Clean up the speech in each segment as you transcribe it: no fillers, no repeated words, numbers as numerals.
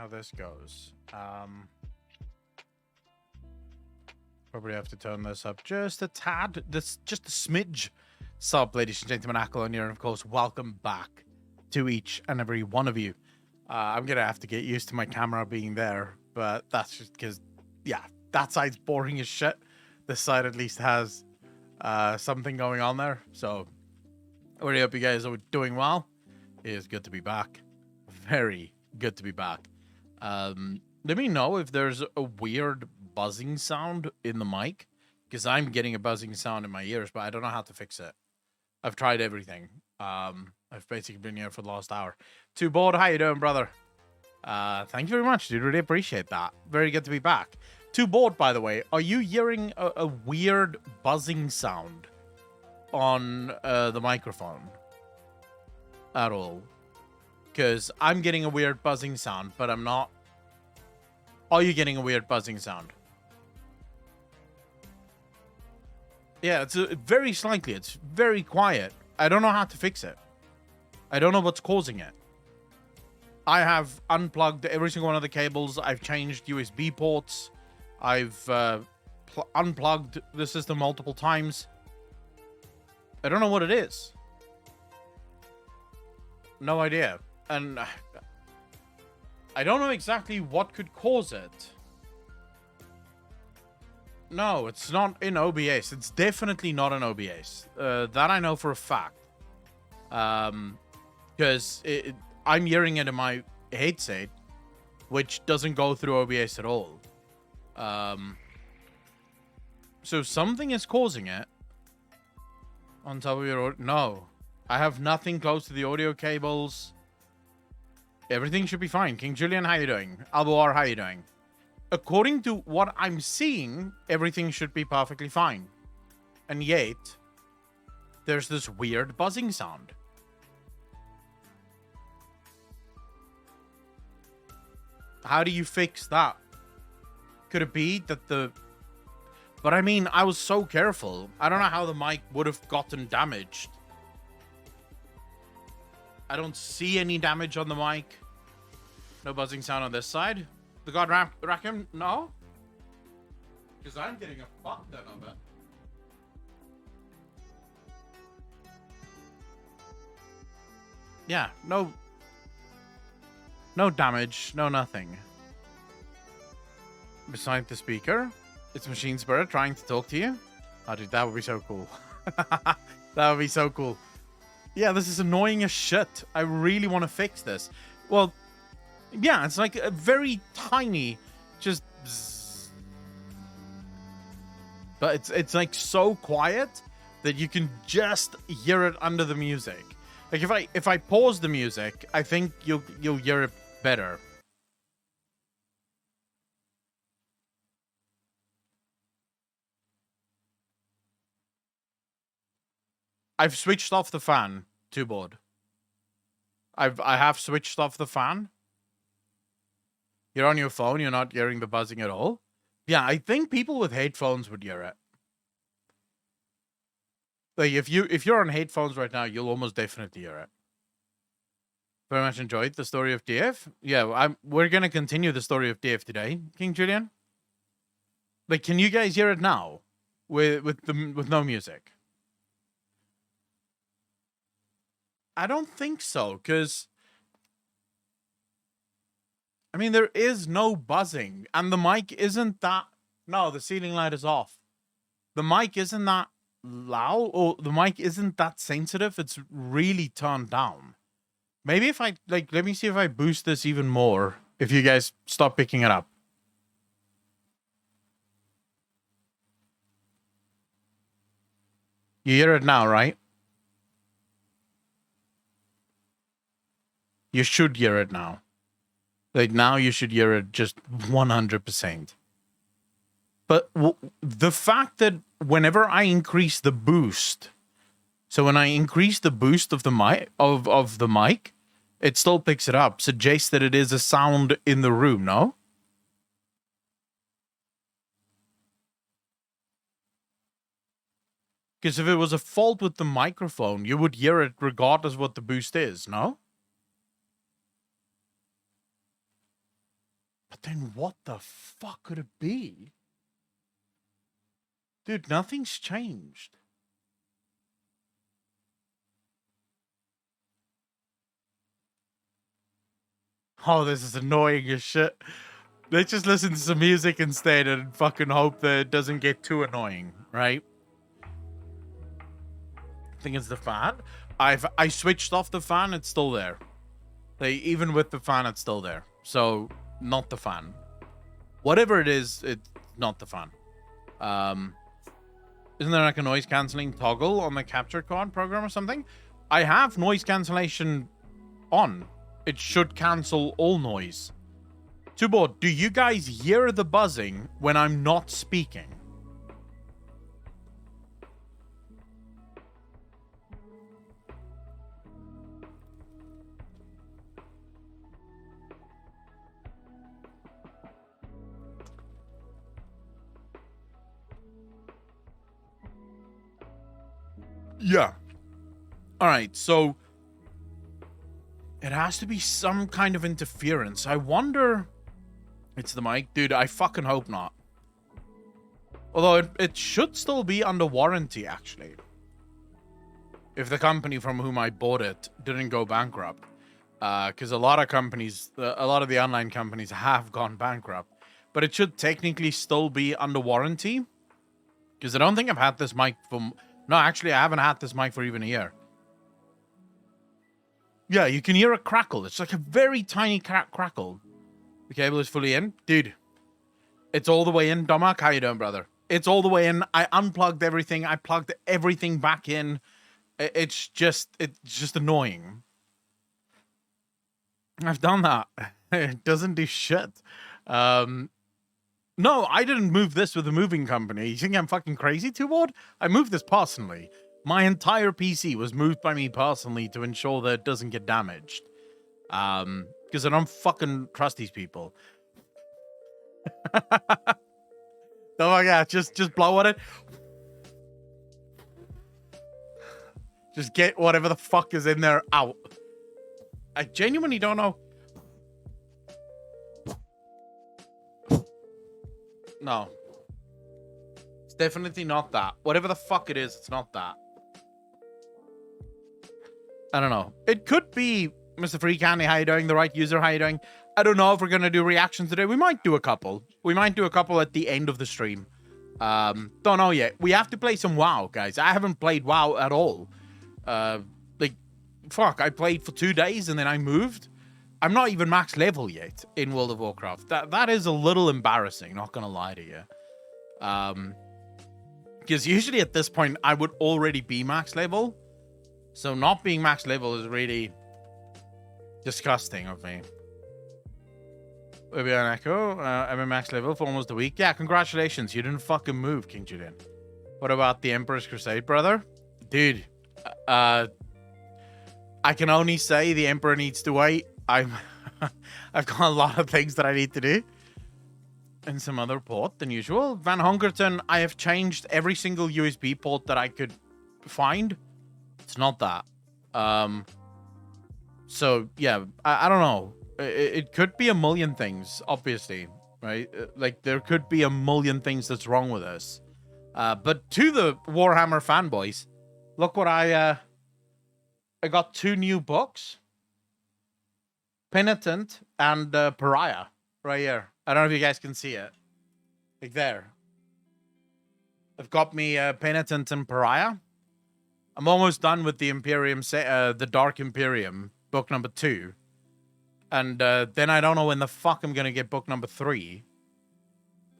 how this goes. Probably have to turn this up just a tad. This just a smidge. Sup, ladies and gentlemen, Ackle here, and of course, welcome back to each and every one of you. I'm gonna have to get used to my camera being there, but that's just because, yeah, that side's boring as shit. This side at least has something going on there. So, I really hope you guys are doing well. It is good to be back. Very good to be back. Let me know if there's a weird buzzing sound in the mic, because I'm getting a buzzing sound in my ears, but I don't know how to fix it. I've tried everything. I've basically been here for the last hour. Too bored. How you doing, brother? Thank you very much, dude. Really appreciate that. Very good to be back. Too bored, by the way. Are you hearing a weird buzzing sound on the microphone at all? Because I'm getting a weird buzzing sound, but I'm not. Are you getting a weird buzzing sound? Yeah, it's very slightly. It's very quiet. I don't know how to fix it. I don't know what's causing it. I have unplugged every single one of the cables. I've changed USB ports. I've unplugged the system multiple times. I don't know what it is. No idea. And I don't know exactly what could cause it. No, it's not in OBS. It's definitely not in OBS. That I know for a fact. Because I'm hearing it in my headset, which doesn't go through OBS at all. So something is causing it. On top of your... No. I have nothing close to the audio cables. Everything should be fine. King Julian, how you doing? Alboar, how you doing? According to what I'm seeing, everything should be perfectly fine. And yet, there's this weird buzzing sound. How do you fix that? Could it be that the... But I mean, I was so careful. I don't know how the mic would have gotten damaged. I don't see any damage on the mic. No buzzing sound on this side. The God Rackham? No? Because I'm getting a fuck ton of it. Yeah, no damage, no nothing. Beside the speaker, it's Machine Spirit trying to talk to you. Oh, dude, that would be so cool. That would be so cool. Yeah, this is annoying as shit. I really want to fix this. Well, yeah, it's like a very tiny, just... Bzzz. But it's like so quiet that you can just hear it under the music. Like if I pause the music, I think you'll hear it better. I've switched off the fan. Too bored. I have switched off the fan. You're on your phone. You're not hearing the buzzing at all. Yeah, I think people with headphones would hear it. Like if you're on headphones right now, you'll almost definitely hear it. Very much enjoyed the story of DF. Yeah, we're gonna continue the story of DF today, King Julian. Like, can you guys hear it now, with no music? I don't think so, because I mean there is no buzzing, and the mic isn't that. No, the ceiling light is off. The mic isn't that loud, or the mic isn't that sensitive. It's really turned down. Maybe if I let me see if I boost this even more. If you guys stop picking it up. You hear it now, right? You should hear it now. Like, now you should hear it just 100%. But the fact that whenever I increase the boost, so when I increase the boost of the mic, it still picks it up, suggests that it is a sound in the room, no? Because if it was a fault with the microphone, you would hear it regardless what the boost is, no? Then what the fuck could it be? Dude, nothing's changed. Oh, this is annoying as shit. Let's just listen to some music instead and fucking hope that it doesn't get too annoying, right? I think it's the fan. I switched off the fan, it's still there. Like, even with the fan, it's still there. So, not the fan. Whatever it is, it's not the fan. Isn't there like a noise cancelling toggle on the capture card program or something? I have noise cancellation on. It should cancel all noise. Tubor, do you guys hear the buzzing when I'm not speaking? Yeah. All right, so it has to be some kind of interference. I wonder... It's the mic? Dude, I fucking hope not. Although it should still be under warranty, actually. If the company from whom I bought it didn't go bankrupt. Because a lot of companies, a lot of the online companies have gone bankrupt. But it should technically still be under warranty. Because I don't think I've had this mic for... No, actually, I haven't had this mic for even a year. Yeah, you can hear a crackle. It's like a very tiny crackle. The cable is fully in. Dude, it's all the way in. Domak, how you doing, brother? It's all the way in. I unplugged everything. I plugged everything back in. It's just annoying. I've done that. It doesn't do shit. No, I didn't move this with a moving company. You think I'm fucking crazy, Tubord? I moved this personally. My entire PC was moved by me personally to ensure that it doesn't get damaged. Because I don't fucking trust these people. Oh my god, just blow on it. Just get whatever the fuck is in there out. I genuinely don't know. No. It's definitely not that. Whatever the fuck it is, it's not that. I don't know. It could be Mr. Free Candy, how you doing? The right user, how you doing? I don't know if we're going to do reactions today. We might do a couple. We might do a couple at the end of the stream. Don't know yet. We have to play some WoW, guys. I haven't played WoW at all. Like, fuck, I played for 2 days and then I moved. I'm not even max level yet in World of Warcraft. That is a little embarrassing, not gonna lie to you. Because usually at this point, I would already be max level. So not being max level is really disgusting of me. We'll be on Echo. I'm at max level for almost a week. Yeah, congratulations. You didn't fucking move, King Julian. What about the Emperor's Crusade, brother? Dude, I can only say the Emperor needs to wait. I've got a lot of things that I need to do. And some other port than usual. Van Hongerton, I have changed every single USB port that I could find. It's not that. So, yeah, I don't know. It could be a million things, obviously, right? Like, there could be a million things that's wrong with this. But to the Warhammer fanboys, look what I got 2 new books. Penitent and Pariah, right here. I don't know if you guys can see it. Like there. I've got me Penitent and Pariah. I'm almost done with the Imperium, the Dark Imperium, book number 2. And then I don't know when the fuck I'm going to get book number 3.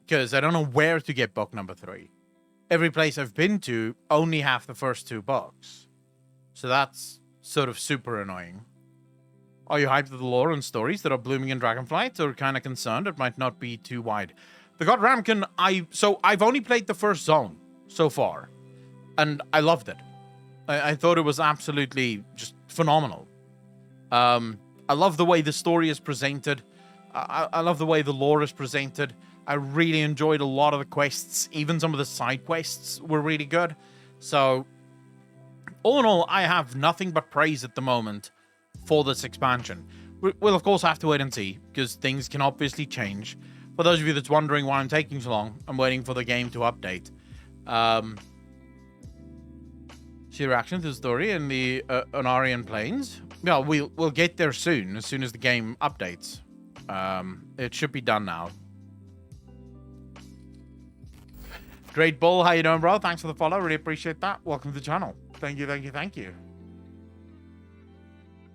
Because I don't know where to get book number 3. Every place I've been to only have the first 2 books. So that's sort of super annoying. Are you hyped with the lore and stories that are blooming in Dragonflight, or kind of concerned it might not be too wide? The God Ramkin, I've only played the first zone so far, and I loved it. I thought it was absolutely just phenomenal. I love the way the story is presented. I love the way the lore is presented. I really enjoyed a lot of the quests. Even some of the side quests were really good. So, all in all, I have nothing but praise at the moment for this expansion. we'll of course have to wait and see, because things can obviously change. For those of you that's wondering why I'm taking so long, I'm waiting for the game to update. See reaction to the story in the Onarian Plains. Yeah, we'll get there soon as the game updates. It should be done now. Great Bull, how you doing, bro? Thanks for the follow. Really appreciate that. Welcome to the channel. Thank you, thank you, thank you.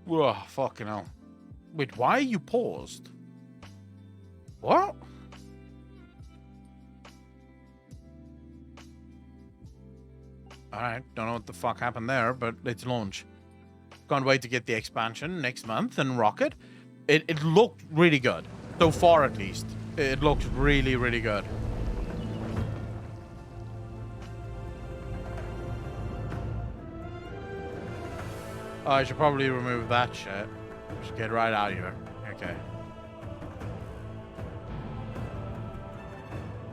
Whoa, fucking hell. Wait, why are you paused? What? Alright, don't know what the fuck happened there, but let's launch. Can't wait to get the expansion next month and rock it. It looked really good. So far, at least. It looks really, really good. Oh, I should probably remove that shit. Just get right out of here. Okay.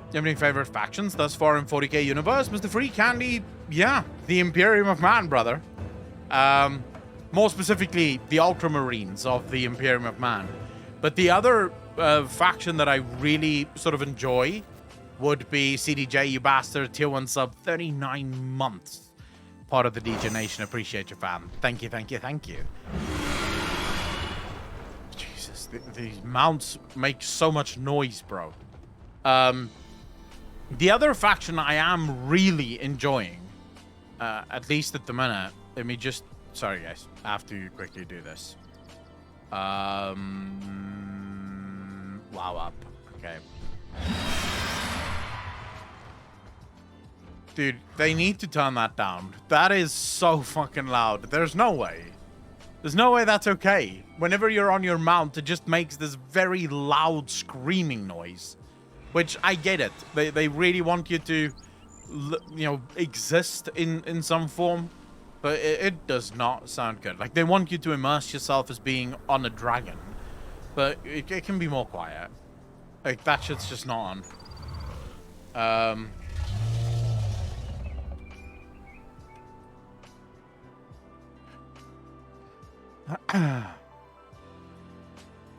Do you have any favorite factions thus far in 40k universe? Mr. Free Candy, yeah. The Imperium of Man, brother. More specifically, the Ultramarines of the Imperium of Man. But the other faction that I really sort of enjoy would be CDJ, you bastard. Tier 1 sub, 39 months. Part of the DJ Nation. Appreciate you, fam. Thank you, thank you, thank you. Jesus, these mounts make so much noise, bro. The other faction I am really enjoying, at least at the minute, let me just... Sorry, guys. I have to quickly do this. Wow up. Okay. Dude, they need to turn that down. That is so fucking loud. There's no way. There's no way that's okay. Whenever you're on your mount, it just makes this very loud screaming noise. Which, I get it. They really want you to, you know, exist in some form. But it does not sound good. Like, they want you to immerse yourself as being on a dragon. But it can be more quiet. Like, that shit's just not on.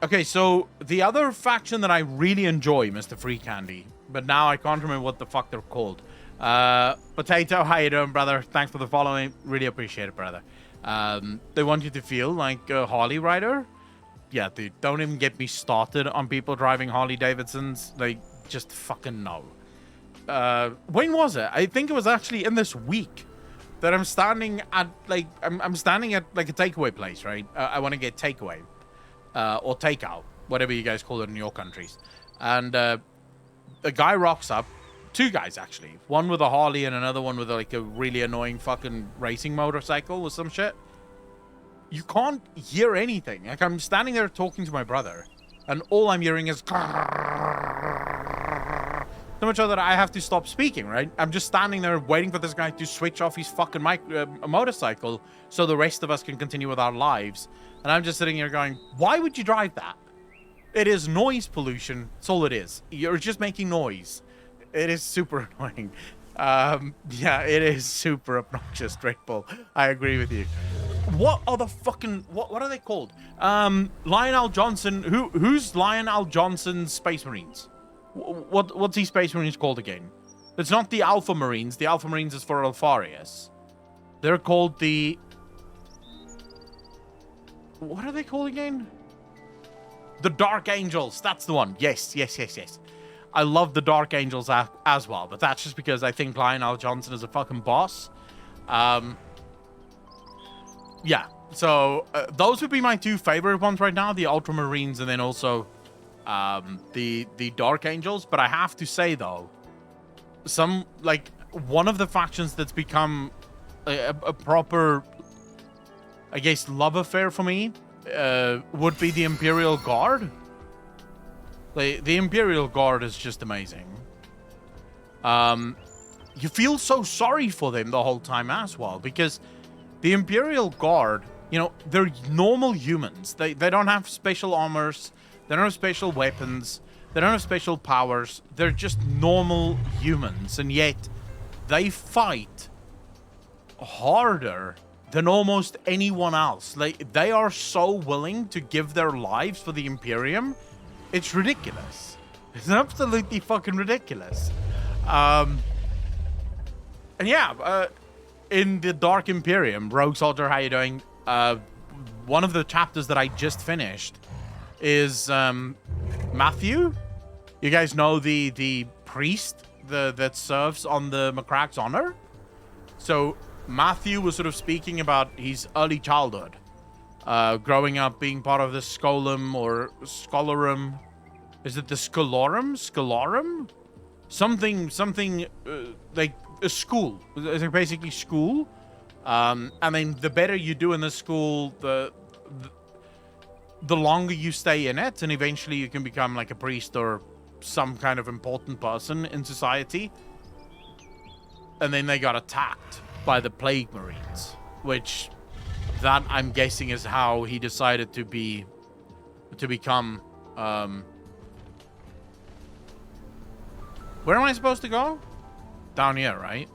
Okay, so the other faction that I really enjoy, Mr. Free Candy, but now I can't remember what the fuck they're called. Potato, how you doing, brother? Thanks for the following. Really appreciate it, brother. They want you to feel like a Harley rider. Yeah, dude, don't even get me started on people driving Harley Davidsons. Like, just fucking no. When was it? I think it was actually in this week that I'm standing at, like, I'm standing at, like, a takeaway place, right? I want to get takeaway. Or takeout, whatever you guys call it in your countries. And a guy rocks up. Two guys, actually. One with a Harley and another one with, like, a really annoying fucking racing motorcycle or some shit. You can't hear anything. Like, I'm standing there talking to my brother, and all I'm hearing is... So much so that I have to stop speaking, right? I'm just standing there waiting for this guy to switch off his fucking motorcycle so the rest of us can continue with our lives. And I'm just sitting here going, why would you drive that? It is noise pollution. That's all it is. You're just making noise. It is super annoying. Yeah, it is super obnoxious, Drake Bull. I agree with you. What are the fucking... What are they called? Lionel Johnson... Who's Lionel Johnson's Space Marines? What's these Space Marines called again? It's not the Alpha Marines. The Alpha Marines is for Alfarius. They're called the... What are they called again? The Dark Angels. That's the one. Yes, yes, yes, yes. I love the Dark Angels as well, but that's just because I think Lionel Johnson is a fucking boss. Yeah, so those would be my two favorite ones right now, the Ultramarines and then also the Dark Angels. But I have to say, though, one of the factions that's become a proper, I guess, love affair for me would be the Imperial Guard. The Imperial Guard is just amazing. You feel so sorry for them the whole time as well, because the Imperial Guard, you know, they're normal humans. They don't have special armors. They don't have special weapons. They don't have special powers. They're just normal humans, and yet they fight harder than almost anyone else. Like, they are so willing to give their lives for the Imperium. It's ridiculous. It's absolutely fucking ridiculous. And yeah, in the Dark Imperium, Rogue Soldier, how you doing? One of the chapters that I just finished is Matthew. You guys know the priest that serves on the McCrack's honor? So Matthew was sort of speaking about his early childhood, growing up, being part of the Scholum or Scholarum. Is it the Scholarum? Something like a school. It's basically school. And then the better you do in the school, the longer you stay in it, and eventually you can become like a priest or some kind of important person in society. And then they got attacked by the Plague Marines, which that I'm guessing is how he decided to become where am I supposed to go? Down here, right?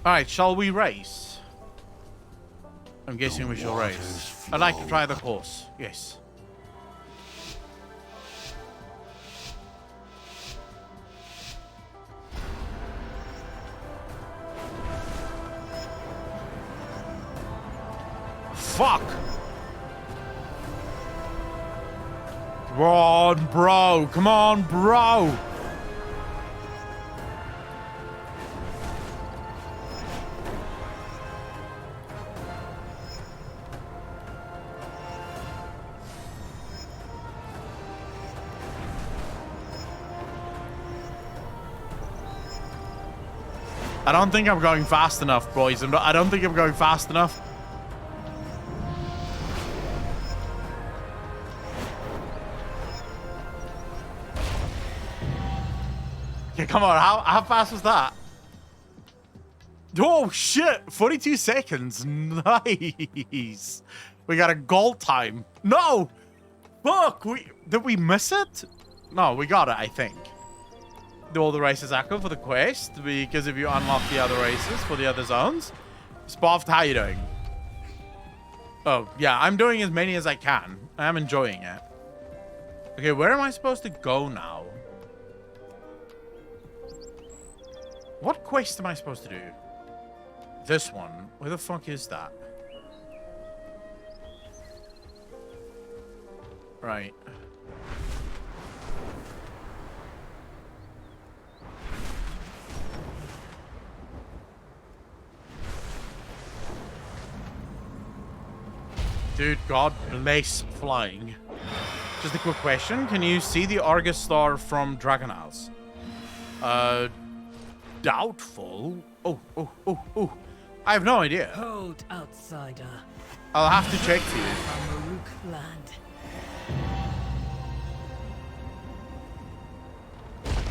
Alright, shall we race? I'm guessing we shall race. I'd like to try the course. Yes. Fuck! Come on, bro! Come on, bro! I don't think I'm going fast enough, boys. I don't think I'm going fast enough. Okay, come on. How fast was that? Oh, shit. 42 seconds. Nice. We got a goal time. No. Fuck. Did we miss it? No, we got it, I think. Do all the races echo for the quest, because if you unlock the other races for the other zones. Spoffed, how you doing? Oh, yeah, I'm doing as many as I can. I'm enjoying it. Okay, where am I supposed to go now? What quest am I supposed to do? This one. Where the fuck is that? Right. Dude, God bless flying. Just a quick question. Can you see the Argus star from Dragon House? Doubtful. Oh. I have no idea. Hold, outsider. I'll have to check for you. From Maruk land.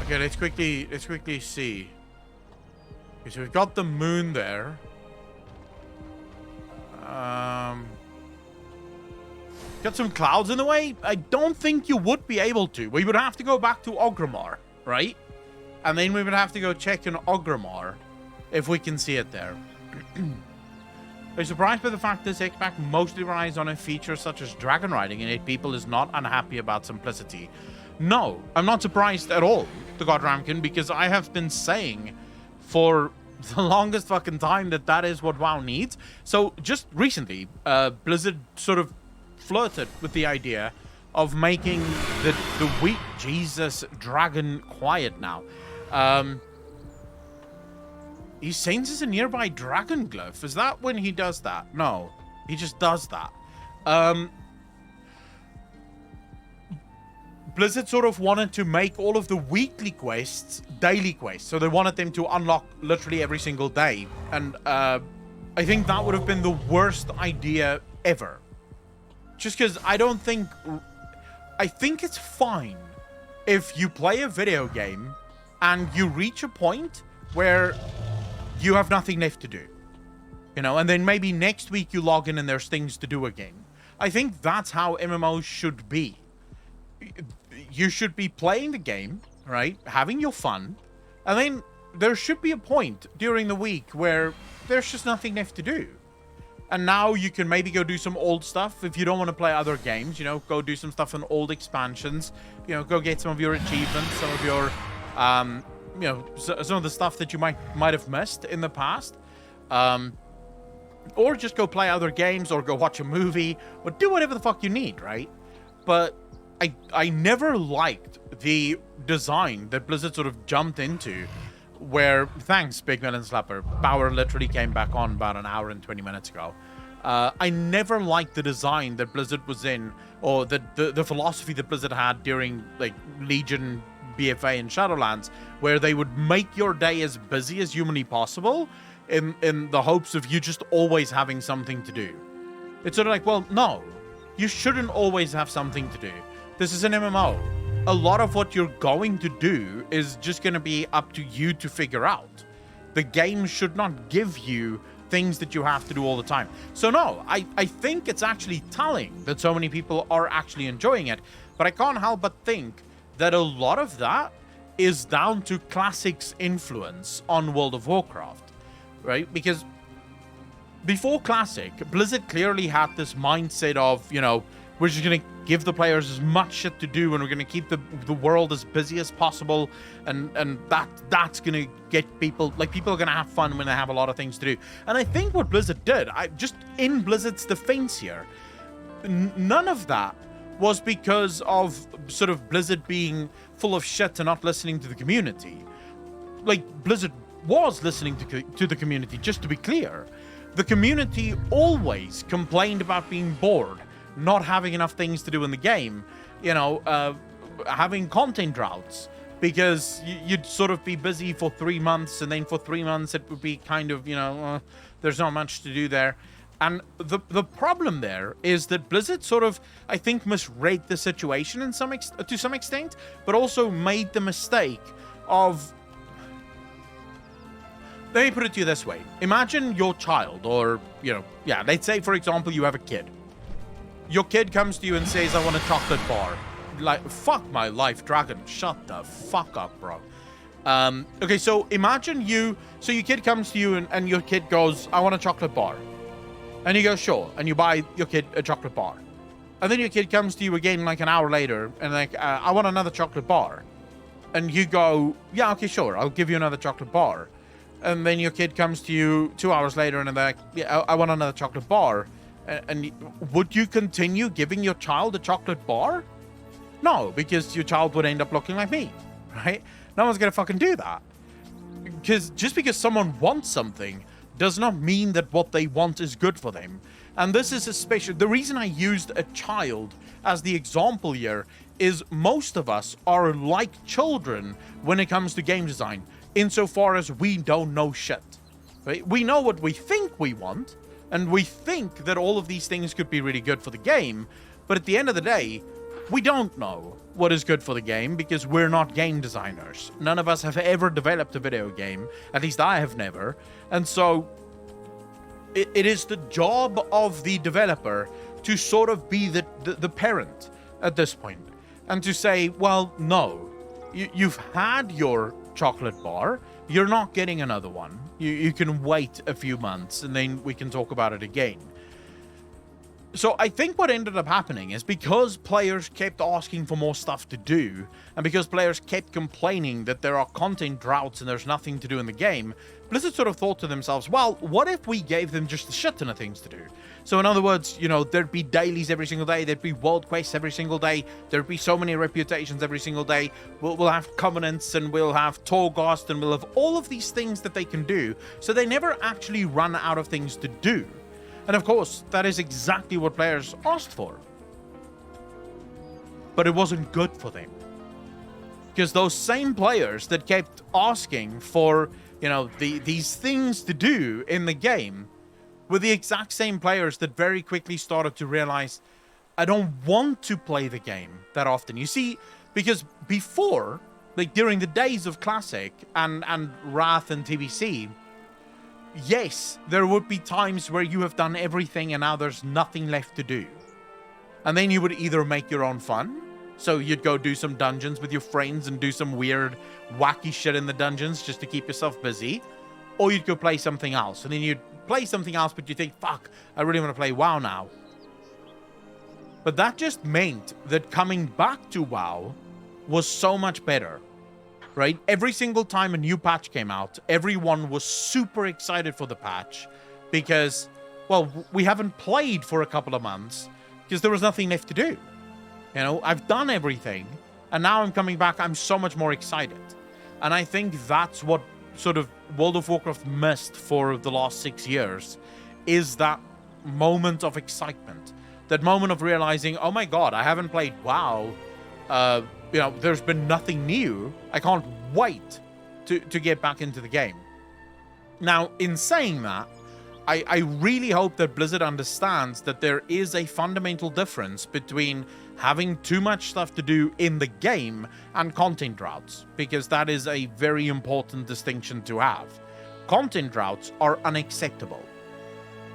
Okay, let's quickly see. Okay, so we've got the moon there. Got some clouds in the way. I don't think you would be able to. We would have to go back to Orgrimmar, right? And then we would have to go check in Orgrimmar if we can see it there. I'm surprised by the fact this X-Pack mostly relies on a feature such as dragon riding, and 8 people is not unhappy about simplicity. No, I'm not surprised at all, the God Ramkin, because I have been saying for the longest fucking time that is what WoW needs. So just recently, Blizzard sort of flirted with the idea of making the weak Jesus dragon quiet now. He senses a nearby dragon glyph. Is that when he does that? No, he just does that. Blizzard sort of wanted to make all of the weekly quests daily quests. So they wanted them to unlock literally every single day. And I think that would have been the worst idea ever. Just because I think it's fine if you play a video game and you reach a point where you have nothing left to do. You know, and then maybe next week you log in and there's things to do again. I think that's how MMOs should be. You should be playing the game, right? Having your fun, and then there should be a point during the week where there's just nothing left to do. And now you can maybe go do some old stuff. If you don't want to play other games, you know, go do some stuff on old expansions. You know, go get some of your achievements, some of your, you know, some of the stuff that you might have missed in the past. Or just go play other games, or go watch a movie, or do whatever the fuck you need, right? But I never liked the design that Blizzard sort of jumped into, where, thanks, Big Melon Slapper, power literally came back on about an hour and 20 minutes ago. I never liked the design that Blizzard was in, or the philosophy that Blizzard had during, like, Legion, BFA, and Shadowlands, where they would make your day as busy as humanly possible in the hopes of you just always having something to do. It's sort of like, well, no, you shouldn't always have something to do. This is an MMO. A lot of what you're going to do is just going to be up to you to figure out. The game should not give you things that you have to do all the time. So no, I think it's actually telling that so many people are actually enjoying it, but I can't help but think that a lot of that is down to Classic's influence on World of Warcraft, right? Because before Classic, Blizzard clearly had this mindset of, you know, we're just going to give the players as much shit to do, and we're going to keep the world as busy as possible, and that's going to get people, like, people are going to have fun when they have a lot of things to do. And I think what Blizzard did, just in Blizzard's defense here, none of that was because of sort of Blizzard being full of shit and not listening to the community. Like, Blizzard was listening to the community, just to be clear. The community always complained about being bored, not having enough things to do in the game, you know, having content droughts, because you'd sort of be busy for 3 months, and then for 3 months it would be kind of, you know, there's not much to do there. And the problem there is that Blizzard sort of, I think, misread the situation to some extent, but also made the mistake of... Let me put it to you this way. Imagine your child, or, you know, yeah, let's say, for example, you have a kid. Your kid comes to you and says, I want a chocolate bar. Like, fuck my life, Dragon. Shut the fuck up, bro. Okay, so imagine so your kid comes to you and your kid goes, I want a chocolate bar. And you go, sure. And you buy your kid a chocolate bar. And then your kid comes to you again like an hour later and like, I want another chocolate bar. And you go, yeah, okay, sure. I'll give you another chocolate bar. And then your kid comes to you 2 hours later and they're like, yeah, I want another chocolate bar. And would you continue giving your child a chocolate bar? No, because your child would end up looking like me, right? No one's going to fucking do that. Because just because someone wants something does not mean that what they want is good for them. And this is especially... The reason I used a child as the example here is most of us are like children when it comes to game design, insofar as we don't know shit. Right? We know what we think we want, and we think that all of these things could be really good for the game, but at the end of the day, we don't know what is good for the game because we're not game designers. None of us have ever developed a video game. At least I have never. And so it is the job of the developer to sort of be the parent at this point and to say, well, no, you've had your chocolate bar. You're not getting another one. You can wait a few months and then we can talk about it again. So I think what ended up happening is because players kept asking for more stuff to do, and because players kept complaining that there are content droughts and there's nothing to do in the game, Blizzard sort of thought to themselves, well, what if we gave them just a shit ton of things to do? So in other words, you know, there'd be dailies every single day, there'd be world quests every single day, there'd be so many reputations every single day, we'll have covenants and we'll have Torghast and we'll have all of these things that they can do, so they never actually run out of things to do. And of course, that is exactly what players asked for. But it wasn't good for them. Because those same players that kept asking for, you know, these things to do in the game were the exact same players that very quickly started to realize, I don't want to play the game that often. You see, because before, like during the days of Classic and Wrath and TBC, yes, there would be times where you have done everything and now there's nothing left to do. And then you would either make your own fun, So you'd go do some dungeons with your friends and do some weird, wacky shit in the dungeons just to keep yourself busy. Or you'd go play something else. And then you'd play something else, but you think, fuck, I really want to play WoW now. But that just meant that coming back to WoW was so much better, right? Every single time a new patch came out, everyone was super excited for the patch because, well, we haven't played for a couple of months because there was nothing left to do. You know, I've done everything, and now I'm coming back, I'm so much more excited. And I think that's what sort of World of Warcraft missed for the last 6 years, is that moment of excitement. That moment of realizing, oh my god, I haven't played WoW. You know, there's been nothing new. I can't wait to get back into the game. Now, in saying that, I really hope that Blizzard understands that there is a fundamental difference between having too much stuff to do in the game and content droughts, because that is a very important distinction to have. Content droughts are unacceptable.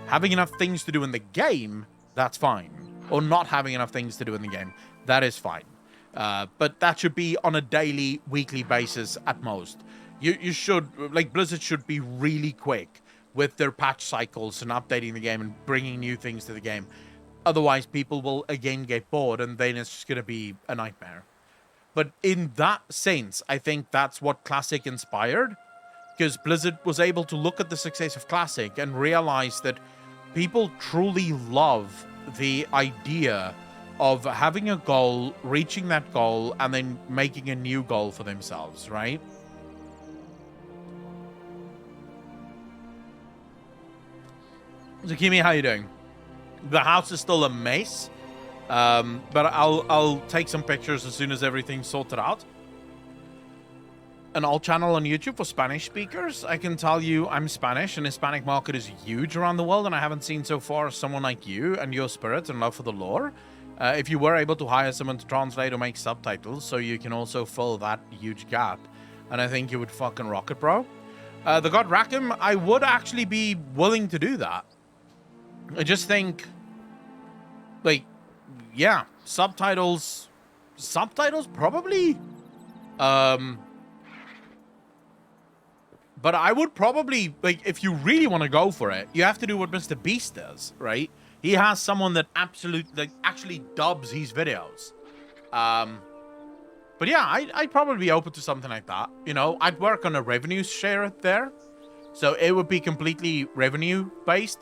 Having enough things to do in the game, that's fine. Or not having enough things to do in the game, that is fine. But that should be on a daily, weekly basis at most. You should, like, Blizzard should be really quick with their patch cycles and updating the game and bringing new things to the game. Otherwise, people will again get bored, and then it's just going to be a nightmare. But in that sense, I think that's what Classic inspired, because Blizzard was able to look at the success of Classic and realize that people truly love the idea of having a goal, reaching that goal, and then making a new goal for themselves, right? Zakimi, how you doing? The house is still a mess, but I'll take some pictures as soon as everything's sorted out. An alt channel on YouTube for Spanish speakers. I can tell you I'm Spanish, and the Hispanic market is huge around the world, and I haven't seen so far someone like you and your spirit and love for the lore. If you were able to hire someone to translate or make subtitles, so you can also fill that huge gap, and I think you would fucking rock it, bro. The God Rackham, I would actually be willing to do that. I just think, like, yeah, subtitles probably. But I would probably, like, if you really want to go for it, you have to do what Mr. Beast does, right? He has someone that actually dubs his videos. But yeah, I'd probably be open to something like that. You know, I'd work on a revenue share there. So it would be completely revenue based.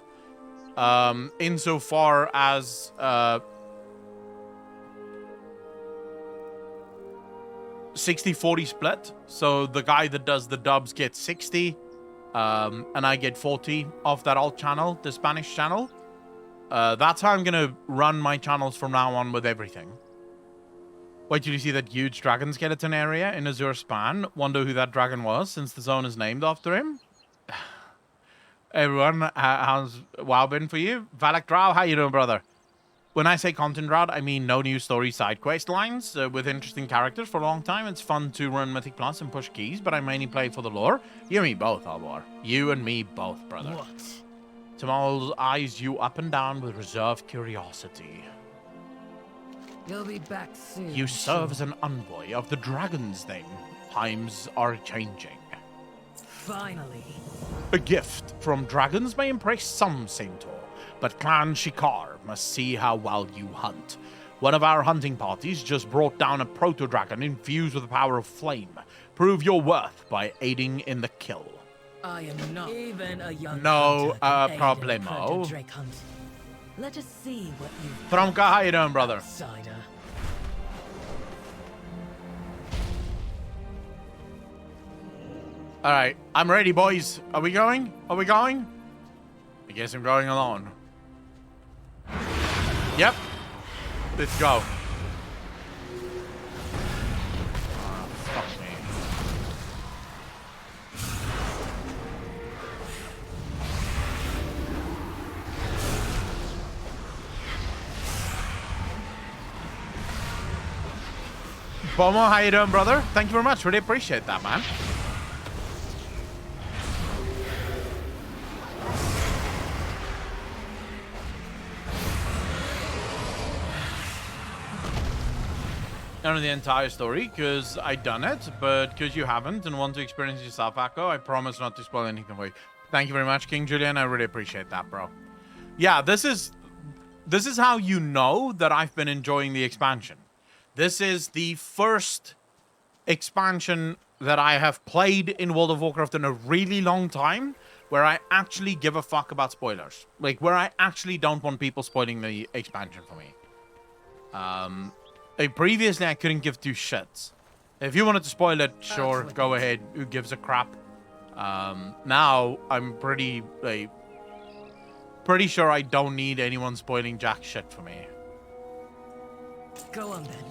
Insofar as 60-40 split. So the guy that does the dubs gets 60, and I get 40 off that alt channel, the Spanish channel. That's how I'm gonna run my channels from now on with everything. Wait till you see that huge dragon skeleton area in Azure Span. Wonder who that dragon was, since the zone is named after him. Everyone, how's WoW been for you? Valak Drow, how you doing, brother? When I say content drought, I mean no new story side quest lines with interesting characters for a long time. It's fun to run Mythic Plus and push keys, but I mainly play for the lore. You and me both, Alvar. You and me both, brother. What? Tamal eyes you up and down with reserved curiosity. You'll be back soon. You serve as an envoy of the dragons, then. Times are changing. Finally. A gift from dragons may impress some centaur, but Clan Shikar must see how well you hunt. One of our hunting parties just brought down a proto-dragon infused with the power of flame. Prove your worth by aiding in the kill. I am not even a young No hunter can aid in problemo. Predator Drake hunt. Let us see what you've Thromka, how you doing, brother? outsider. Alright, I'm ready, boys. Are we going? Are we going? I guess I'm going alone. Yep. Let's go. Oh, fuck me. Bomo, how you doing, brother? Thank you very much. Really appreciate that, man. I don't know the entire story because I done it, but because you haven't and want to experience it yourself, Akko, I promise not to spoil anything for you. Thank you very much, King Julian. I really appreciate that, bro. Yeah, this is how you know that I've been enjoying the expansion. This is the first expansion that I have played in World of Warcraft in a really long time where I actually give a fuck about spoilers. Like, where I actually don't want people spoiling the expansion for me. Like, previously, I couldn't give two shits. If you wanted to spoil it, sure, go ahead. Who gives a crap? Now, I'm pretty sure I don't need anyone spoiling jack shit for me. Go on, then.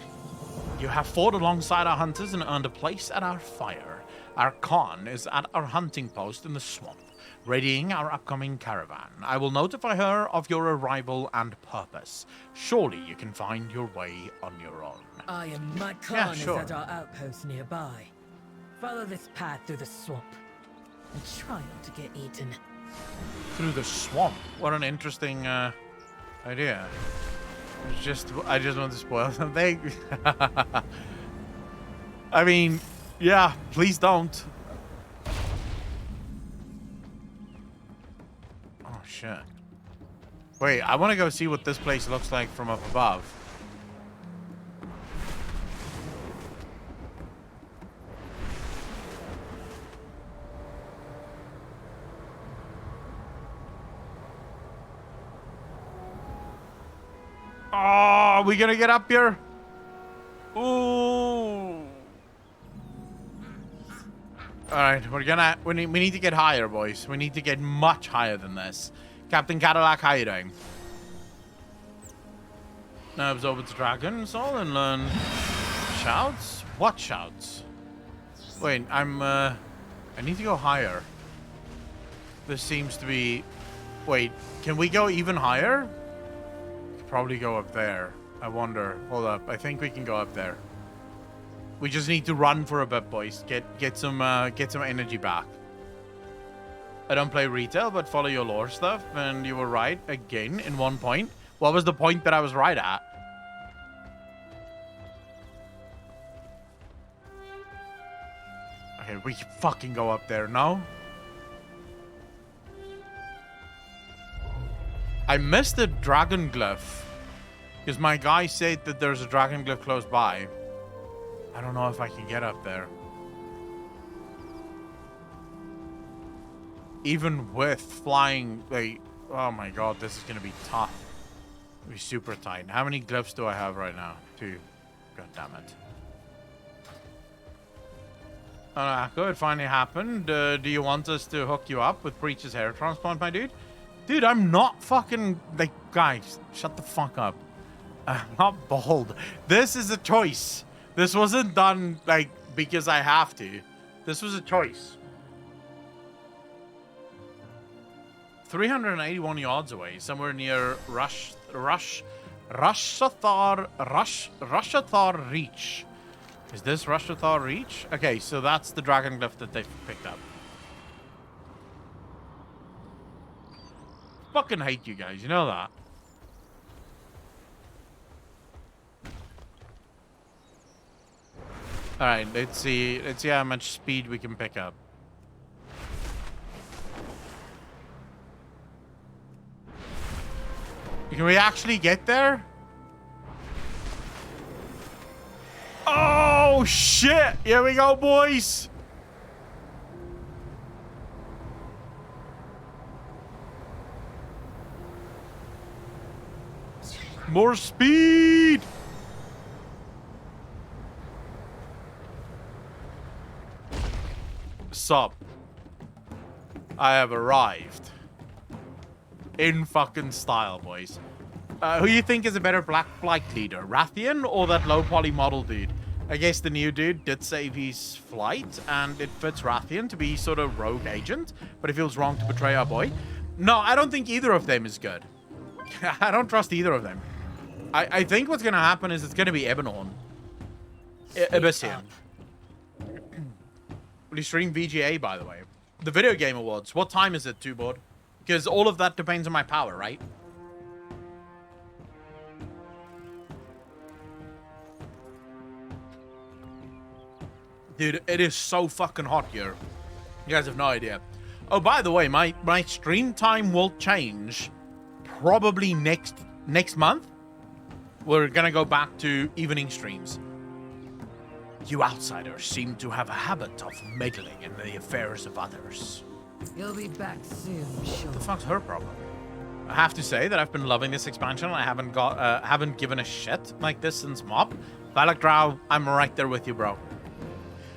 You have fought alongside our hunters and earned a place at our fire. Our Khan is at our hunting post in the swamp, readying our upcoming caravan. I will notify her of your arrival and purpose. Surely you can find your way on your own. My Khan is at our outpost nearby. Follow this path through the swamp and try not to get eaten. Through the swamp? What an interesting idea. I just want to spoil something. I mean, yeah, please don't. Oh, shit. Wait, I want to go see what this place looks like from up above. Oh, are we gonna get up here? Ooh. Alright, we need to get higher, boys. We need to get much higher than this. Captain Cadillac, how you doing? Now absorb its dragon soul and learn shouts? What shouts? Wait, I need to go higher. This seems to be... Wait, can we go even higher? Probably go up there. I wonder. Hold up. I think we can go up there. We just need to run for a bit, boys. Get some energy back. I don't play retail, but follow your lore stuff. And you were right again in one point. What was the point that I was right at? Okay, we can fucking go up there now. I missed the dragon glyph because my guy said that there's a dragon glyph close by. I don't know if I can get up there. Even with flying, like, oh my god, this is gonna be tough. It'll be super tight. How many glyphs do I have right now? 2. God damn it. Akko, it finally happened. Do you want us to hook you up with Breach's hair transplant, my dude? Dude, I'm not fucking... Like, guys, shut the fuck up. I'm not bald. This is a choice. This wasn't done, like, because I have to. This was a choice. 381 yards away, somewhere near Rashathar Reach. Is this Rashathar Reach? Okay, so that's the dragon glyph that they've picked up. Fucking hate you guys, you know that. Alright, let's see how much speed we can pick up. Can we actually get there? Oh shit! Here we go, boys! More speed! Sup? I have arrived. In fucking style, boys. Who you think is a better Black Flight leader? Rathian or that low poly model dude? I guess the new dude did save his flight, and it fits Rathian to be sort of rogue agent, but it feels wrong to betray our boy. No, I don't think either of them is good. I don't trust either of them. I think what's going to happen is it's going to be Ebernorn. Abyssian. Will you stream VGA, by the way? The Video Game Awards. What time is it, Two-Board? Because all of that depends on my power, right? Dude, it is so fucking hot here. You guys have no idea. Oh, by the way, my stream time will change probably next month. We're gonna go back to evening streams. You outsiders seem to have a habit of meddling in the affairs of others. You'll be back soon, sure. What the fuck's her problem? I have to say that I've been loving this expansion. I haven't given a shit like this since Mob. Valak Drow, I'm right there with you, bro.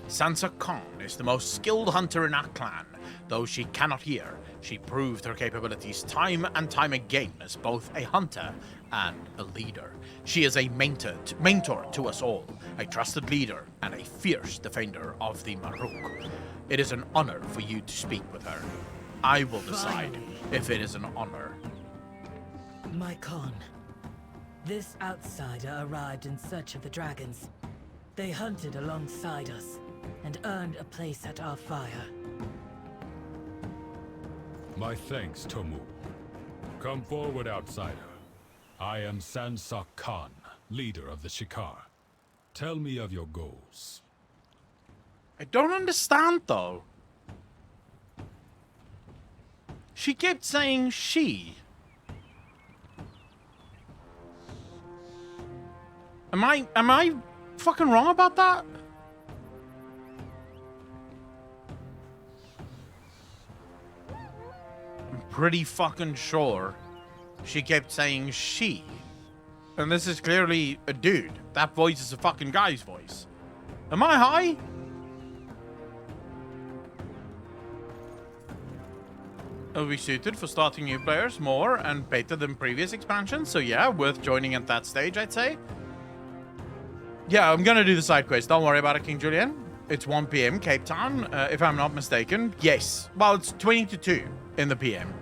Sansa Khan is the most skilled hunter in our clan. Though she cannot hear, she proved her capabilities time and time again as both a hunter and a leader. She is a mentor to us all, a trusted leader and a fierce defender of the Maruk. It is an honor for you to speak with her. I will decide if it is an honor. My Khan, this outsider arrived in search of the dragons. They hunted alongside us and earned a place at our fire. My thanks, Tomu. Come forward, outsider. I am Sansa Khan, leader of the Shikar. Tell me of your goals. I don't understand, though. She kept saying she. Am I fucking wrong about that? I'm pretty fucking sure she kept saying she. And this is clearly a dude. That voice is a fucking guy's voice. Am I high? It'll be suited for starting new players more and better than previous expansions. So yeah, worth joining at that stage, I'd say. Yeah, I'm gonna do the side quest. Don't worry about it, King Julian. It's 1 p.m. Cape Town, if I'm not mistaken. Yes. Well, it's 20 to 2 in the p.m.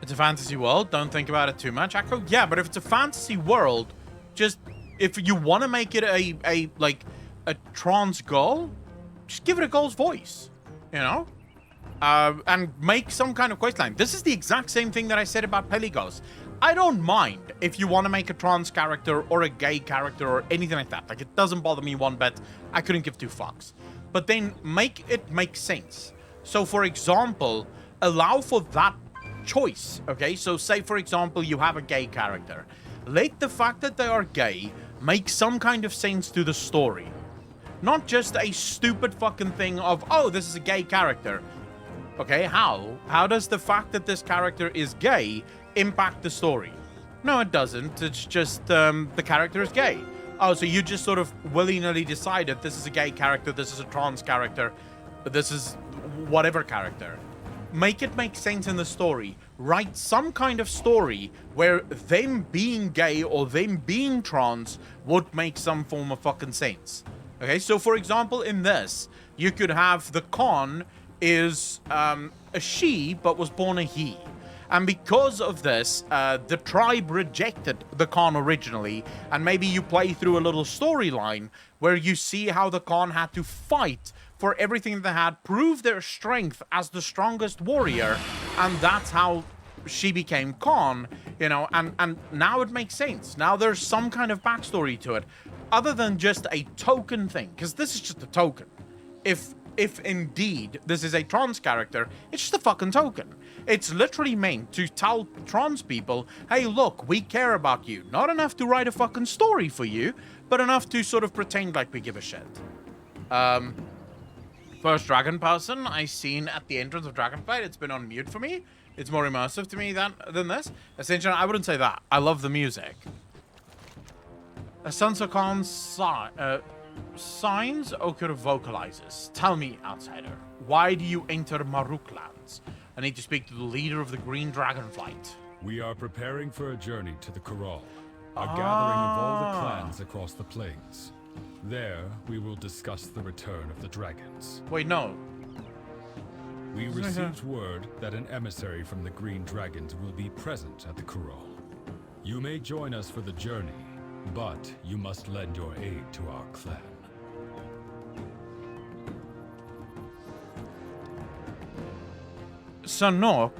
It's a fantasy world. Don't think about it too much, Akko. Yeah, but if it's a fantasy world, just if you want to make it a trans girl, just give it a girl's voice, you know, and make some kind of quest line. This is the exact same thing that I said about Peligos. I don't mind if you want to make a trans character or a gay character or anything like that. Like, it doesn't bother me one bit. I couldn't give two fucks. But then make it make sense. So, for example, allow for that choice, okay? So, say, for example, you have a gay character. Let the fact that they are gay make some kind of sense to the story. Not just a stupid fucking thing of, oh, this is a gay character. Okay, how? How does the fact that this character is gay impact the story? No, it doesn't. It's just the character is gay. Oh, so you just sort of willy-nilly decided this is a gay character, this is a trans character, this is whatever character. Make it make sense in the story. Write some kind of story where them being gay or them being trans would make some form of fucking sense. Okay, so for example, in this, you could have the Khan is a she, but was born a he. And because of this, the tribe rejected the Khan originally, and maybe you play through a little storyline where you see how the Khan had to fight for everything they had, prove their strength as the strongest warrior, and that's how she became Khan, you know, and now it makes sense. Now there's some kind of backstory to it, other than just a token thing, because this is just a token. If indeed this is a trans character, it's just a fucking token. It's literally meant to tell trans people, hey, look, we care about you. Not enough to write a fucking story for you, but enough to sort of pretend like we give a shit. First dragon person I seen at the entrance of Dragonflight. It's been on mute for me. It's more immersive to me than this. Essentially, I wouldn't say that. I love the music. A Sansa Khan signs Okur vocalizes. Tell me, outsider, why do you enter Maruk lands? I need to speak to the leader of the Green Dragonflight. We are preparing for a journey to the Corral, a gathering of all the clans across the plains. There, we will discuss the return of the dragons. Wait, no. We received word that an emissary from the Green Dragons will be present at the Corral. You may join us for the journey, but you must lend your aid to our clan. Sanok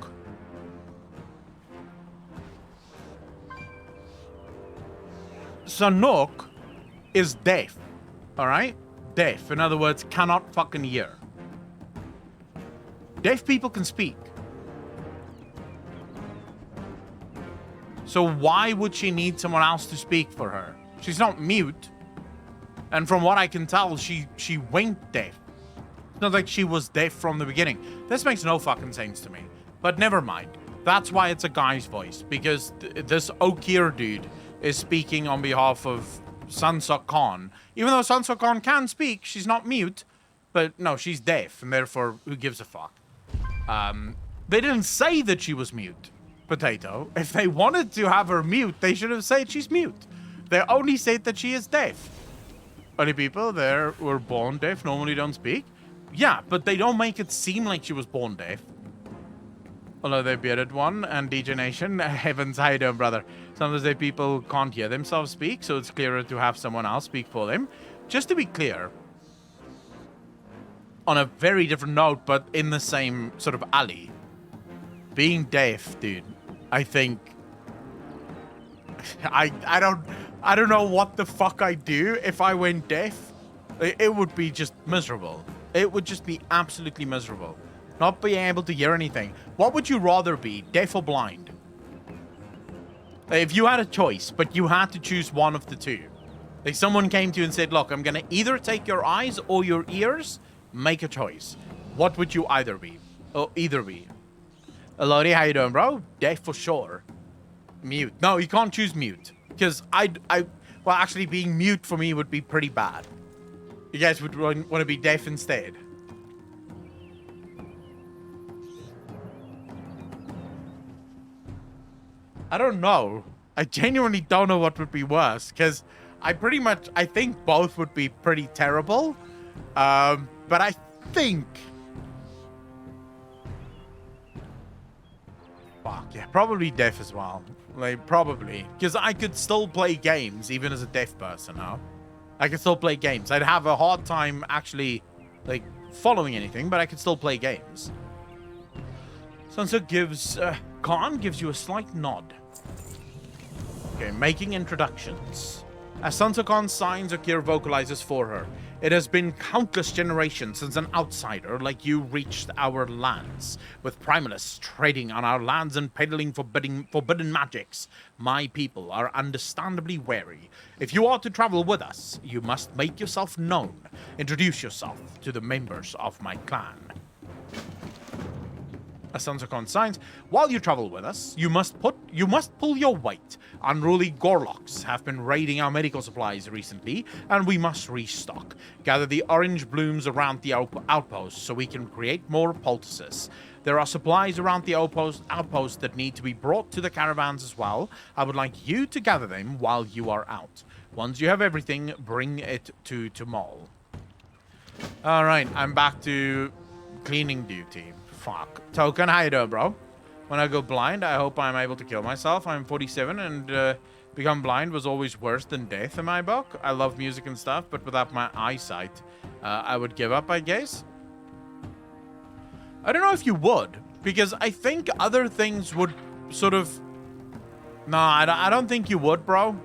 is deaf. Alright? Deaf. In other words, cannot fucking hear. Deaf people can speak. So why would she need someone else to speak for her? She's not mute. And from what I can tell, she went deaf. It's not like she was deaf from the beginning. This makes no fucking sense to me. But never mind. That's why it's a guy's voice. Because this Okir dude is speaking on behalf of Sansa Khan. Even though Sansa Khan can speak, she's not mute. But no, she's deaf. And therefore, who gives a fuck? They didn't say that she was mute, Potato. If they wanted to have her mute, they should have said she's mute. They only said that she is deaf. Only people there were born deaf normally don't speak. Yeah, but they don't make it seem like she was born deaf. Although they bearded one and DJ Nation, heavens, how you doing, brother? Sometimes they people can't hear themselves speak, so it's clearer to have someone else speak for them. Just to be clear, on a very different note, but in the same sort of alley, being deaf, dude, I think I don't know what the fuck I'd do if I went deaf. It would be just miserable. It would just be absolutely miserable. Not being able to hear anything. What would you rather be, deaf or blind? If you had a choice, but you had to choose one of the two. Like someone came to you and said, look, I'm going to either take your eyes or your ears. Make a choice. What would you either be? Or either be? Elodie, how you doing, bro? Deaf for sure. Mute. No, you can't choose mute. Because well, actually being mute for me would be pretty bad. You guys would want to be deaf instead. I don't know. I genuinely don't know what would be worse. Because I think both would be pretty terrible. But I think... Fuck, yeah, probably deaf as well. Like, probably. Because I could still play games, even as a deaf person, no? I could still play games. I'd have a hard time actually, like, following anything, but I could still play games. Sansa gives... Khan gives you a slight nod. Okay, making introductions. As Sansa Khan signs, Akir vocalizes for her. It has been countless generations since an outsider like you reached our lands. With primalists trading on our lands and peddling forbidden magics, my people are understandably wary. If you are to travel with us, you must make yourself known. Introduce yourself to the members of my clan. As Sansa Khan signs, while you travel with us, you must pull your weight. Unruly Gorloks have been raiding our medical supplies recently, and we must restock. Gather the orange blooms around the outpost so we can create more poultices. There are supplies around the outpost that need to be brought to the caravans as well. I would like you to gather them while you are out. Once you have everything, bring it to Mall. Alright, I'm back to cleaning duty. Fuck. Token, how you doing, bro? When I go blind, I hope I'm able to kill myself. I'm 47 and become blind was always worse than death in my book. I love music and stuff, but without my eyesight, I would give up, I guess. I don't know if you would, because I think other things would sort of... No, I don't think you would, bro.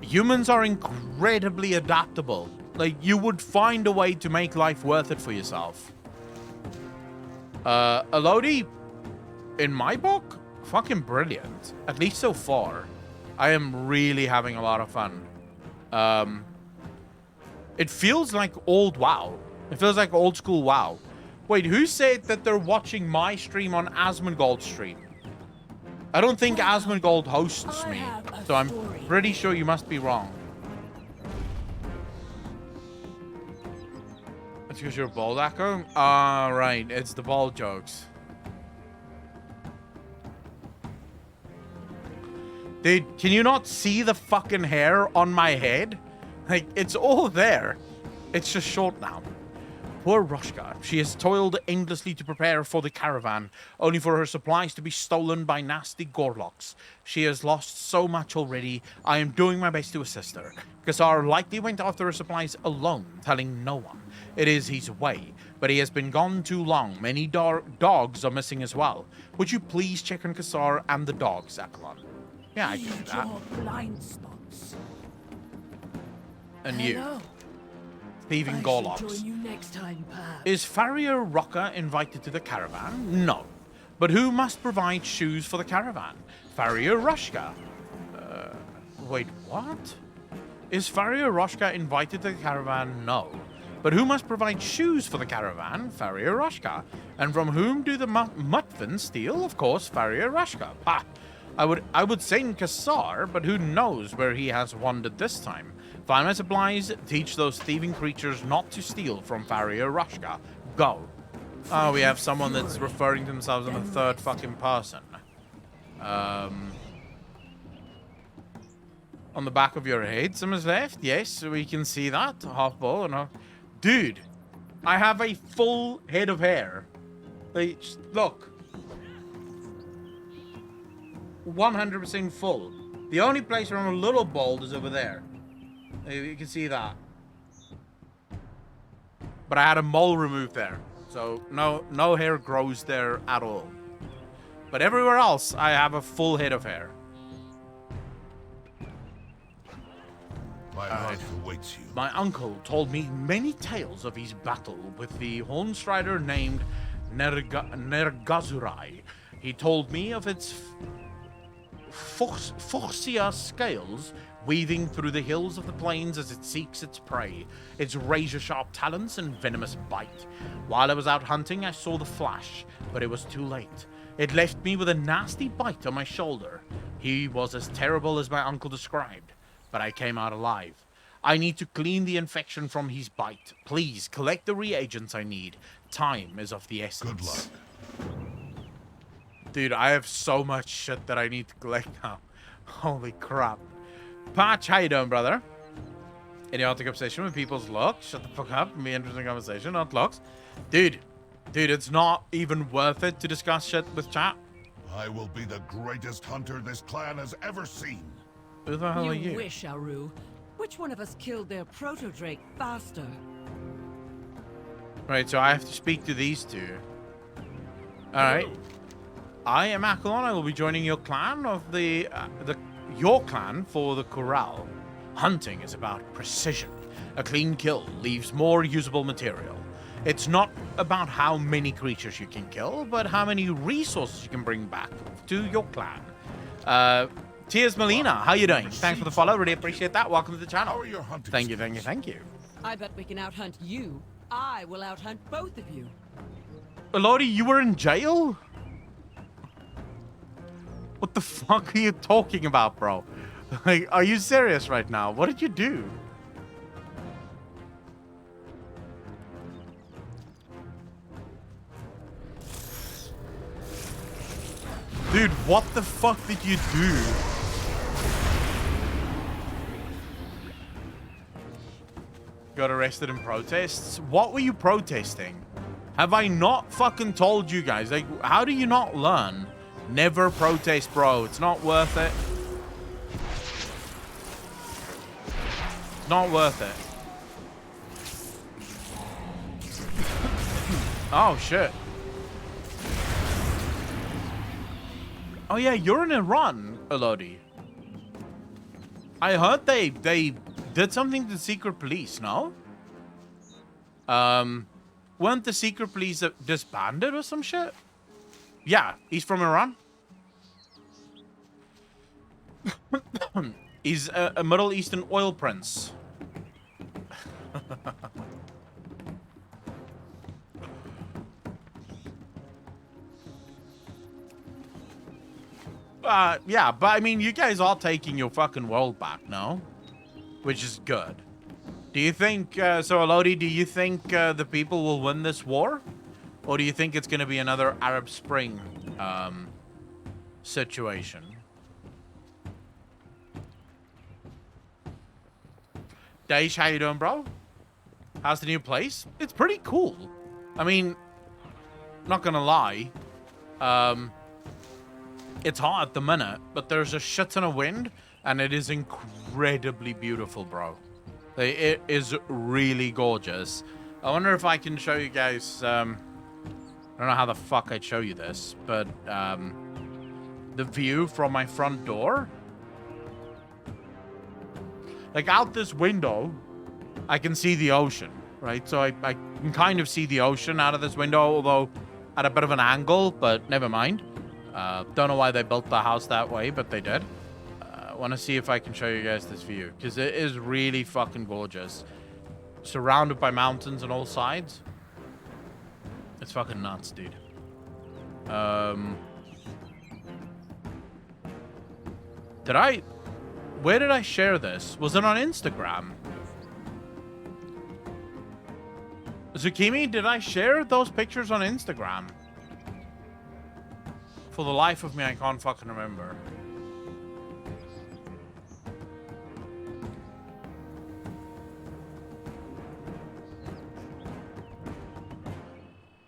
Humans are incredibly adaptable. Like, you would find a way to make life worth it for yourself. Elodie, in my book, fucking brilliant. At least so far. I am really having a lot of fun. It feels like old WoW. It feels like old school WoW. Wait, who said that they're watching my stream on Asmongold's stream? I don't think Asmongold hosts me, so I'm pretty sure you must be wrong. It's because you're a bald echo? Ah, right. It's the bald jokes. Dude, can you not see the fucking hair on my head? Like, it's all there. It's just short now. Poor Roshka. She has toiled endlessly to prepare for the caravan, only for her supplies to be stolen by nasty Gorloks. She has lost so much already. I am doing my best to assist her. Kassar likely went after her supplies alone, telling no one. It is his way, but he has been gone too long. Many dogs are missing as well. Would you please check on Kassar and the dogs, Akalon? Yeah, I can do that. Blind spots. And you. Hello. thieving I shall Gorloks. join you next time, perhaps. Is Farrier Rocker invited to the caravan? No. But who must provide shoes for the caravan? Farrier Roshka. Wait, what? Is Farrier Roshka invited to the caravan? No. But who must provide shoes for the caravan? Farrier Roshka. And from whom do the Mutvins steal? Of course, Farrier Roshka. Ha! I would say in Kassar, but who knows where he has wandered this time. Find my supplies, teach those thieving creatures not to steal from Farrier Roshka. Go. Oh, we have someone that's referring to themselves in the third fucking person. On the back of your head, someone's left. Yes, we can see that. Half ball and half... Dude, I have a full head of hair. Like, look. 100% full. The only place where I'm a little bald is over there. You can see that. But I had a mole removed there. So no hair grows there at all. But everywhere else, I have a full head of hair. My hunt awaits you. My uncle told me many tales of his battle with the Hornstrider named Nergazurai. He told me of its Fuchsia scales weaving through the hills of the plains as it seeks its prey, its razor-sharp talons and venomous bite. While I was out hunting, I saw the flash, but it was too late. It left me with a nasty bite on my shoulder. He was as terrible as my uncle described, but I came out alive. I need to clean the infection from his bite. Please, collect the reagents I need. Time is of the essence. Good luck. Dude, I have so much shit that I need to collect now. Holy crap. Patch, how you doing, brother? Idiotic obsession with people's looks. Shut the fuck up. Me interesting conversation, not looks. Dude, it's not even worth it to discuss shit with chat. I will be the greatest hunter this clan has ever seen. Who the hell are you? You wish, Aru. Which one of us killed their proto-drake faster? Right, so I have to speak to these two. Alright. I am Akalon. I will be joining your clan of your clan for the corral. Hunting is about precision. A clean kill leaves more usable material. It's not about how many creatures you can kill, but how many resources you can bring back to your clan. Tears Melina, how you doing? Thanks for the follow. Really appreciate that. Welcome to the channel. How are your hunting Thank you. I bet we can out-hunt you. I will out-hunt both of you. Elodie, you were in jail? What the fuck are you talking about, bro? Like, are you serious right now? What did you do? Dude, what the fuck did you do? Got arrested in protests? What were you protesting? Have I not fucking told you guys? Like, how do you not learn? Never protest, bro. It's not worth it. Not worth it. Oh, shit. Oh, yeah, you're in Iran, Elodie. I heard they did something to the secret police, no? Weren't the secret police disbanded or some shit? Yeah, he's from Iran. He's a Middle Eastern oil prince. Yeah, but I mean, you guys are taking your fucking world back now, which is good. Do you think, so Elodie, do you think the people will win this war? Or do you think it's going to be another Arab Spring situation? Daish, how you doing, bro? How's the new place? It's pretty cool. I mean, not going to lie. It's hot at the minute, but there's a shit ton of wind, and it is incredibly beautiful, bro. It is really gorgeous. I wonder if I can show you guys... I don't know how the fuck I'd show you this, but the view from my front door. Like, out this window, I can see the ocean. right? So I can kind of see the ocean out of this window, although at a bit of an angle, but never mind. Don't know why they built the house that way, but they did. I want to see if I can show you guys this view, because it is really fucking gorgeous. Surrounded by mountains on all sides. It's fucking nuts, dude. Where did I share this? Was it on Instagram? Zucchini, did I share those pictures on Instagram? For the life of me, I can't fucking remember.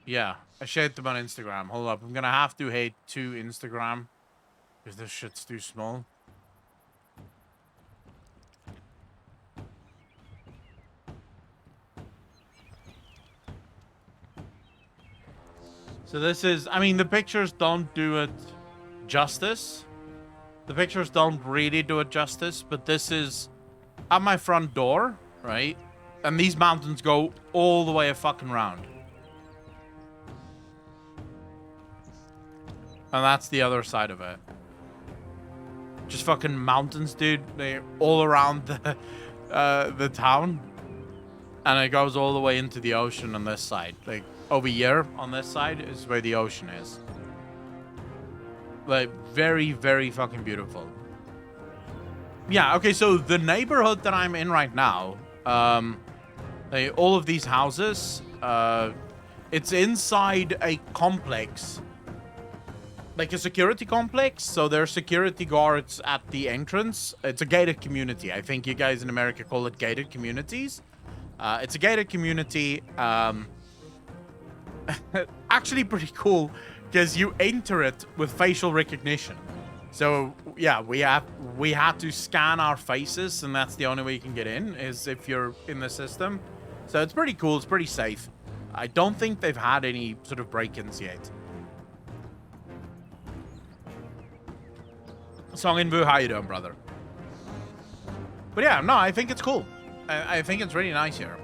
Yeah, I shared them on Instagram. Hold up, I'm gonna have to head to Instagram because this shit's too small. So this is, I mean, the pictures don't do it justice. The pictures don't really do it justice, but this is at my front door, right? And these mountains go all the way a fucking round. And that's the other side of it. Just fucking mountains, dude. They're all around the town. And it goes all the way into the ocean on this side. Like, over here on this side is where the ocean is. Like, very, very fucking beautiful. Yeah, okay, so the neighborhood that I'm in right now, all of these houses, it's inside a complex. Like a security complex, so there are security guards at the entrance. It's a gated community. I think you guys in America call it gated communities. It's a gated community. Actually pretty cool because you enter it with facial recognition. So yeah, we had to scan our faces, and that's the only way you can get in is if you're in the system. So it's pretty cool. It's pretty safe. I don't think they've had any sort of break-ins yet. Song in Vu, how you doing, brother? But yeah, no, I think it's cool. I think it's really nice here.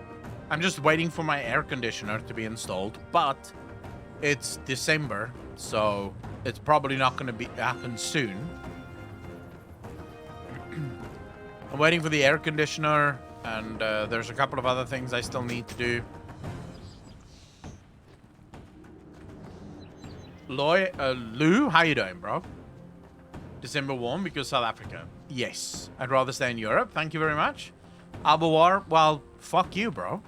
I'm just waiting for my air conditioner to be installed, but it's December, so it's probably not going to happen soon. I'm waiting for the air conditioner, and there's a couple of other things I still need to do. Lou, how you doing, bro? December 1 because South Africa. Yes, I'd rather stay in Europe. Thank you very much. Abawar, well, fuck you, bro.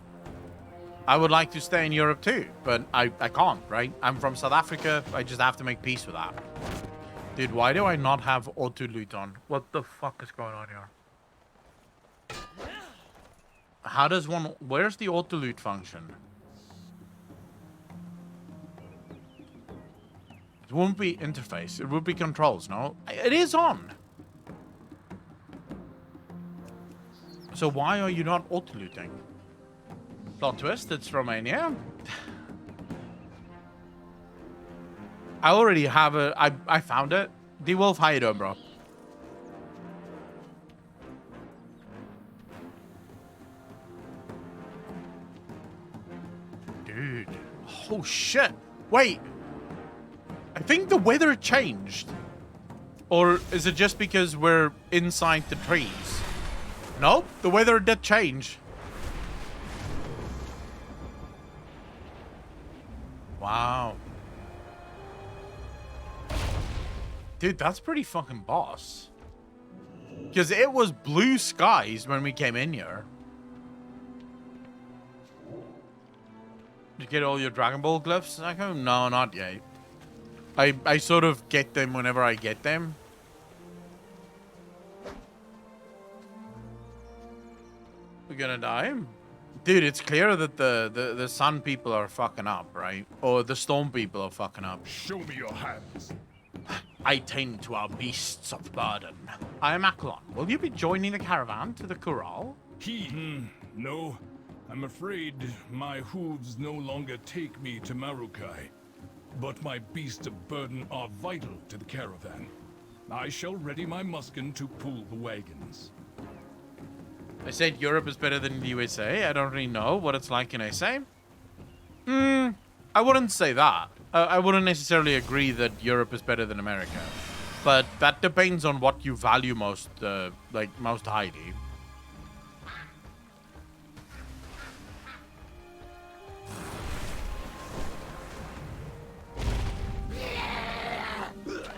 I would like to stay in Europe too, but I can't, right? I'm from South Africa. I just have to make peace with that. Dude, why do I not have auto loot on? What the fuck is going on here? How does one... Where's the auto loot function? It won't be interface. It would be controls, no? It is on. So why are you not auto-looting? Plot twist, it's Romania. I already have a... I found it. D-Wolf, how you doing, bro? Dude. Oh, shit. Wait. I think the weather changed. Or is it just because we're inside the trees? Nope, the weather did change. Wow. Dude, that's pretty fucking boss. Because it was blue skies when we came in here. Did you get all your Dragon Ball glyphs? Like, oh, no, not yet. I sort of get them whenever I get them. We're gonna die? Dude, it's clear that the sun people are fucking up, right? Or the storm people are fucking up. Show me your hands. I tend to our beasts of burden. I am Aklon. Will you be joining the caravan to the corral? No. I'm afraid my hooves no longer take me to Marukai. But my beasts of burden are vital to the caravan. I shall ready my muskin to pull the wagons. I said Europe is better than the USA. I don't really know what it's like in SA. I wouldn't say that. I wouldn't necessarily agree that Europe is better than America. But that depends on what you value most, most highly.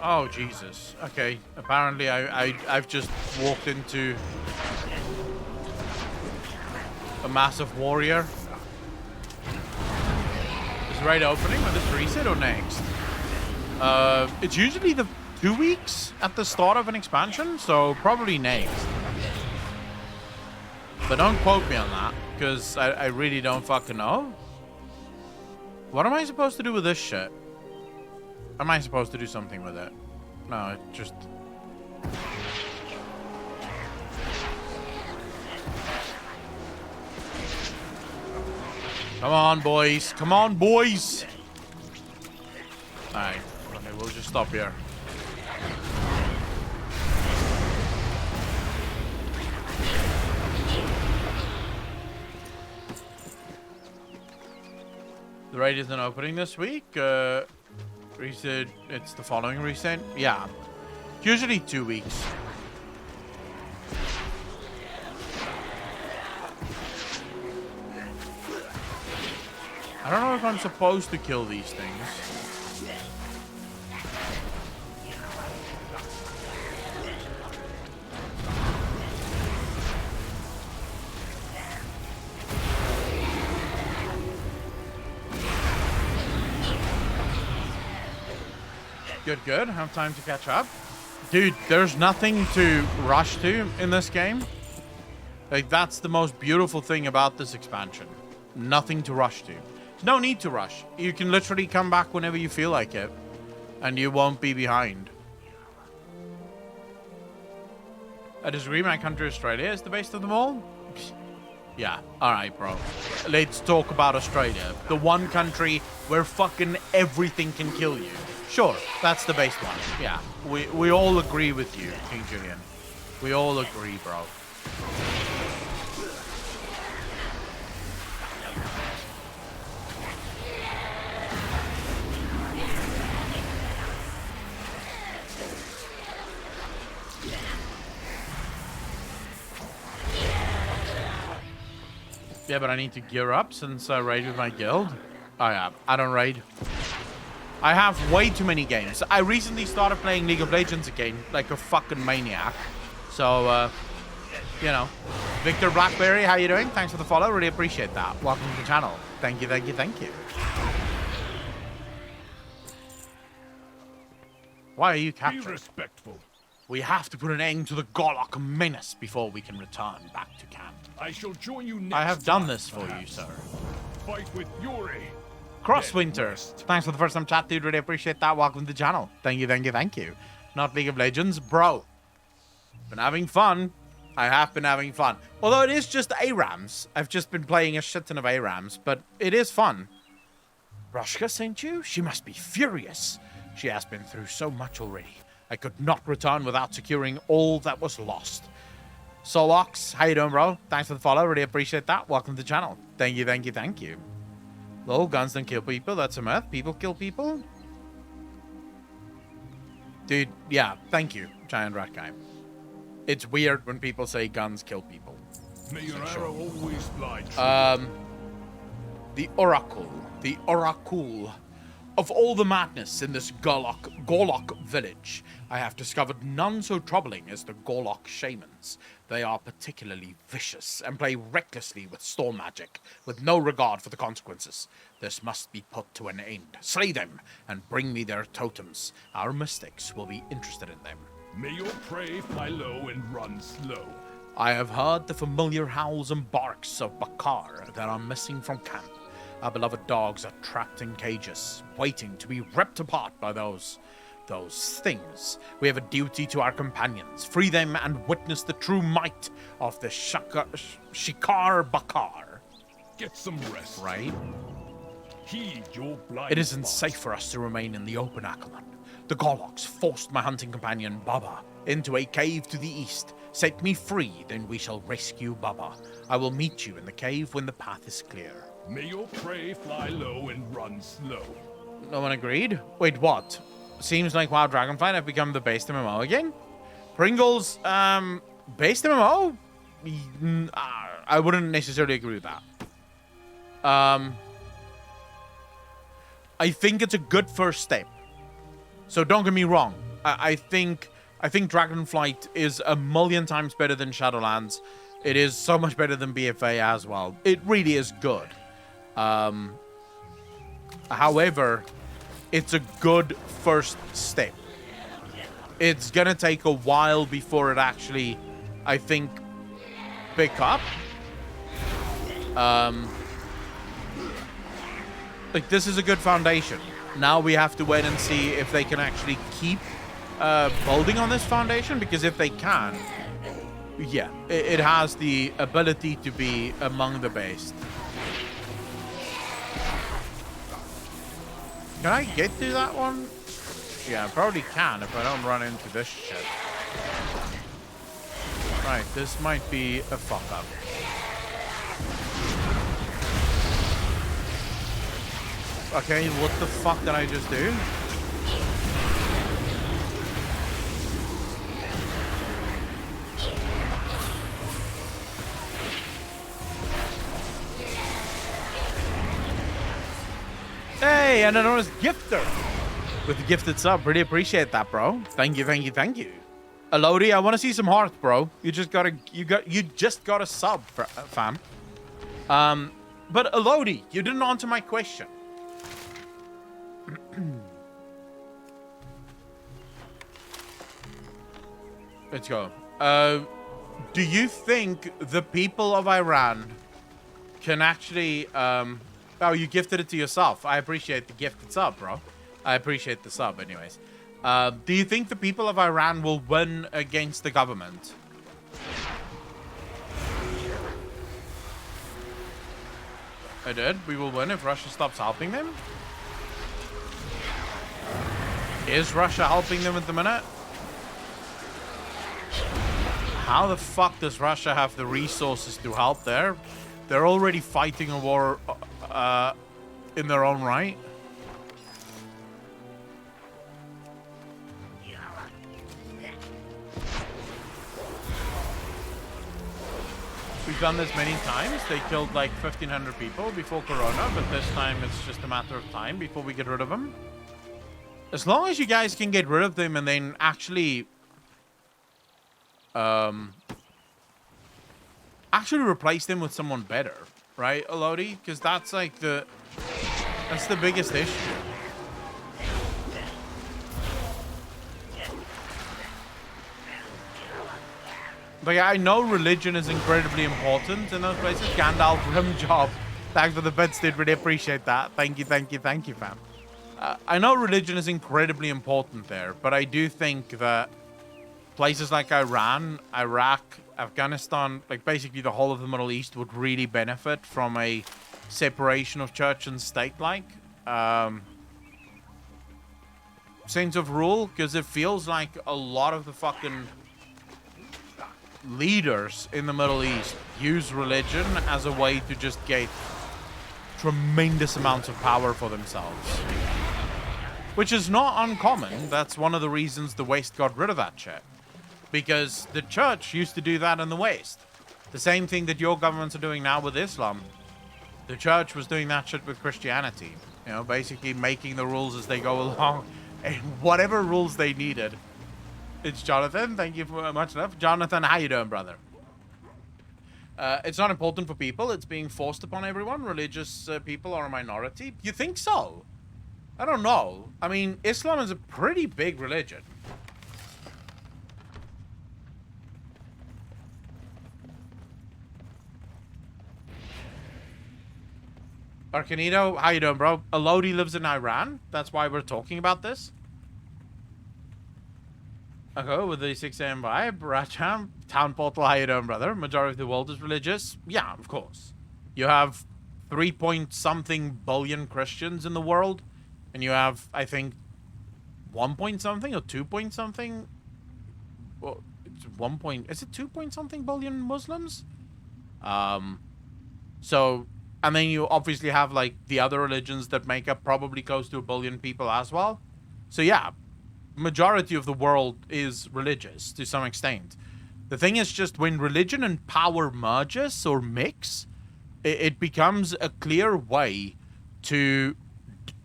Oh, Jesus. Okay. Apparently, I've just walked into a massive warrior. Is raid opening on this reset or next? It's usually the 2 weeks at the start of an expansion, so probably next. But don't quote me on that, because I really don't fucking know. What am I supposed to do with this shit? Am I supposed to do something with it? No, it just... Come on, boys. Come on, boys. Alright. Okay, we'll just stop here. The raid isn't opening this week. Reset, it's the following reset. Yeah. Usually 2 weeks. I don't know if I'm supposed to kill these things. Good. Have time to catch up. Dude, there's nothing to rush to in this game. Like, that's the most beautiful thing about this expansion. Nothing to rush to. No need to rush. You can literally come back whenever you feel like it. And you won't be behind. I disagree, my country Australia is the best of them all. Yeah, alright, bro. Let's talk about Australia. The one country where fucking everything can kill you. Sure, that's the best one. Yeah, we all agree with you, King Julian. We all agree, bro. Yeah, but I need to gear up since I raid with my guild. Oh yeah, I don't raid. I have way too many games. I recently started playing League of Legends again, like a fucking maniac. So, you know. Victor Blackberry, how you doing? Thanks for the follow. Really appreciate that. Welcome to the channel. Thank you. Why are you captured? Be respectful. We have to put an end to the Golok menace before we can return back to camp. I shall join you next. I have done time, this for you, perhaps. sir. Fight with fury. Crosswinter, thanks for the first time chat, dude. Really appreciate that. Welcome to the channel. Thank you. Not League of Legends, bro. Been having fun. I have been having fun. Although it is just ARAMs. I've just been playing a shit ton of ARAMs, but it is fun. Roshka sent you? She must be furious. She has been through so much already. I could not return without securing all that was lost. Solox, how you doing, bro? Thanks for the follow. Really appreciate that. Welcome to the channel. Thank you. Lol, guns don't kill people. That's a myth. People kill people. Dude, yeah. Thank you, Giant Rat Guy. It's weird when people say guns kill people. May your arrow always fly true. The Oracle of all the madness in this Golok village, I have discovered none so troubling as the Golok shamans. They are particularly vicious and play recklessly with storm magic, with no regard for the consequences. This must be put to an end. Slay them and bring me their totems. Our mystics will be interested in them. May your prey fly low and run slow. I have heard the familiar howls and barks of Bakar that are missing from camp. Our beloved dogs are trapped in cages, waiting to be ripped apart by those things. We have a duty to our companions. Free them and witness the true might of the Shikar Bakar. Get some rest. Right? Heed your blind It isn't spots. safe for us to remain in the open, Akalon. The Goloks forced my hunting companion, Baba, into a cave to the east. Set me free, then we shall rescue Baba. I will meet you in the cave when the path is clear. May your prey fly low and run slow. No one agreed? Wait, what? Seems like WoW Dragonflight have become the base MMO again? Pringles, base MMO? I wouldn't necessarily agree with that. I think it's a good first step. So don't get me wrong. I think Dragonflight is a million times better than Shadowlands. It is so much better than BFA as well. It really is good. However, it's a good first step. It's gonna take a while before it actually, I think, pick up. Like, this is a good foundation. Now we have to wait and see if they can actually keep building on this foundation, because if they can, yeah, it has the ability to be among the best. Can I get to that one? Yeah, I probably can if I don't run into this shit. Right, this might be a fuck up. Okay, what the fuck did I just do? Hey, and anonymous gifter with the gifted sub. Really appreciate that, bro. Thank you, thank you, thank you. Elodie, I want to see some hearts, bro. You just got a sub, fam. But Elodie, you didn't answer my question. Let's go. Do you think the people of Iran can actually oh, you gifted it to yourself. I appreciate the gifted sub, bro. I appreciate the sub anyways. Do you think the people of Iran will win against the government? I did. We will win if Russia stops helping them. Is Russia helping them at the minute? How the fuck does Russia have the resources to help there? They're already fighting a war in their own right. We've done this many times. They killed like 1,500 people before Corona, but this time it's just a matter of time before we get rid of them. As long as you guys can get rid of them and then actually replace them with someone better, right, Elodie? Because that's like the biggest issue. Like, I know religion is incredibly important in those places. Gandalf, rim job. Thanks for the bits, dude. Really appreciate that. Thank you, thank you, thank you, fam. I know religion is incredibly important there, but I do think that places like Iran, Iraq, Afghanistan, like basically the whole of the Middle East would really benefit from a separation of church and state, like sense of rule, because it feels like a lot of the fucking leaders in the Middle East use religion as a way to just get tremendous amounts of power for themselves. Which is not uncommon. That's one of the reasons the West got rid of that shit. Because the church used to do that in the West. The same thing that your governments are doing now with Islam. The church was doing that shit with Christianity. You know, basically making the rules as they go along. And whatever rules they needed. It's Jonathan. Thank you for much love. Jonathan, how you doing, brother? It's not important for people. It's being forced upon everyone. Religious people are a minority. You think so? I don't know. I mean, Islam is a pretty big religion. Arcanito, how you doing, bro? Elodie lives in Iran. That's why we're talking about this. Okay, with the 6 a.m. vibe. Racham, Town Portal, how you doing, brother? Majority of the world is religious. Yeah, of course. You have 3-point-something billion Christians in the world. And you have, I think, 1-point-something or 2-point-something. Well, it's 1 point, is it 2 point something billion Muslims? So, and then you obviously have like the other religions that make up probably close to 1 billion people as well. So yeah, majority of the world is religious to some extent. The thing is just when religion and power merges or mix, it becomes a clear way to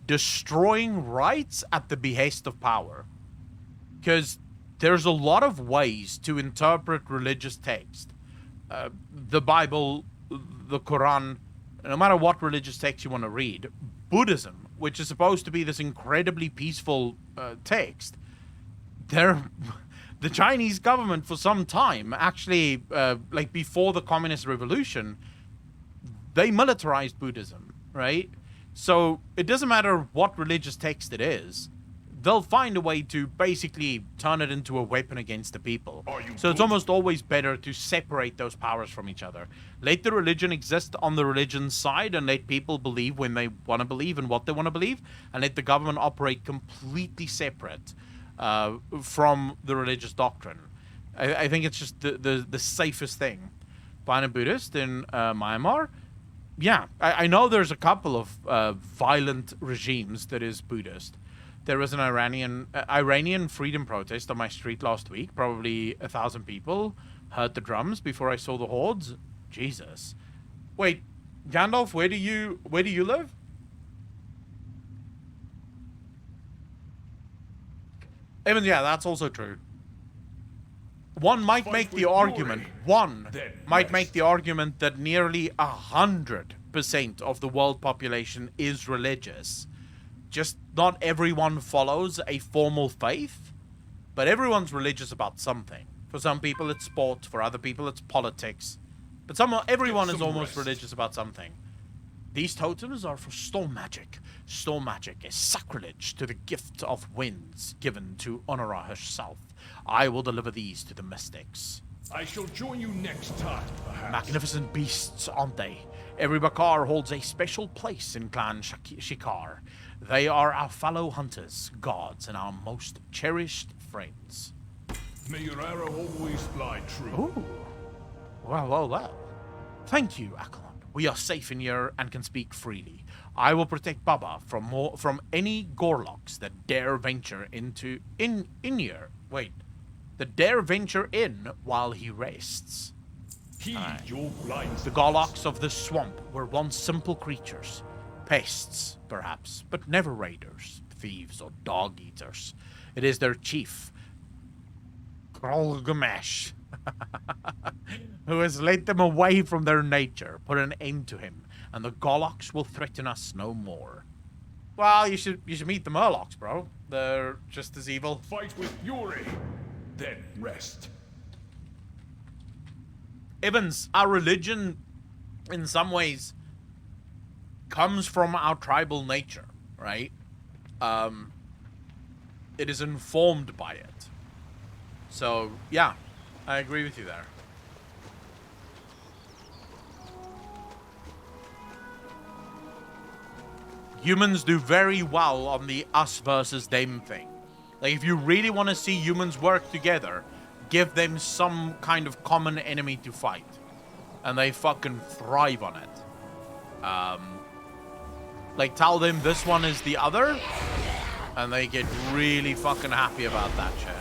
destroying rights at the behest of power. Because there's a lot of ways to interpret religious text. The Bible, the Quran, no matter what religious text you want to read, Buddhism, which is supposed to be this incredibly peaceful text, the Chinese government for some time, actually, like before the Communist Revolution, they militarized Buddhism, right? So it doesn't matter what religious text it is, they'll find a way to basically turn it into a weapon against the people. So it's almost always better to separate those powers from each other. Let the religion exist on the religion's side and let people believe when they want to believe and what they want to believe, and let the government operate completely separate from the religious doctrine. I think it's just the safest thing. Being a Buddhist in Myanmar, yeah, I know there's a couple of violent regimes that is Buddhist. There was an Iranian freedom protest on my street last week. Probably 1,000 people heard the drums before I saw the hordes. Jesus. Wait, Gandalf, where do you live? Even yeah, that's also true. One might make the argument. That nearly 100% of the world population is religious. Just not everyone follows a formal faith, but everyone's religious about something. For some people, it's sport. For other people, it's politics. But everyone is almost religious about something. These totems are for storm magic. Storm magic is sacrilege to the gift of winds given to Honora herself. I will deliver these to the mystics. I shall join you next time, perhaps. Magnificent beasts, aren't they? Every Bakar holds a special place in Clan Shikar. They are our fellow hunters, gods, and our most cherished friends. May your arrow always fly true. Ooh. Well. Thank you, Akalon. We are safe in here and can speak freely. I will protect Baba from any Gorloks that dare venture in here. Wait. That dare venture in while he rests. Heed your blinds. The Gorloks of the swamp were once simple creatures. Pests, perhaps, but never raiders, thieves, or dog-eaters. It is their chief, Grolgamesh, who has led them away from their nature, put an end to him, and the Gorloks will threaten us no more. Well, you should meet the Murlocs, bro. They're just as evil. Fight with fury, then rest. Evans, our religion, in some ways, comes from our tribal nature, right? It is informed by it. So, yeah, I agree with you there. Humans do very well on the us versus them thing. Like, if you really want to see humans work together, give them some kind of common enemy to fight. And they fucking thrive on it. Like, tell them this one is the other, and they get really fucking happy about that shit.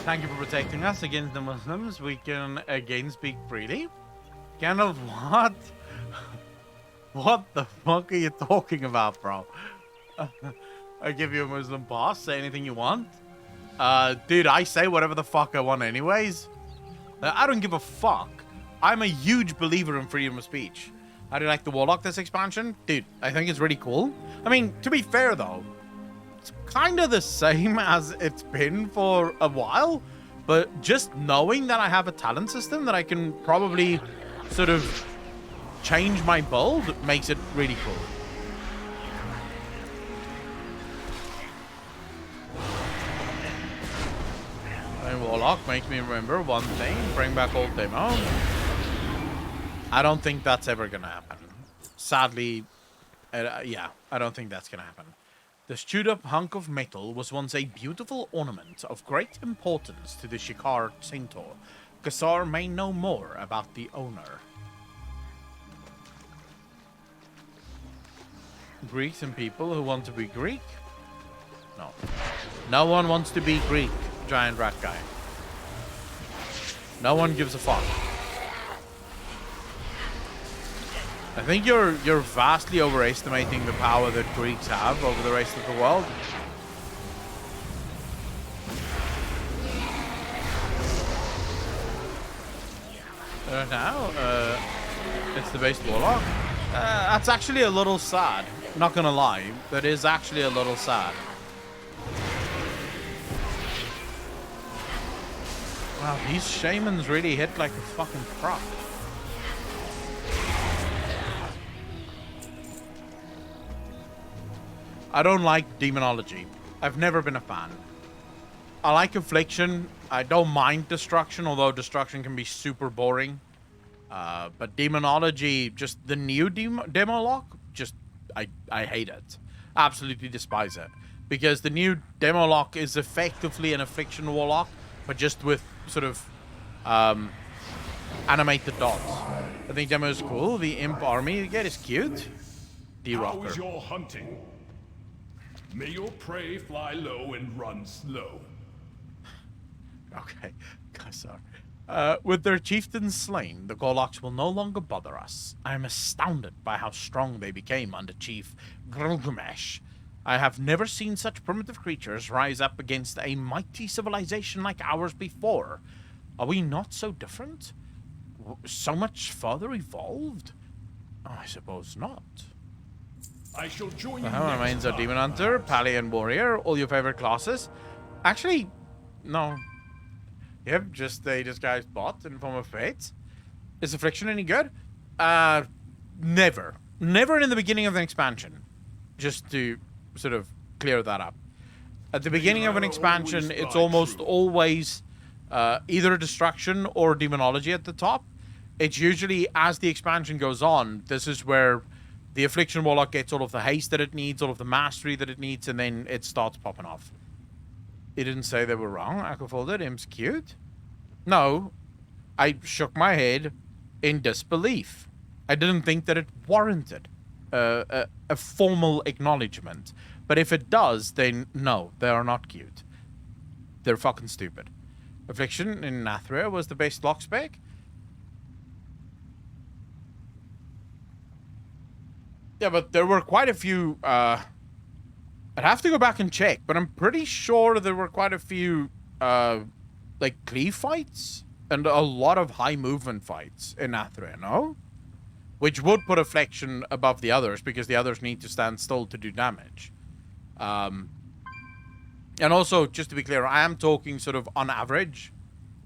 Thank you for protecting us against the Muslims. We can again speak freely. Gandalf, what? What the fuck are you talking about, bro? I give you a Muslim pass. Say anything you want. Dude, I say whatever the fuck I want anyways. I don't give a fuck. I'm a huge believer in freedom of speech. How do you like the Warlock this expansion? Dude, I think it's really cool. I mean, to be fair though, it's kind of the same as it's been for a while, But just knowing that I have a talent system that I can probably sort of change my build makes it really cool. And Warlock makes me remember one thing, bring back old demo. I don't think that's ever gonna happen. Sadly, yeah, I don't think that's gonna happen. The chewed up hunk of metal was once a beautiful ornament of great importance to the Shikar Centaur. Kassar may know more about the owner. Greeks and people who want to be Greek? No. No one wants to be Greek, giant rat guy. No one gives a fuck. I think you're vastly overestimating the power that Greeks have over the rest of the world. Now, it's the base Warlock. That's actually a little sad. Not gonna lie, that is actually a little sad. Wow, these shamans really hit like a fucking truck. I don't like demonology. I've never been a fan. I like affliction. I don't mind destruction, although destruction can be super boring. But demonology, just the new demo lock, just I hate it. Absolutely despise it. Because the new demo lock is effectively an affliction warlock, but just with sort of animated dots. I think demo is cool. The imp army you get is cute. How is your hunting? May your prey fly low and run slow. Okay, sorry. With their chieftains slain, the Gorloks will no longer bother us. I am astounded by how strong they became under Chief Gilgamesh. I have never seen such primitive creatures rise up against a mighty civilization like ours before. Are we not so different? So much further evolved? Oh, I suppose not. I shall join you. How remains a Demon Hunter, Pally, and Warrior, all your favorite classes? Actually, no. Yep, just a disguised bot in form of Fate. Is Affliction any good? Never. Never in the beginning of an expansion. Just to sort of clear that up. At the beginning of an expansion, it's almost always either Destruction or Demonology at the top. It's usually, as the expansion goes on, this is where the Affliction Warlock gets all of the haste that it needs, all of the mastery that it needs, and then it starts popping off. He didn't say they were wrong. Aquafolded, Im's cute. No, I shook my head in disbelief. I didn't think that it warranted a formal acknowledgement. But if it does, then no, they are not cute. They're fucking stupid. Affliction in Nathria was the best lock spec. Yeah, but there were quite a few, I'd have to go back and check, but I'm pretty sure there were quite a few, like, cleave fights and a lot of high movement fights in Athra, no? Which would put Affliction above the others, because the others need to stand still to do damage. And also, just to be clear, I am talking sort of on average.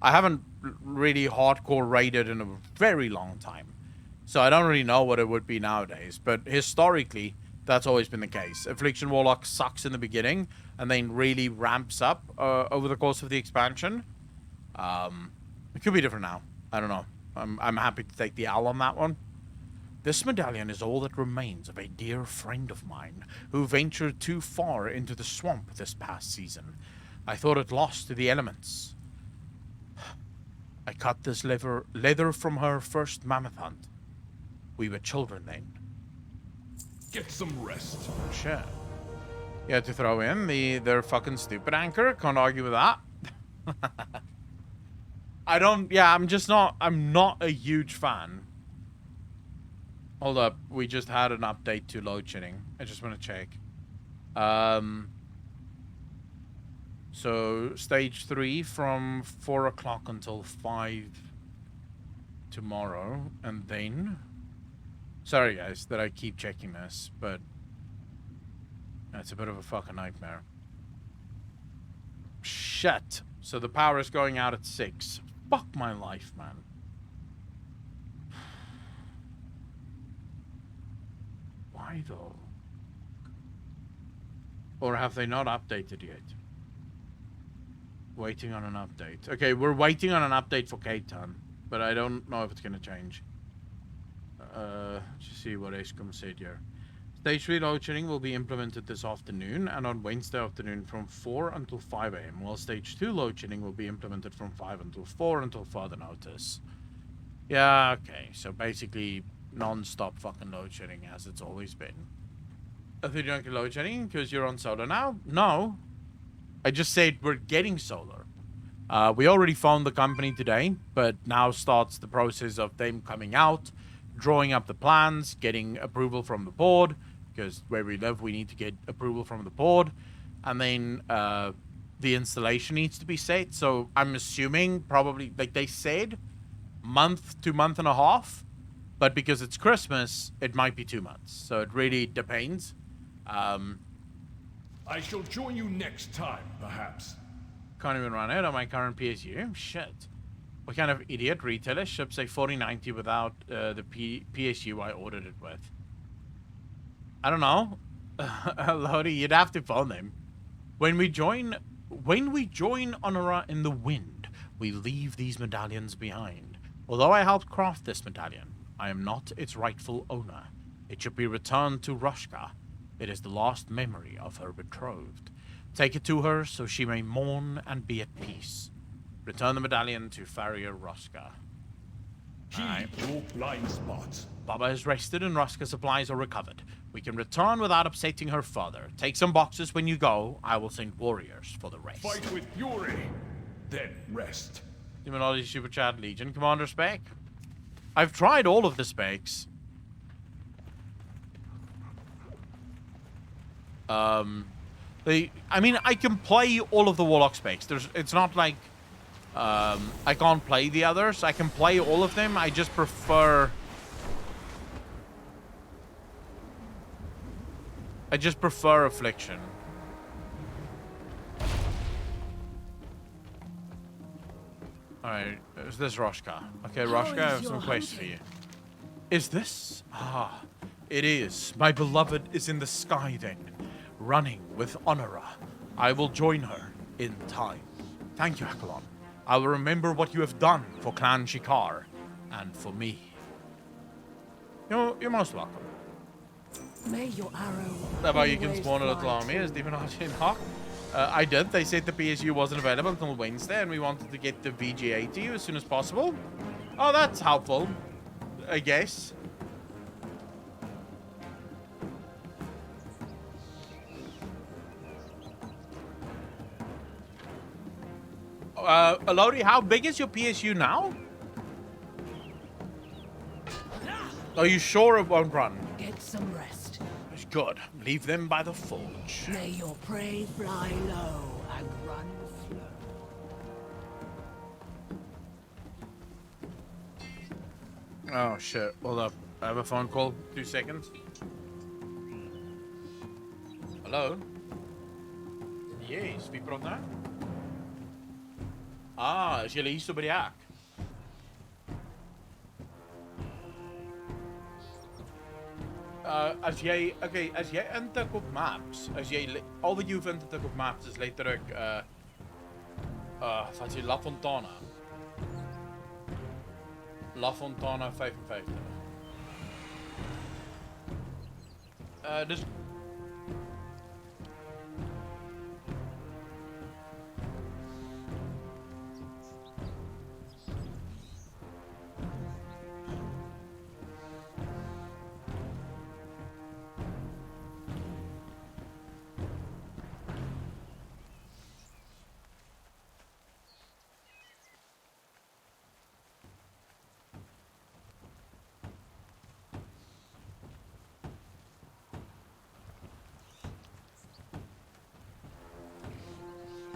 I haven't really hardcore raided in a very long time. So I don't really know what it would be nowadays. But historically, that's always been the case. Affliction Warlock sucks in the beginning and then really ramps up over the course of the expansion. It could be different now. I don't know. I'm happy to take the L on that one. This medallion is all that remains of a dear friend of mine who ventured too far into the swamp this past season. I thought it lost to the elements. I cut this leather from her first mammoth hunt. We were children then. Get some rest. Sure. You had to throw in their fucking stupid anchor. Can't argue with that. I'm not a huge fan. Hold up. We just had an update to load shedding. I just want to check. So stage 3 from 4 o'clock until 5 tomorrow, and then sorry guys that I keep checking this, but it's a bit of a fucking nightmare. Shit. shit. So the power is going out at 6. Fuck my life, man. Why though? Or have they not updated yet? Waiting on an update. Okay, we're waiting on an update for K-Town, but I don't know if it's gonna change. Let's see what Escom said here. Stage 3 load shedding will be implemented this afternoon and on Wednesday afternoon from 4 until 5 AM, while Stage 2 load shedding will be implemented from 5 until 4 until further notice. Yeah, okay, so basically non-stop fucking load shedding as it's always been. I think you're not load shedding because you're on solar now? No. I just said we're getting solar. We already phoned the company today, but now starts the process of them coming out, drawing up the plans, getting approval from the board, because where we live, we need to get approval from the board, and then the installation needs to be set. So I'm assuming probably, like they said, month to month and a half, but because it's Christmas, it might be 2 months. So it really depends. I shall join you next time, perhaps. Can't even run it on my current PSU. Shit. What kind of idiot retailer ships a 4090 without the PSU I ordered it with? I don't know. Lodi, you'd have to phone them. When we join Honora in the Wind, we leave these medallions behind. Although I helped craft this medallion, I am not its rightful owner. It should be returned to Rushka. It is the last memory of her betrothed. Take it to her so she may mourn and be at peace. Return the medallion to Farrier Ruska. Heed your blind spots. Baba is rested and Ruska's supplies are recovered. We can return without upsetting her father. Take some boxes when you go. I will send warriors for the rest. Fight with fury, then rest. Demonology Super Chat Legion Commander spec. I've tried all of the specs. I mean, I can play all of the Warlock specs. It's not like I can't play the others. I can play all of them. I just prefer Affliction. Alright, is this Roshka? Okay, Roshka, I have some questions for you. Is this? Ah, it is. My beloved is in the sky then, running with Honora. I will join her in time. Thank you, Akalon. I will remember what you have done for Clan Shikar and for me. You're most welcome. May your arrow. How about you can spawn a little army as Demonology and Hawk? I did. They said the PSU wasn't available until Wednesday, and we wanted to get the VGA to you as soon as possible. Oh, that's helpful, I guess. Elodie, how big is your PSU now? Are you sure it won't run? Get some rest. Good. Leave them by the forge. May your prey fly low and run slow. Oh shit. Hold up. I have a phone call. 2 seconds. Hello? Yes, wie praat nou? Ah, is jullie hier so by die hek? As jy intik op maps, al wat jy hoef in te tik op maps is letterlik wat is La Fontana. La Fontana 55. Dus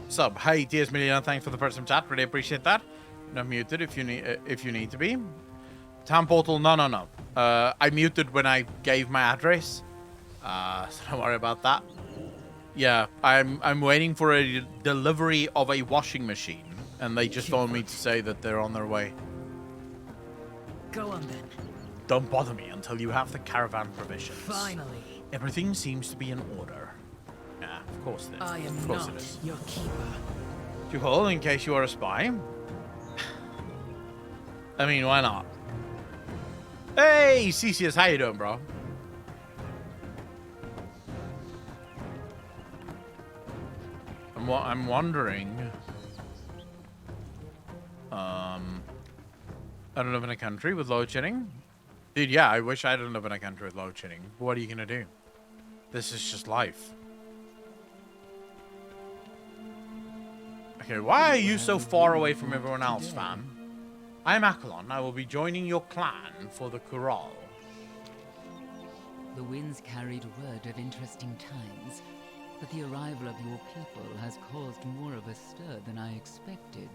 sub. Hey, TS Million, thanks for the first time chat. Really appreciate that. Not muted if you need to be. Town portal, no. I muted when I gave my address. So don't worry about that. Yeah, I'm waiting for a delivery of a washing machine, and they just phoned me to say that they're on their way. Go on then. Don't bother me until you have the caravan provisions. Finally. Everything seems to be in order. Yeah, of course it is. I am of course not it is. your keeper. To hold in case you are a spy. I mean, why not? Hey, Cesius, how you doing, bro? I'm wondering. I don't live in a country with load shedding. Dude, yeah, I wish I didn't live in a country with load shedding. What are you gonna do? This is just life. Okay, why are you so far away from everyone else, fam? I'm Akalon. I will be joining your clan for the Kural. The winds carried word of interesting times, but the arrival of your people has caused more of a stir than I expected.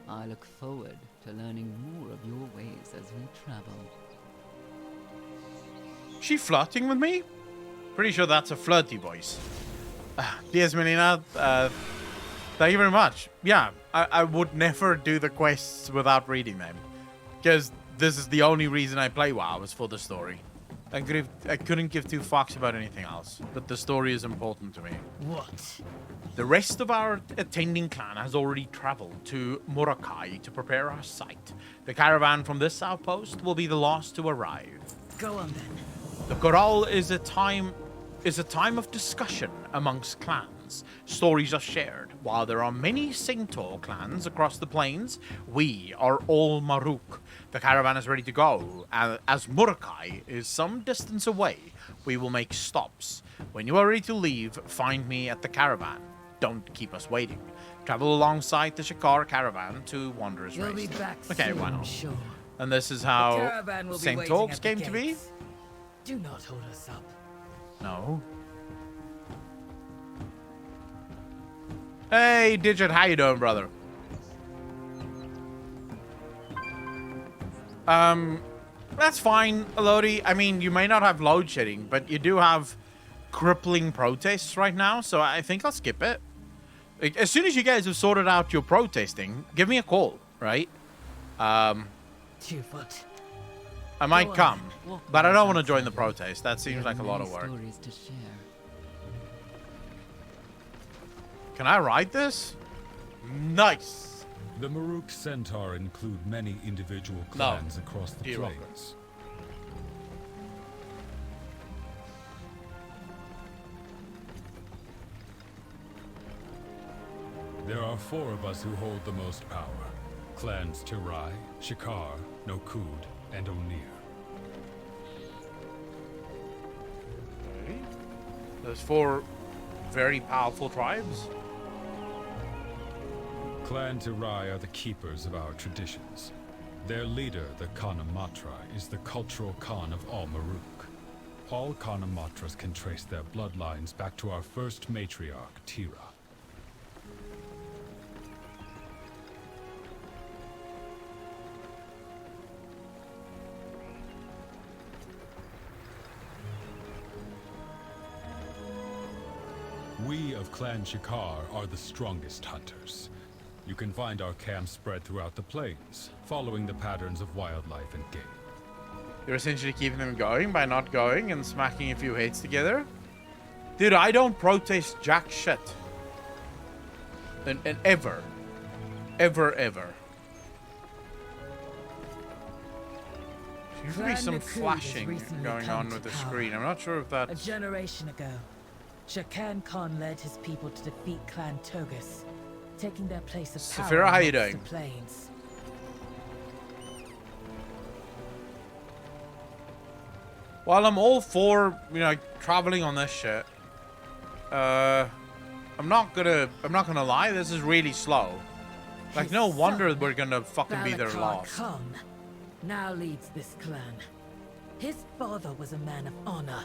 I look forward to learning more of your ways as we travel. She flirting with me? Pretty sure that's a flirty voice. Yes, Melina. Thank you very much. Yeah, I would never do the quests without reading them. Because this is the only reason I play WoW, is for the story. I couldn't give two fucks about anything else. But the story is important to me. What? The rest of our attending clan has already traveled to Murakai to prepare our site. The caravan from this outpost will be the last to arrive. Go on then. The Corral is a time of discussion amongst clans. Stories are shared. While there are many Centaur clans across the plains, we are all Maruk. The caravan is ready to go. As Murakai is some distance away, we will make stops. When you are ready to leave, find me at the caravan. Don't keep us waiting. Travel alongside the Shakar caravan to Wanderer's We'll Race. be back Okay, soon, why not? sure. And this is The how caravan will be waiting Centaurs at the came to be? gates. Do not hold us up. No. Hey, Digit, how you doing, brother? That's fine, Elodie. I mean, you may not have load shedding, but you do have crippling protests right now, so I think I'll skip it. Like, as soon as you guys have sorted out your protesting, give me a call, right? Twofoot. I might Go on. come, Walk but I with don't us want to join the outside. protest. That We seems have like a lot many of work. stories to share. Can I ride this? Nice. The Maruk Centaur include many individual No. clans across the You're welcome. plains. There are 4 of us who hold the most power. Clans Tirai, Shikar, Nokud, and Onir. Okay. Those 4 very powerful tribes. Clan Tirai are the keepers of our traditions. Their leader, the Kanamatra, is the cultural Khan of all Maruk. All Kanamatras can trace their bloodlines back to our first matriarch, Tira. We of Clan Shikar are the strongest hunters. You can find our camps spread throughout the plains, following the patterns of wildlife and game. You're essentially keeping them going by not going and smacking a few heads together. Dude, I don't protest jack shit. And ever. Ever, ever. Seems to be Clan some Nakud has flashing recently going come on to with the power. screen. I'm not sure if A that's... generation ago, Shakan Khan led his people to defeat Clan Togus, taking their place of power Saphira, how you amongst doing? the plains. While I'm all for, you know, traveling on this shit, I'm not gonna lie, this is really slow. Like, His no wonder son, we're gonna fucking be there Balakar last. Khan now leads this clan. His father was a man of honor,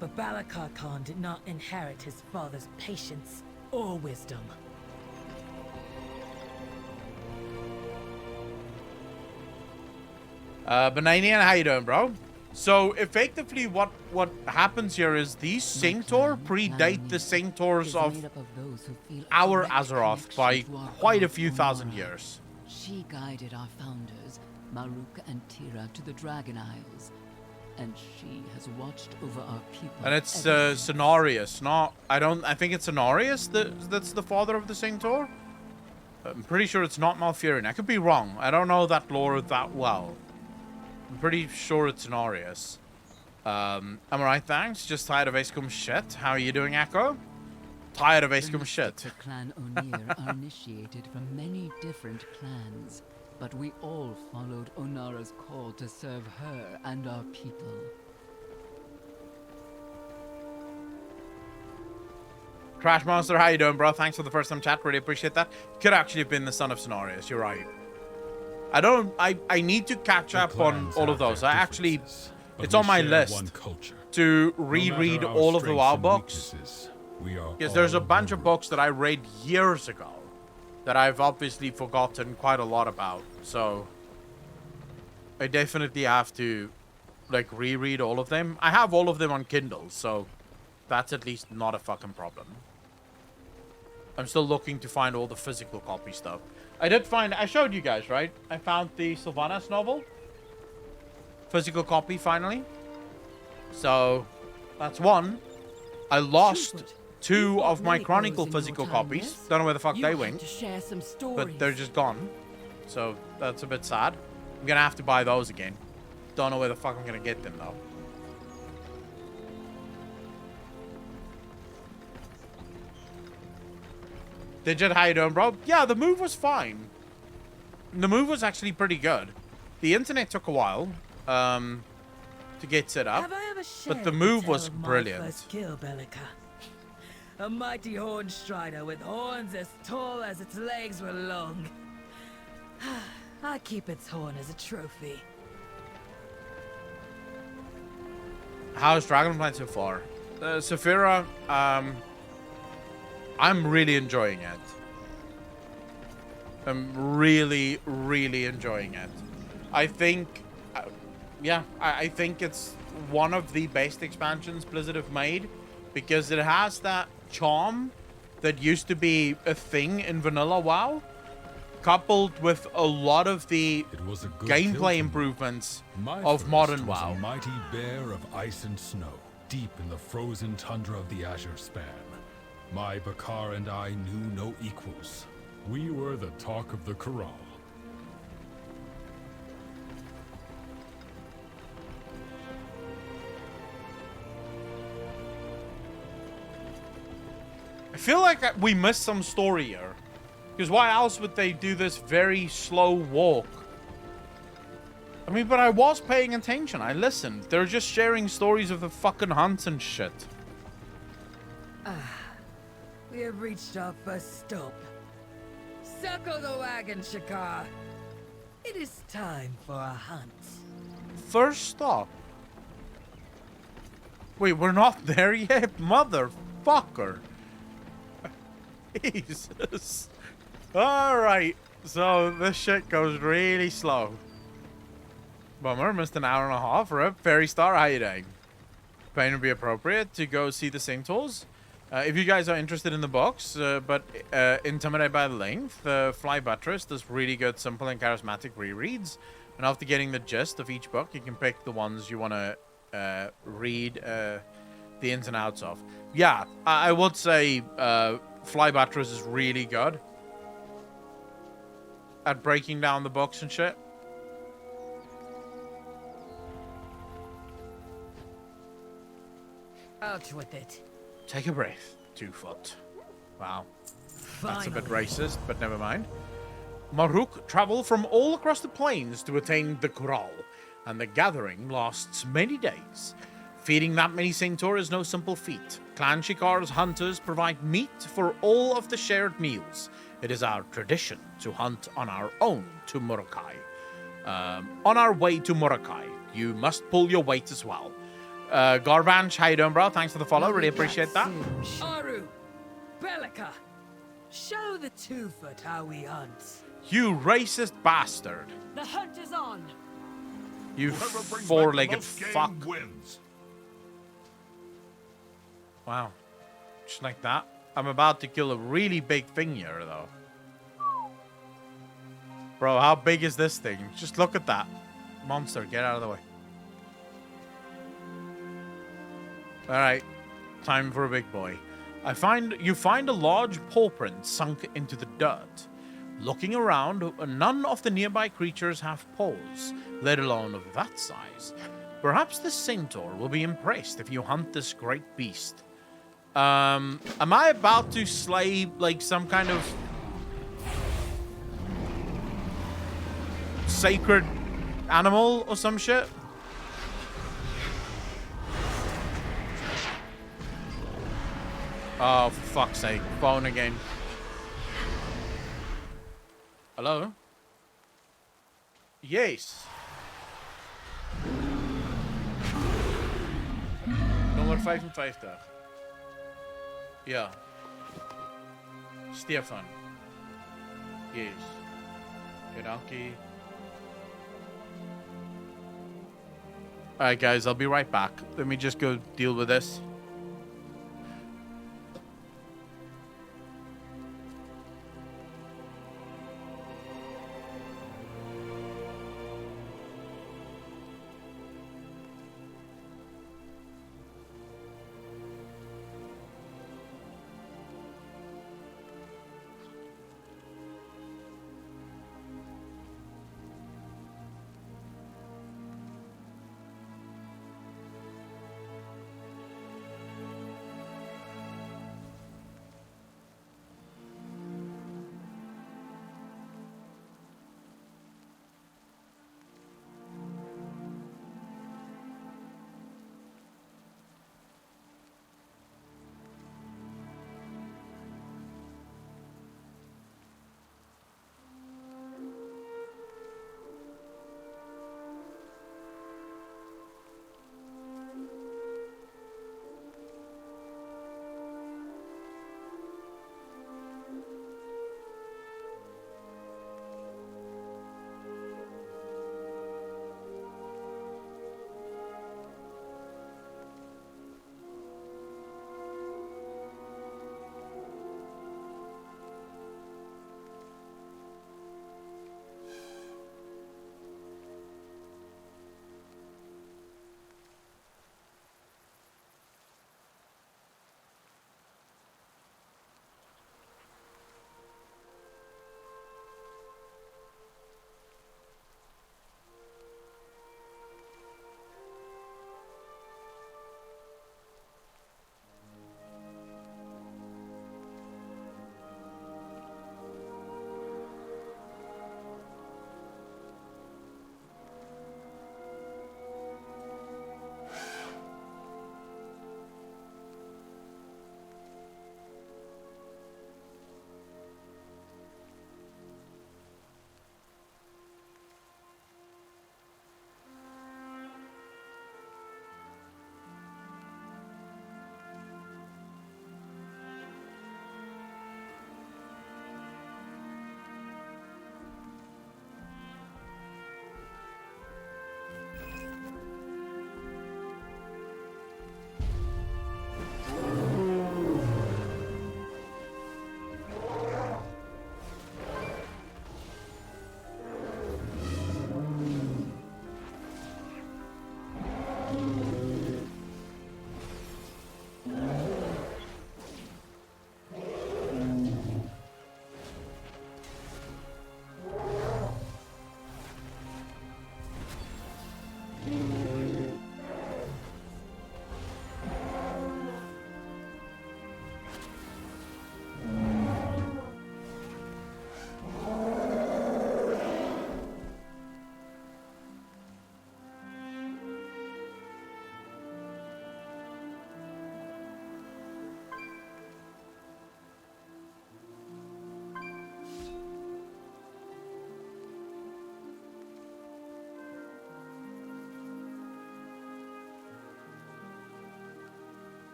but Balakar Khan did not inherit his father's patience or wisdom. Bananian, how you doing, bro? So effectively, what happens here is these Sanctor predate the Sanctors of our Azeroth by quite a few thousand years. She guided our founders, Maruk and Tira, to the Dragon Isles, and she has watched over our people. And it's ever since. Cenarius, not... I think it's Cenarius that's the father of the Sanctor. I'm pretty sure it's not Malfurion. I could be wrong. I don't know that lore that well. I'm pretty sure it's Cenarius. I'm alright, thanks. Just tired of Aescum shit. How are you doing, Echo? Tired of Aescum shit. The clan O'Neill are initiated from many different clans, but we all followed Onara's call to serve her and our people. Crash Monster, how you doing, bro? Thanks for the first time chat. Really appreciate that. Could actually have been the son of Cenarius. You're right. I need to catch up on all of those. I actually... It's on my list to reread all of the WoW books. Because there's a bunch of books that I read years ago that I've obviously forgotten quite a lot about. So I definitely have to like reread all of them. I have all of them on Kindle, so that's at least not a fucking problem. I'm still looking to find all the physical copy stuff. I showed you guys, right? I found the Sylvanas novel. Physical copy, finally. So, that's one. I lost two of my Chronicle physical copies. Don't know where the fuck they went. But they're just gone. So, that's a bit sad. I'm gonna have to buy those again. Don't know where the fuck I'm gonna get them, though. Digit, how you doing, bro? Yeah, the move was fine. The move was actually pretty good. The internet took a while to get set up, but the move was brilliant. First kill, Bellica. A mighty horn strider with horns as tall as its legs were long. I keep its horn as a trophy. How's Dragonflight so far? Saphira, I'm really enjoying it. I'm really, really enjoying it. I think, yeah, I think it's one of the best expansions Blizzard have made because it has that charm that used to be a thing in vanilla WoW, coupled with a lot of the gameplay improvements of modern WoW. A mighty bear of ice and snow, deep in the frozen tundra of the Azure Span. My Bakar and I knew no equals. We were the talk of the Corral. I feel like we missed some story here. Because why else would they do this very slow walk? I mean, but I was paying attention. I listened. They're just sharing stories of the fucking hunts and shit. We have reached our first stop. Circle the wagon, Shakar. It is time for a hunt. First stop? Wait, we're not there yet? Motherfucker. Jesus. Alright. So, this shit goes really slow. Bummer, missed an hour and a half. Rip. Fairy Star, how you doing? Pain would be appropriate to go see the Sanctors. If you guys are interested in the box, but intimidated by the length, Fly Buttress does really good, simple, and charismatic rereads. And after getting the gist of each book, you can pick the ones you want to read the ins and outs of. Yeah, I would say Fly Buttress is really good at breaking down the books and shit. Out with it. Take a breath, 2 foot. Wow. That's a bit Finally. racist, but never mind. Maruk travel from all across the plains to attain the Corral, and the gathering lasts many days. Feeding that many Sanctor is no simple feat. Clan Shikar's hunters provide meat for all of the shared meals. It is our tradition to hunt on our own to Murakai. On our way to Murakai, you must pull your weight as well. Garbanch, how you doing, bro? Thanks for the follow. Really appreciate that. Aru, Bellica, show the 2-foot how we hunt. You racist bastard. The hunt is on. You Whoever brings back the four-legged most game fuck. wins. Wow. Just like that. I'm about to kill a really big thing here, though. Bro, how big is this thing? Just look at that. Monster, get out of the way. Alright. Time for a big boy. You find a large paw print sunk into the dirt. Looking around, none of the nearby creatures have paws, let alone of that size. Perhaps the centaur will be impressed if you hunt this great beast. Am I about to slay, like, some kind of sacred animal or some shit? Oh, for fuck's sake. Phone again. Hello? Yes. Nummer 55 daar. Ja. Stefan. Yes. Okay, dankie. Alright, guys, I'll be right back. Let me just go deal with this.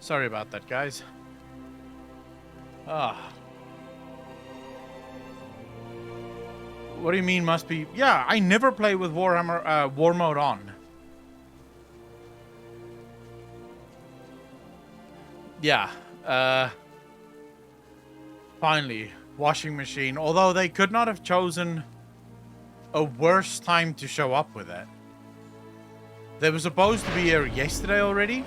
Sorry about that, guys. Ah. What do you mean must be? Yeah, I never play with Warhammer War mode on. Yeah. Finally, washing machine. Although they could not have chosen a worse time to show up with it. They were supposed to be here yesterday already.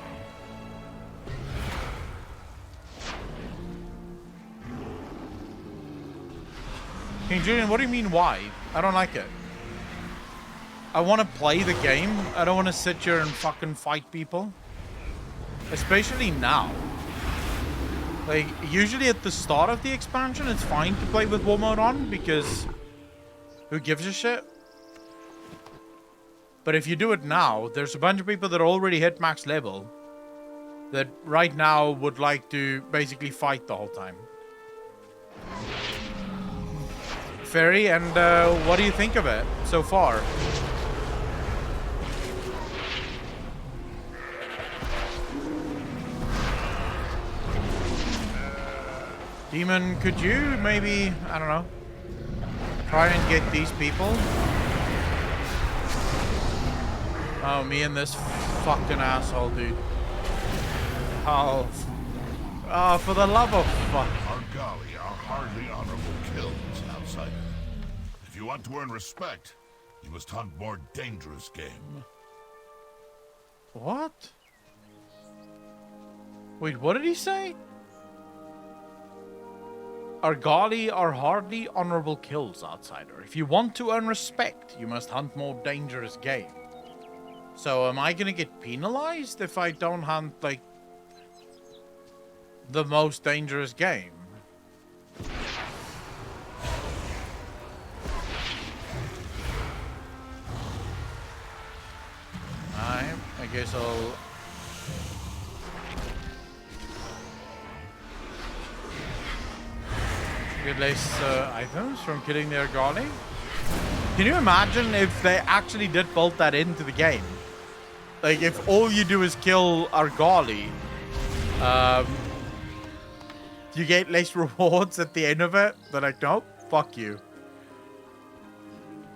King Julian, what do you mean why? I don't like it. I want to play the game. I don't want to sit here and fucking fight people. Especially now. Like, usually at the start of the expansion, it's fine to play with war mode on because who gives a shit? But if you do it now, there's a bunch of people that already hit max level that right now would like to basically fight the whole time. Ferry, and what do you think of it so far? Demon, could you maybe, I don't know, try and get these people? Oh, me and this fucking asshole, dude. Oh, for the love of fuck. Argali are hardly honorable kills, outsider. If you want to earn respect, you must hunt more dangerous game. What? Wait, what did he say? Argali are hardly honorable kills, outsider. If you want to earn respect, you must hunt more dangerous game. So am I gonna get penalized if I don't hunt, like, the most dangerous game? I guess I'll... get less items from killing the Argali. Can you imagine if they actually did build that into the game? Like, if all you do is kill Argali, you get less rewards at the end of it? They're like, nope, fuck you.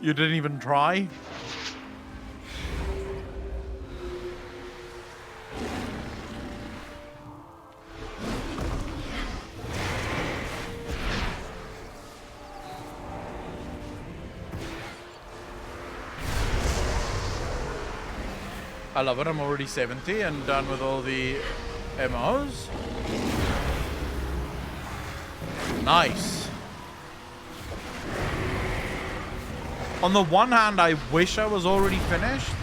You didn't even try? I love it. I'm already 70 and done with all the MOs. Nice. On the one hand, I wish I was already finished,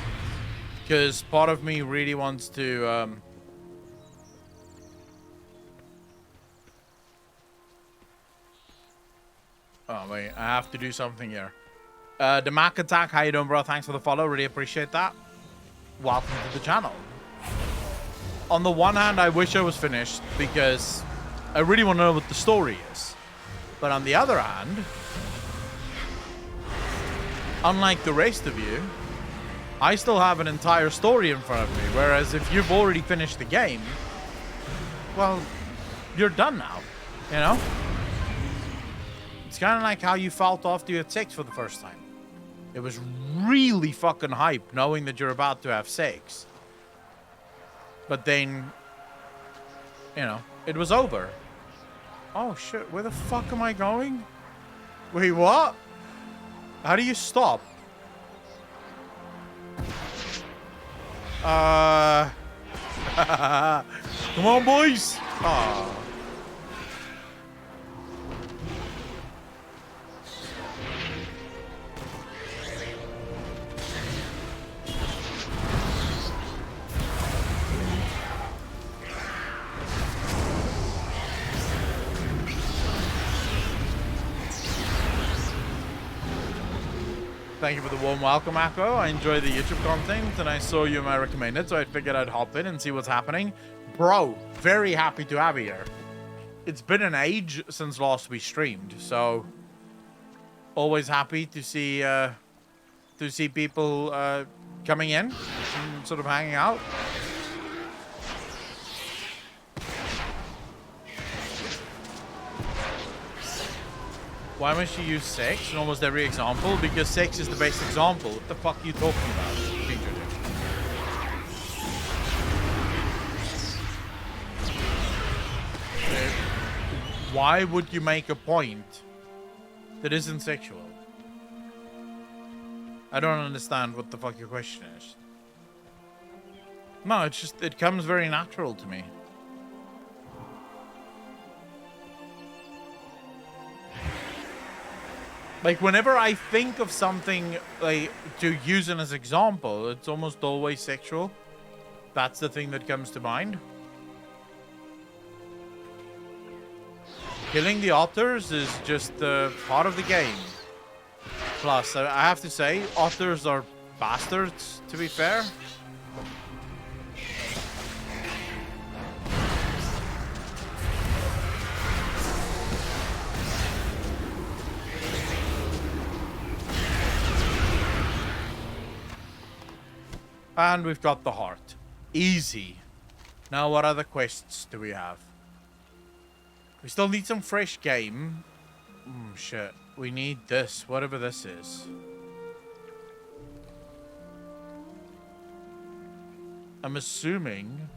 because part of me really wants to oh wait, I have to do something here. The Mac Attack, how you doing, bro? Thanks for the follow, really appreciate that. Welcome to the channel. On the one hand, I wish I was finished because I really want to know what the story is. But on the other hand, unlike the rest of you, I still have an entire story in front of me. Whereas if you've already finished the game, well, you're done now, you know? It's kind of like how you felt after you had sex for the first time. It was really fucking hype knowing that you're about to have sex. But then, you know, it was over. Oh shit, where the fuck am I going? Wait, what? How do you stop? Come on, boys. Aw. Thank you for the warm welcome, Akko. I enjoy the YouTube content, and I saw you might recommend it, so I figured I'd hop in and see what's happening. Bro, very happy to have you here. It's been an age since last we streamed, so always happy to see people coming in and sort of hanging out. Why must you use sex in almost every example? Because sex is the best example. What the fuck are you talking about, Ginger? Why would you make a point that isn't sexual? I don't understand what the fuck your question is. No, it's just, it comes very natural to me. Like, whenever I think of something, like, to use it as example, it's almost always sexual. That's the thing that comes to mind. Killing the otters is just part of the game. Plus, I have to say, otters are bastards, to be fair. And we've got the heart. Easy. Now, what other quests do we have? We still need some fresh game. Shit. We need this, whatever this is. I'm assuming...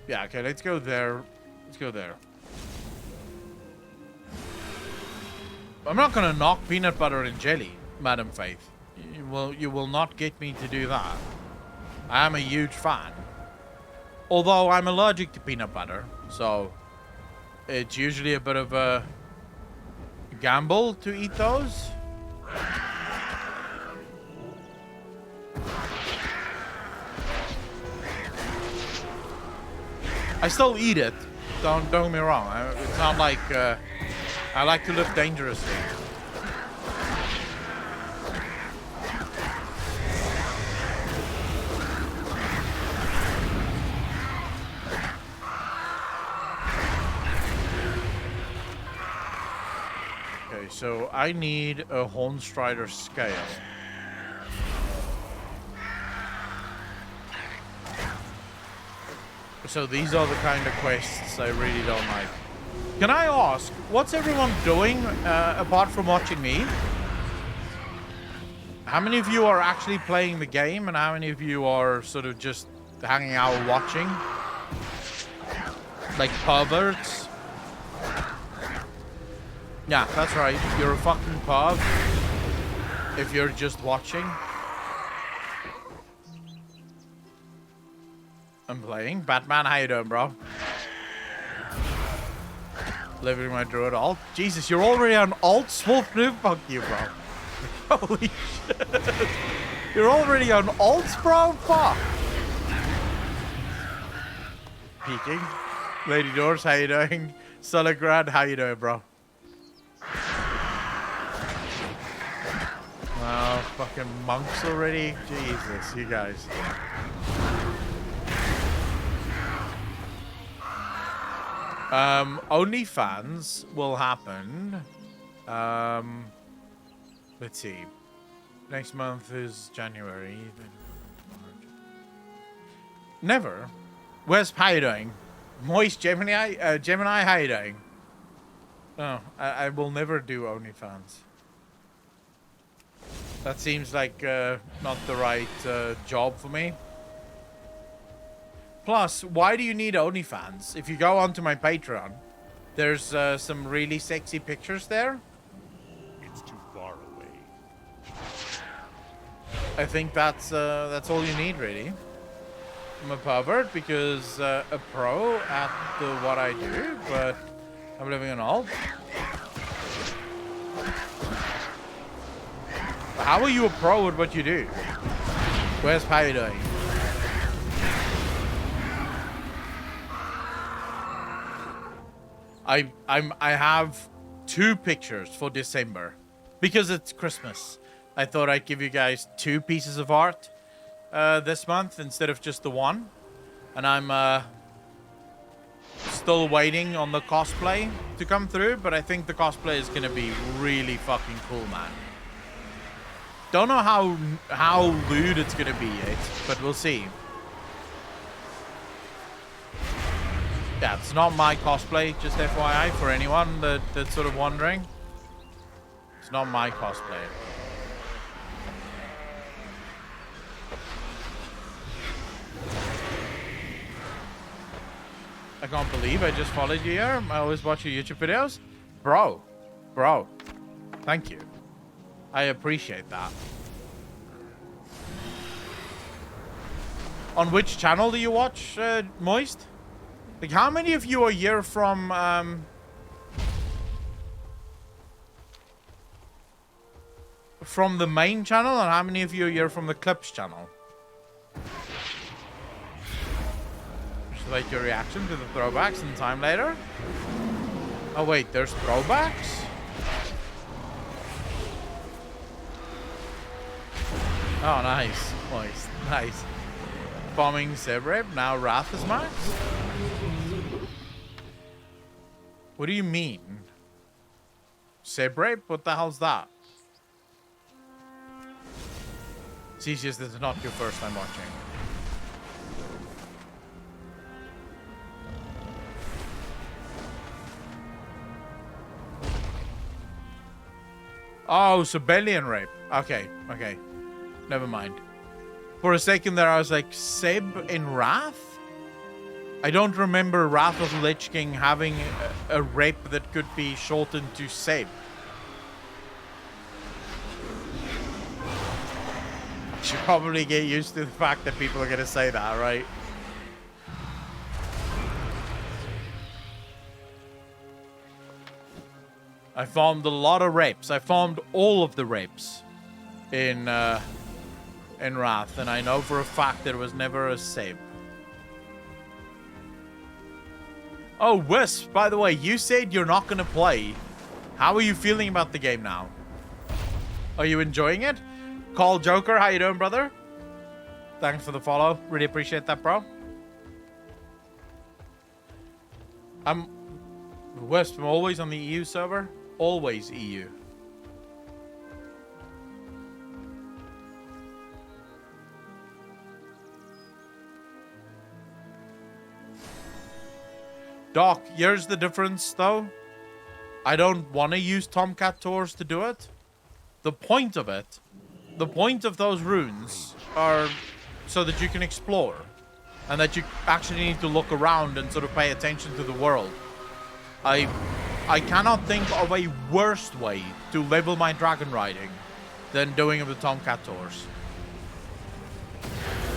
Yeah, okay, let's go there. Let's go there. I'm not gonna knock peanut butter and jelly, Madam Faith. You will not get me to do that. I am a huge fan. Although I'm allergic to peanut butter, so it's usually a bit of a gamble to eat those. I still eat it. Don't get me wrong. It's not like I like to live dangerously. Okay, so I need a Hornstrider scale. So these are the kind of quests I really don't like. Can I ask, what's everyone doing apart from watching me? How many of you are actually playing the game and how many of you are sort of just hanging out watching? Like perverts? Yeah, that's right. You're a fucking perv if you're just watching. I'm playing. Batman, how you doing, bro? Living my druid alt. Jesus, you're already on alt? Wolf noob? Fuck you, bro. Holy shit. You're already on alts, bro? Fuck. Peeking. Lady Doors, how you doing? Soligrad, how you doing, bro? Oh, fucking monks already? Jesus, you guys. OnlyFans will happen. Let's see. Next month is January. Never. Where's how you doing? Moist Gemini? Gemini, how you doing? No, I will never do OnlyFans. That seems like not the right job for me. Plus, why do you need OnlyFans? If you go onto my Patreon, there's some really sexy pictures there. It's too far away. I think that's all you need, really. I'm a pervert because a pro at what I do, but I'm living on alt. How are you a pro at what you do? Where's Pai doing? I have 2 pictures for December because it's Christmas. I thought I'd give you guys 2 pieces of art this month instead of just the one, and I'm still waiting on the cosplay to come through, but I think the cosplay is gonna be really fucking cool, man. Don't know how lewd it's gonna be yet, but we'll see. Yeah, it's not my cosplay, just FYI, for anyone that's sort of wondering. It's not my cosplay. I can't believe I just followed you here. I always watch your YouTube videos. Bro, thank you. I appreciate that. On which channel do you watch, Moist? Like, how many of you are here from the main channel, and how many of you are here from the Clips channel? Just like your reaction to the throwbacks in time later. Oh wait, there's throwbacks? Oh, nice. Moist. Nice. Bombing Zebreb, now Wrath is max? What do you mean? Zebreb? What the hell's that? Cesius, this is not your first time watching. Oh, Sibelian rape. Okay, okay. Never mind. For a second there, I was like, Seb in Wrath? I don't remember Wrath of Lich King having a rape that could be shortened to Seb. I should probably get used to the fact that people are going to say that, right? I farmed a lot of rapes. I farmed all of the rapes in Wrath, and I know for a fact there was never a save. Oh, Wisp, by the way, you said you're not going to play. How are you feeling about the game now? Are you enjoying it? Call Joker, how you doing, brother? Thanks for the follow. Really appreciate that, bro. Wisp, I'm always on the EU server. Always EU. Doc, here's the difference, though. I don't want to use Tomcat Tours to do it. The point of it, the point of those runes are so that you can explore. And that you actually need to look around and sort of pay attention to the world. I cannot think of a worse way to level my dragon riding than doing it with Tomcat Tours.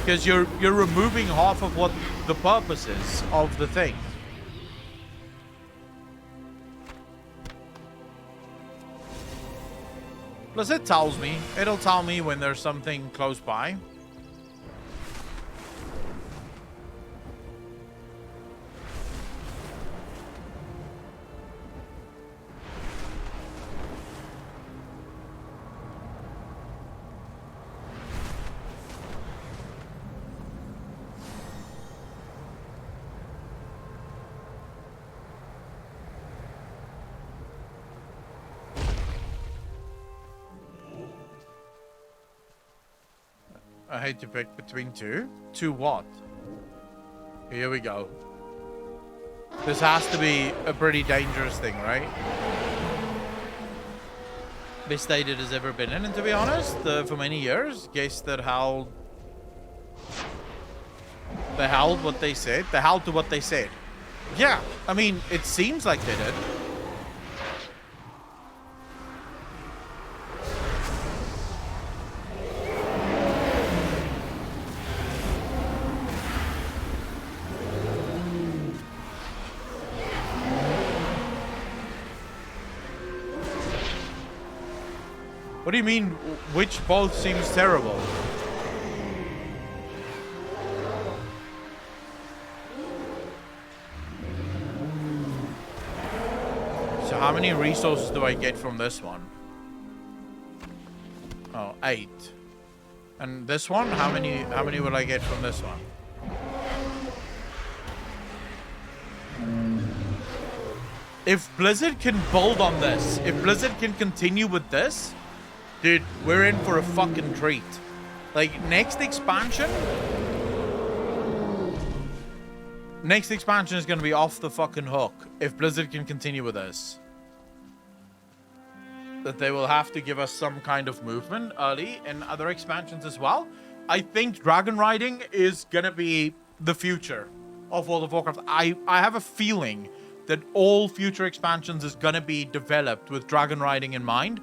Because you're removing half of what the purpose is of the thing. Plus it tells me, it'll tell me when there's something close by. I hate to pick between two. Two what? Here we go. This has to be a pretty dangerous thing, right? Best state it has ever been in, and to be honest, for many years, guess that held... They held what they said. They held to what they said. Yeah, I mean, it seems like they did. What do you mean, which both seems terrible? So how many resources do I get from this one? Oh, 8. And this one, how many will I get from this one? If Blizzard can build on this, if Blizzard can continue with this, dude, we're in for a fucking treat. Like, next expansion, next expansion is going to be off the fucking hook if Blizzard can continue with this. That they will have to give us some kind of movement early in other expansions as well. I think dragon riding is going to be the future of World of Warcraft. I have a feeling that all future expansions is going to be developed with dragon riding in mind,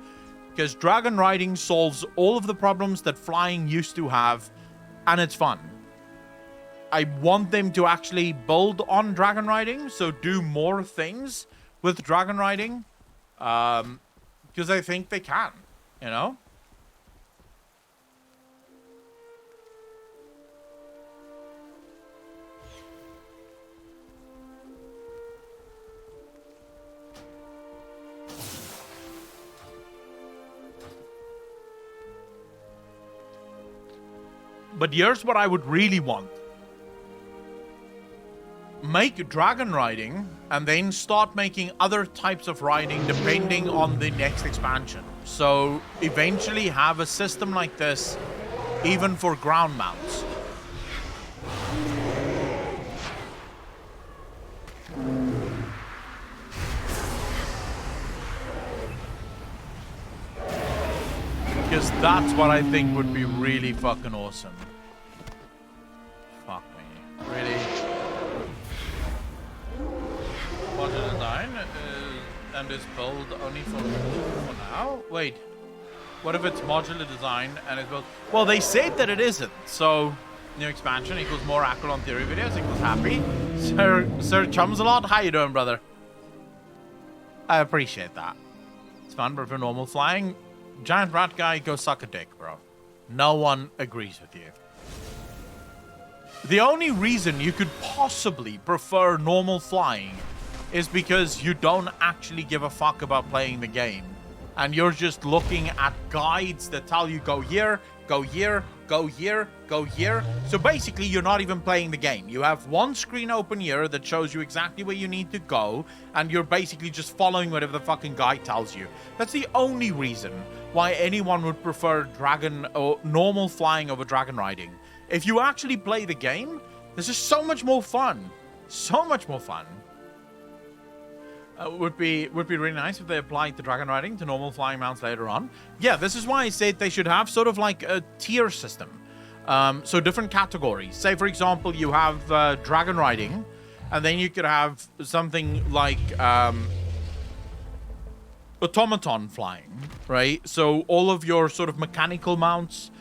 because dragon riding solves all of the problems that flying used to have, and it's fun. I want them to actually build on dragon riding, so do more things with dragon riding, because I think they can, you know? But here's what I would really want. Make dragon riding and then start making other types of riding depending on the next expansion. So eventually have a system like this even for ground mounts. Because that's what I think would be really fucking awesome. Fuck me. Really? Module design and is build only for now? Wait. What if it's modular design and it's built? Well, they said that it isn't. So, new expansion equals more Aquilon Theory videos equals happy. Sir Chumsalot, how you doing, brother? I appreciate that. It's fun, but for normal flying, giant rat guy, go suck a dick, bro. No one agrees with you. The only reason you could possibly prefer normal flying is because you don't actually give a fuck about playing the game. And you're just looking at guides that tell you go here, go here, go here, go here. So basically, you're not even playing the game. You have one screen open here that shows you exactly where you need to go, and you're basically just following whatever the fucking guide tells you. That's the only reason why anyone would prefer dragon or normal flying over dragon riding. If you actually play the game, this is so much more fun. So much more fun. Would be really nice if they applied the dragon riding to normal flying mounts later on. Yeah, this is why I said they should have sort of like a tier system. So different categories. Say, for example, you have dragon riding, and then you could have something like automaton flying, right? So all of your sort of mechanical mounts,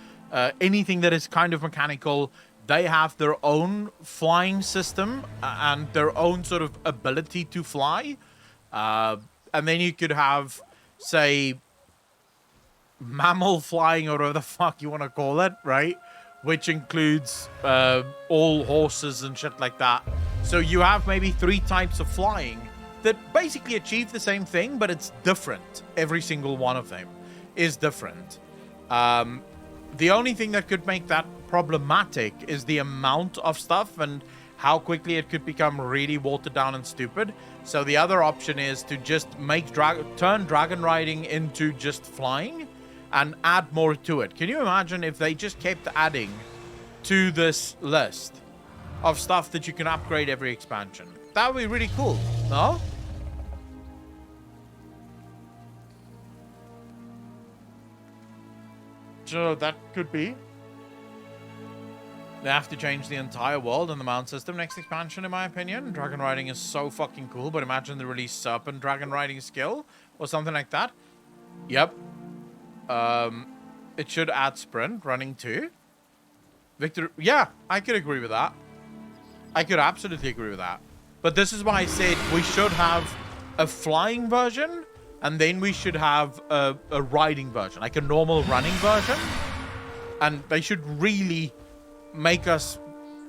anything that is kind of mechanical, they have their own flying system and their own sort of ability to fly. And then you could have, say, mammal flying, or whatever the fuck you want to call it, right? Which includes all horses and shit like that. So you have maybe 3 types of flying that basically achieve the same thing, but it's different. Every single one of them is different. The only thing that could make that problematic is the amount of stuff and how quickly it could become really watered down and stupid. So the other option is to just make turn dragon riding into just flying and add more to it. Can you imagine if they just kept adding to this list of stuff that you can upgrade every expansion? That would be really cool, no? So that could be. They have to change the entire world and the mount system next expansion, in my opinion. Dragon riding is so fucking cool, but imagine the release serpent dragon riding skill or something like that. Yep. It should add sprint running too. Victor, yeah, I could agree with that. I could absolutely agree with that. But this is why I said we should have a flying version, and then we should have a riding version, like a normal running version. And they should really make us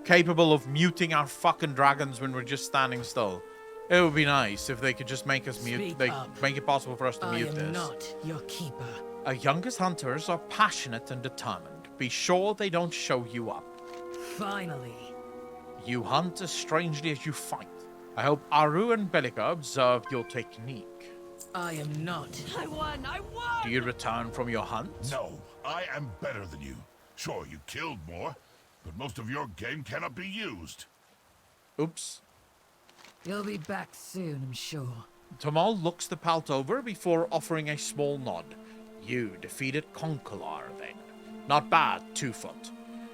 capable of muting our fucking dragons when we're just standing still. It would be nice if they could just make us mute. They make it possible for us to mute this. I am not your keeper. Our youngest hunters are passionate and determined. Be sure they don't show you up. Finally. You hunt as strangely as you fight. I hope Aru and Belika observe your technique. I am not. I won! I won! Do you return from your hunt? No, I am better than you. Sure, you killed more, but most of your game cannot be used. Oops. You'll be back soon, I'm sure. Tamal looks the pelt over before offering a small nod. You defeated Conkelar, then. Not bad, 2-foot.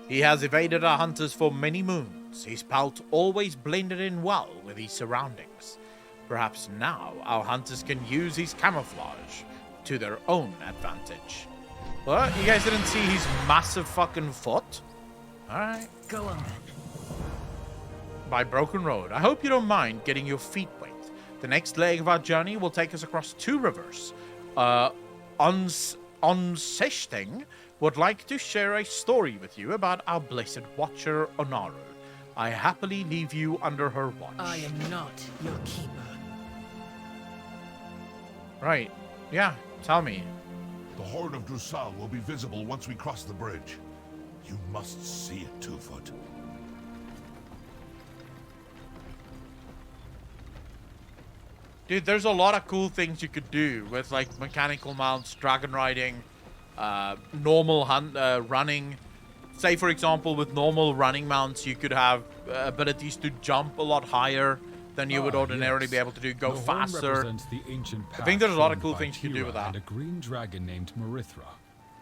He has evaded our hunters for many moons. His pelt always blended in well with his surroundings. Perhaps now our hunters can use his camouflage to their own advantage. Well, you guys didn't see his massive fucking foot? Alright. Go on then. By Broken Road. I hope you don't mind getting your feet wet. The next leg of our journey will take us across 2 rivers. Onseshting would like to share a story with you about our blessed watcher, Onaru. I happily leave you under her watch. I am not your keeper. Right. Yeah, tell me. The Horn of Drusal will be visible once we cross the bridge. You must see it, 2-foot. Dude, there's a lot of cool things you could do with, like, mechanical mounts, dragon riding, normal running. Say, for example, with normal running mounts, you could have abilities to jump a lot higher than you would ordinarily be able to do, go faster. The ancient I think there's a lot of formed cool by things you could do with Kira that. And a green dragon named Marithra.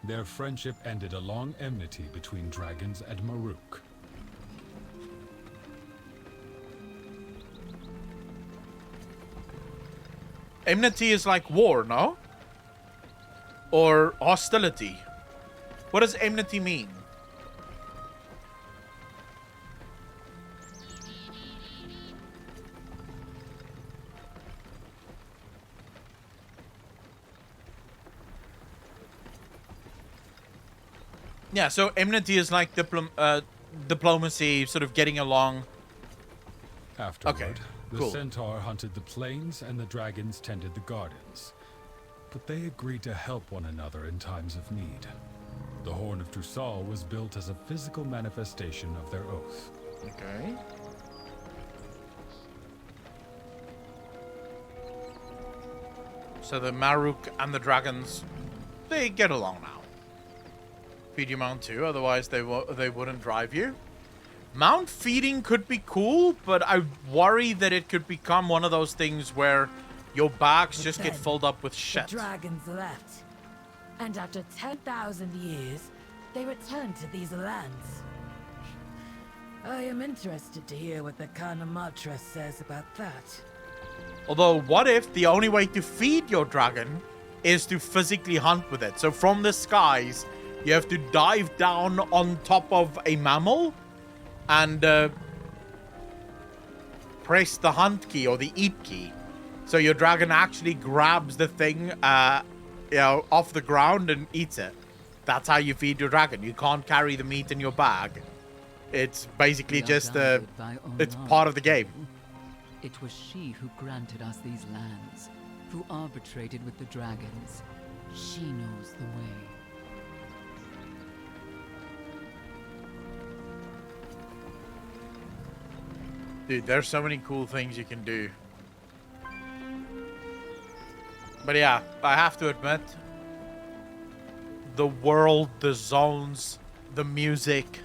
Their friendship ended a long enmity between dragons and Maruk. Enmity is like war, no? Or hostility. What does enmity mean? Yeah, so enmity is like diplomacy, sort of getting along. Afterward, the cool. centaur hunted the plains and the dragons tended the gardens. But they agreed to help one another in times of need. The Horn of Drusal was built as a physical manifestation of their oath. Okay. So the Maruk and the dragons, they get along now. Feed you mount too, otherwise they wouldn't drive you. Mount feeding could be cool, but I worry that it could become one of those things where your bags just get filled up with shit. The dragons left, and after 10,000 years, they returned to these lands. I am interested to hear what the Kanamatra says about that. Although, what if the only way to feed your dragon is to physically hunt with it? So from the skies, you have to dive down on top of a mammal and press the hunt key or the eat key. So your dragon actually grabs the thing, off the ground and eats it. That's how you feed your dragon. You can't carry the meat in your bag. It's basically just it's part of the game. It was she who granted us these lands, who arbitrated with the dragons. She knows the way. Dude, there's so many cool things you can do. But yeah, I have to admit, the world, the zones, the music,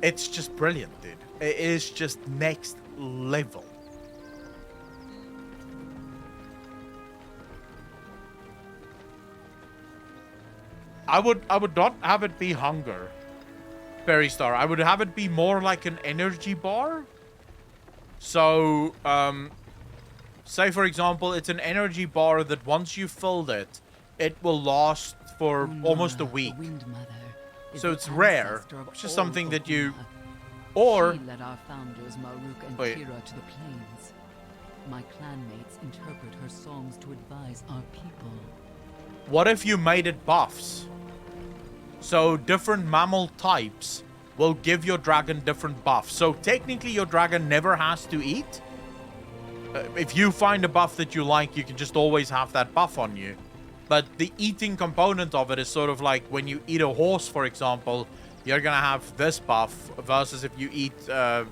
it's just brilliant, dude. It is just next level. I would not have it be hunger, Fairy Star. I would have it be more like an energy bar. So, say for example, it's an energy bar that once you filled it, it will last for almost a week. So it's rare. It's just something that you... Or... She led our founders, Maruk and Wait. Kira, to the plains. My clanmates interpret her songs to advise our people. What if you made it buffs? So different mammal types will give your dragon different buffs. So technically your dragon never has to eat. If you find a buff that you like, you can just always have that buff on you. But the eating component of it is sort of like when you eat a horse, for example, you're going to have this buff versus if you eat a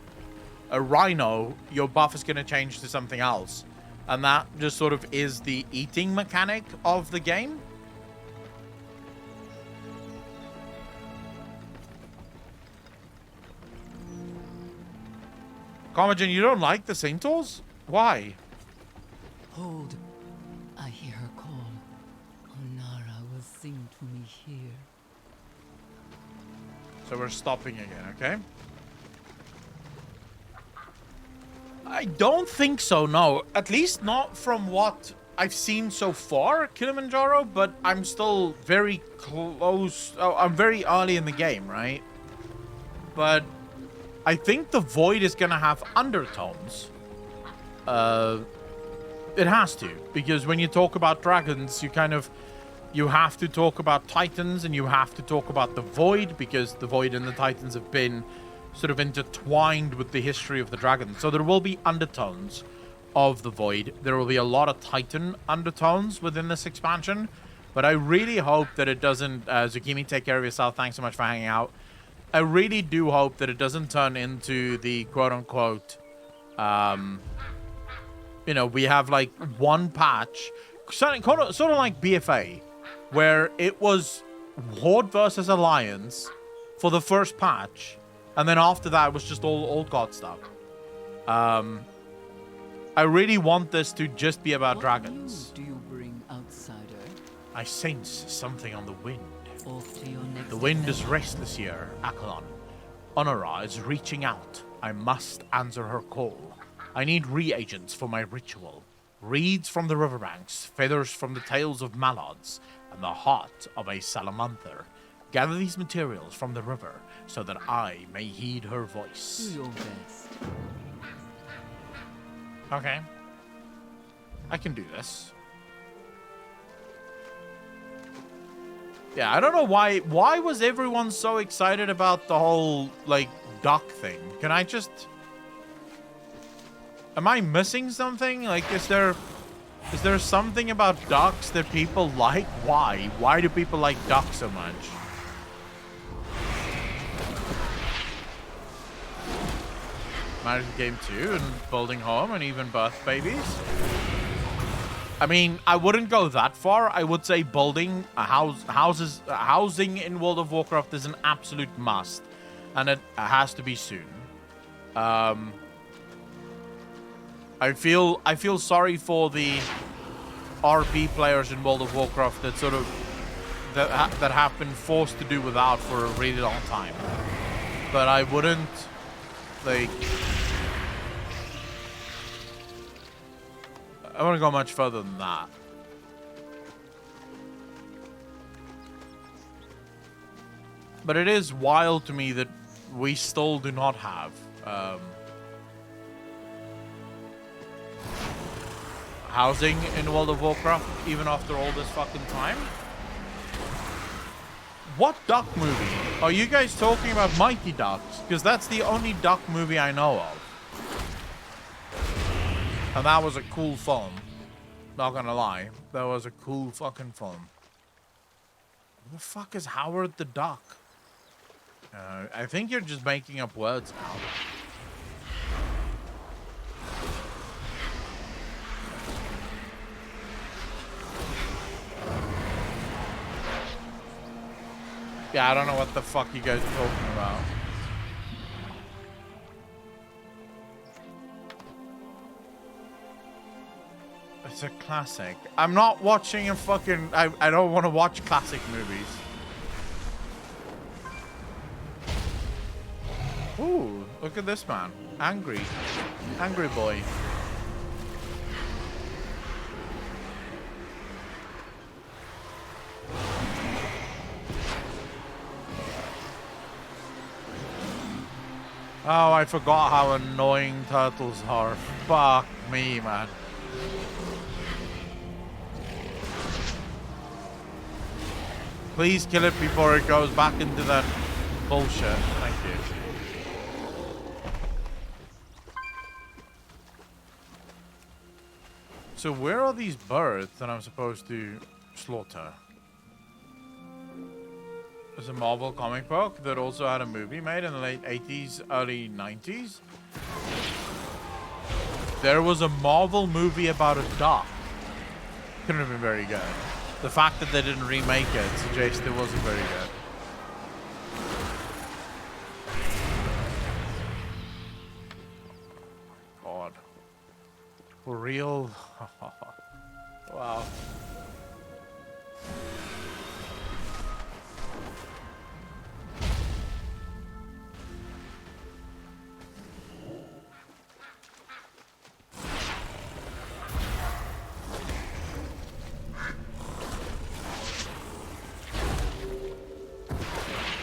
rhino, your buff is going to change to something else. And that just sort of is the eating mechanic of the game. Comagen, you don't like the centaurs? Why? Hold. I hear her call. Onara will sing to me here. So we're stopping again, okay? I don't think so, no. At least not from what I've seen so far, Kilimanjaro, but I'm still very close. Oh, I'm very early in the game, right? But I think the Void is gonna have undertones. It has to, because when you talk about dragons, you have to talk about Titans, and you have to talk about the Void, because the Void and the Titans have been sort of intertwined with the history of the dragons. So there will be undertones of the Void. There will be a lot of Titan undertones within this expansion, but I really hope that it doesn't... Zucchini, take care of yourself. Thanks so much for hanging out. I really do hope that it doesn't turn into the quote-unquote... you know, we have like one patch, sort of like BFA, where it was Horde versus Alliance for the first patch, and then after that it was just all old god stuff. I really want this to just be about dragons. What news do you bring, outsider? I sense something on the wind. Off to your next The wind is adventure. restless here, Akalon. Onara is reaching out. I must answer her call. I need reagents for my ritual. Reeds from the riverbanks, feathers from the tails of mallards, and the heart of a salamander. Gather these materials from the river so that I may heed her Do voice. your best. Okay. I can do this. Yeah, I don't know why was everyone so excited about the whole, like, duck thing? Can I just... Am I missing something? Like, is there something about ducks that people like? Why? Why do people like ducks so much? Married to game 2 and building home and even birth babies. I mean, I wouldn't go that far. I would say building a housing in World of Warcraft is an absolute must, and it has to be soon. I feel sorry for the RP players in World of Warcraft that sort of that have been forced to do without for a really long time. But I wouldn't like. I wouldn't go much further than that. But it is wild to me that we still do not have housing in World of Warcraft, even after all this fucking time. What duck movie? Are you guys talking about Mighty Ducks? Because that's the only duck movie I know of. And that was a cool film. Not gonna lie. That was a cool fucking film. Who the fuck is Howard the Duck? I think you're just making up words now. Yeah, I don't know what the fuck you guys are talking about. It's a classic. I'm not watching a fucking... I don't want to watch classic movies. Ooh, look at this man. Angry. Angry boy. Oh, I forgot how annoying turtles are. Fuck me, man. Please kill it before it goes back into that bullshit. Thank you. So where are these birds that I'm supposed to slaughter? There's a Marvel comic book that also had a movie made in the late 80s, early 90s. There was a Marvel movie about a duck. Couldn't have been very good. The fact that they didn't remake it suggests it wasn't very good. For real? Wow.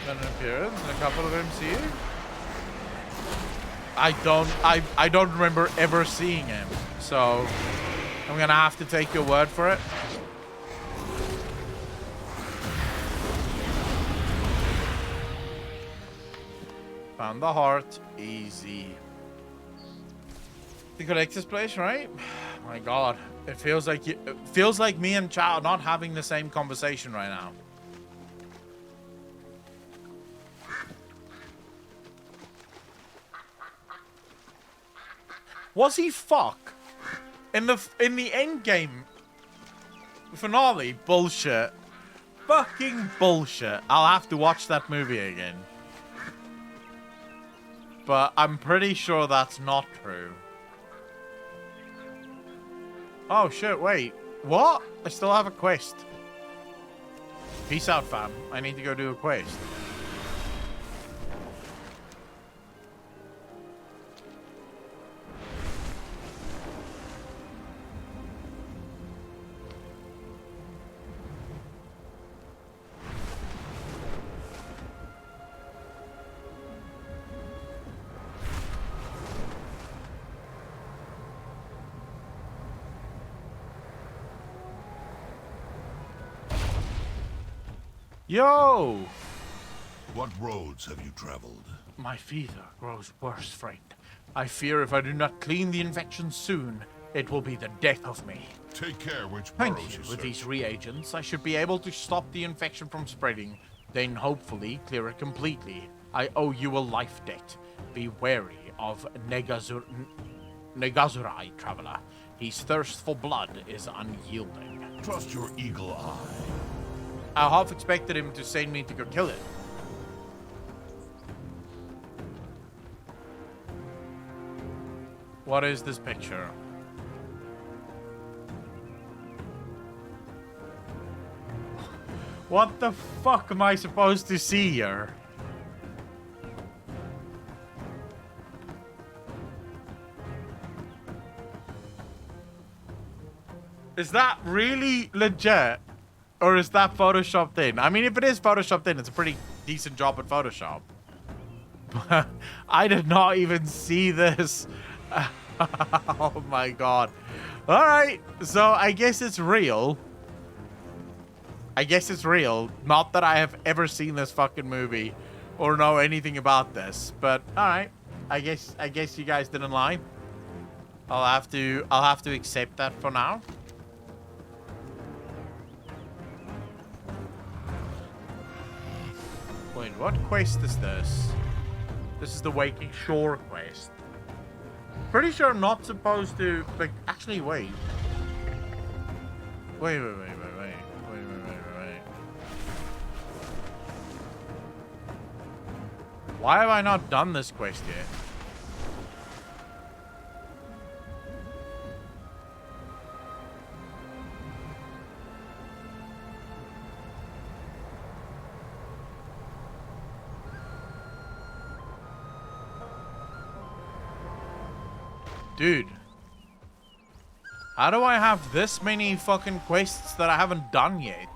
An appearance and a couple of MC. I don't remember ever seeing him, so I'm gonna have to take your word for it. Found the heart, easy. The collector's place, right? My God, it feels like me and Chow are not having the same conversation right now. Was he fuck? In the end game finale? Bullshit. Fucking bullshit. I'll have to watch that movie again. But I'm pretty sure that's not true. Oh shit, wait. What? I still have a quest. Peace out, fam. I need to go do a quest. Yo! What roads have you traveled? My fever grows worse, friend. I fear if I do not clean the infection soon, it will be the death of me. Take care which Thank burrows you. you With search. these reagents, I should be able to stop the infection from spreading, then hopefully clear it completely. I owe you a life debt. Be wary of Negazurai, traveler. His thirst for blood is unyielding. Trust your eagle eye. I half expected him to send me to go kill it. What is this picture? What the fuck am I supposed to see here? Is that really legit? Or is that photoshopped in? I mean, if it is photoshopped in, it's a pretty decent job at Photoshop. But I did not even see this. Oh my God. All right. So I guess it's real. I guess it's real. Not that I have ever seen this fucking movie or know anything about this. But all right. I guess you guys didn't lie. I'll have to accept that for now. Wait, what quest is this? This is the Waking Shore quest. Pretty sure I'm not supposed to, like, actually, wait. Wait. Why have I not done this quest yet? Dude. How do I have this many fucking quests that I haven't done yet?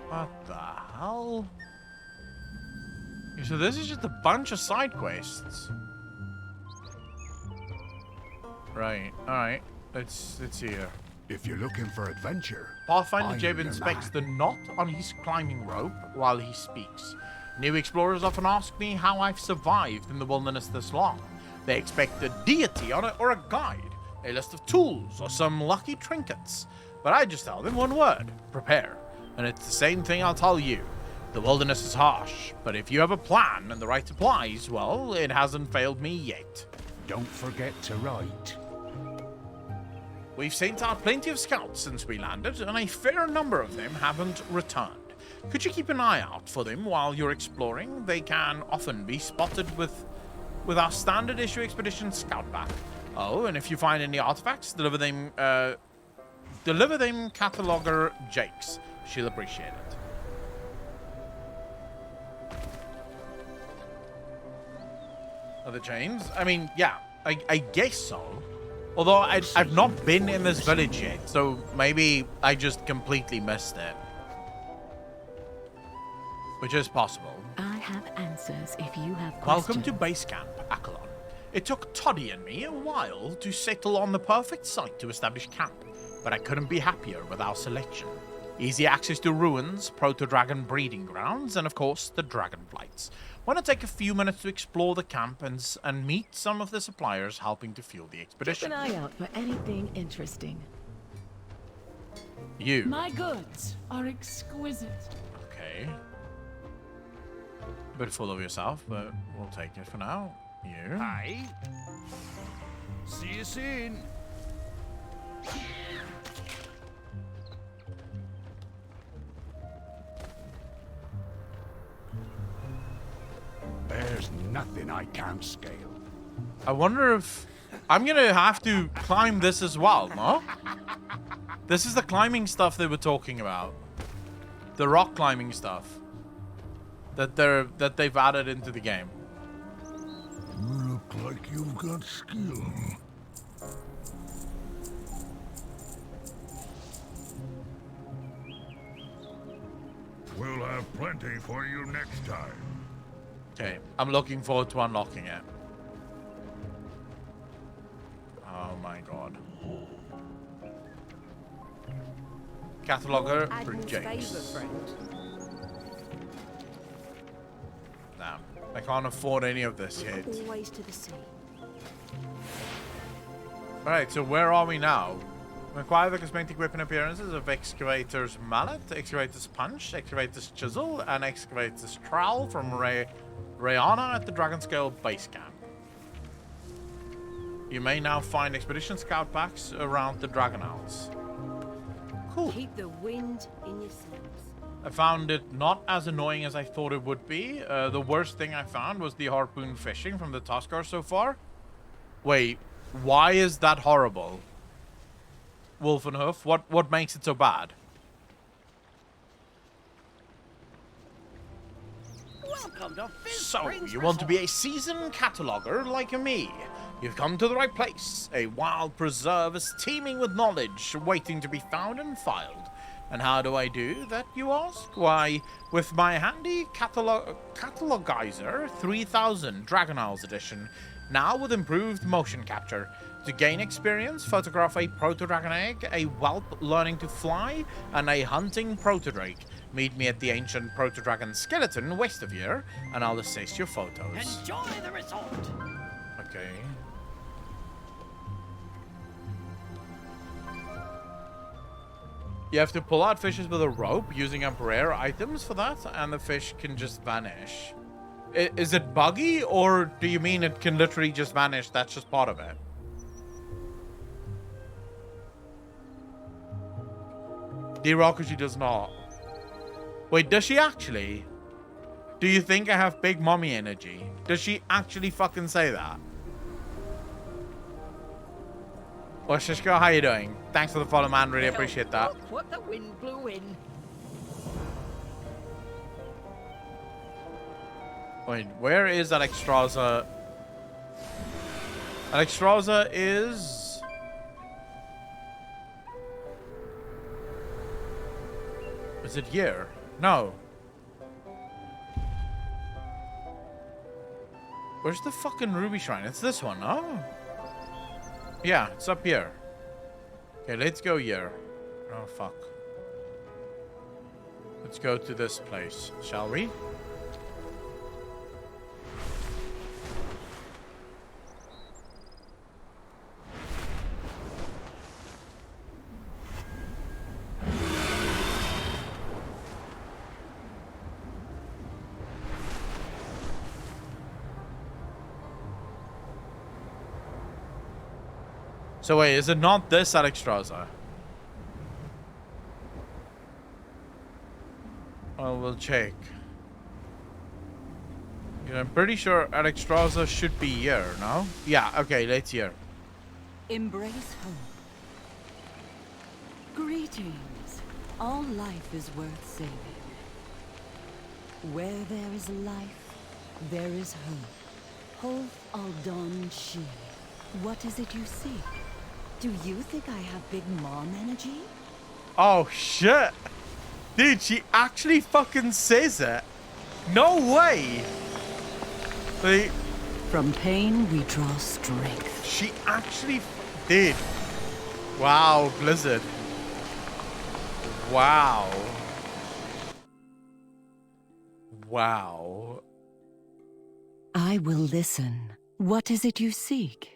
What the hell? So this is just a bunch of side quests. Right, alright. Let's see here. If you're looking for adventure, Pathfinder I'm Jeb your inspects man. the knot on his climbing rope while he speaks. New explorers often ask me how I've survived in the wilderness this long. They expect a deity on it or a guide, a list of tools, or some lucky trinkets. But I just tell them one word: prepare. And it's the same thing I'll tell you. The wilderness is harsh, but if you have a plan and the right supplies, well, it hasn't failed me yet. Don't forget to write. We've sent out plenty of scouts since we landed, and a fair number of them haven't returned. Could you keep an eye out for them while you're exploring? They can often be spotted with with our standard issue expedition scout pack. Oh, and if you find any artifacts, deliver them cataloger Jakes. She'll appreciate it. Other chains? I mean, yeah, I guess so. Although I've not been in this village yet, so maybe I just completely missed it. Which is possible. I have answers if you have questions. Welcome to base camp, Akalon. It took Toddy and me a while to settle on the perfect site to establish camp, but I couldn't be happier with our selection. Easy access to ruins, proto-dragon breeding grounds, and of course, the dragonflights. Want to take a few minutes to explore the camp and meet some of the suppliers helping to fuel the expedition. Keep an eye out for anything interesting. You. My goods are exquisite. Okay. A bit full of yourself, but we'll take it for now. You. Hi. See you soon. There's nothing I can't scale. I wonder if I'm gonna have to climb this as well, no? This is the climbing stuff they were talking about. The rock climbing stuff that they've added into the game. You look like you've got skill. We'll have plenty for you next time. Okay, I'm looking forward to unlocking it. Oh my god. Cataloger for Jakes. Nah, I can't afford any of this yet. Always to the sea. Alright, so where are we now? Acquire the cosmetic weapon appearances of Excavator's Mallet, Excavator's Punch, Excavator's Chisel, and Excavator's Trowel from Rayana at the Dragonscale base camp. You may now find expedition scout packs around the Dragon Isles. Cool. Keep the wind in your sails. I found it not as annoying as I thought it would be. The worst thing I found was the harpoon fishing from the Tuskar so far. Wait, why is that horrible? Wolfenhoof, what makes it so bad? Welcome to So, you want to be a seasoned cataloger like me? You've come to the right place. A wild preserve is teeming with knowledge, waiting to be found and filed. And how do I do that, you ask? Why, with my handy Catalogizer 3000 Dragon Isles edition, now with improved motion capture. To gain experience, photograph a proto-dragon egg, a whelp learning to fly, and a hunting proto-drake. Meet me at the ancient proto-dragon skeleton west of here, and I'll assess your photos. Enjoy the resort. Okay. You have to pull out fishes with a rope using rare items for that, and the fish can just vanish. Is it buggy, or do you mean it can literally just vanish? That's just part of it. D-Rocker, does not. Wait, does she actually? Do you think I have big mommy energy? Does she actually fucking say that? Well, Shishko, how you doing? Thanks for the follow, man. Really appreciate that. Look what the wind blew in. Wait, where is Alexstrasza? Alexstrasza is... Is it here? No. Where's the fucking ruby shrine? It's this one, no? Yeah, it's up here. Okay, let's go here. Oh, fuck. Let's go to this place, shall we? So wait, is it not this Alexstrasza? Oh, we'll check. Yeah, I'm pretty sure Alexstrasza should be here, no? Yeah, okay, let's hear. Embrace hope. Greetings. All life is worth saving. Where there is life, there is hope. Holf Aldon Shi. What is it you seek? Do you think I have big mom energy? Oh, shit. Dude, she actually fucking says it. No way. Like, From pain, we draw strength. she actually did. Wow, Blizzard. Wow. Wow. I will listen. What is it you seek?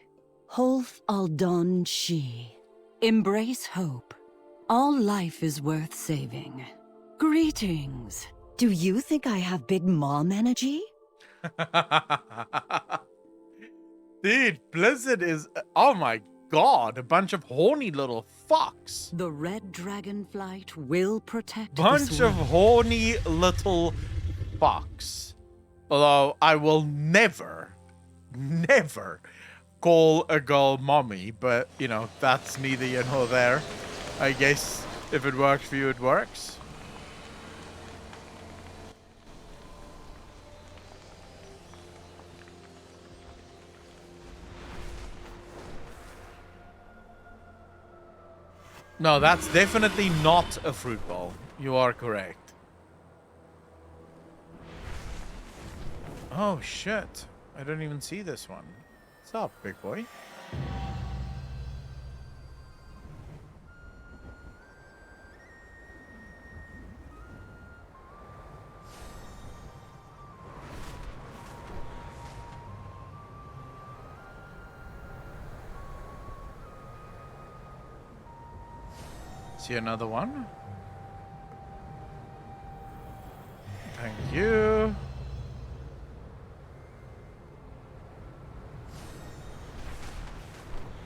Holf Aldon Shi. Embrace hope. All life is worth saving. Greetings. Do you think I have big mom energy? Dude, Blizzard is, oh my god, a bunch of horny little fucks. The red dragonflight will protect Bunch this of world. horny little fucks. Although I will never call a girl mommy, but you know, that's neither here nor there. I guess if it works for you, it works. No, that's definitely not a fruit bowl. You are correct. Oh shit. I don't even see this one. What's up, big boy? See another one? Thank you.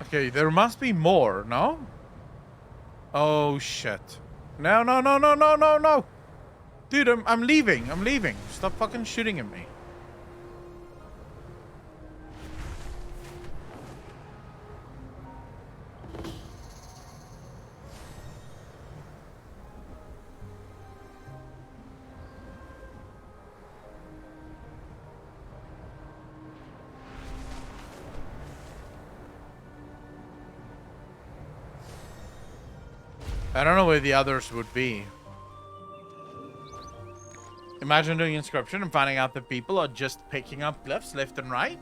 Okay, there must be more, no? Oh shit. No, no, no, no, no, no, no. Dude, I'm leaving. I'm leaving. Stop fucking shooting at me. I don't know where the others would be. Imagine doing inscription and finding out that people are just picking up glyphs left and right.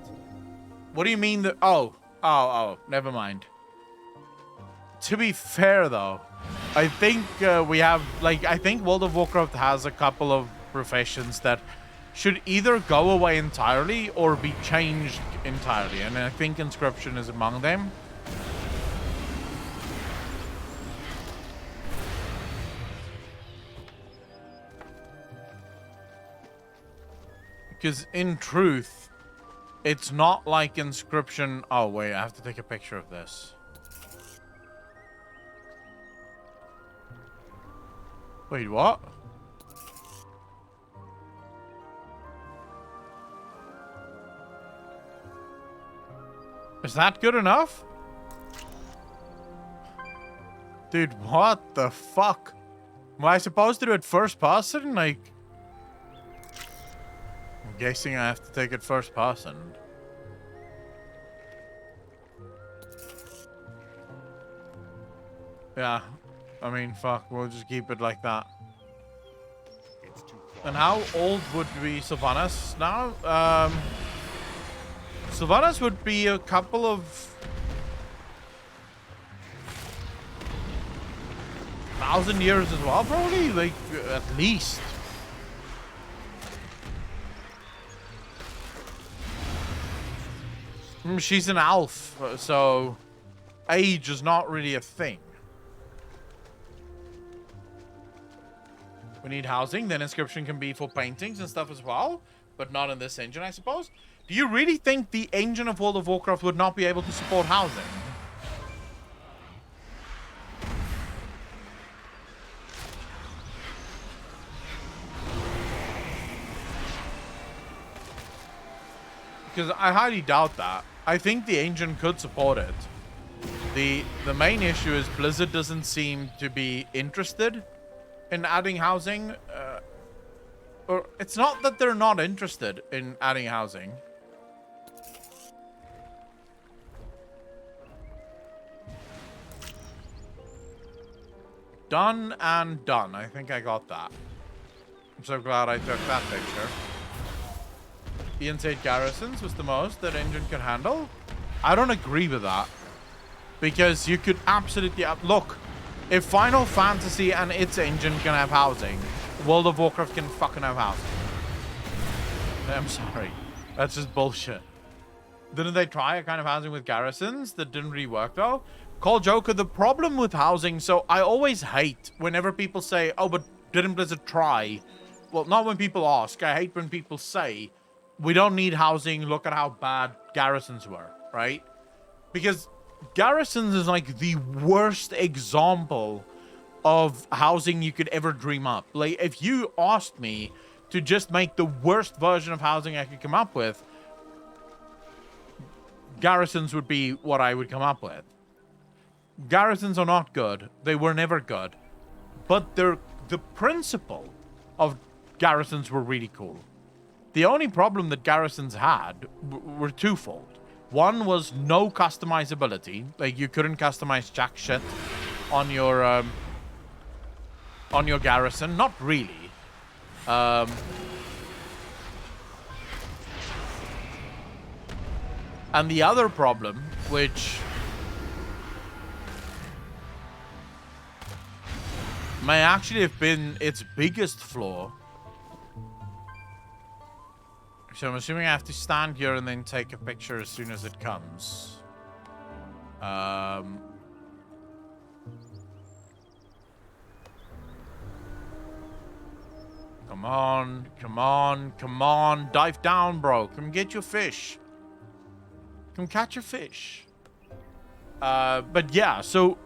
What do you mean that? Oh, never mind. To be fair though, I think we have, like, I think World of Warcraft has a couple of professions that should either go away entirely or be changed entirely. And I think inscription is among them. Because in truth, it's not like inscription. Oh, wait, I have to take a picture of this. Wait, what? Is that good enough? Dude, what the fuck? Am I supposed to do it first person? Like, I'm guessing I have to take it first person. Yeah, I mean, fuck, we'll just keep it like that. And how old would be Sylvanas now? Sylvanas would be a couple of 1,000 years as well, probably, like, at least. She's an elf, so age is not really a thing. We need housing, then inscription can be for paintings and stuff as well, but not in this engine, I suppose. Do you really think the engine of World of Warcraft would not be able to support housing? because I highly doubt that. I think the Ancient could support it. The main issue is Blizzard doesn't seem to be interested in adding housing. Or it's not that they're not interested in adding housing. Done and done. I think I got that. I'm so glad I took that picture. Ian said garrisons was the most that Engine could handle. I don't agree with that. Because you could absolutely... Look, if Final Fantasy and its Engine can have housing, World of Warcraft can fucking have housing. I'm sorry. That's just bullshit. Didn't they try a kind of housing with garrisons that didn't really work though? Call Joker, the problem with housing, so I always hate whenever people say, oh, but didn't Blizzard try? Well, not when people ask. I hate when people say, we don't need housing, look at how bad garrisons were, right? Because garrisons is like the worst example of housing you could ever dream up. Like, if you asked me to just make the worst version of housing I could come up with, garrisons would be what I would come up with. Garrisons are not good. They were never good. But the principle of garrisons were really cool. The only problem that garrisons had were twofold. One was no customizability. Like, you couldn't customize jack shit on your garrison. Not really. And the other problem, which may actually have been its biggest flaw. So I'm assuming I have to stand here and then take a picture as soon as it comes. Come on, come on, come on. Dive down, bro. Come get your fish. Come catch your fish. But yeah, so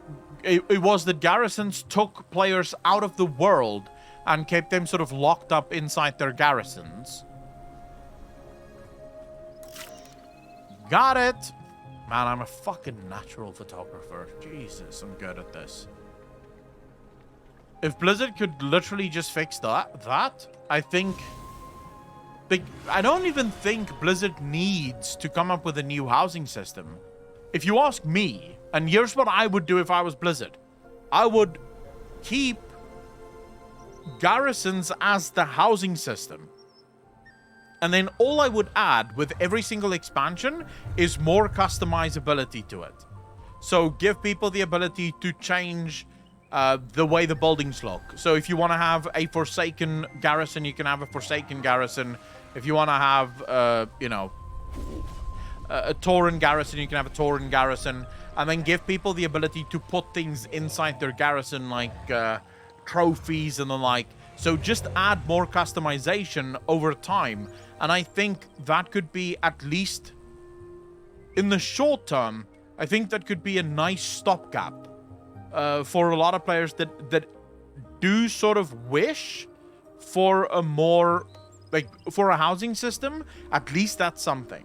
it was that garrisons took players out of the world and kept them sort of locked up inside their garrisons. Got it. Man, I'm a fucking natural photographer. Jesus, I'm good at this. If Blizzard could literally just fix that, I think... I don't even think Blizzard needs to come up with a new housing system. If you ask me, and here's what I would do if I was Blizzard. I would keep garrisons as the housing system. And then all I would add with every single expansion is more customizability to it. So give people the ability to change the way the buildings look. So if you want to have a Forsaken garrison, you can have a Forsaken garrison. If you want to have, you know, a Tauren garrison, you can have a Tauren garrison. And then give people the ability to put things inside their garrison, like trophies and the like. So just add more customization over time. And I think that could be, at least in the short term, I think that could be a nice stopgap for a lot of players that do sort of wish for a more, like, for a housing system. At least that's something.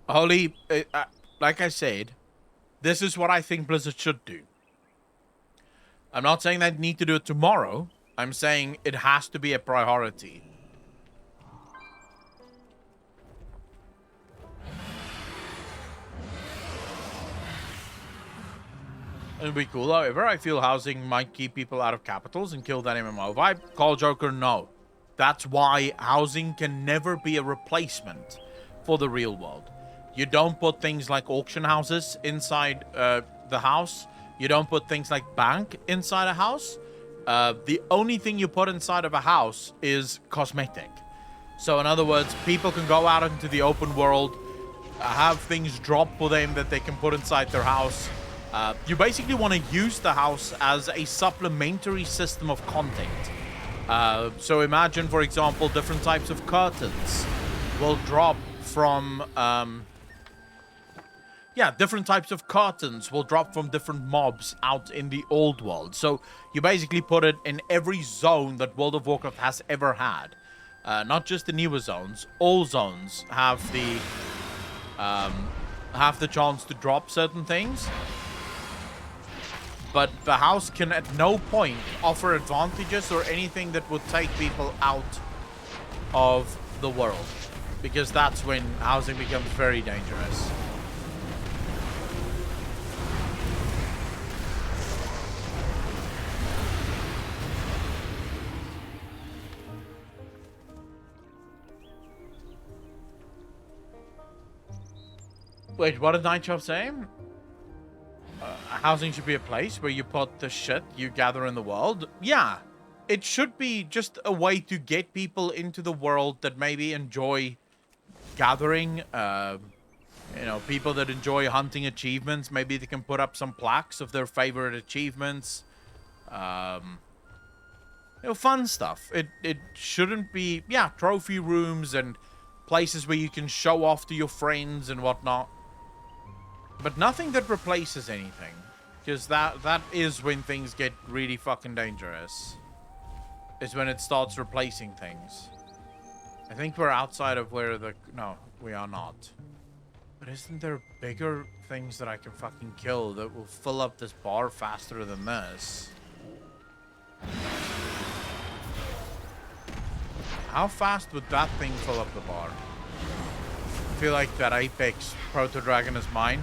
Holly, like I said, this is what I think Blizzard should do. I'm not saying they need to do it tomorrow. I'm saying it has to be a priority. It'd be cool, however. I feel housing might keep people out of capitals and kill that MMO vibe. Call Joker, no. That's why housing can never be a replacement for the real world. You don't put things like auction houses inside the house. You don't put things like bank inside a house. The only thing you put inside of a house is cosmetic. So in other words, people can go out into the open world, have things drop for them that they can put inside their house. You basically want to use the house as a supplementary system of content. So imagine, for example, different types of curtains will drop from yeah, different types of curtains will drop from different mobs out in the old world. So you basically put it in every zone that World of Warcraft has ever had. Not just the newer zones. All zones have the chance to drop certain things. But the house can at no point offer advantages or anything that would take people out of the world. Because that's when housing becomes very dangerous. Wait, what did Nightshop say? Housing should be a place where you put the shit you gather in the world. Yeah, it should be just a way to get people into the world that maybe enjoy gathering. You know, people that enjoy hunting achievements. Maybe they can put up some plaques of their favorite achievements. You know, fun stuff. It shouldn't be, yeah, trophy rooms and places where you can show off to your friends and whatnot. But nothing that replaces anything. Because that is when things get really fucking dangerous. Is when it starts replacing things. I think we're outside of where the... No, we are not. But isn't there bigger things that I can fucking kill that will fill up this bar faster than this? How fast would that thing fill up the bar? I feel like that Apex Proto-Dragon is mine.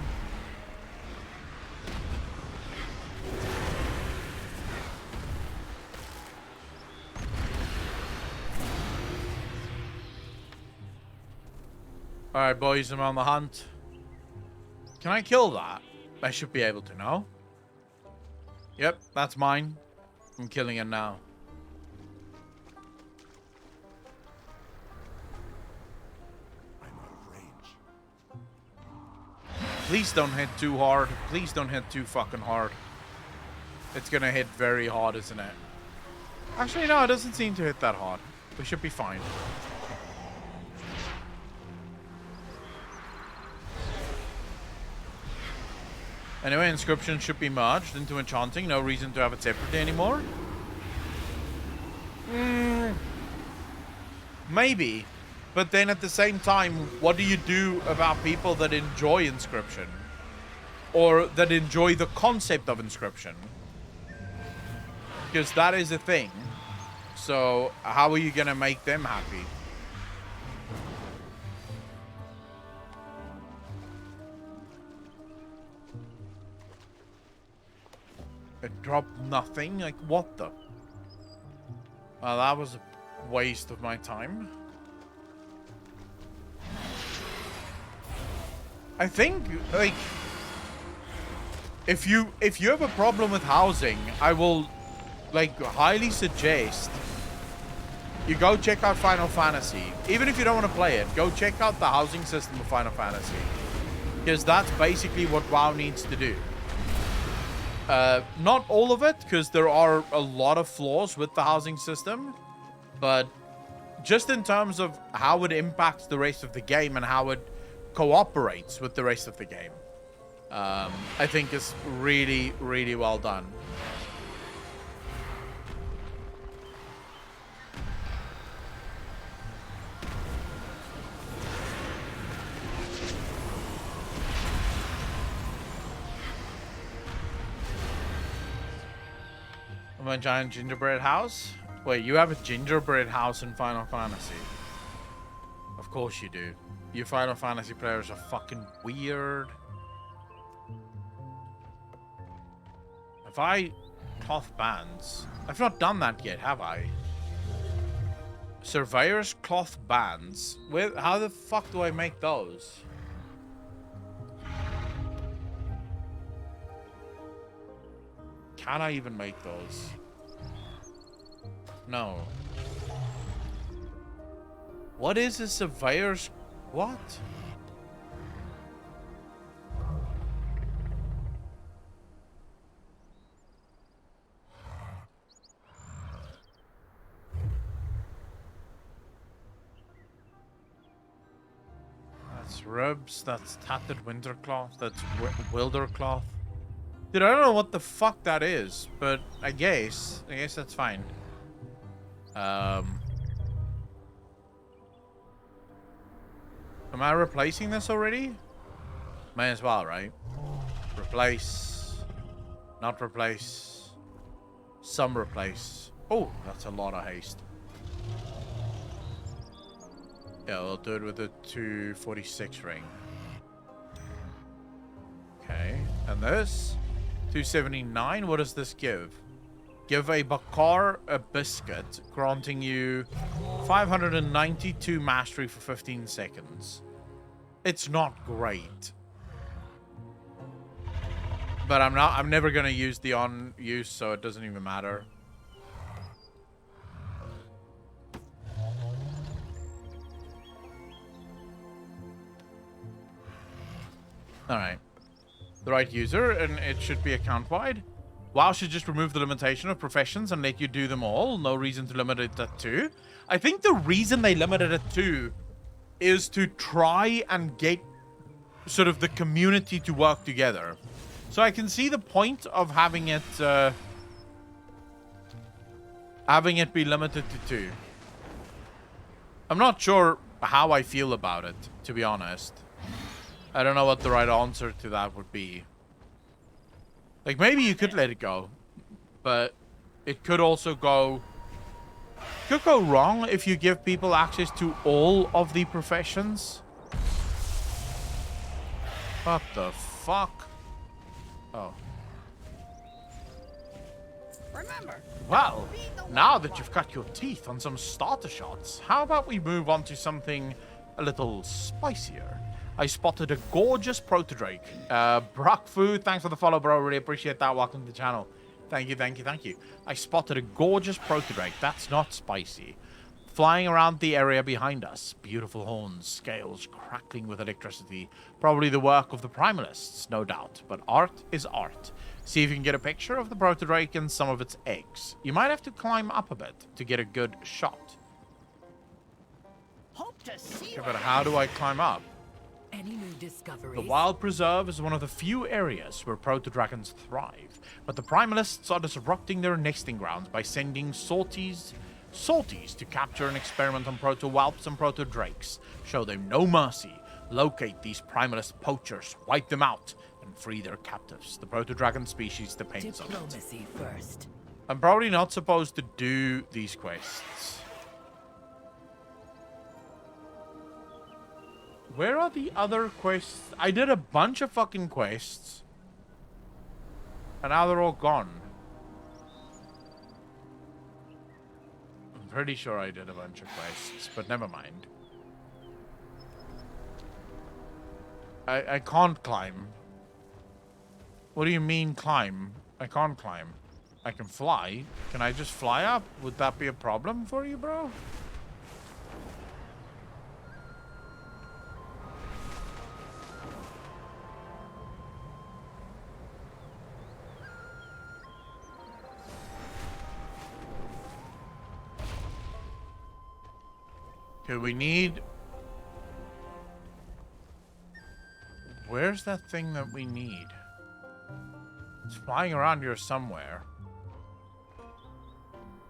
Alright, boys, I'm on the hunt. Can I kill that? I should be able to, no? Yep, that's mine. I'm killing it now. I'm out of range. Please don't hit too hard. Please don't hit too fucking hard. It's gonna hit very hard, isn't it? Actually, no, it doesn't seem to hit that hard. We should be fine. Anyway, inscription should be merged into enchanting. No reason to have it separately anymore. Maybe. But then at the same time, what do you do about people that enjoy inscription? Or that enjoy the concept of inscription? Because that is a thing. So, how are you going to make them happy? It dropped nothing? Like, what the? Well, that was a waste of my time. I think, like, if you have a problem with housing, I will, like, highly suggest you go check out Final Fantasy. Even if you don't want to play it, go check out the housing system of Final Fantasy. Because that's basically what WoW needs to do. Not all of it, because there are a lot of flaws with the housing system, but just in terms of how it impacts the rest of the game and how it cooperates with the rest of the game, I think is really, really well done. A giant gingerbread house? Wait, you have a gingerbread house in Final Fantasy? Of course you do. You Final Fantasy players are fucking weird. Have I cloth bands? I've not done that yet, have I? Surveyor's cloth bands. Where? How the fuck do I make those? Can I even make those? No. What is a surveyor's... What? That's Ribs, that's tattered winter cloth, that's wilder cloth. Dude, I don't know what the fuck that is, but I guess that's fine. Am I replacing this already? May as well, right? Replace. Not replace. Some replace. Oh, that's a lot of haste. Yeah, we'll do it with the 246 ring. Okay, and this 279. What does this give? Give a Bakar a biscuit, granting you 592 mastery for 15 seconds. It's not great, but I'm never gonna use the on use, so it doesn't even matter. Alright. The right user, and it should be account-wide. WoW should just remove the limitation of professions and let you do them all. No reason to limit it at 2. I think the reason they limited it at 2 is to try and get sort of the community to work together. So I can see the point of having it be limited to 2. I'm not sure how I feel about it, to be honest. I don't know what the right answer to that would be. Like, maybe you could let it go, but it could also go... Could go wrong if you give people access to all of the professions. What the fuck? Oh. Remember. Well, now that you've cut your teeth on some starter shots, how about we move on to something a little spicier? I spotted a gorgeous proto-drake. Brockfu, thanks for the follow, bro. Really appreciate that. Welcome to the channel. Thank you, thank you, thank you. I spotted a gorgeous proto-drake. That's not spicy. Flying around the area behind us. Beautiful horns, scales crackling with electricity. Probably the work of the primalists, no doubt. But art is art. See if you can get a picture of the proto-drake and some of its eggs. You might have to climb up a bit to get a good shot. Hope to see Okay, but how do I climb up? any new discoveries. The Wild Preserve is one of the few areas where proto-dragons thrive, but the primalists are disrupting their nesting grounds by sending sorties to capture and experiment on proto-whelps and proto-drakes. Show them no mercy. Locate these primalist poachers, wipe them out, and free their captives. The proto-dragon species depends on it. Diplomacy first. I'm probably not supposed to do these quests. Where are the other quests? I did a bunch of fucking quests. And now they're all gone. I'm pretty sure I did a bunch of quests, but never mind. I can't climb. What do you mean climb? I can't climb. I can fly. Can I just fly up? Would that be a problem for you, bro? Okay, we need... Where's that thing that we need? It's flying around here somewhere.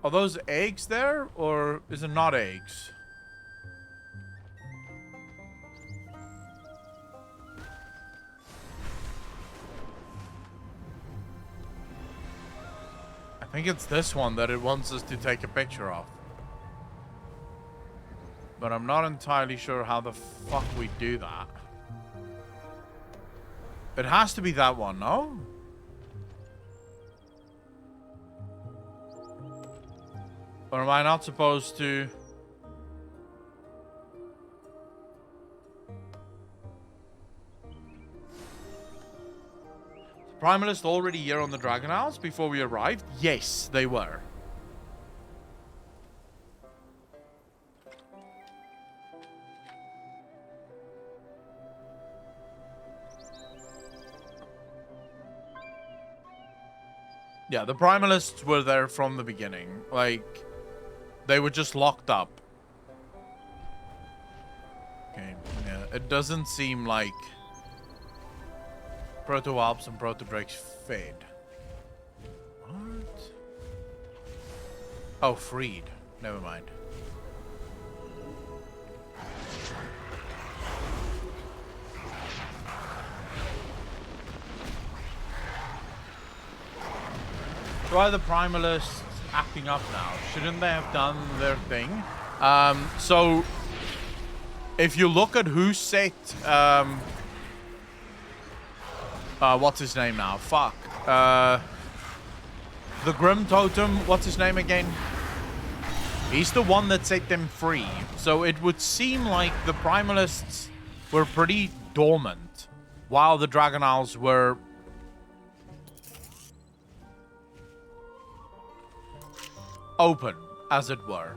Are those eggs there, or is it not eggs? I think it's this one that it wants us to take a picture of. But I'm not entirely sure how the fuck we do that. It has to be that one, no? Or am I not supposed to... The Primalists already here on the Dragon Isles before we arrived? Yes, they were. Yeah, the Primalists were there from the beginning. Like, they were just locked up. Okay, yeah. doesn't seem like Proto-Alps and Proto-Drakes fade. What? Oh, freed. Never mind. Why are the Primalists acting up now? Shouldn't they have done their thing? So if you look at who set what's his name now? Fuck. The Grim Totem, what's his name again? He's the one that set them free. So it would seem like the Primalists were pretty dormant while the Dragon Owls were open, as it were.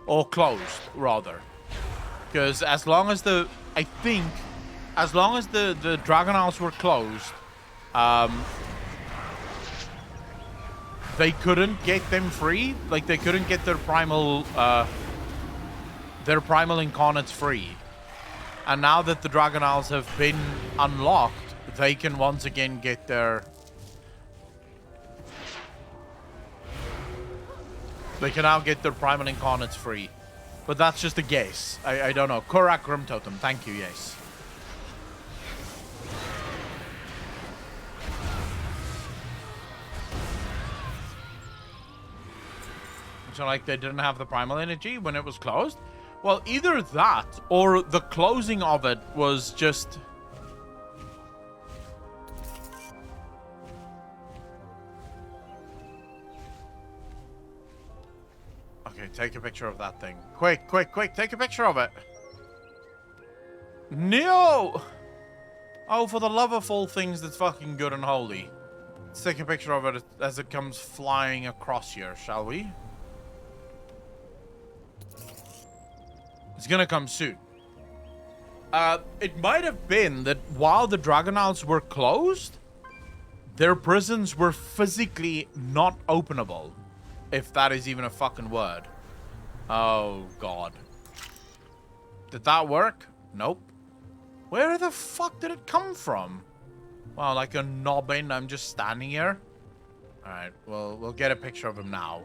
Or closed, rather. Because as long as the... I think... As long as the Dragon Owls were closed, they couldn't get them free. Like, they couldn't get their primal incarnates free. And now that the Dragon Owls have been unlocked, they can once again get their... They can now get their primal incarnates free. But that's just a guess. I don't know. Korak Grim Totem. Thank you, yes. So, like, they didn't have the primal energy when it was closed? Well, either that, or the closing of it was just... Okay, take a picture of that thing. Quick, quick, quick, take a picture of it. No! Oh, for the love of all things that's fucking good and holy. Let's take a picture of it as it comes flying across here, shall we? It's gonna come soon. It might have been that while the Dragon Owls were closed, their prisons were physically not openable. If that is even a fucking word. Oh, God. Did that work? Nope. Where the fuck did it come from? Wow, like a nobbin. I'm just standing here. Alright, well, we'll get a picture of him now.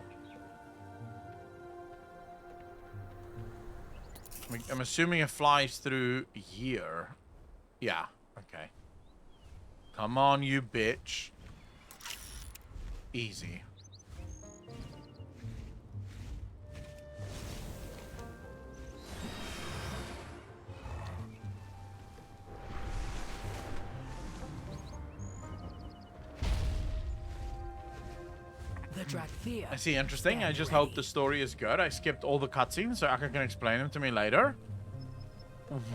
I'm assuming it flies through here. Yeah, okay. Come on, you bitch. Easy. I see, interesting. I just hope the story is good. I skipped all the cutscenes so Akka can explain them to me later.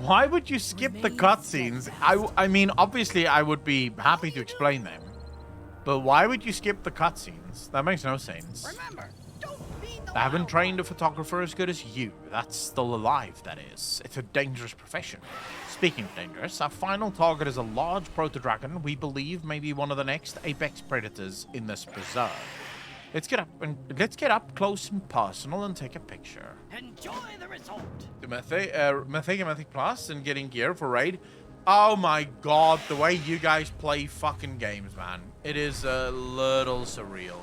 Why would you skip the cutscenes? I mean, obviously I would be happy to explain them. But why would you skip the cutscenes? That makes no sense. Remember, I haven't trained a photographer as good as you. That's still alive, that is. It's a dangerous profession. Speaking of dangerous, our final target is a large proto-dragon we believe may be one of the next apex predators in this preserve. Let's get up close and personal and take a picture. Enjoy the result. The Mythic Plus and getting gear for raid. Oh my god, the way you guys play fucking games, man. It is a little surreal.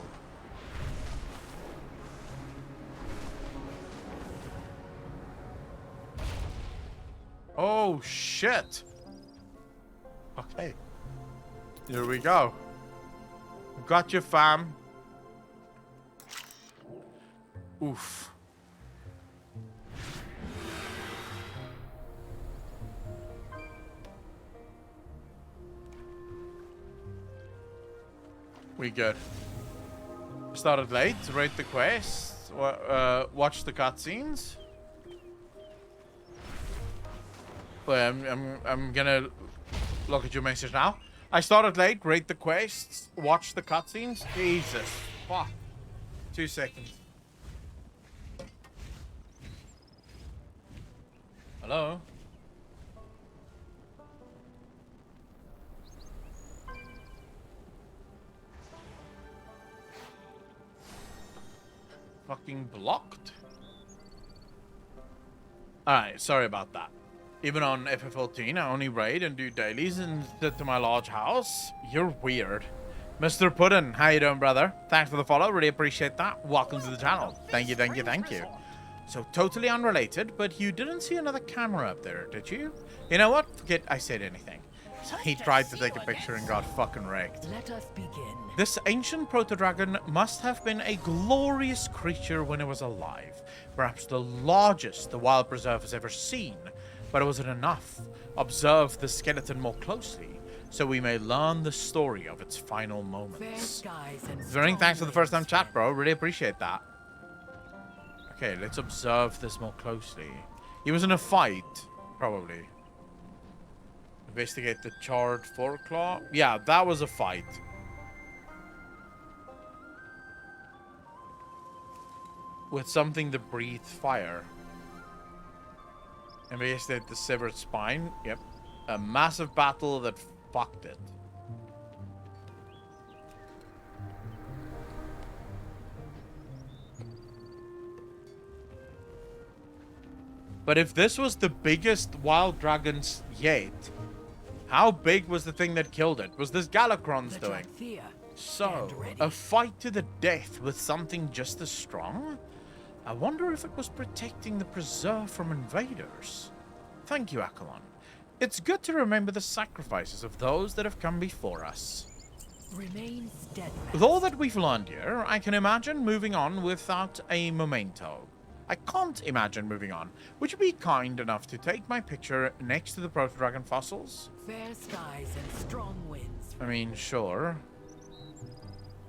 Oh shit. Okay. Here we go. Got you, fam. Oof. We good. Started late. Rate the quest. Watch the cutscenes. Wait, I'm gonna look at your message now. I started late. Rate the quests. Watch the cutscenes. Jesus. Fuck. 2 seconds. Hello? Fucking blocked. Alright, sorry about that. Even on FF14, I only raid and do dailies and sit to my large house. You're weird. Mr. Puddin, how you doing, brother? Thanks for the follow. Really appreciate that. Welcome to the channel. Thank you, thank you, thank you. So, totally unrelated, but you didn't see another camera up there, did you? You know what? Forget I said anything. So he tried to take a picture and got fucking wrecked. Let us begin. This ancient proto-dragon must have been a glorious creature when it was alive. Perhaps the largest the wild preserve has ever seen. But it wasn't enough. Observe the skeleton more closely, so we may learn the story of its final moments. Zering, thanks for the first time chat, bro. Really appreciate that. Okay, let's observe this more closely. He was in a fight, probably. Investigate the charred foreclaw. Yeah, that was a fight. With something that breathed fire. Investigate the severed spine. Yep. A massive battle that fucked it. But if this was the biggest wild dragons yet, how big was the thing that killed it? Was this Galakron's doing? So, a fight to the death with something just as strong? I wonder if it was protecting the preserve from invaders. Thank you, Akalon. It's good to remember the sacrifices of those that have come before us. Remain steadfast. With all that we've learned here, I can imagine moving on without a memento. I can't imagine moving on. Would you be kind enough to take my picture next to the proto-dragon fossils? Fair skies and strong winds. I mean, sure.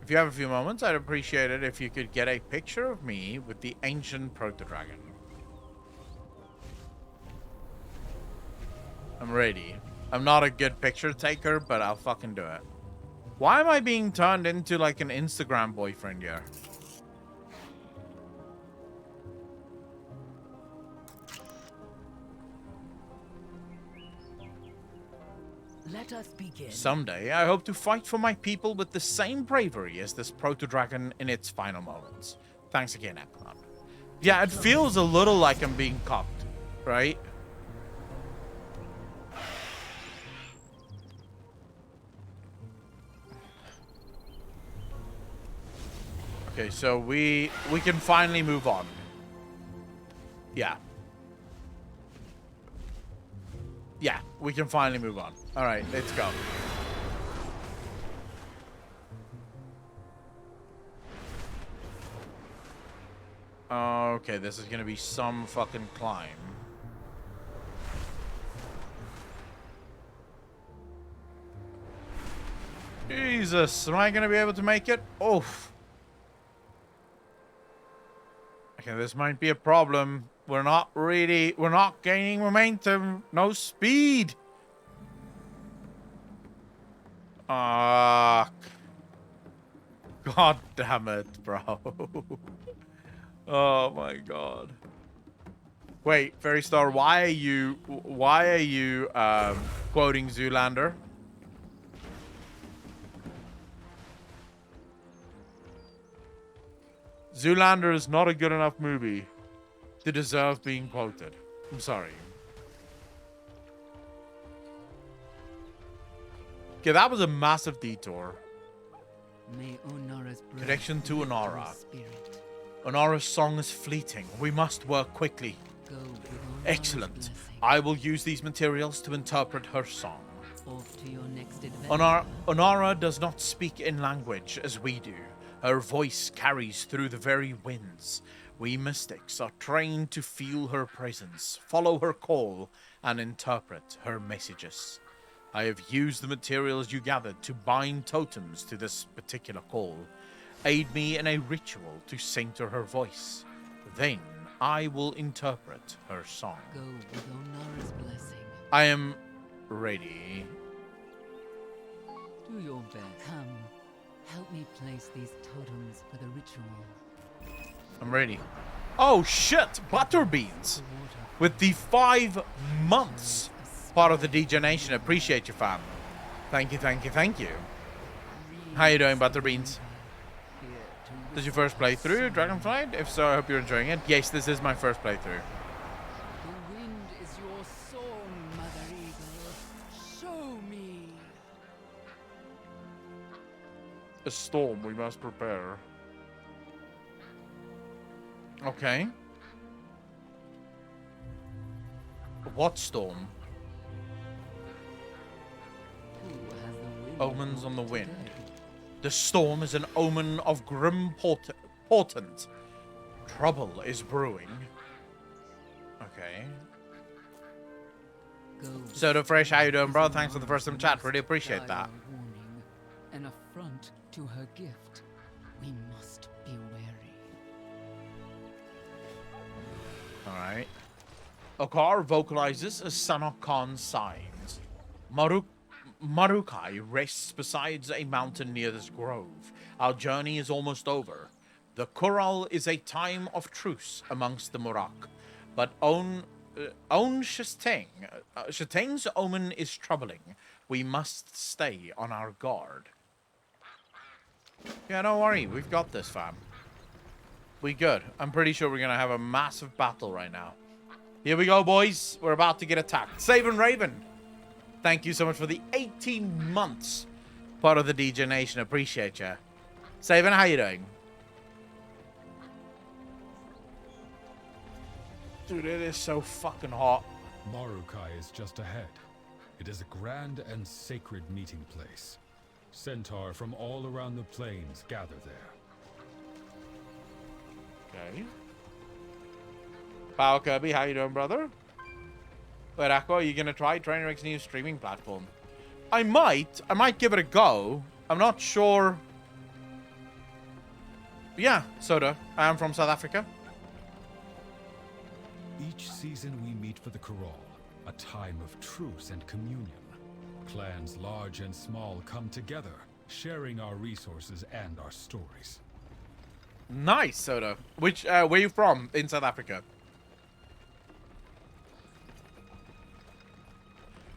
If you have a few moments, I'd appreciate it if you could get a picture of me with the ancient proto-dragon. I'm ready. I'm not a good picture taker, but I'll fucking do it. Why am I being turned into like an Instagram boyfriend here? Let us begin. Someday, I hope to fight for my people with the same bravery as this proto-dragon in its final moments. Thanks again, Akalon. Yeah, it feels a little like I'm being cocked, right? Okay, so we can finally move on. Yeah. Yeah, we can finally move on. All right, let's go. Okay, this is gonna be some fucking climb. Jesus, am I gonna be able to make it? Oof. Okay, this might be a problem. We're not gaining momentum. No speed. God damn it, bro. Oh my god. Wait, Fairy Star, why are you quoting Zoolander? Zoolander is not a good enough movie to deserve being quoted. I'm sorry. Okay, that was a massive detour. May Onara's Connection to Onara. spirit Onara's song is fleeting. We must work quickly. go with Onara's Excellent. blessing. I will use these materials to interpret her song. Off to your next adventure. Onara does not speak in language as we do. Her voice carries through the very winds. We mystics are trained to feel her presence, follow her call, and interpret her messages. I have used the materials you gathered to bind totems to this particular call. Aid me in a ritual to center her voice. Then I will interpret her song. Go with Onara's blessing. I am ready. Do your best. Come, help me place these totems for the ritual. I'm ready. Oh shit! Butterbeans! With the 5 months part of the D-Generation. Appreciate you, fam. Thank you, thank you, thank you. How you doing, Butterbeans? This is your first playthrough, Dragonflight? If so, I hope you're enjoying it. Yes, this is my first playthrough. The wind is your a storm we must prepare. Okay. What storm? Omens on the wind. The storm is an omen of grim portent. Trouble is brewing. Okay. Soda Fresh, how you doing, bro? Thanks for the first time chat. Really appreciate that. An affront to her gift. We must be wary. Alright. Okar vocalizes as Sanok Khan's signs. Marukai rests beside a mountain near this grove. Our journey is almost over. The Kural is a time of truce amongst the Murak, but Shateng's omen is troubling. We must stay on our guard. Yeah, don't worry. We've got this, fam. We good. I'm pretty sure we're going to have a massive battle right now. Here we go, boys. We're about to get attacked. Savin' Raven, thank you so much for the 18 months part of the DJ Nation. Appreciate you. Savin, how you doing? Dude, it is so fucking hot. Marukai is just ahead. It is a grand and sacred meeting place. Centaur from all around the plains gather there. Okay. Power Kirby, how you doing, brother? Wait, Aqua, are you gonna try Trainer X's new streaming platform? I might give it a go. I'm not sure. Yeah, Soda. I am from South Africa. Each season we meet for the Kural, a time of truce and communion. Clans large and small come together, sharing our resources and our stories. Nice, Soda. Which, where are you from in South Africa?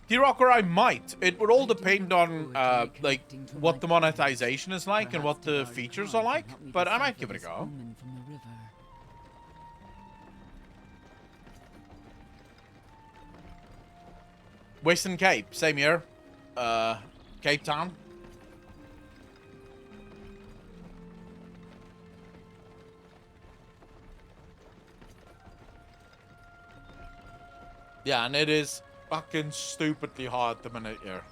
T-Rocker, I might. It would all depend on, like, what the monetization is like and what the features are like, but I might give it a go. Western Cape, same year. Cape Town. Yeah, and it is fucking stupidly hard the minute here.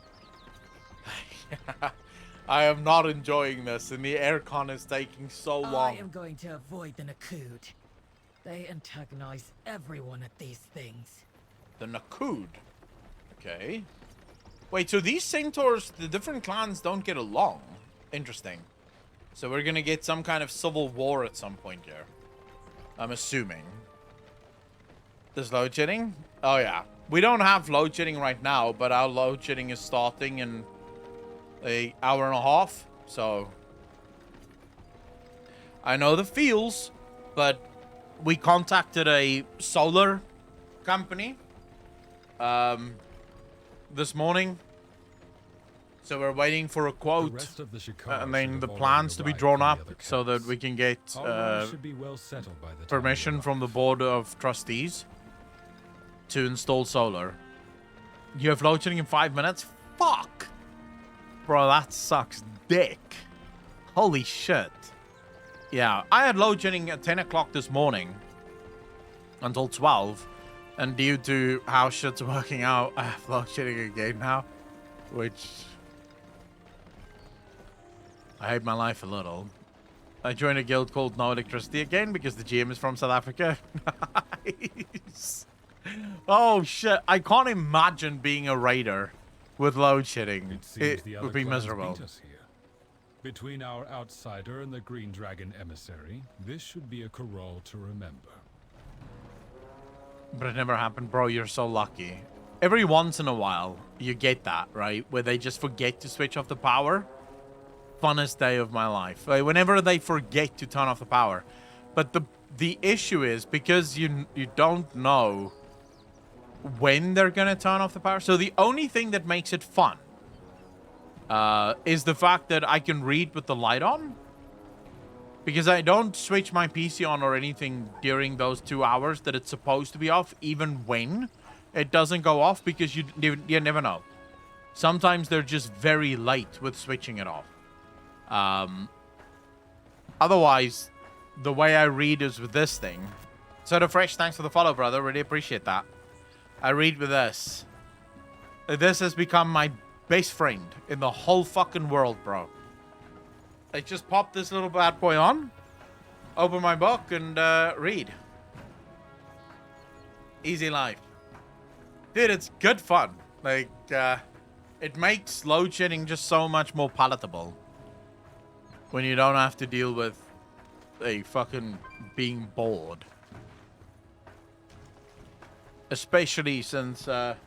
I am not enjoying this, and the aircon is taking so long. I am going to avoid the Nakud. They antagonize everyone at these things. The Nakud? Okay. Wait, so these centaurs, the different clans don't get along. Interesting. So we're gonna get some kind of civil war at some point here. I'm assuming. There's load shedding? Oh yeah. We don't have load shedding right now, but our load shedding is starting in an hour and a half. So I know the feels, but we contacted a solar company this morning. So we're waiting for a quote and then the plans to be drawn up so that we can get permission from the board of trustees to install solar. You have load shedding in 5 minutes? Fuck! Bro, that sucks dick. Holy shit. Yeah, I had load shedding at 10 o'clock this morning until 12. And due to how shit's working out, I have load shedding again now. Which I hate my life a little. I joined a guild called No Electricity again because the GM is from South Africa. Nice. Oh shit, I can't imagine being a raider with load shedding. It would be miserable. Between our outsider and the Green Dragon emissary, this should be a Kural to remember. But it never happened, bro. You're so lucky. Every once in a while, you get that, right? Where they just forget to switch off the power. Funnest day of my life. Like, whenever they forget to turn off the power. But the issue is because you don't know when they're gonna turn off the power. So the only thing that makes it fun is the fact that I can read with the light on. Because I don't switch my PC on or anything during those 2 hours that it's supposed to be off, even when it doesn't go off, because you never know. Sometimes they're just very late with switching it off. Otherwise, the way I read is with this thing. So the Fresh, thanks for the follow, brother. Really appreciate that. I read with this. This has become my best friend in the whole fucking world, bro. I just pop this little bad boy on, open my book, and read. Easy life. Dude, it's good fun. Like, it makes load shedding just so much more palatable when you don't have to deal with a fucking being bored. Especially since the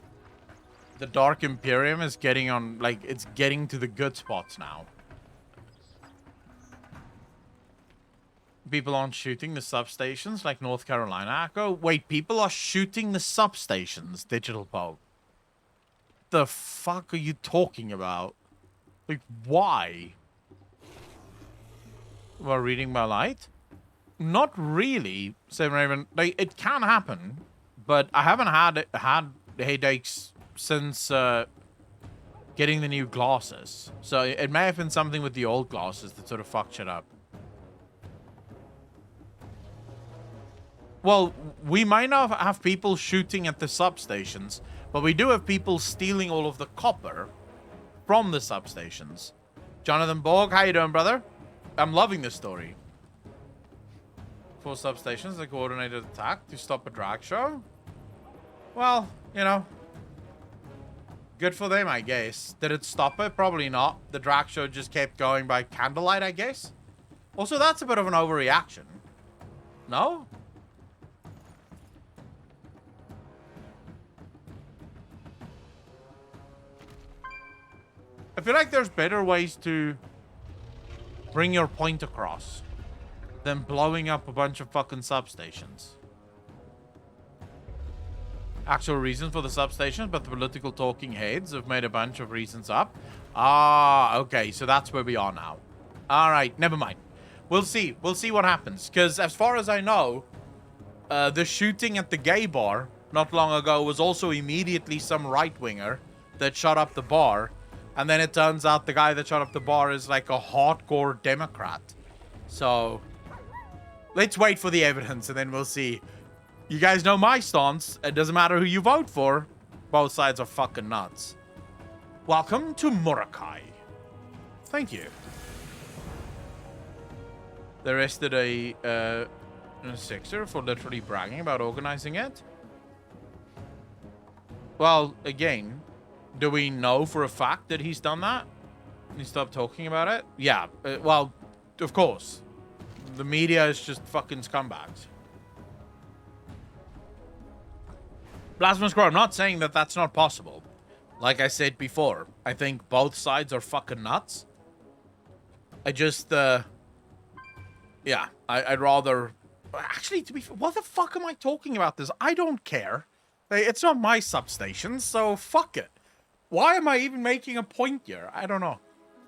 Dark Imperium is getting on, like, it's getting to the good spots now. People aren't shooting the substations like North Carolina. Echo. Wait, people are shooting the substations, Digital Pope. The fuck are you talking about? Like, why? While reading my light? Not really, Seven Raven. Like, it can happen, but I haven't had headaches since getting the new glasses. So it may have been something with the old glasses that sort of fucked shit up. Well, we might not have people shooting at the substations, but we do have people stealing all of the copper from the substations. Jonathan Borg, how you doing, brother? I'm loving this story. 4 substations, a coordinated attack to stop a drag show. Well, you know, good for them, I guess. Did it stop it? Probably not. The drag show just kept going by candlelight, I guess. Also, that's a bit of an overreaction. No? I feel like there's better ways to bring your point across than blowing up a bunch of fucking substations. Actual reasons for the substations, but the political talking heads have made a bunch of reasons up. Ah, okay, so that's where we are now. All right, never mind. We'll see. We'll see what happens. Because as far as I know, the shooting at the gay bar not long ago was also immediately some right-winger that shot up the bar. And then it turns out the guy that shot up the bar is like a hardcore Democrat. So, let's wait for the evidence and then we'll see. You guys know my stance. It doesn't matter who you vote for. Both sides are fucking nuts. Welcome to Murakai. Thank you. They arrested a Sixer for literally bragging about organizing it. Well, again, do we know for a fact that he's done that? He stopped talking about it? Yeah, well, of course. The media is just fucking scumbags. Blasphemous Crow, I'm not saying that that's not possible. Like I said before, I think both sides are fucking nuts. I just, yeah, I'd rather... Actually, to be fair, what the fuck am I talking about this? I don't care. It's not my substation, so fuck it. Why am I even making a point here? I don't know.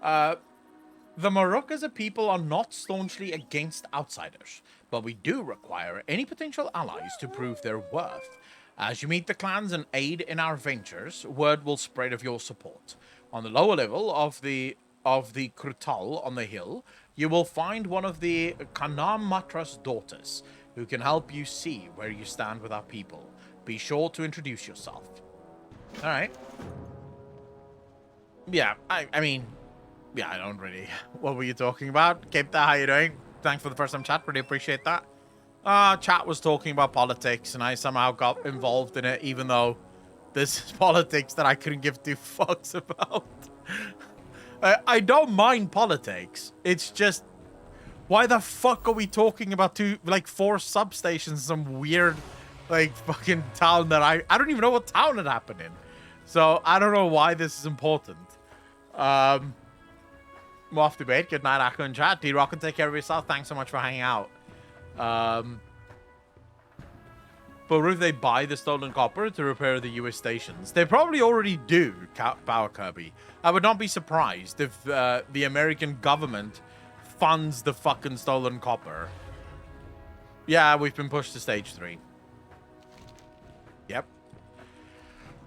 The Marukas people are not staunchly against outsiders, but we do require any potential allies to prove their worth. As you meet the clans and aid in our ventures, word will spread of your support. On the lower level of the Krutal on the hill, you will find one of the Kanam Matra's daughters, who can help you see where you stand with our people. Be sure to introduce yourself. All right. Yeah, I mean, yeah, I don't really... What were you talking about? Kipta, how you doing? Thanks for the first time chat. Really appreciate that. Chat was talking about politics, and I somehow got involved in it, even though this is politics that I couldn't give 2 fucks about. I don't mind politics. It's just... Why the fuck are we talking about 4 substations in some weird, fucking town that I don't even know what town it happened in. So, I don't know why this is important. I'm off to bed. Good night, Akko and chat. D-Rock, and take care of yourself. Thanks so much for hanging out. But if they buy the stolen copper to repair the US stations, they probably already do, Power Kirby. I would not be surprised if the American government funds the fucking stolen copper. Yeah, we've been pushed to stage 3. Yep.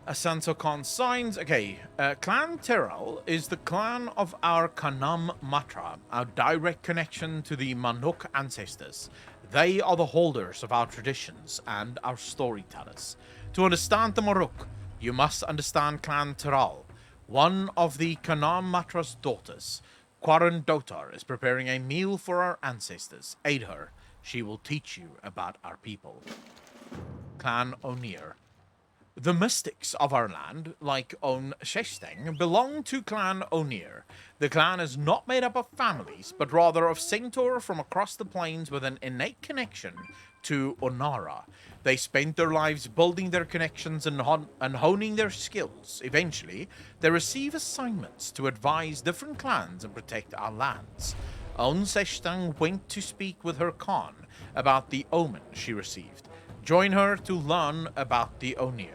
Asansokon signs. Okay, Clan Tyrell is the clan of our Kanam Matra, our direct connection to the Manuk ancestors. They are the holders of our traditions and our storytellers. To understand the Maruk, you must understand Clan Tyrell. One of the Kanam Matra's daughters, Quarren Dotar, is preparing a meal for our ancestors. Aid her. She will teach you about our people. Clan O'Neill. The mystics of our land, like On Shesteng, belong to Clan O'Neill. The clan is not made up of families, but rather of centaur from across the plains with an innate connection to Onara. They spent their lives building their connections and honing their skills. Eventually, they receive assignments to advise different clans and protect our lands. On Shesteng went to speak with her Khan about the omen she received. Join her to learn about the O'Neill.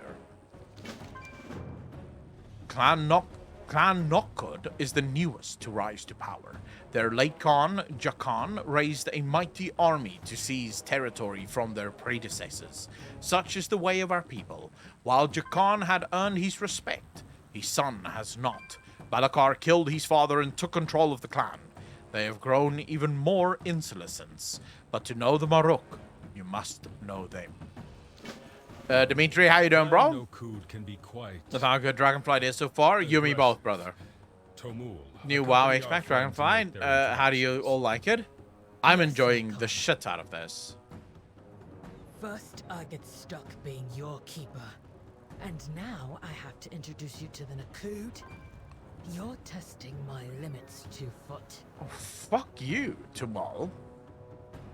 Clan Nokkud is the newest to rise to power. Their late Khan, Jakan, raised a mighty army to seize territory from their predecessors. Such is the way of our people. While Jakan had earned his respect, his son has not. Balakar killed his father and took control of the clan. They have grown even more insular since. But to know the Maruk, you must know them. Dimitri, how you doing, bro? No Kud can be quite. That's how good Dragonflight is so far. You and me both, brother. Tomul. New WoW expect Dragonflight. How do you all like it? I'm enjoying the shit out of this. First, I get stuck being your keeper. And now I have to introduce you to the Nakud. You're testing my limits, 2-foot. Oh, fuck you, Tumal.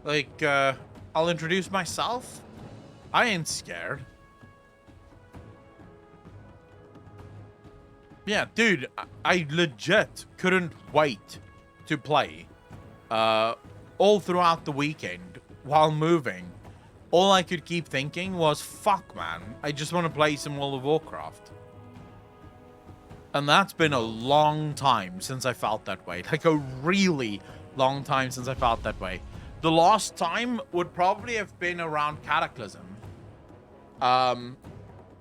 Like, I'll introduce myself. I ain't scared. Yeah, dude, I legit couldn't wait to play all throughout the weekend while moving. All I could keep thinking was, fuck, man, I just want to play some World of Warcraft. And that's been a long time since I felt that way. Like, a really long time since I felt that way. The last time would probably have been around Cataclysm.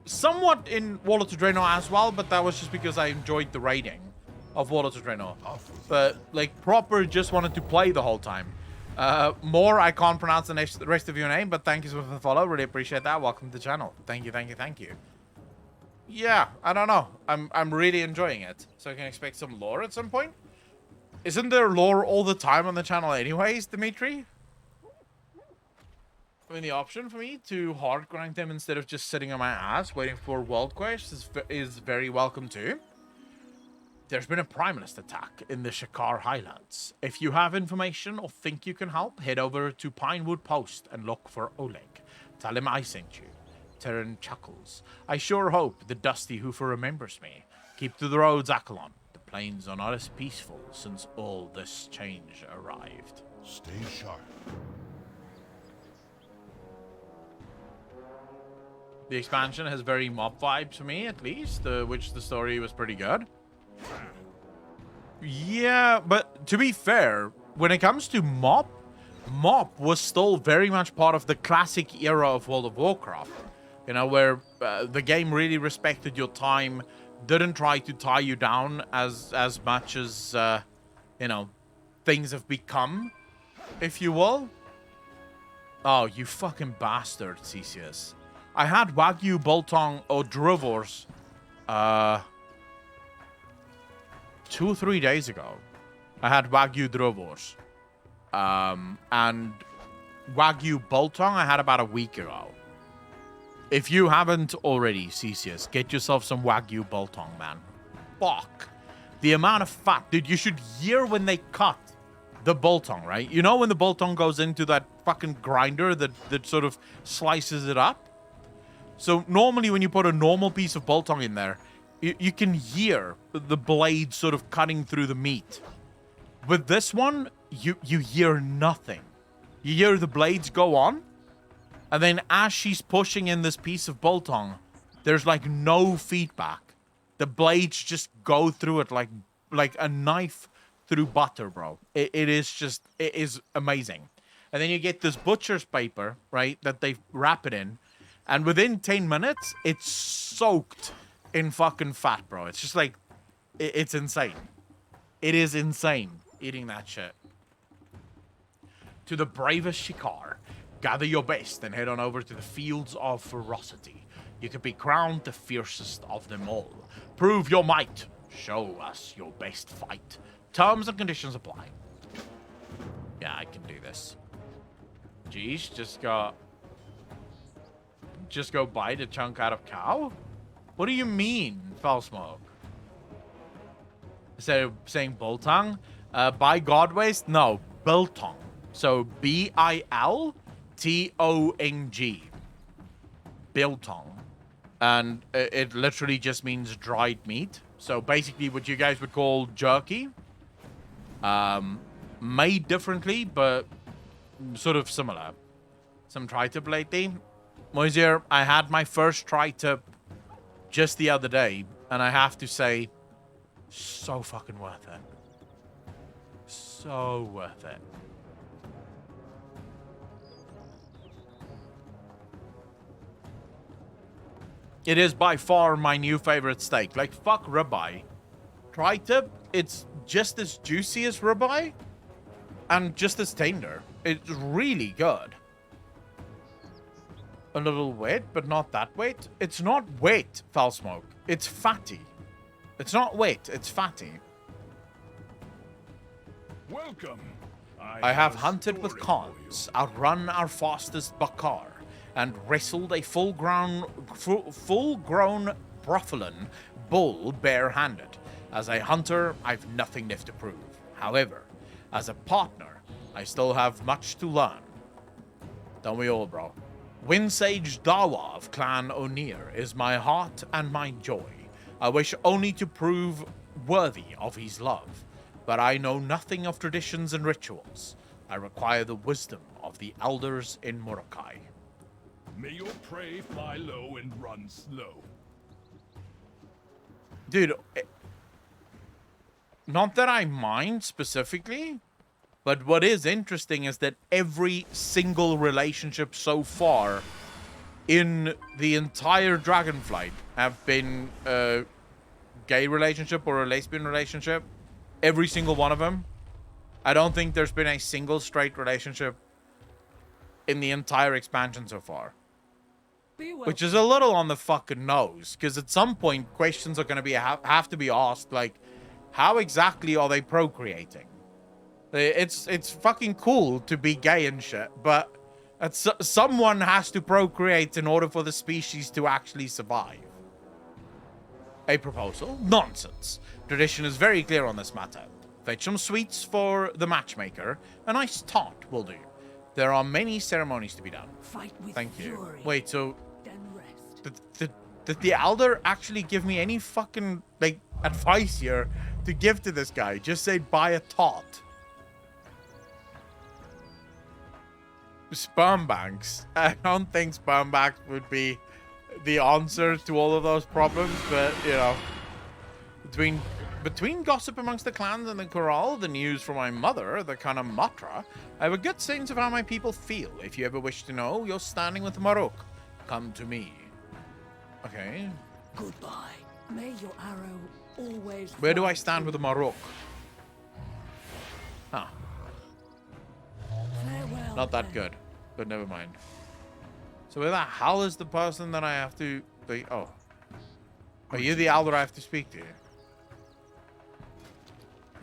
Somewhat in World of Draenor as well, but that was just because I enjoyed the raiding of World of Draenor. But, like, proper just wanted to play the whole time. More, I can't pronounce the rest of your name, but thank you for the follow. Really appreciate that. Welcome to the channel. Thank you, thank you, thank you. Yeah, I don't know. I'm really enjoying it. So I can expect some lore at some point. Isn't there lore all the time on the channel anyways, Dimitri? I mean, the option for me to hard grind them instead of just sitting on my ass waiting for world quests is very welcome too. There's been a Primalist attack in the Shakar Highlands. If you have information or think you can help, head over to Pinewood Post and look for Oleg. Tell him I sent you. Terran chuckles. I sure hope the Dusty Hoofer remembers me. Keep to the roads, Akalon. The plains are not as peaceful since all this change arrived. Stay sharp. The expansion has very mob vibes for me, at least, which the story was pretty good. Yeah, but to be fair, when it comes to mob was still very much part of the classic era of World of Warcraft. You know, where the game really respected your time, didn't try to tie you down as much as, you know, things have become, if you will. Oh, you fucking bastard, Theseus. I had Wagyu Boltong or Druvors 2 or 3 days ago. I had Wagyu Druvors. And Wagyu Boltong I had about a week ago. If you haven't already, Theseus, get yourself some Wagyu Boltong, man. Fuck. The amount of fat. Dude, you should hear when they cut the Boltong, right? You know when the Boltong goes into that fucking grinder that sort of slices it up? So normally when you put a normal piece of Boltong in there, you can hear the blade sort of cutting through the meat. With this one, you hear nothing. You hear the blades go on, and then as she's pushing in this piece of Boltong, there's like no feedback. The blades just go through it like a knife through butter, bro. It is amazing. And then you get this butcher's paper, right, that they wrap it in. And within 10 minutes, it's soaked in fucking fat, bro. It's just like, it's insane. It is insane eating that shit. To the bravest Shikar, gather your best and head on over to the Fields of Ferocity. You could be crowned the fiercest of them all. Prove your might. Show us your best fight. Terms and conditions apply. Yeah, I can do this. Jeez, just go bite a chunk out of cow? What do you mean, foul smoke? So saying Boltong? By Godways? No, Biltong. So Biltong. Biltong. And it literally just means dried meat. So basically what you guys would call jerky. Made differently, but sort of similar. Some tri-tip lately. Moisier, I had my first tri-tip just the other day, and I have to say, so fucking worth it. So worth it. It is by far my new favorite steak. Like, fuck ribeye. Tri-tip, it's just as juicy as ribeye, and just as tender. It's really good. A little wet, but not that wet. It's not wet, foul smoke. It's fatty. It's not wet, it's fatty. Welcome. I have hunted with cons, outrun our fastest Bakar, and wrestled a full-grown Bruffalin bull bare-handed. As a hunter, I've nothing left to prove. However, as a partner, I still have much to learn. Don't we all, bro? Windsage Dawa of Clan O'Neill is my heart and my joy. I wish only to prove worthy of his love, but I know nothing of traditions and rituals. I require the wisdom of the elders in Morokai. May your prey fly low and run slow. Dude, not that I mind specifically, but what is interesting is that every single relationship so far in the entire Dragonflight have been a gay relationship or a lesbian relationship. Every single one of them. I don't think there's been a single straight relationship in the entire expansion so far. Which is a little on the fucking nose, because at some point questions are going to have to be asked, like, how exactly are they procreating? It's fucking cool to be gay and shit, but someone has to procreate in order for the species to actually survive. A proposal? Nonsense. Tradition is very clear on this matter. Fetch some sweets for the matchmaker. A nice tart will do. There are many ceremonies to be done. Fight with Thank you. fury, Wait, so then rest. did the elder actually give me any fucking, like, advice here to give to this guy? Just say buy a tart. Sperm banks. I don't think sperm banks would be the answer to all of those problems, but, you know, between gossip amongst the clans and the corral, the news from my mother, the Kanamatra, I have a good sense of how my people feel. If you ever wish to know, you're standing with Marok. Come to me. Okay. Goodbye. May your arrow always. Where do fly I stand with the Marok? Huh. Farewell, Not that then. good, but never mind. So where the hell is the person that I have to... Oh. Are you the elder I have to speak to?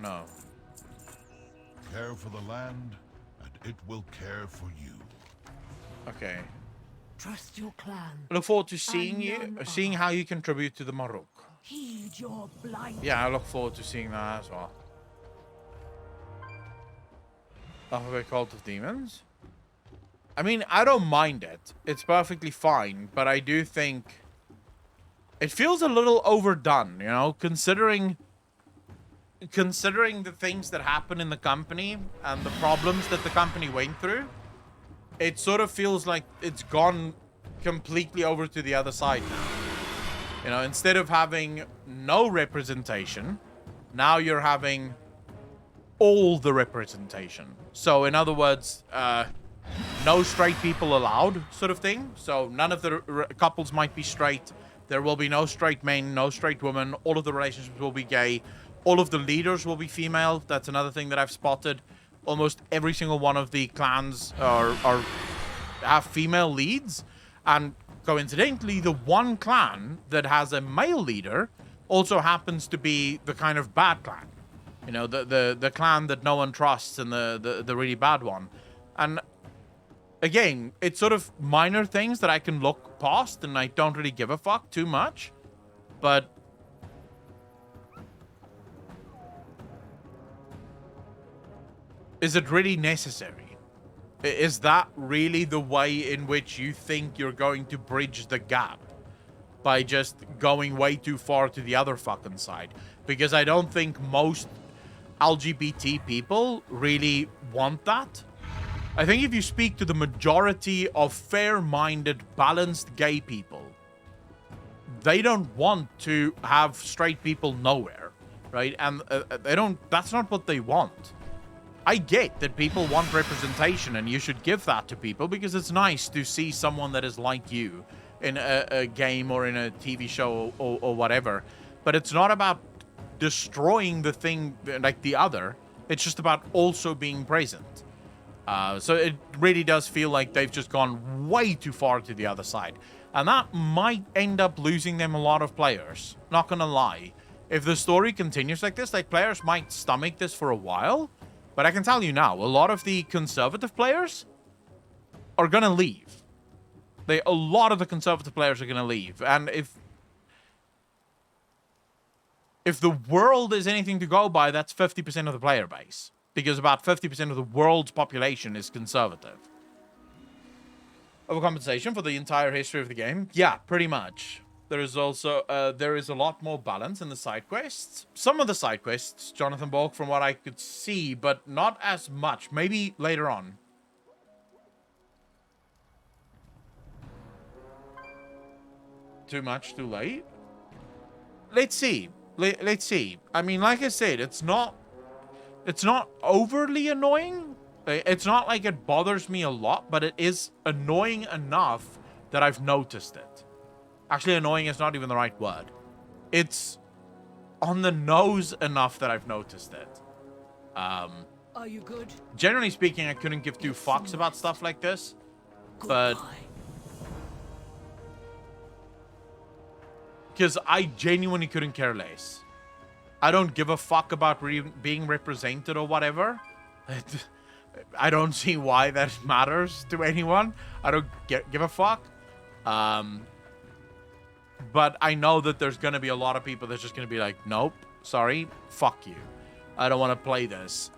No. Care for the land, and it will care for you. Okay. Trust your clan. I look forward to seeing And you, none seeing other. how you contribute to the Marok. Heed your blind. Yeah, I look forward to seeing that as well. Alphabet Cult of Demons? I mean, I don't mind it. It's perfectly fine, but I do think it feels a little overdone, you know, considering the things that happen in the company and the problems that the company went through. It sort of feels like it's gone completely over to the other side now. You know, instead of having no representation, now you're having all the representation. So in other words, no straight people allowed, sort of thing. So none of the couples might be straight. There will be no straight men, no straight women. All of the relationships will be gay. All of the leaders will be female. That's another thing that I've spotted. Almost every single one of the clans have female leads. And coincidentally, the one clan that has a male leader also happens to be the kind of bad clan. You know, the clan that no one trusts and the really bad one. And again, it's sort of minor things that I can look past and I don't really give a fuck too much. But is it really necessary? Is that really the way in which you think you're going to bridge the gap? By just going way too far to the other fucking side? Because I don't think most LGBT people really want that. I think if you speak to the majority of fair-minded, balanced gay people, they don't want to have straight people nowhere, right? And that's not what they want. I get that people want representation, and you should give that to people because it's nice to see someone that is like you in a game or in a TV show or whatever. But it's not about destroying the thing like the other. It's just about also being present. So it really does feel like they've just gone way too far to the other side. And that might end up losing them a lot of players. Not gonna lie. If the story continues like this, like players might stomach this for a while. But I can tell you now, a lot of the conservative players are gonna leave. A lot of the conservative players are gonna leave. And if the world is anything to go by, that's 50% of the player base. Because about 50% of the world's population is conservative. Overcompensation for the entire history of the game? Yeah, pretty much. There is also, there is a lot more balance in the side quests. Some of the side quests, Jonathan Borg, from what I could see, but not as much. Maybe later on. Too much, too late? Let's see. Let's see. I mean, like I said, it's not overly annoying. It's not like it bothers me a lot, but it is annoying enough that I've noticed it. Actually, annoying is not even the right word. It's on the nose enough that I've noticed it. Are you good? Generally speaking, I couldn't give two fucks about stuff like this. But because I genuinely couldn't care less. I don't give a fuck about being represented or whatever. I don't see why that matters to anyone. I don't give a fuck. But I know that there's going to be a lot of people that's just going to be like, nope, sorry, fuck you. I don't want to play this.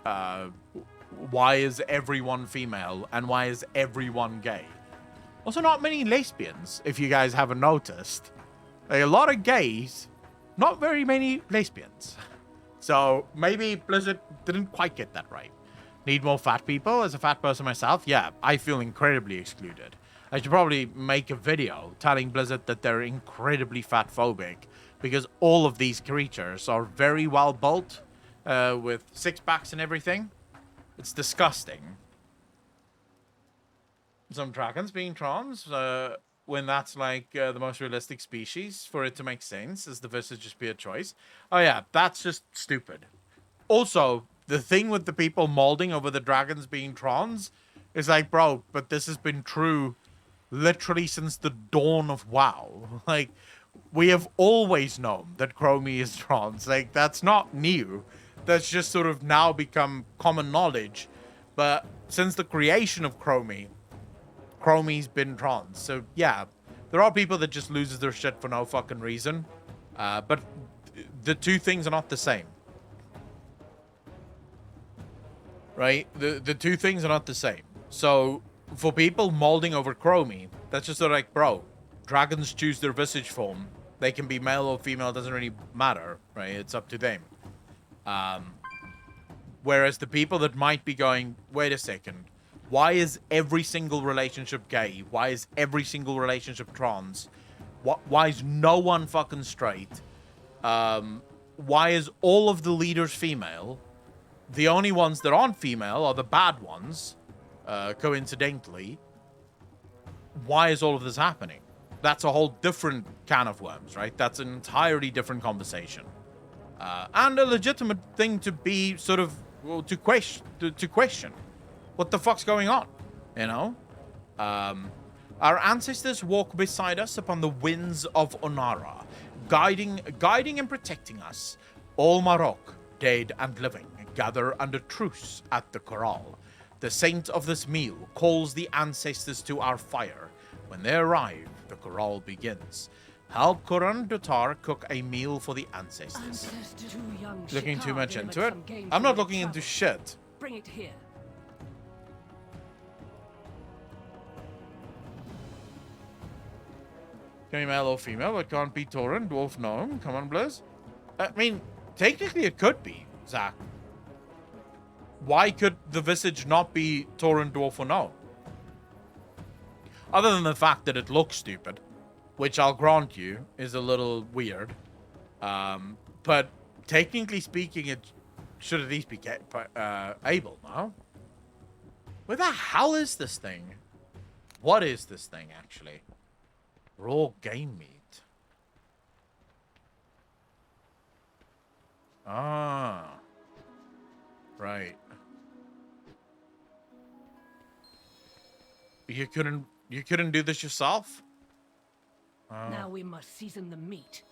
Why is everyone female and why is everyone gay? Also, not many lesbians, if you guys haven't noticed. Like, a lot of gays, not very many lesbians. So maybe Blizzard didn't quite get that right. Need more fat people? As a fat person myself, yeah, I feel incredibly excluded. I should probably make a video telling Blizzard that they're incredibly fat-phobic because all of these creatures are very well built with six-packs and everything. It's disgusting. Some dragons being trans, when that's like the most realistic species for it to make sense, is the visage just be a choice? Oh yeah, that's just stupid. Also, the thing with the people molding over the dragons being trans is like, bro, but this has been true literally since the dawn of WoW. Like, we have always known that Chromie is trans. Like, that's not new. That's just sort of now become common knowledge. But since the creation of Chromie's been trans. So, yeah, there are people that just loses their shit for no fucking reason. But the two things are not the same. Right? The two things are not the same. So, for people molding over Chromie, that's just sort of like, bro, dragons choose their visage form. They can be male or female, it doesn't really matter, right? It's up to them. Whereas the people that might be going, wait a second, why is every single relationship gay? Why is every single relationship trans? Why is no one fucking straight? Why is all of the leaders female? The only ones that aren't female are the bad ones, coincidentally. Why is all of this happening? that's a whole different can of worms, right? That's an entirely different conversation. And a legitimate thing to be sort of, well, to question. What the fuck's going on? You know? Our ancestors walk beside us upon the winds of Onara, guiding and protecting us. All Marok, dead and living, gather under truce at the corral. The saint of this meal calls the ancestors to our fire. When they arrive, the corral begins. Help Kuran Dutar cook a meal for the ancestors. Looking too much into it? I'm not looking into shit. Bring it here. Can be male or female, but can't be Tauren, dwarf, gnome. Come on, Blizz. I mean, technically it could be, Zach. Why could the visage not be Tauren, dwarf, or gnome? Other than the fact that it looks stupid, which I'll grant you is a little weird. But technically speaking, it should at least be able, no? Where the hell is this thing? What is this thing, actually? Raw game meat. Ah. Right. You couldn't do this yourself? Oh. Now we must season the meat.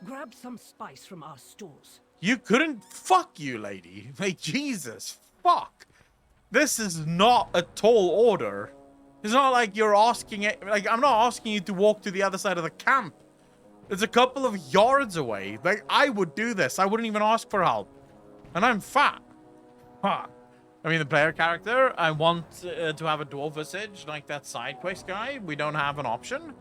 Grab some spice from our stores. You couldn't? Fuck you, lady. Like, Jesus. Fuck. This is not a tall order. It's not like you're asking it. Like, I'm not asking you to walk to the other side of the camp. It's a couple of yards away. Like, I would do this. I wouldn't even ask for help. And I'm fat. Huh. I mean, the player character, I want to have a dual visage like that side quest guy. We don't have an option.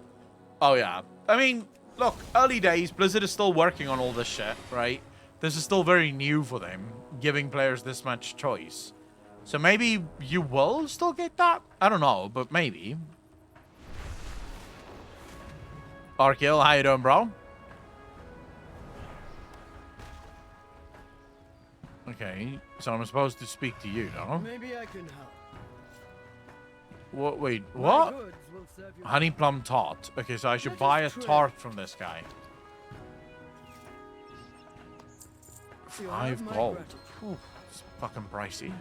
Oh, yeah. I mean, look, early days, Blizzard is still working on all this shit, right? This is still very new for them, giving players this much choice. So maybe you will still get that? I don't know, but maybe. Arkil, how you doing, bro? Okay, so I'm supposed to speak to you, no? Maybe I can help. What? Wait, what? Honey plum tart. Okay, so I should buy a tart from this guy. 5 gold. Ooh, it's fucking pricey.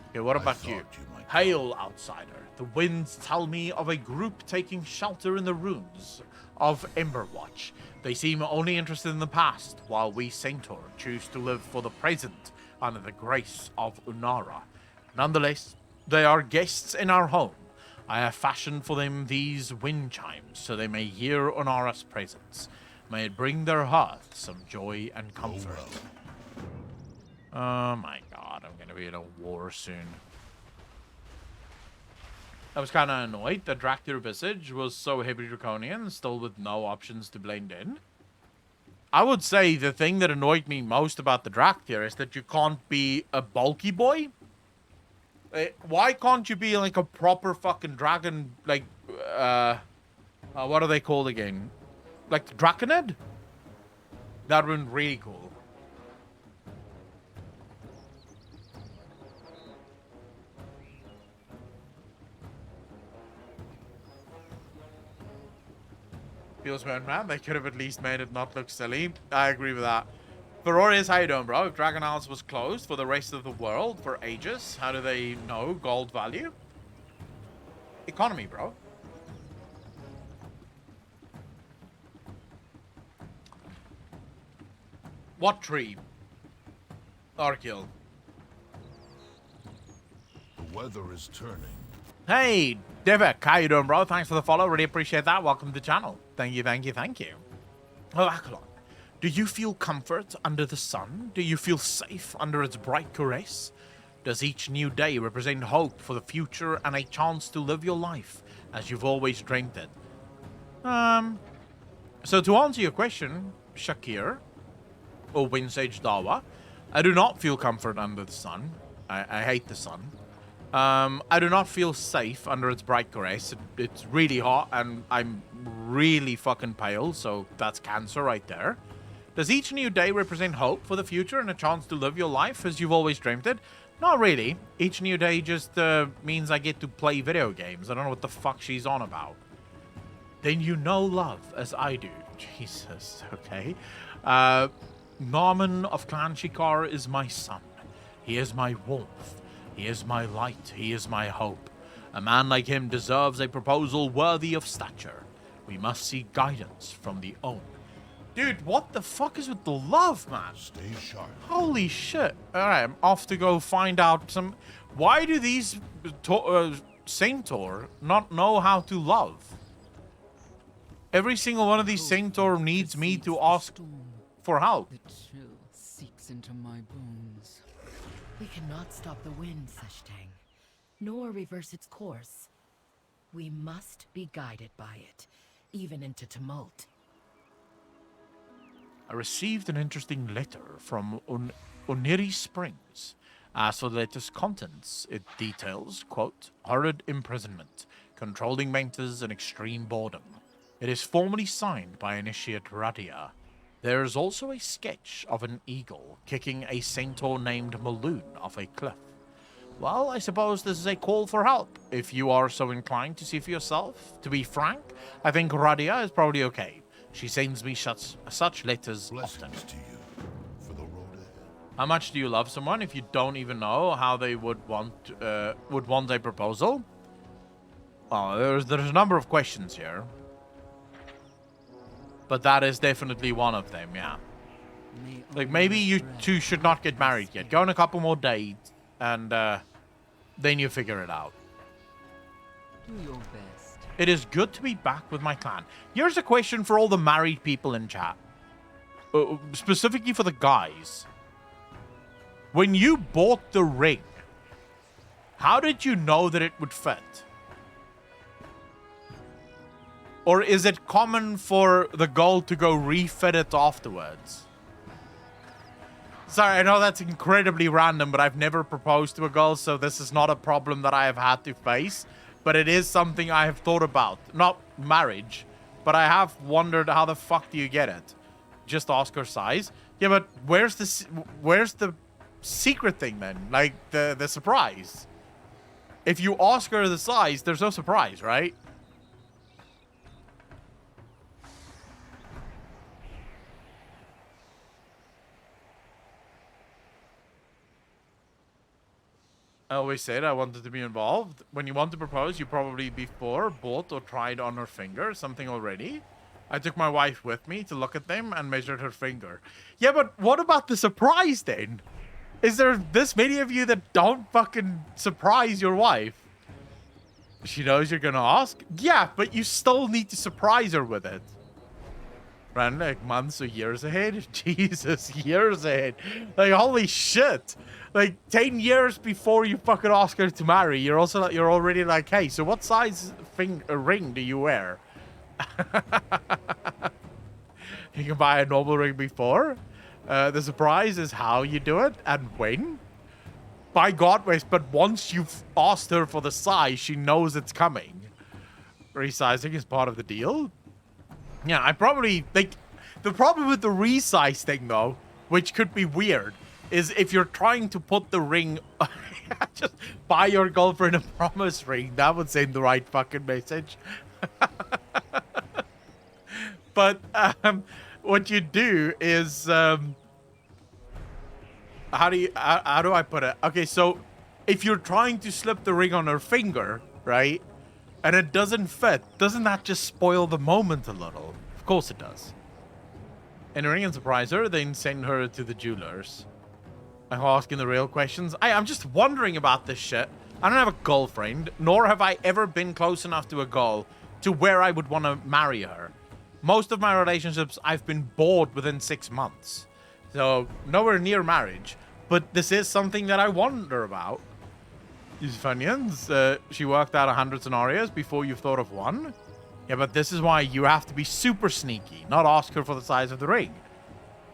Okay, what about you? Hail, outsider. The winds tell me of a group taking shelter in the ruins of Emberwatch. They seem only interested in the past, while we Centaur choose to live for the present under the grace of Unara. Nonetheless, they are guests in our home. I have fashioned for them these wind chimes, so they may hear Unara's presence. May it bring their hearth some joy and comfort. Oh my god, I'm gonna be in a war soon. I was kind of annoyed that Draktyr Visage was so heavy draconian, still with no options to blend in. I would say the thing that annoyed me most about the Draktyr is that you can't be a bulky boy. Why can't you be like a proper fucking dragon, like, what are they called again? Like the Draconid? That would be really cool. Feels weird, man. They could have at least made it not look silly. I agree with that. Ferorius, how you doing, bro? If Dragon Isles was closed for the rest of the world for ages, how do they know gold value? Economy, bro. What tree? Arkil. The weather is turning. Hey, Devek, how you doing, bro? Thanks for the follow. Really appreciate that. Welcome to the channel. Thank you, thank you, thank you. Oh, Akalon, do you feel comfort under the sun? Do you feel safe under its bright caress? Does each new day represent hope for the future and a chance to live your life as you've always dreamed it? So to answer your question, Shakir, or Windsage Dawa, I do not feel comfort under the sun. I hate the sun. I do not feel safe under its bright caress. It's really hot, and I'm really fucking pale, so that's cancer right there. Does each new day represent hope for the future and a chance to live your life as you've always dreamed it? Not really. Each new day just means I get to play video games. I don't know what the fuck she's on about. then you know love as I do. Jesus, okay. Norman of Clan Shikar is my son. He is my warmth. He is my light. He is my hope. A man like him deserves a proposal worthy of stature. We must seek guidance from the Own. Dude, what the fuck is with the love, man? Stay sharp. Holy shit. Alright, I'm off to go find out some... Why do these Saintor not know how to love? Every single one of these Saintor needs me to ask for help. The chill seeps into my bones. We cannot stop the wind, Seshtang, nor reverse its course. We must be guided by it, even into tumult. I received an interesting letter from Oniri Springs. As for the letter's contents, it details, quote, horrid imprisonment, controlling mentors, and extreme boredom. It is formally signed by Initiate Radia. There is also a sketch of an eagle kicking a centaur named Maloon off a cliff. Well, I suppose this is a call for help, if you are so inclined to see for yourself. To be frank, I think Radia is probably okay. She sends me such letters often. Blessings to you for the road ahead. How much do you love someone if you don't even know how they would want a proposal? Oh, there's a number of questions here. But that is definitely one of them, yeah. Like, maybe you two should not get married yet. Go on a couple more dates, and then you figure it out. Do your best. It is good to be back with my clan. Here's a question for all the married people in chat. Specifically for the guys. When you bought the ring, how did you know that it would fit? Or is it common for the girl to go refit it afterwards? Sorry, I know that's incredibly random, but I've never proposed to a girl, so this is not a problem that I have had to face. But it is something I have thought about. Not marriage, but I have wondered how the fuck do you get it? Just ask her size. Yeah, but where's the secret thing then? Like the surprise? If you ask her the size, there's no surprise, right? I always said I wanted to be involved. When you want to propose, you probably before bought or tried on her finger something already. I took my wife with me to look at them and measured her finger. Yeah, but what about the surprise then? Is there this many of you that don't fucking surprise your wife? She knows you're gonna ask? Yeah, but you still need to surprise her with it. Ran like months or years ahead? Jesus, years ahead. Like, holy shit. Like, 10 years before you fucking ask her to marry, you're already like, hey, so what size ring do you wear? You can buy a normal ring before. The surprise is how you do it and when. By God, West, but once you've asked her for the size, she knows it's coming. Resizing is part of the deal. Yeah, I probably, like, the problem with the resize thing, though, which could be weird, is if you're trying to put the ring, just buy your girlfriend a promise ring, that would send the right fucking message. But what you do is, how do I put it? Okay, so if you're trying to slip the ring on her finger, right, and it doesn't fit, doesn't that just spoil the moment a little? Of course it does. And ring and surprise her, then send her to the jewelers. I'm asking the real questions. I'm just wondering about this shit. I don't have a girlfriend, nor have I ever been close enough to a girl to where I would want to marry her. Most of my relationships, I've been bored within 6 months. So, nowhere near marriage. But this is something that I wonder about. These Funyuns, she worked out 100 scenarios before you've thought of one. Yeah, but this is why you have to be super sneaky, not ask her for the size of the ring.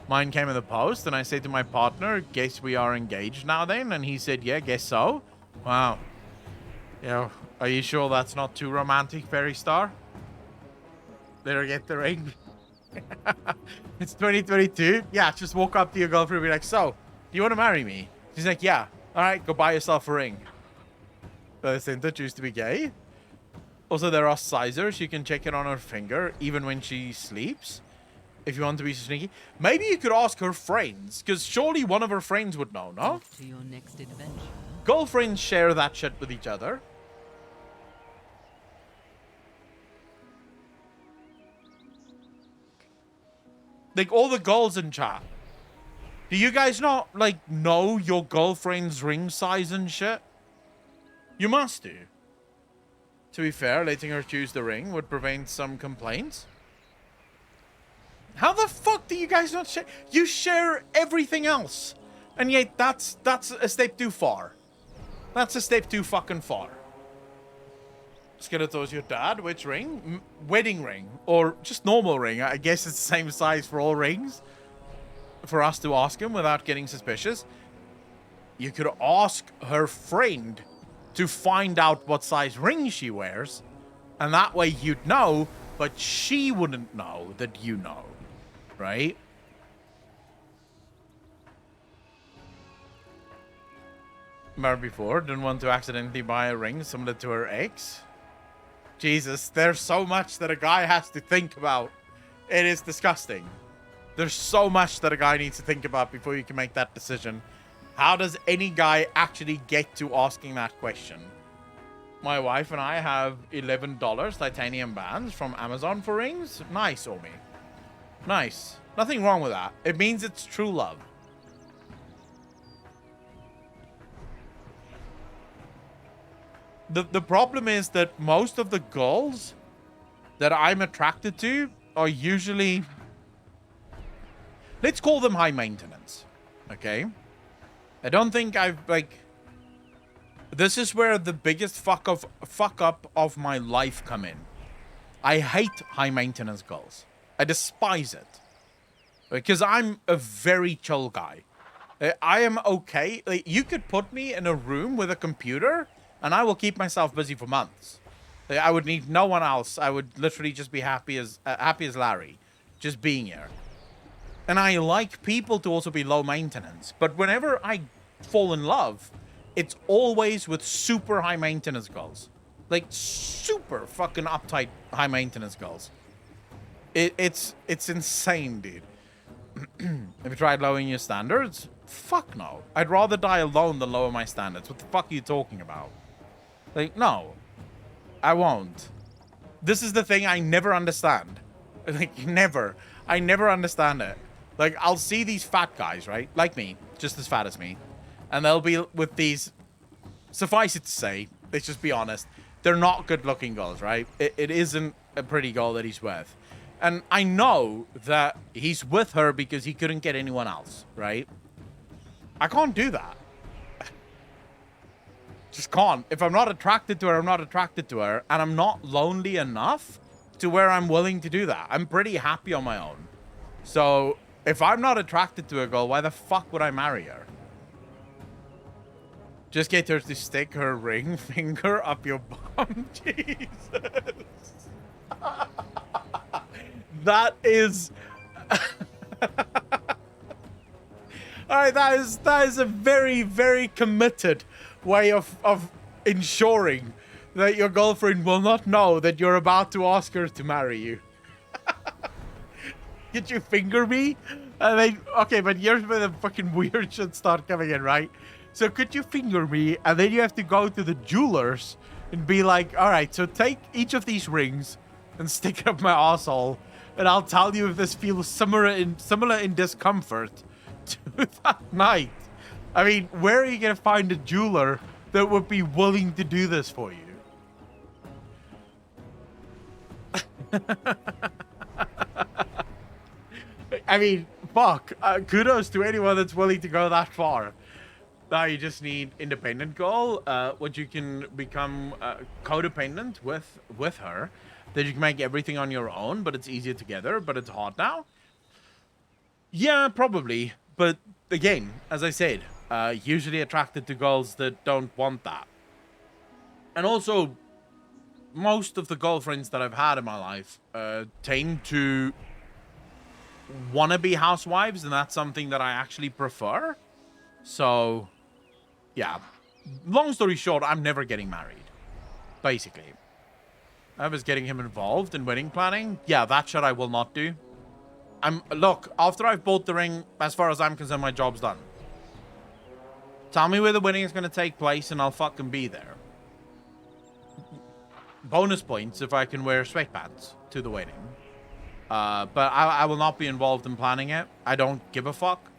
Mine came in the post, and I said to my partner, guess we are engaged now then? And he said, yeah, guess so. Wow. Yeah, are you sure that's not too romantic, Fairy Star? Let her get the ring. It's 2022. Yeah, just walk up to your girlfriend and be like, so, do you want to marry me? She's like, yeah. All right, go buy yourself a ring. Center choose to be gay. Also, there are sizers. You can check it on her finger, even when she sleeps. If you want to be sneaky. Maybe you could ask her friends, because surely one of her friends would know, no? Off to your next adventure. Girlfriends share that shit with each other. Like, all the girls in chat. Do you guys not, like, know your girlfriend's ring size and shit? You must do. To be fair, letting her choose the ring would prevent some complaints. How the fuck do you guys not share? You share everything else. And yet, that's a step too far. That's a step too fucking far. Skeletor's your dad? Which ring? Wedding ring. Or just normal ring. I guess it's the same size for all rings. For us to ask him without getting suspicious. You could ask her friend to find out what size ring she wears. And that way you'd know, but she wouldn't know that you know. Right? Remember before, didn't want to accidentally buy a ring similar to her ex. Jesus, there's so much that a guy has to think about. It is disgusting. There's so much that a guy needs to think about before you can make that decision. How does any guy actually get to asking that question? My wife and I have $11 titanium bands from Amazon for rings. Nice, Omi. Nice. Nothing wrong with that. It means it's true love. The problem is that most of the girls that I'm attracted to are usually, let's call them high maintenance. Okay? I don't think I've, like, this is where the biggest fuck up of my life come in. I hate high maintenance girls. I despise it. Because I'm a very chill guy. I am okay. Like, you could put me in a room with a computer and I will keep myself busy for months. Like, I would need no one else. I would literally just be happy as Larry. Just being here. And I like people to also be low maintenance. But whenever I fall in love, it's always with super high maintenance girls. Like, super fucking uptight high maintenance girls. It's insane, dude. Have you tried lowering your standards? Fuck no. I'd rather die alone than lower my standards. What the fuck are you talking about? Like, no. I won't. This is the thing I never understand. Like, never. I never understand it. Like, I'll see these fat guys, right? Like me. Just as fat as me. And they'll be with these... Suffice it to say, let's just be honest. They're not good-looking girls, right? It isn't a pretty girl that he's with. And I know that he's with her because he couldn't get anyone else, right? I can't do that. Just can't. If I'm not attracted to her, I'm not attracted to her. And I'm not lonely enough to where I'm willing to do that. I'm pretty happy on my own. So, if I'm not attracted to a girl, why the fuck would I marry her? Just get her to stick her ring finger up your bum. Jesus. That is... Alright, that is a very, very committed way of ensuring that your girlfriend will not know that you're about to ask her to marry you. Did you finger me? And then, okay, but here's where the fucking weird shit start coming in, right? So could you finger me, and then you have to go to the jewelers and be like, alright, so take each of these rings and stick it up my asshole, and I'll tell you if this feels similar in discomfort to that night. I mean, where are you going to find a jeweler that would be willing to do this for you? I mean, fuck. Kudos to anyone that's willing to go that far. Now you just need independent girl, what you can become codependent with her. That you can make everything on your own, but it's easier together, but it's hard now. Yeah, probably. But again, as I said, usually attracted to girls that don't want that. And also, most of the girlfriends that I've had in my life tend to want to be housewives, and that's something that I actually prefer. So, yeah. Long story short, I'm never getting married. Basically. is getting him involved in wedding planning. Yeah, that shit I will not do. Look, after I've bought the ring, as far as I'm concerned, my job's done. Tell me where the wedding is going to take place and I'll fucking be there. Bonus points if I can wear sweatpants to the wedding. But I will not be involved in planning it. I don't give a fuck.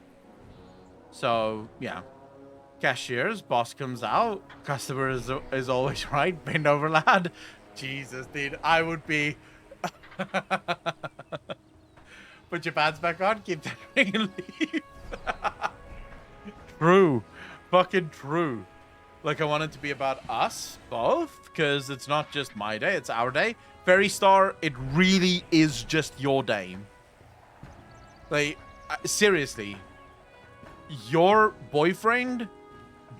So, yeah. Cashiers, boss comes out. Customer is always right. Bend over, lad. Jesus, dude. I would be... Put your pants back on, keep that ring and leave. True. Fucking true. Like, I want it to be about us both, because it's not just my day, it's our day. Fairy Star, it really is just your day. Like, seriously. Your boyfriend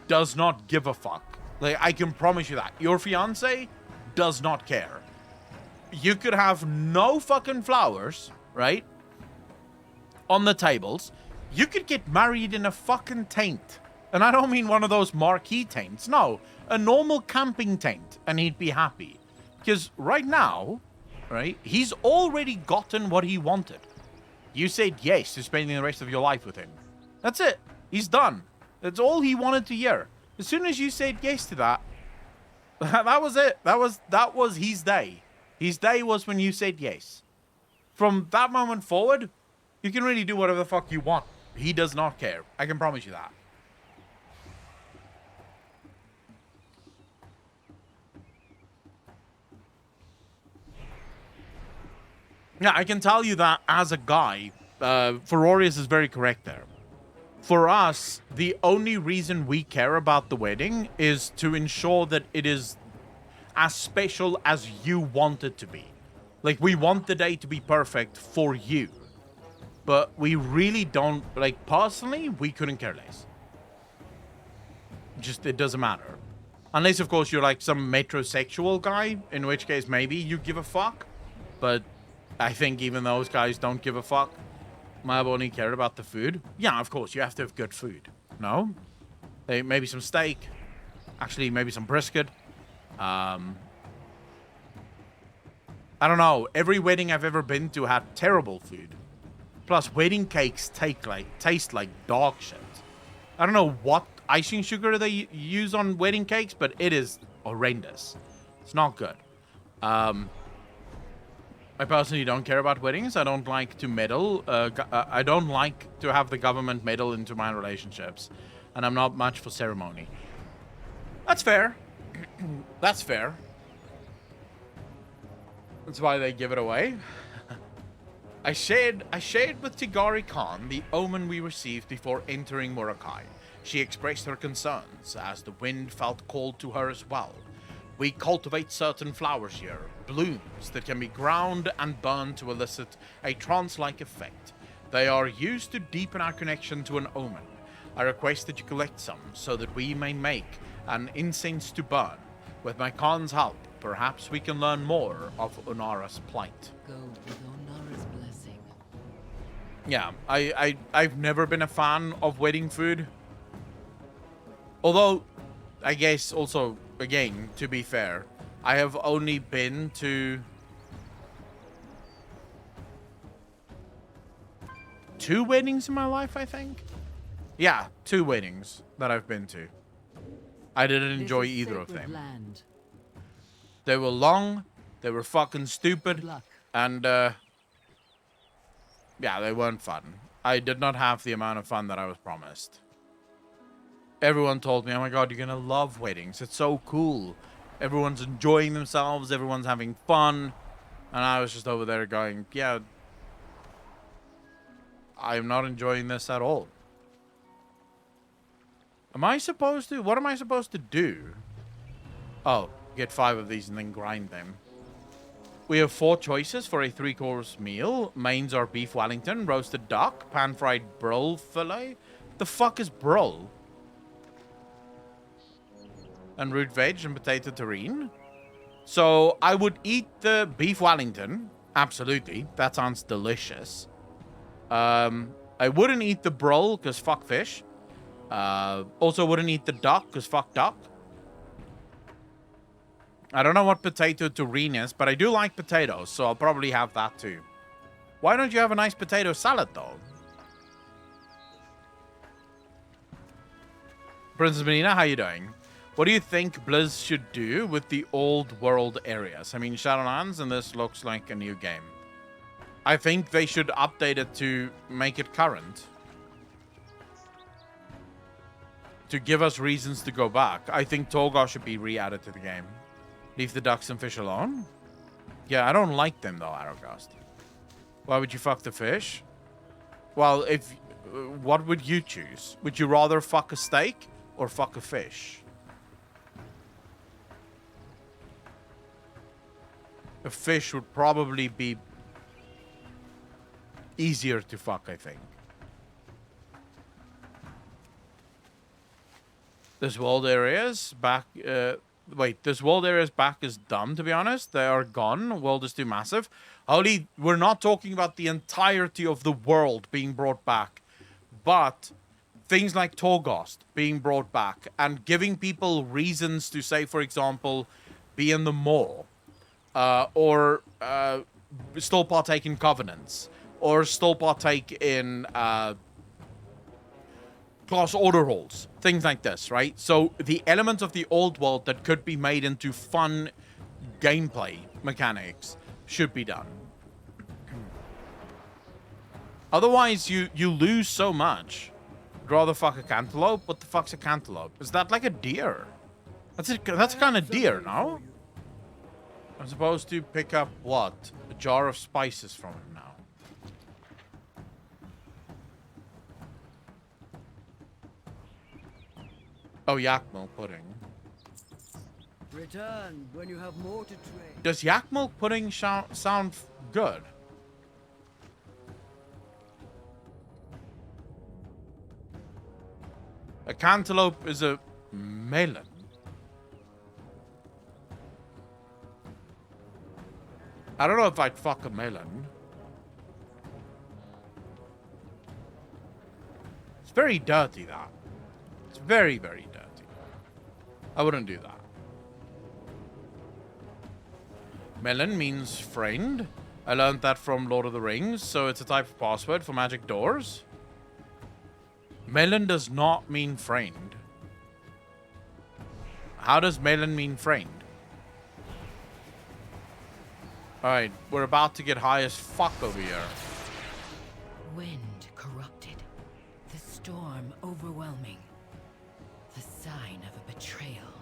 does not give a fuck. Like, I can promise you that. Your fiance does not care. You could have no fucking flowers, right? On the tables. You could get married in a fucking tent. And I don't mean one of those marquee tents. No, a normal camping tent. And he'd be happy. Because right now, right, he's already gotten what he wanted. You said yes to spending the rest of your life with him. That's it. He's done. That's all he wanted to hear. As soon as you said yes to that, that was it. That was his day. His day was when you said yes. From that moment forward, you can really do whatever the fuck you want. He does not care. I can promise you that. Yeah, I can tell you that as a guy, Ferorius is very correct there. For us, the only reason we care about the wedding is to ensure that it is as special as you want it to be. Like, we want the day to be perfect for you. But we really don't, like, personally, we couldn't care less. Just, it doesn't matter. Unless, of course, you're like some metrosexual guy, in which case maybe you give a fuck. But I think even those guys don't give a fuck. Mab only cared about the food. Yeah, of course, you have to have good food. No? Maybe some steak. Actually, maybe some brisket. I don't know. Every wedding I've ever been to had terrible food. Plus, wedding cakes taste like dog shit. I don't know what icing sugar they use on wedding cakes, but it is horrendous. It's not good. I personally don't care about weddings. I don't like to meddle. I don't like to have the government meddle into my relationships. And I'm not much for ceremony. That's fair. That's fair. That's why they give it away. I shared with Tigari Khan the omen we received before entering Murakai. She expressed her concerns, as the wind felt called to her as well. We cultivate certain flowers here, blooms that can be ground and burned to elicit a trance-like effect. They are used to deepen our connection to an omen. I request that you collect some, so that we may make an incense to burn. With my Khan's help, perhaps we can learn more of Unara's plight. Go with Onara's blessing. Yeah, I've never been a fan of wedding food. Although, I guess also, again, to be fair, I have only been to 2 weddings in my life, I think. Yeah, 2 weddings that I've been to. I didn't enjoy either of them. Land. They were long, they were fucking stupid, and yeah, they weren't fun. I did not have the amount of fun that I was promised. Everyone told me, oh my god, you're gonna love weddings. It's so cool. Everyone's enjoying themselves, everyone's having fun. And I was just over there going, yeah, I'm not enjoying this at all. Am I supposed to? What am I supposed to do? Oh, get 5 of these and then grind them. We have 4 choices for a 3-course meal. Mains are beef Wellington, roasted duck, pan-fried brill fillet. The fuck is brill? And root veg and potato terrine. So I would eat the beef Wellington. Absolutely. That sounds delicious. I wouldn't eat the brill because fuck fish. Also wouldn't eat the duck because fuck duck. I don't know what potato terrine is, but I do like potatoes, so I'll probably have that too. Why don't you have a nice potato salad, though? Princess Melina, how you doing? What do you think Blizz should do with the old world areas? I mean, Shadowlands, and this looks like a new game. I think they should update it to make it current. To give us reasons to go back. I think Torgar should be re-added to the game. Leave the ducks and fish alone? Yeah, I don't like them though, Aragast. Why would you fuck the fish? Well, if... what would you choose? Would you rather fuck a steak or fuck a fish? A fish would probably be easier to fuck, I think. This world areas back... wait, this world areas back is dumb, to be honest. They are gone. World is too massive. Holy, we're not talking about the entirety of the world being brought back. But things like Torghast being brought back and giving people reasons to say, for example, be in the mall. Or still partake in covenants. Or still partake in... class order rolls, things like this, right? So the elements of the old world that could be made into fun gameplay mechanics should be done. Otherwise, you lose so much. I'd rather fuck a cantaloupe. What the fuck's a cantaloupe? Is that like a deer? That's kind of deer, no? I'm supposed to pick up what? A jar of spices from him now. Oh, yak milk pudding. Return when you have more to trade. Does yak milk pudding sound good? A cantaloupe is a melon. I don't know if I'd fuck a melon. It's very dirty, that. It's very, very dirty. I wouldn't do that. Melon means friend. I learned that from Lord of the Rings, so it's a type of password for magic doors. Melon does not mean friend. How does melon mean friend? Alright, we're about to get high as fuck over here. Wind corrupted. The storm overwhelming. The sign of a betrayal.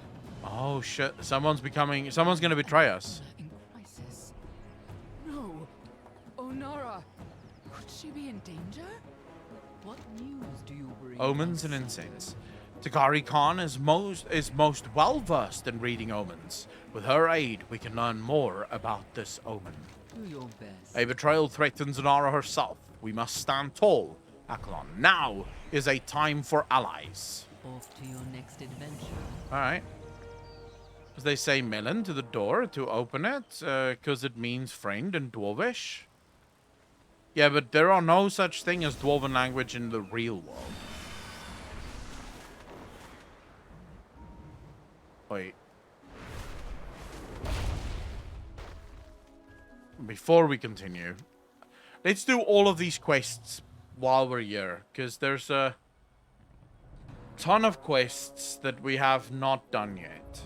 Oh shit, someone's gonna betray us. In crisis. No. Onara. Could she be in danger? What news do you bring? Omens and incense. Takari Khan is most well versed in reading omens. With her aid, we can learn more about this omen. Do your best. A betrayal threatens Onara herself. We must stand tall. Akalon, now is a time for allies. Off to your next adventure. Alright. As they say melon to the door to open it, because it means friend in Dwarvish. Yeah, but there are no such thing as Dwarven language in the real world. Wait. Before we continue, let's do all of these quests while we're here, because there's a ton of quests that we have not done yet.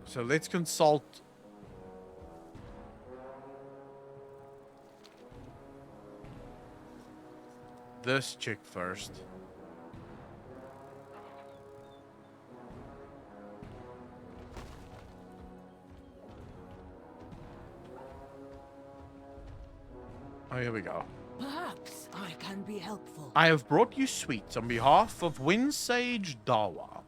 So let's consult this chick first. Oh, here we go. Perhaps I can be helpful. I have brought you sweets on behalf of Wind Sage Dawa.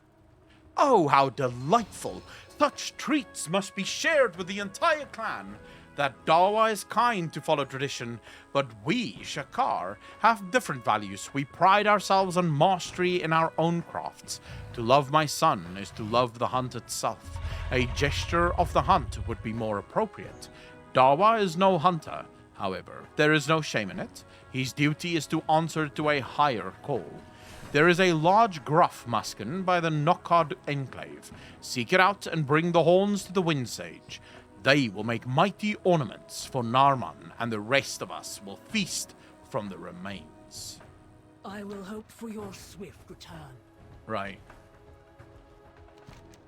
Oh, how delightful! Such treats must be shared with the entire clan. That Dawa is kind to follow tradition, but we, Shakar, have different values. We pride ourselves on mastery in our own crafts. To love my son is to love the hunt itself. A gesture of the hunt would be more appropriate. Dawa is no hunter. However, there is no shame in it. His duty is to answer to a higher call. There is a large gruff muskin by the Nokkad Enclave. Seek it out and bring the horns to the Wind Sage. They will make mighty ornaments for Narman, and the rest of us will feast from the remains. I will hope for your swift return. Right.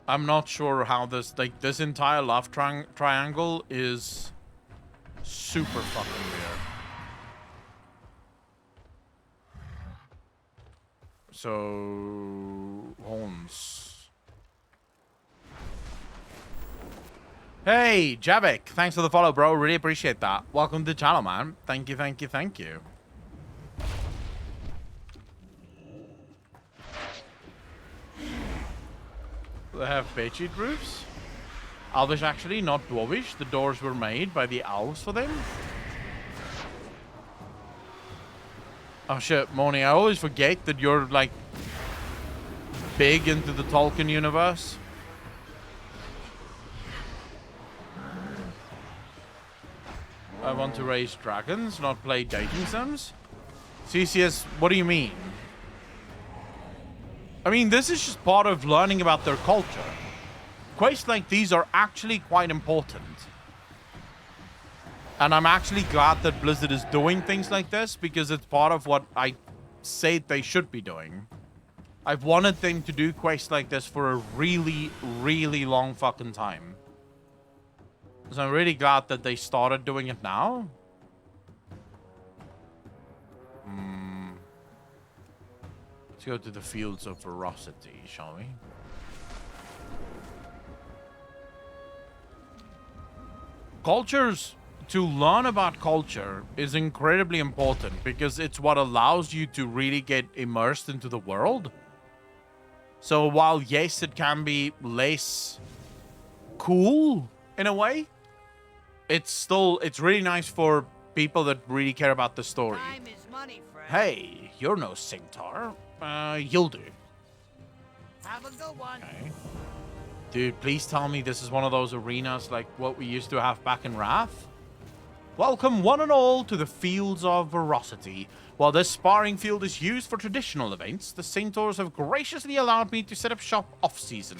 I'm not sure how this, like, this entire love triangle is super fucking weird. So, horns. Hey, Javik, thanks for the follow, bro. Really appreciate that. Welcome to the channel, man. Thank you, thank you, thank you. They have bedsheet roofs. Elvish, actually, not dwarvish. The doors were made by the elves for them. Oh shit, Moni, I always forget that you're, like, big into the Tolkien universe. I want to raise dragons, not play dating sims. CCS, what do you mean? I mean, this is just part of learning about their culture. Quests like these are actually quite important. And I'm actually glad that Blizzard is doing things like this, because it's part of what I said they should be doing. I've wanted them to do quests like this for a really, really long fucking time. So I'm really glad that they started doing it now. Let's go to the Fields of Ferocity, shall we? Cultures, to learn about culture is incredibly important because it's what allows you to really get immersed into the world. So while, yes, it can be less cool in a way, it's really nice for people that really care about the story. Time is money, friend. Hey, you're no centaur. You'll do. Have a good one. Okay. Dude, please tell me this is one of those arenas like what we used to have back in Wrath. Welcome one and all to the Fields of Veracity. While this sparring field is used for traditional events, the centaurs have graciously allowed me to set up shop off-season.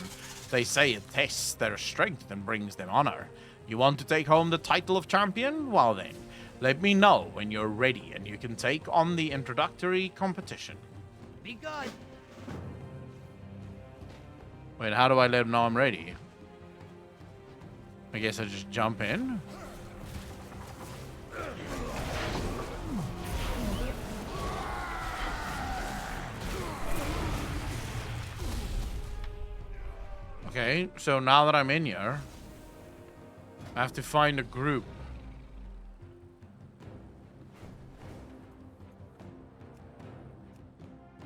They say it tests their strength and brings them honor. You want to take home the title of champion? Well then, let me know when you're ready and you can take on the introductory competition. Be good. Wait, how do I let them know I'm ready? I guess I just jump in. Okay, so now that I'm in here, I have to find a group.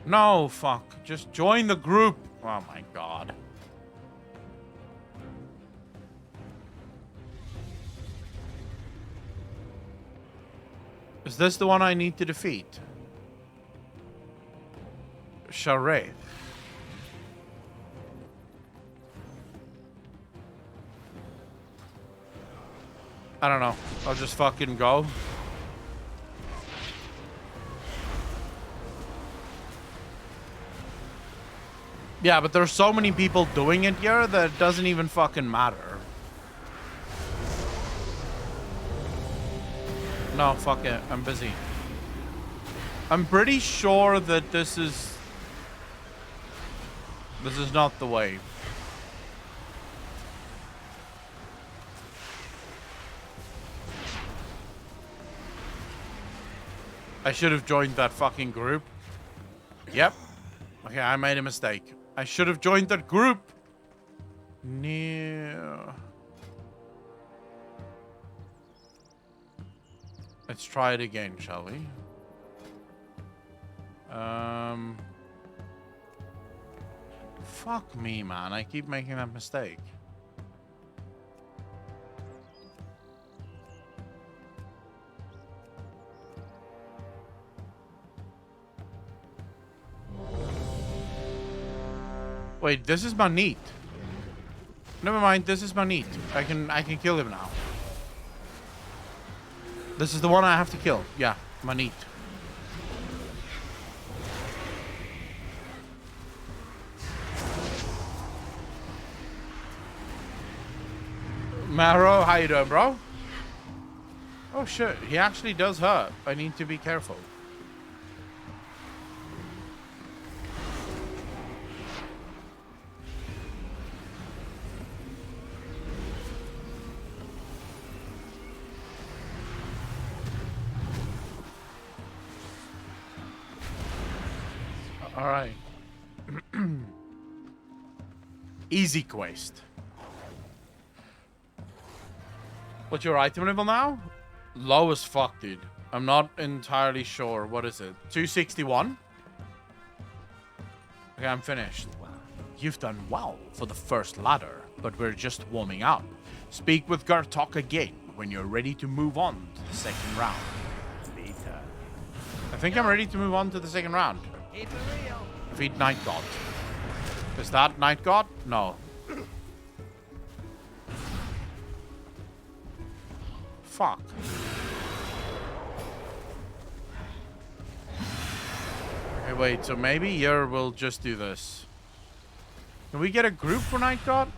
No, fuck. Just join the group. Oh my god. Is this the one I need to defeat? Shareth. I don't know. I'll just fucking go. Yeah, but there's so many people doing it here that it doesn't even fucking matter. No, fuck it. I'm busy. I'm pretty sure that this is not the way. I should have joined that fucking group. Yep. Okay, I made a mistake. I should have joined that group. No. Let's try it again, shall we? Fuck me, man. I keep making that mistake. Wait, this is Manit. Never mind, this is Manit. I can kill him now. This is the one I have to kill. Yeah, Manit. Maro, how you doing, bro? Oh shit, he actually does hurt. I need to be careful. All right. Easy quest. What's your item level now? Low as fuck, dude. I'm not entirely sure. What is it? 261? Okay, I'm finished. You've done well for the first ladder, but we're just warming up. Speak with Gartok again when you're ready to move on to the second round. Later. I think I'm ready to move on to the second round. Keep it real. Defeat Night God. Is that Night God? No. Fuck. Okay, wait, so maybe here we'll just do this. Can we get a group for Night God?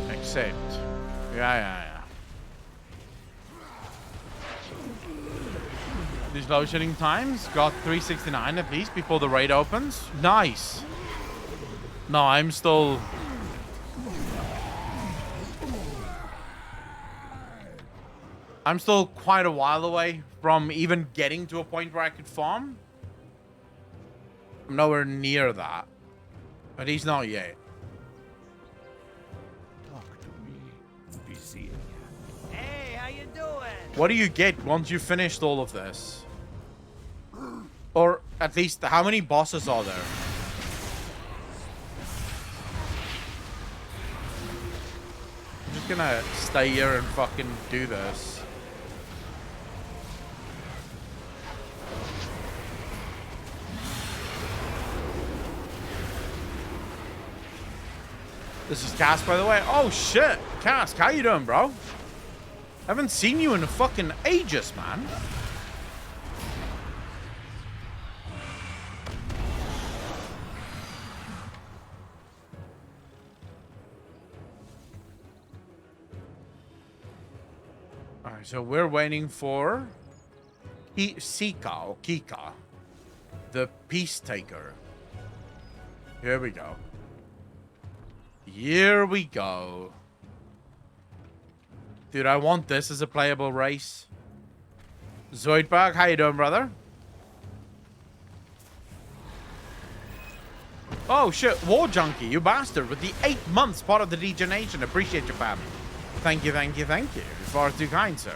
Accept. Yeah. These low shooting times got 369 at least before the raid opens. Nice. No, I'm still quite a while away from even getting to a point where I could farm. I'm nowhere near that. But he's not yet. Talk to me. Be seeing you. Hey, how you doing? What do you get once you've finished all of this? Or at least, how many bosses are there? I'm just gonna stay here and fucking do this. This is Cass, by the way. Oh shit, Cass, how you doing, bro? I haven't seen you in fucking ages, man. Alright, so we're waiting for Sika or Kika, the Peace Taker. Here we go. Here we go. Dude, I want this as a playable race. Zoidberg, how you doing, brother? Oh, shit. War Junkie, you bastard. With the 8 months part of the DJ Nation. Appreciate your family. Thank you. You're far too kind, sir.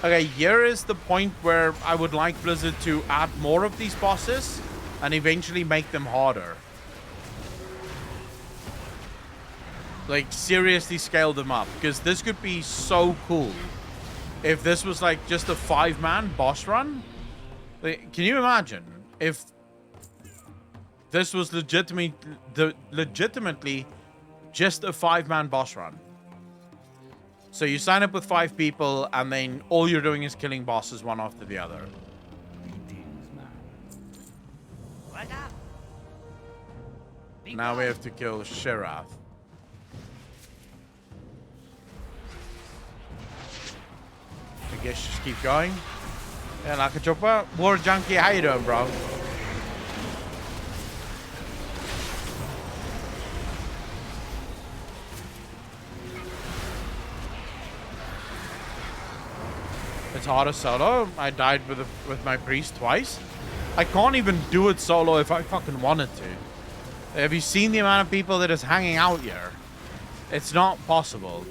Okay, here is the point where I would like Blizzard to add more of these bosses and eventually make them harder. Like, seriously scale them up. Because this could be so cool. If this was, like, just a 5-man boss run. Like, can you imagine if this was legitimately just a 5-man boss run? So you sign up with 5 people, and then all you're doing is killing bosses one after the other. What up? Now we have to kill Shirath. I guess just keep going. Yeah, like a chopper. War Junkie, how you doing, bro? It's harder solo. I died with my priest twice. I can't even do it solo if I fucking wanted to. Have you seen the amount of people that is hanging out here? It's not possible.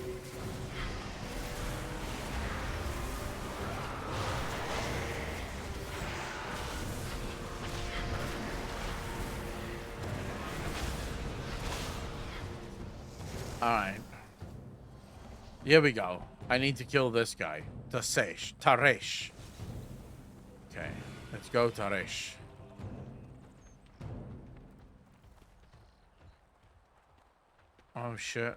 Alright. Here we go. I need to kill this guy. Taresh. Okay. Let's go, Taresh. Oh, shit.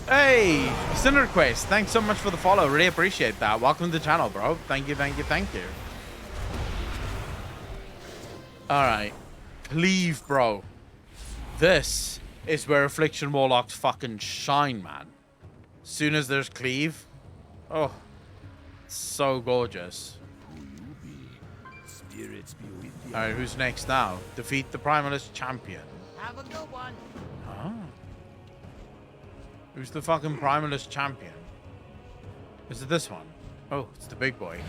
Hey, Cinderquest, thanks so much for the follow. Really appreciate that. Welcome to the channel, bro. Thank you, thank you, thank you. All right. Cleave, bro. This is where Affliction Warlocks fucking shine, man. As soon as there's Cleave, oh, so gorgeous. Spirits be with you. All right, who's next now? Defeat the Primalist Champion. Have a good one. Oh. Who's the fucking Primalist Champion? Is it this one? Oh, it's the big boy.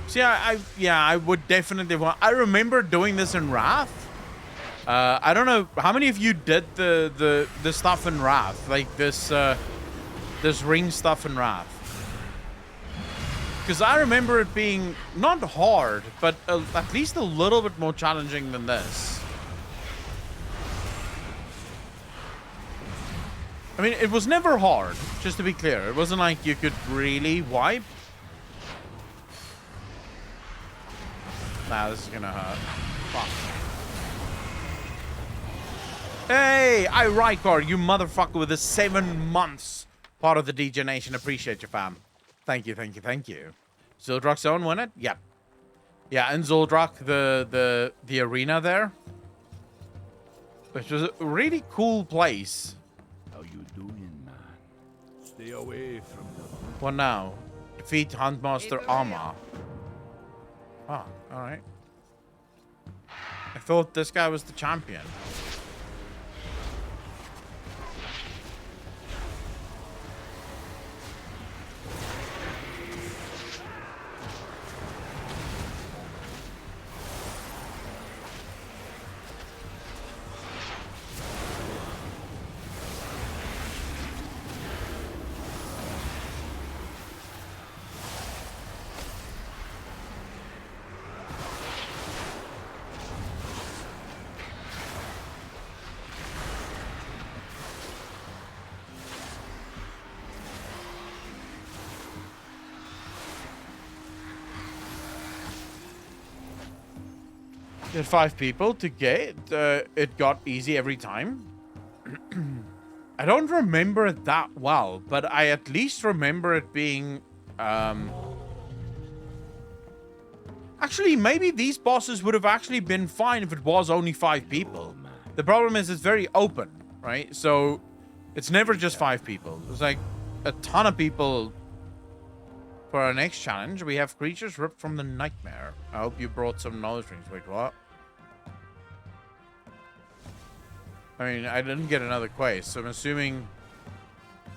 See, I would definitely want. I remember doing this in Wrath. I don't know how many of you did the stuff in Wrath, like this ring stuff in Wrath. Because I remember it being not hard, but at least a little bit more challenging than this. I mean, it was never hard, just to be clear. It wasn't like you could really wipe. Nah, this is gonna hurt. Fuck. Hey, Rykar, you motherfucker with the 7 months part of the DJ Nation. Appreciate you, fam. Thank you, thank you, thank you. Zuldrak's own win it? Yep. Yeah, and Zuldrak, the arena there. Which was a really cool place. How you doing, man? Stay away from the... What now? Defeat Huntmaster Armor. Oh, alright. I thought this guy was the champion. Get 5 people to get it got easy every time. I don't remember it that well, but I at least remember it being actually, maybe these bosses would have actually been fine if it was only 5 people. The problem is it's very open, right? So it's never just 5 people. It's like a ton of people. For our next challenge, we have creatures ripped from the nightmare. I hope you brought some nose rings. Wait, what? I mean, I didn't get another quest, so I'm assuming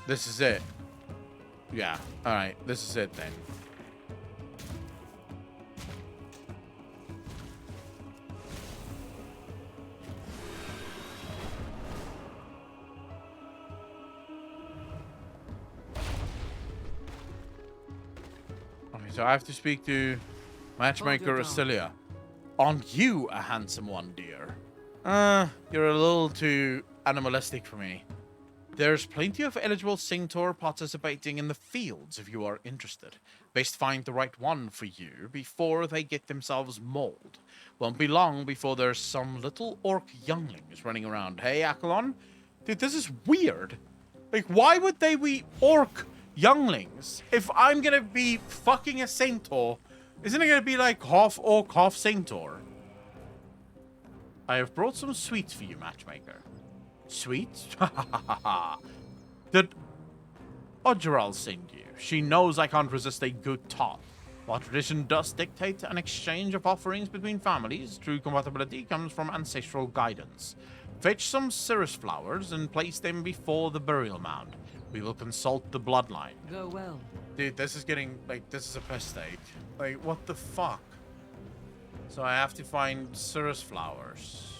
this is it. Yeah, alright, this is it then. So I have to speak to Matchmaker Rasilia. Aren't you a handsome one, dear? You're a little too animalistic for me. There's plenty of eligible Centaur participating in the fields if you are interested. Best find the right one for you before they get themselves mauled. Won't be long before there's some little orc younglings running around. Hey, Akalon? Dude, this is weird. Like, why would they be orc younglings? If I'm gonna be fucking a centaur, isn't it gonna be like half orc, half centaur? I have brought some sweets for you, matchmaker. Sweets? Did Odgeral send you? She knows I can't resist a good tart. While tradition does dictate an exchange of offerings between families, true compatibility comes from ancestral guidance. Fetch some cirrus flowers and place them before the burial mound. We will consult the bloodline. Go well. Dude, this is getting, like, this is a piss take. Like, what the fuck? So I have to find cirrus flowers.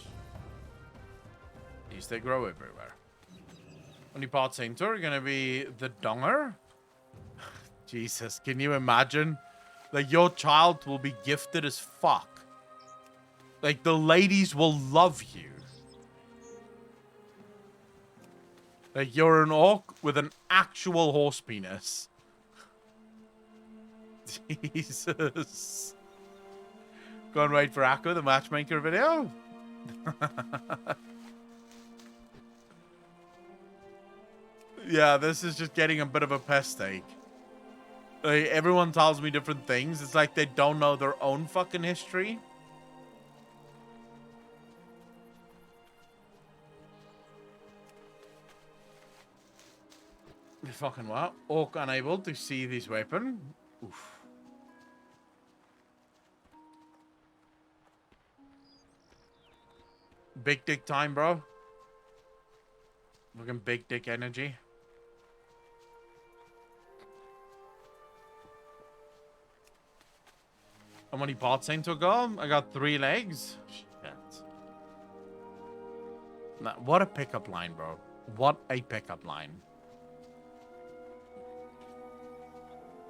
These, they grow everywhere. Only part centaur are gonna be the donger? Jesus, can you imagine? Like, your child will be gifted as fuck. Like, the ladies will love you. Like, you're an orc with an actual horse penis. Jesus. Go and wait for Akko, the matchmaker video. Yeah, this is just getting a bit of a pest take. Like, everyone tells me different things. It's like they don't know their own fucking history. Fucking what? Orc unable to see this weapon. Oof. Big dick time, bro. Fucking big dick energy. How many parts into go? I got 3 legs. Shit. Nah, what a pickup line, bro. What a pickup line.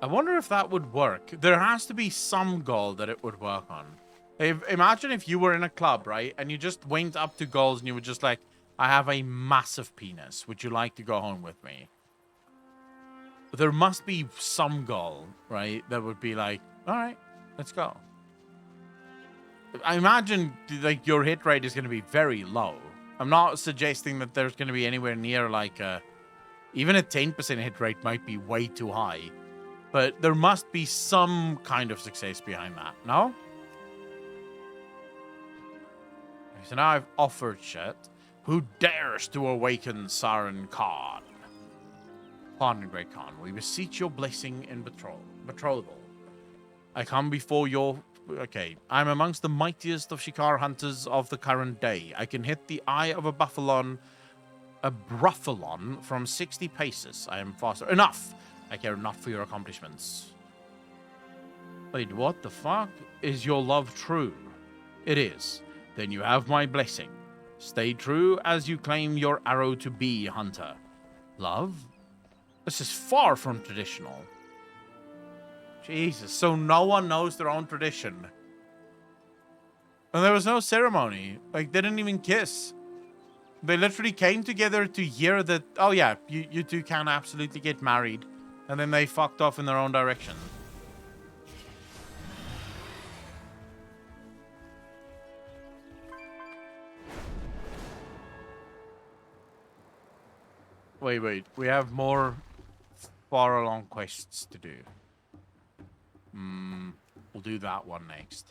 I wonder if that would work. There has to be some goal that it would work on. Imagine if you were in a club, right? And you just went up to girls and you were just like, I have a massive penis. Would you like to go home with me? There must be some goal, right? That would be like, all right, let's go. I imagine like your hit rate is going to be very low. I'm not suggesting that there's going to be anywhere near like even a 10% hit rate might be way too high. But there must be some kind of success behind that, no? So now I've offered shit. Who dares to awaken Saren Khan? Pardon, Great Khan, we beseech your blessing in betrothal. I come before your... Okay, I'm amongst the mightiest of Shikar hunters of the current day. I can hit the eye of a bruffalon from 60 paces. I am faster. Enough! I care enough for your accomplishments. Wait, what the fuck? Is your love true? It is. Then you have my blessing. Stay true as you claim your arrow to be, hunter. Love? This is far from traditional. Jesus, so no one knows their own tradition. And there was no ceremony. Like, they didn't even kiss. They literally came together to hear that, oh yeah, you two can absolutely get married. And then they fucked off in their own direction. Wait. We have more far along quests to do. We'll do that one next.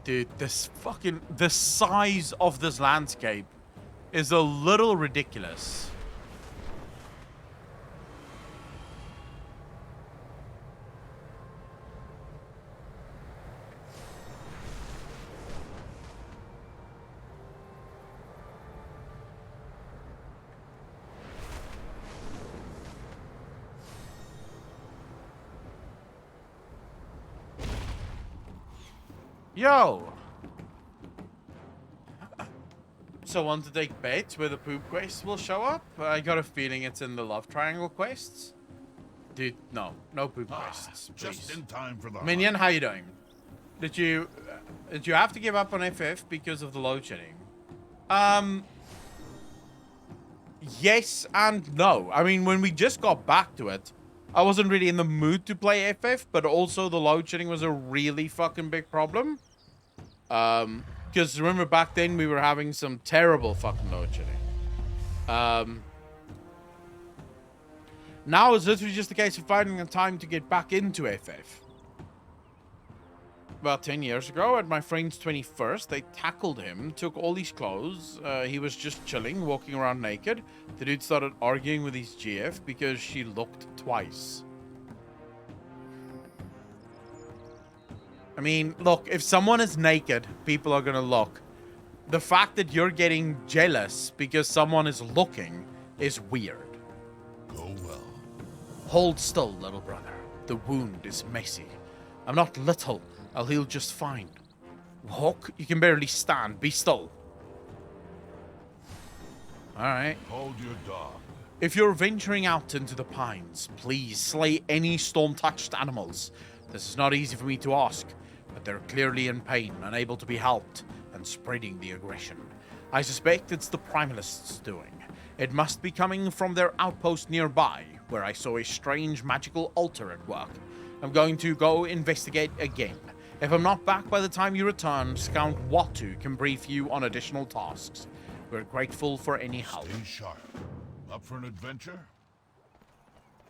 Dude, the size of this landscape is a little ridiculous. Yo! So want to take bets where the poop quests will show up? I got a feeling it's in the love triangle quests. Dude, no poop quests. Just in time for the Minion, how you doing? Did you have to give up on FF because of the load shedding? Yes and no. I mean, when we just got back to it, I wasn't really in the mood to play FF, but also the load shedding was a really fucking big problem. Because remember back then we were having some terrible fucking load shedding. Now it's literally just a case of finding the time to get back into FF. About 10 years ago, at my friend's 21st, they tackled him, took all his clothes. He was just chilling, walking around naked. The dude started arguing with his GF because she looked twice. I mean, look, if someone is naked, people are gonna look. The fact that you're getting jealous because someone is looking is weird. Go well. Hold still, little brother. The wound is messy. I'm not little. I'll heal just fine. Walk? You can barely stand. Be still. Alright. Hold your dog. If you're venturing out into the pines, please slay any storm-touched animals. This is not easy for me to ask, but they're clearly in pain, unable to be helped, and spreading the aggression. I suspect it's the Primalists' doing. It must be coming from their outpost nearby, where I saw a strange magical altar at work. I'm going to go investigate again. If I'm not back by the time you return, Scout Watu can brief you on additional tasks. We're grateful for any help. Stay sharp. Up for an adventure?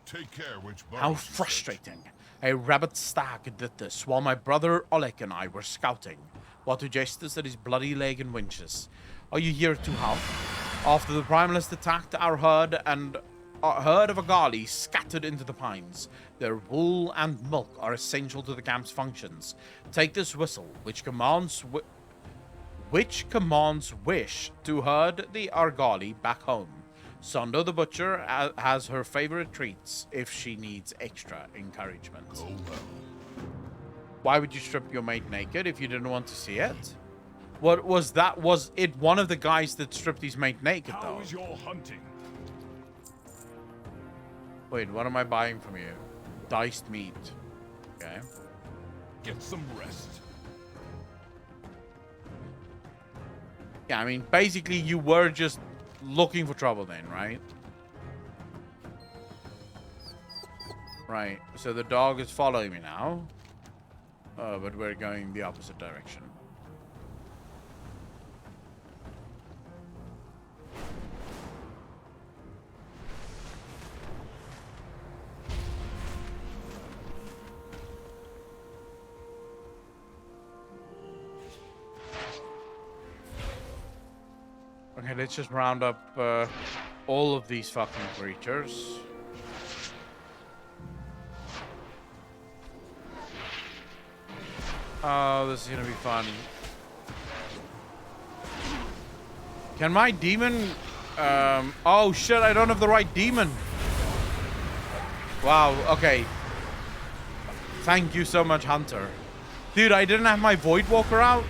Take care which How burrows you frustrating. A rabbit stag did this while my brother Oleg and I were scouting. Watu gestures at his bloody leg and winches. Are you here to help? After the Primalist attacked our herd and a herd of Agali scattered into the pines. Their wool and milk are essential to the camp's functions. Take this whistle, which commands wish to herd the Argali back home. Sondo the butcher has her favorite treats if she needs extra encouragement. Go well. Why would you strip your mate naked if you didn't want to see it? What was that? Was it one of the guys that stripped his mate naked, though? How is your hunting? Wait, what am I buying from you? Diced meat. Okay. Get some rest. Yeah, I mean, basically you were just looking for trouble then, right? Right, so the dog is following me now. But we're going the opposite direction. Okay, let's just round up all of these fucking creatures. Oh, this is gonna be fun. Can my demon... oh shit, I don't have the right demon. Wow, okay. Thank you so much, Hunter. Dude, I didn't have my Voidwalker out.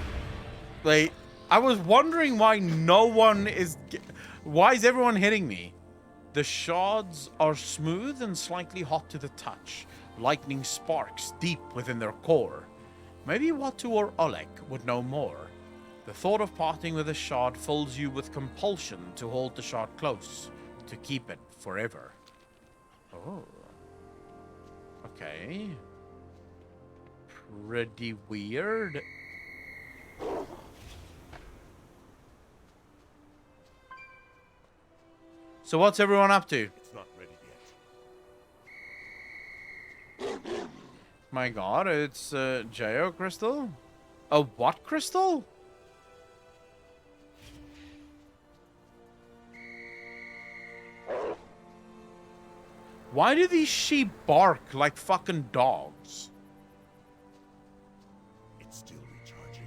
Like, I was wondering why no one is... Why is everyone hitting me? The shards are smooth and slightly hot to the touch. Lightning sparks deep within their core. Maybe Watu or Oleg would know more. The thought of parting with a shard fills you with compulsion to hold the shard close, to keep it forever. Oh. Okay. Pretty weird. So what's everyone up to? It's not ready yet. My god, it's Geo crystal? A what crystal? Why do these sheep bark like fucking dogs? It's still recharging.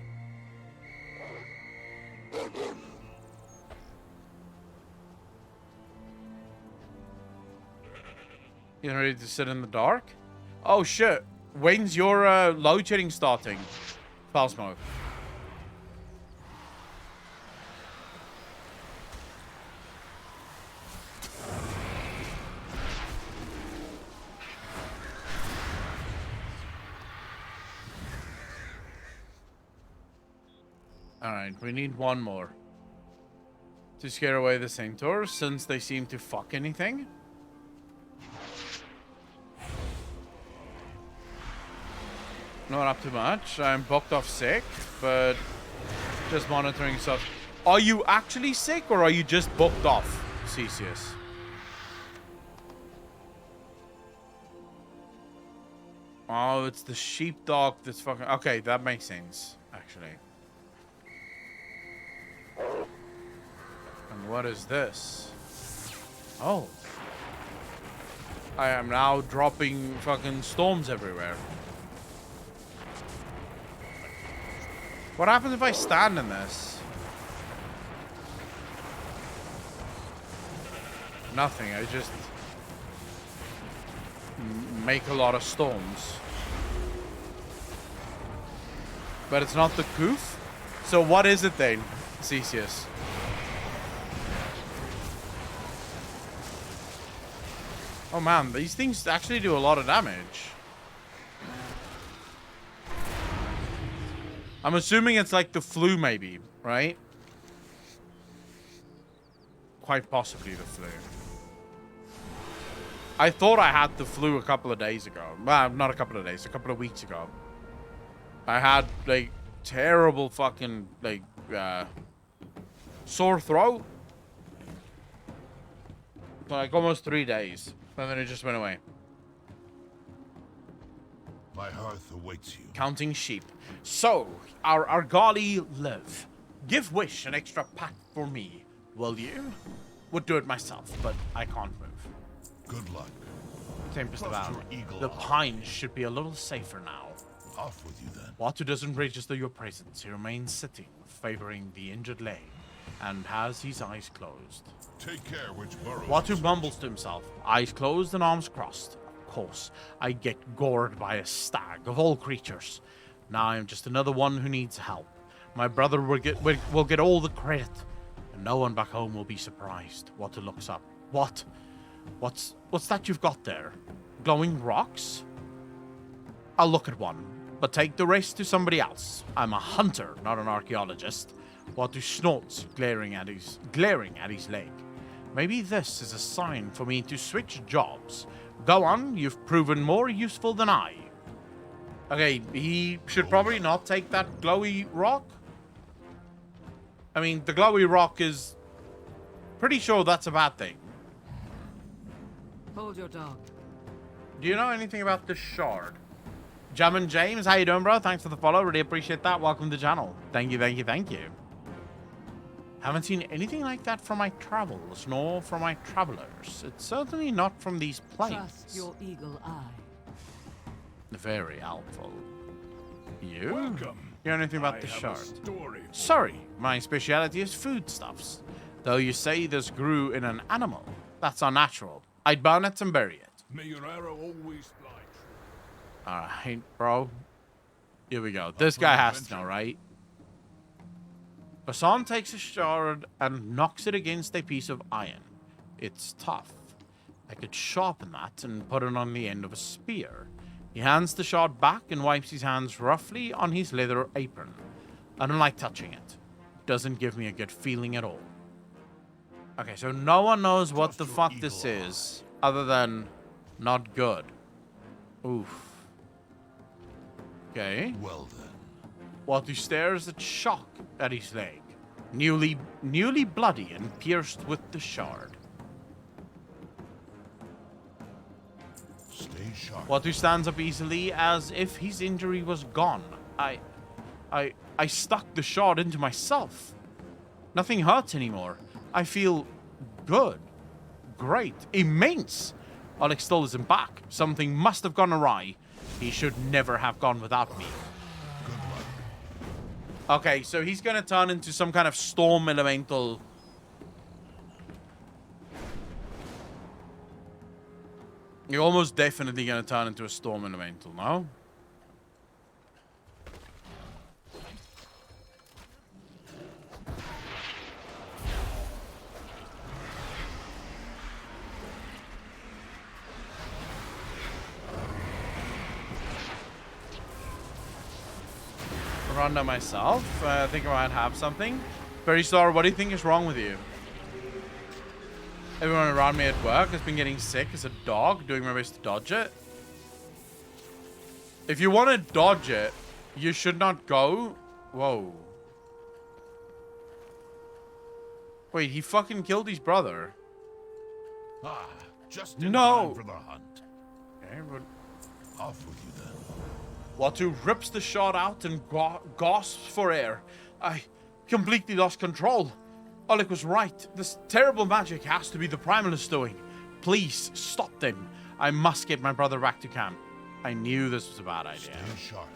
You ready to sit in the dark? Oh shit. When's your load shedding starting? Foul smoke. Alright, we need one more. To scare away the centaurs, since they seem to fuck anything. Not up too much. I'm booked off sick, but just monitoring stuff. Are you actually sick, or are you just booked off, Cesius? Oh, it's the sheepdog that's fucking... Okay, that makes sense, actually. And what is this? Oh. I am now dropping fucking storms everywhere. What happens if I stand in this? Nothing, I just make a lot of storms. But it's not the goof? So what is it then, Cesius? Oh man, these things actually do a lot of damage. I'm assuming it's like the flu, maybe, right? Quite possibly the flu. I thought I had the flu a couple of days ago. Well, not a couple of days, a couple of weeks ago. I had, like, terrible fucking, like, sore throat. For, like, almost 3 days. And then it just went away. My hearth awaits you. Counting sheep. So, our Argali live. Give Wish an extra pat for me, will you? Would do it myself, but I can't move. Good luck. Tempest Trust Valley. your eagle The eye. pines should be a little safer now. Off with you then. Watu doesn't register your presence. He remains sitting, favoring the injured leg, and has his eyes closed. Take care which burrow. Watu mumbles to himself, eyes closed and arms crossed. Of course, I get gored by a stag of all creatures. Now I'm just another one who needs help. My brother will get all the credit, and no one back home will be surprised. Watu looks up. What? What's that you've got there? Glowing rocks? I'll look at one, but take the rest to somebody else. I'm a hunter, not an archaeologist. Watu snorts, glaring at his leg. Maybe this is a sign for me to switch jobs. Go on, you've proven more useful than I. Okay, he should probably not take that glowy rock. I mean, the glowy rock is... Pretty sure that's a bad thing. Hold your dog. Do you know anything about the shard? Jammin James, how you doing, bro? Thanks for the follow. Really appreciate that. Welcome to the channel. Thank you, thank you, thank you. Haven't seen anything like that from my travels, nor from my travelers. It's certainly not from these plains. Trust your eagle eye. Very helpful. You? Welcome. You know anything about I the have a shard? story for Sorry, my speciality is foodstuffs. Though you say this grew in an animal, that's unnatural. I'd burn it and bury it. May your arrow always fly true. Alright, bro. Here we go. This guy has to know, right? Basan takes a shard and knocks it against a piece of iron. It's tough. I could sharpen that and put it on the end of a spear. He hands the shard back and wipes his hands roughly on his leather apron. I don't like touching it. Doesn't give me a good feeling at all. Okay, so no one knows what the fuck this is, other than not good. Oof. Okay. Well then. Watu stares at shock at his leg, newly bloody and pierced with the shard. Stay sharp. Watu stands up easily as if his injury was gone. I stuck the shard into myself. Nothing hurts anymore. I feel good. Great. Immense. Alex still isn't back. Something must have gone awry. He should never have gone without me. Good luck. Okay, so he's gonna turn into some kind of storm elemental. You're almost definitely gonna turn into a storm elemental, no? Run myself. I think I might have something. Berry Star, what do you think is wrong with you? Everyone around me at work has been getting sick as a dog, doing my best to dodge it. If you want to dodge it, you should not go. Whoa. Wait, he fucking killed his brother. Ah, just in No. time for the hunt. Okay, but Off with you then. Watu rips the shot out and gasps for air. I completely lost control. Oleg was right. This terrible magic has to be the Primalist doing. Please, stop them. I must get my brother back to camp. I knew this was a bad idea. Stay sharp.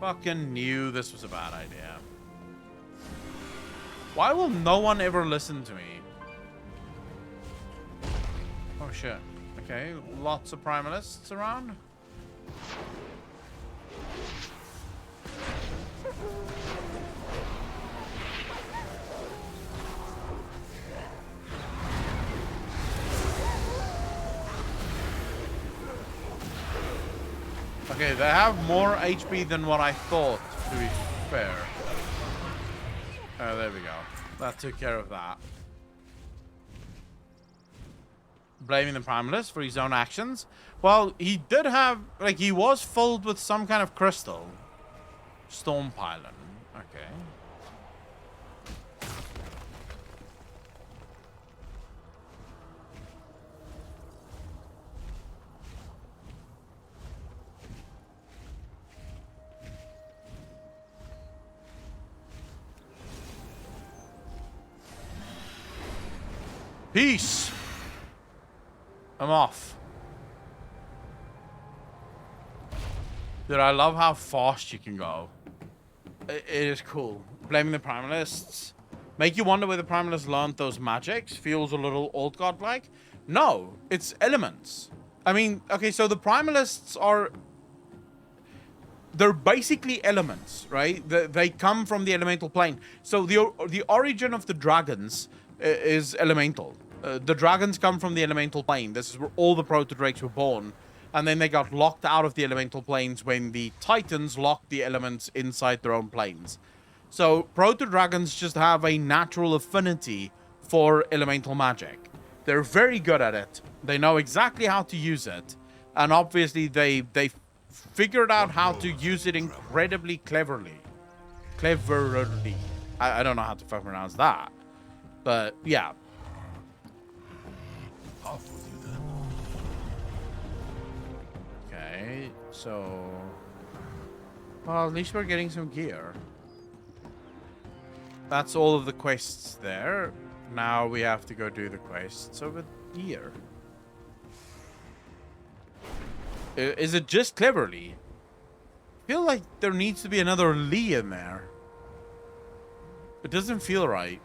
Fucking knew this was a bad idea. Why will no one ever listen to me? Oh shit. Okay, lots of Primalists around. Okay, they have more HP than what I thought, to be fair. Oh, there we go. That took care of that. blaming the Primalist for his own actions. Well, he did have, like, he was filled with some kind of crystal. Storm pylon. Okay. Peace. I'm off. Dude, I love how fast you can go. It is cool. Blaming the Primalists. Make you wonder where the Primalists learned those magics. Feels a little old god-like. No, it's elements. I mean, okay, so the Primalists are... They're basically elements, right? They come from the elemental plane. So the origin of the dragons is elemental. The dragons come from the elemental plane. This is where all the proto-drakes were born. And then they got locked out of the elemental planes when the titans locked the elements inside their own planes. So proto-dragons just have a natural affinity for elemental magic. They're very good at it. They know exactly how to use it. And obviously they figured out how to use it incredibly cleverly. I don't know how to fucking pronounce that. But yeah. Off with you then. Okay, so... Well, at least we're getting some gear. That's all of the quests there. Now we have to go do the quests over here. Is it just cleverly? I feel like there needs to be another Lee in there. It doesn't feel right.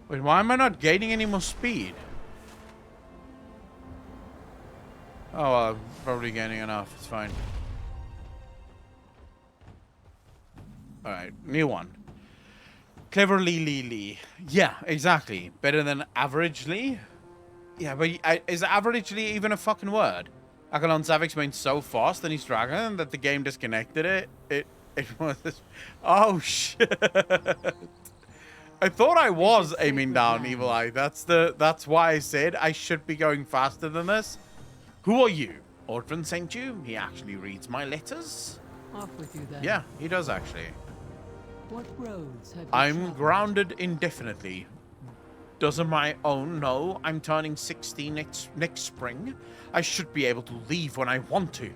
Wait, why am I not gaining any more speed? Oh, well, I'm probably gaining enough. It's fine. Alright, new one. Cleverly Lee. Yeah, exactly. Better than averagely. Yeah, but is averagely even a fucking word? Akalon Savix went so fast in his dragon that the game disconnected it. It was... Oh, shit. I thought I was aiming down Evil Eye. That's why I said I should be going faster than this. Who are you? Ordrin sent you? He actually reads my letters? Off with you then. Yeah, he does actually. What roads have you I'm traveled? grounded indefinitely. Doesn't my own know I'm turning 60 next spring? I should be able to leave when I want to.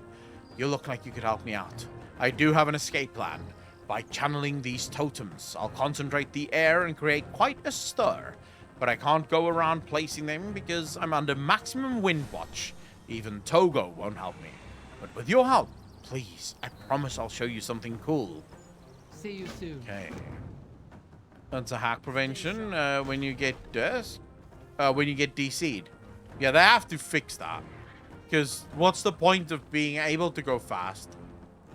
You look like you could help me out. I do have an escape plan. By channeling these totems, I'll concentrate the air and create quite a stir. But I can't go around placing them because I'm under maximum wind watch. Even Togo won't help me. But with your help, please, I promise I'll show you something cool. See you soon. Okay. That's a hack prevention when you get when you get DC'd. Yeah, they have to fix that. Because what's the point of being able to go fast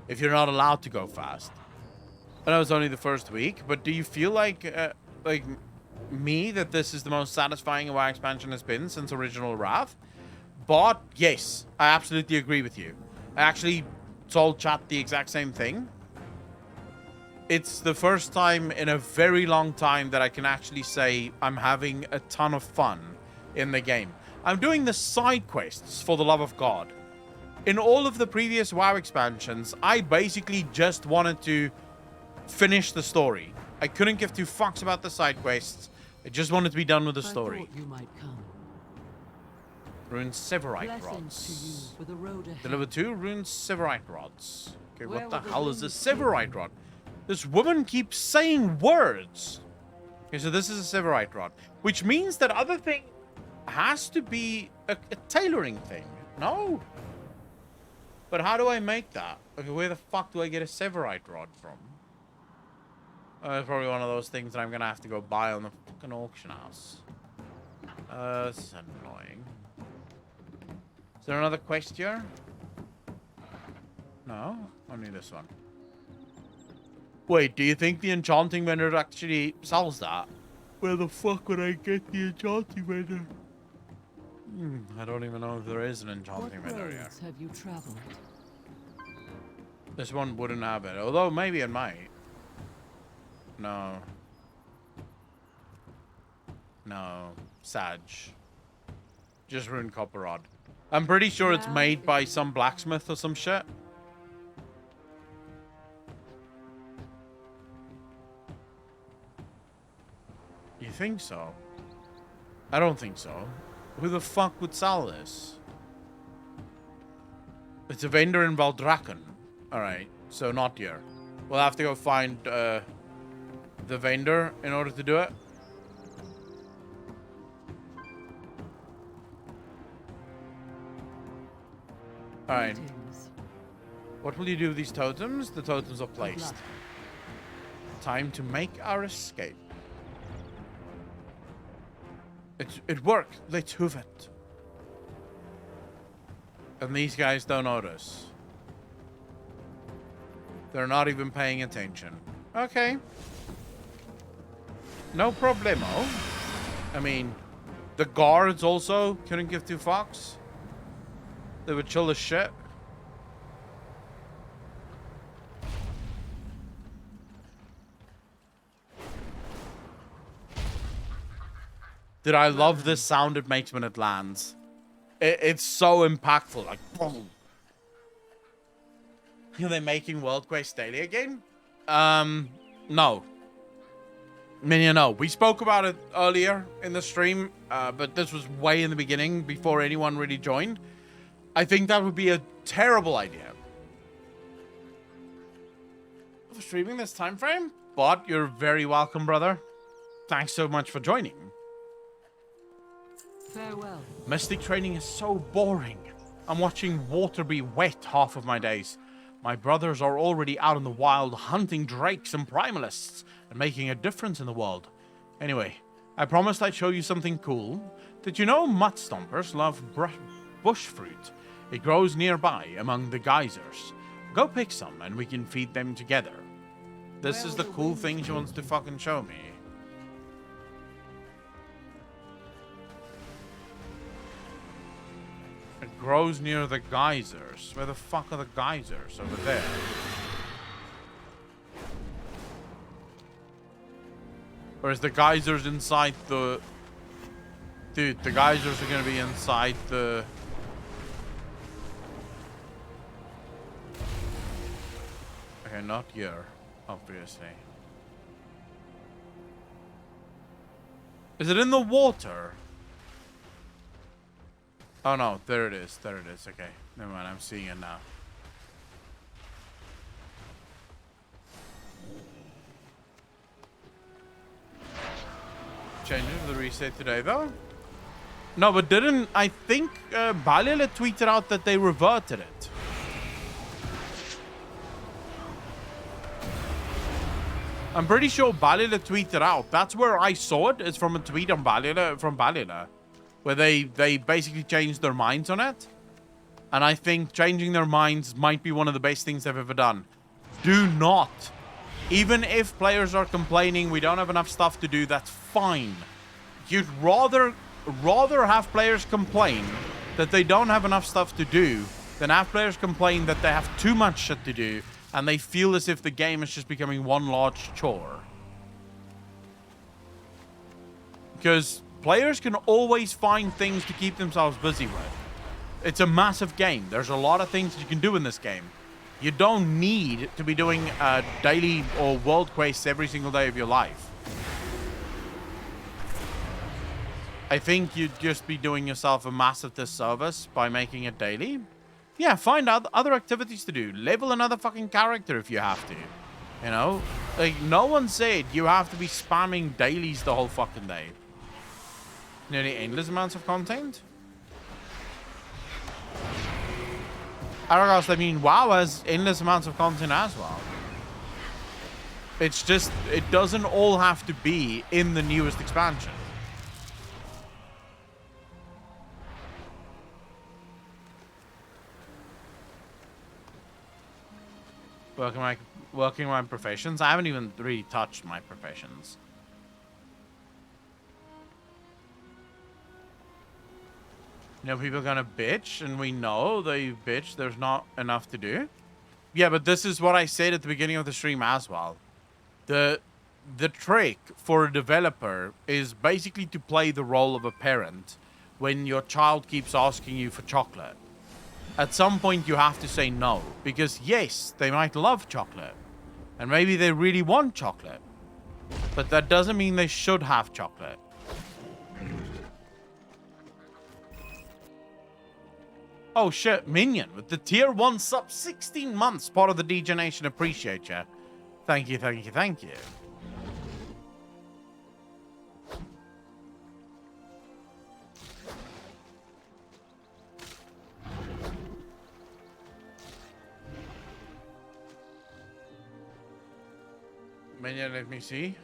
if you're not allowed to go fast? I know it's only the first week, but do you feel like me that this is the most satisfying WoW expansion has been since original Wrath? But yes, I absolutely agree with you. I actually told chat the exact same thing. It's the first time in a very long time that I can actually say I'm having a ton of fun in the game. I'm doing the side quests for the love of God. In all of the previous WoW expansions, I basically just wanted to finish the story. I couldn't give two fucks about the side quests. I just wanted to be done with the story. I thought you might come. Rune Severite Blessings rods. to you for the road ahead. Deliver 2 Rune Severite rods. Okay, Where what the will the hell is a runes Severite rod? This woman keeps saying words. Okay, so this is a Severite rod, which means that other thing has to be a tailoring thing. No. But how do I make that? Okay, where the fuck do I get a Severite rod from? It's probably one of those things that I'm gonna have to go buy on the fucking auction house. This is annoying. Is there another quest here? No? Only this one. Wait, do you think the enchanting vendor actually sells that? Where the fuck would I get the enchanting vendor? I don't even know if there is an enchanting vendor here. Roads have you traveled? This one wouldn't have it, although maybe it might. No. No. Sag. Just ruined copper rod. I'm pretty sure it's made by some blacksmith or some shit. You think so? I don't think so. Who the fuck would sell this? It's a vendor in Valdraken. Alright, so not here. We'll have to go find the vendor in order to do it. Alright. What will you do with these totems? The totems are placed. Time to make our escape. It worked. Let's hoof it. And these guys don't notice. They're not even paying attention. Okay. No problemo. I mean, the guards also couldn't give two fucks. They were chill as shit. Did I love this sound it makes when it lands? It's so impactful. Like, boom. Are they making World Quest Daily again? No. I mean, you know, we spoke about it earlier in the stream, but this was way in the beginning before anyone really joined. I think that would be a terrible idea. For streaming this time frame? But you're very welcome, brother. Thanks so much for joining. Farewell. Mystic training is so boring. I'm watching water be wet half of my days. My brothers are already out in the wild hunting drakes and primalists and making a difference in the world. Anyway, I promised I'd show you something cool. Did you know mud stompers love bush fruit? It grows nearby among the geysers. Go pick some and we can feed them together. This is the cool thing she wants to fucking show me. It grows near the geysers. Where the fuck are the geysers? Over there. Or is the geysers inside the... Dude, the geysers are gonna be inside the... Okay, not here, obviously. Is it in the water? Oh no, there it is. There it is. Okay. Never mind, I'm seeing it now. Changes the reset today though? No, but didn't... I think Balila tweeted out that they reverted it. I'm pretty sure Balila tweeted out. That's where I saw it. It's from a tweet on Balila, from Balila. Where they basically changed their minds on it. And I think changing their minds might be one of the best things they've ever done. Do not. Even if players are complaining we don't have enough stuff to do, that's fine. You'd rather have players complain that they don't have enough stuff to do than have players complain that they have too much shit to do and they feel as if the game is just becoming one large chore. Because players can always find things to keep themselves busy with. It's a massive game. There's a lot of things you can do in this game. You don't need to be doing daily or world quests every single day of your life. I think you'd just be doing yourself a massive disservice by making it daily. Yeah, find out other activities to do. Level another fucking character if you have to. You know? Like, no one said you have to be spamming dailies the whole fucking day. Nearly endless amounts of content? Aragos, I mean, WoW has endless amounts of content as well. It's just, it doesn't all have to be in the newest expansion. Working my professions? I haven't even really touched my professions. You know, people are gonna bitch, and we know they bitch. There's not enough to do. Yeah, but this is what I said at the beginning of the stream as well. The trick for a developer is basically to play the role of a parent when your child keeps asking you for chocolate. At some point, you have to say no, because yes, they might love chocolate, and maybe they really want chocolate, but that doesn't mean they should have chocolate. Oh shit, Minion with the tier 1 sub, 16 months, part of the D-Generation. Appreciate you. Thank you, thank you, thank you. Minion, let me see.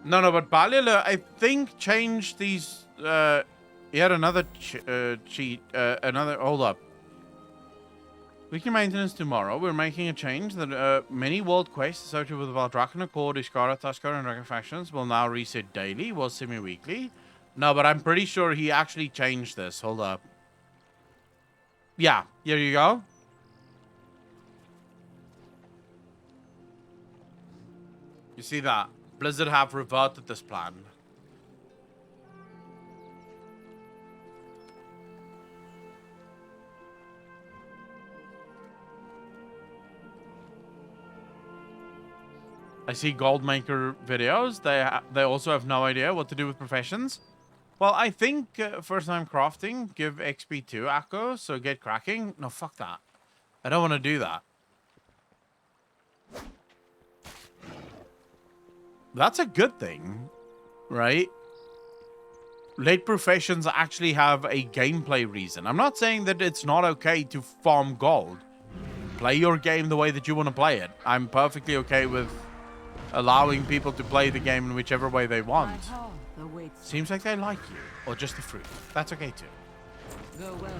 No, but Balila, I think, changed these, he had another cheat, hold up. Weekly maintenance tomorrow. We're making a change that many world quests associated with Valdrakken Accord, Iskara, Tuskar, and Dragon Factions will now reset daily, was semi-weekly. No, but I'm pretty sure he actually changed this. Hold up. Yeah, here you go. You see that? Blizzard have reverted this plan. I see Goldmaker videos. They also have no idea what to do with professions. Well, I think first time crafting, give XP to Akko, so get cracking. No, fuck that. I don't want to do that. That's a good thing, right? Late professions actually have a gameplay reason. I'm not saying that it's not okay to farm gold. Play your game the way that you want to play it. I'm perfectly okay with allowing people to play the game in whichever way they want. Seems like they like you, or just the fruit. That's okay too. Go well.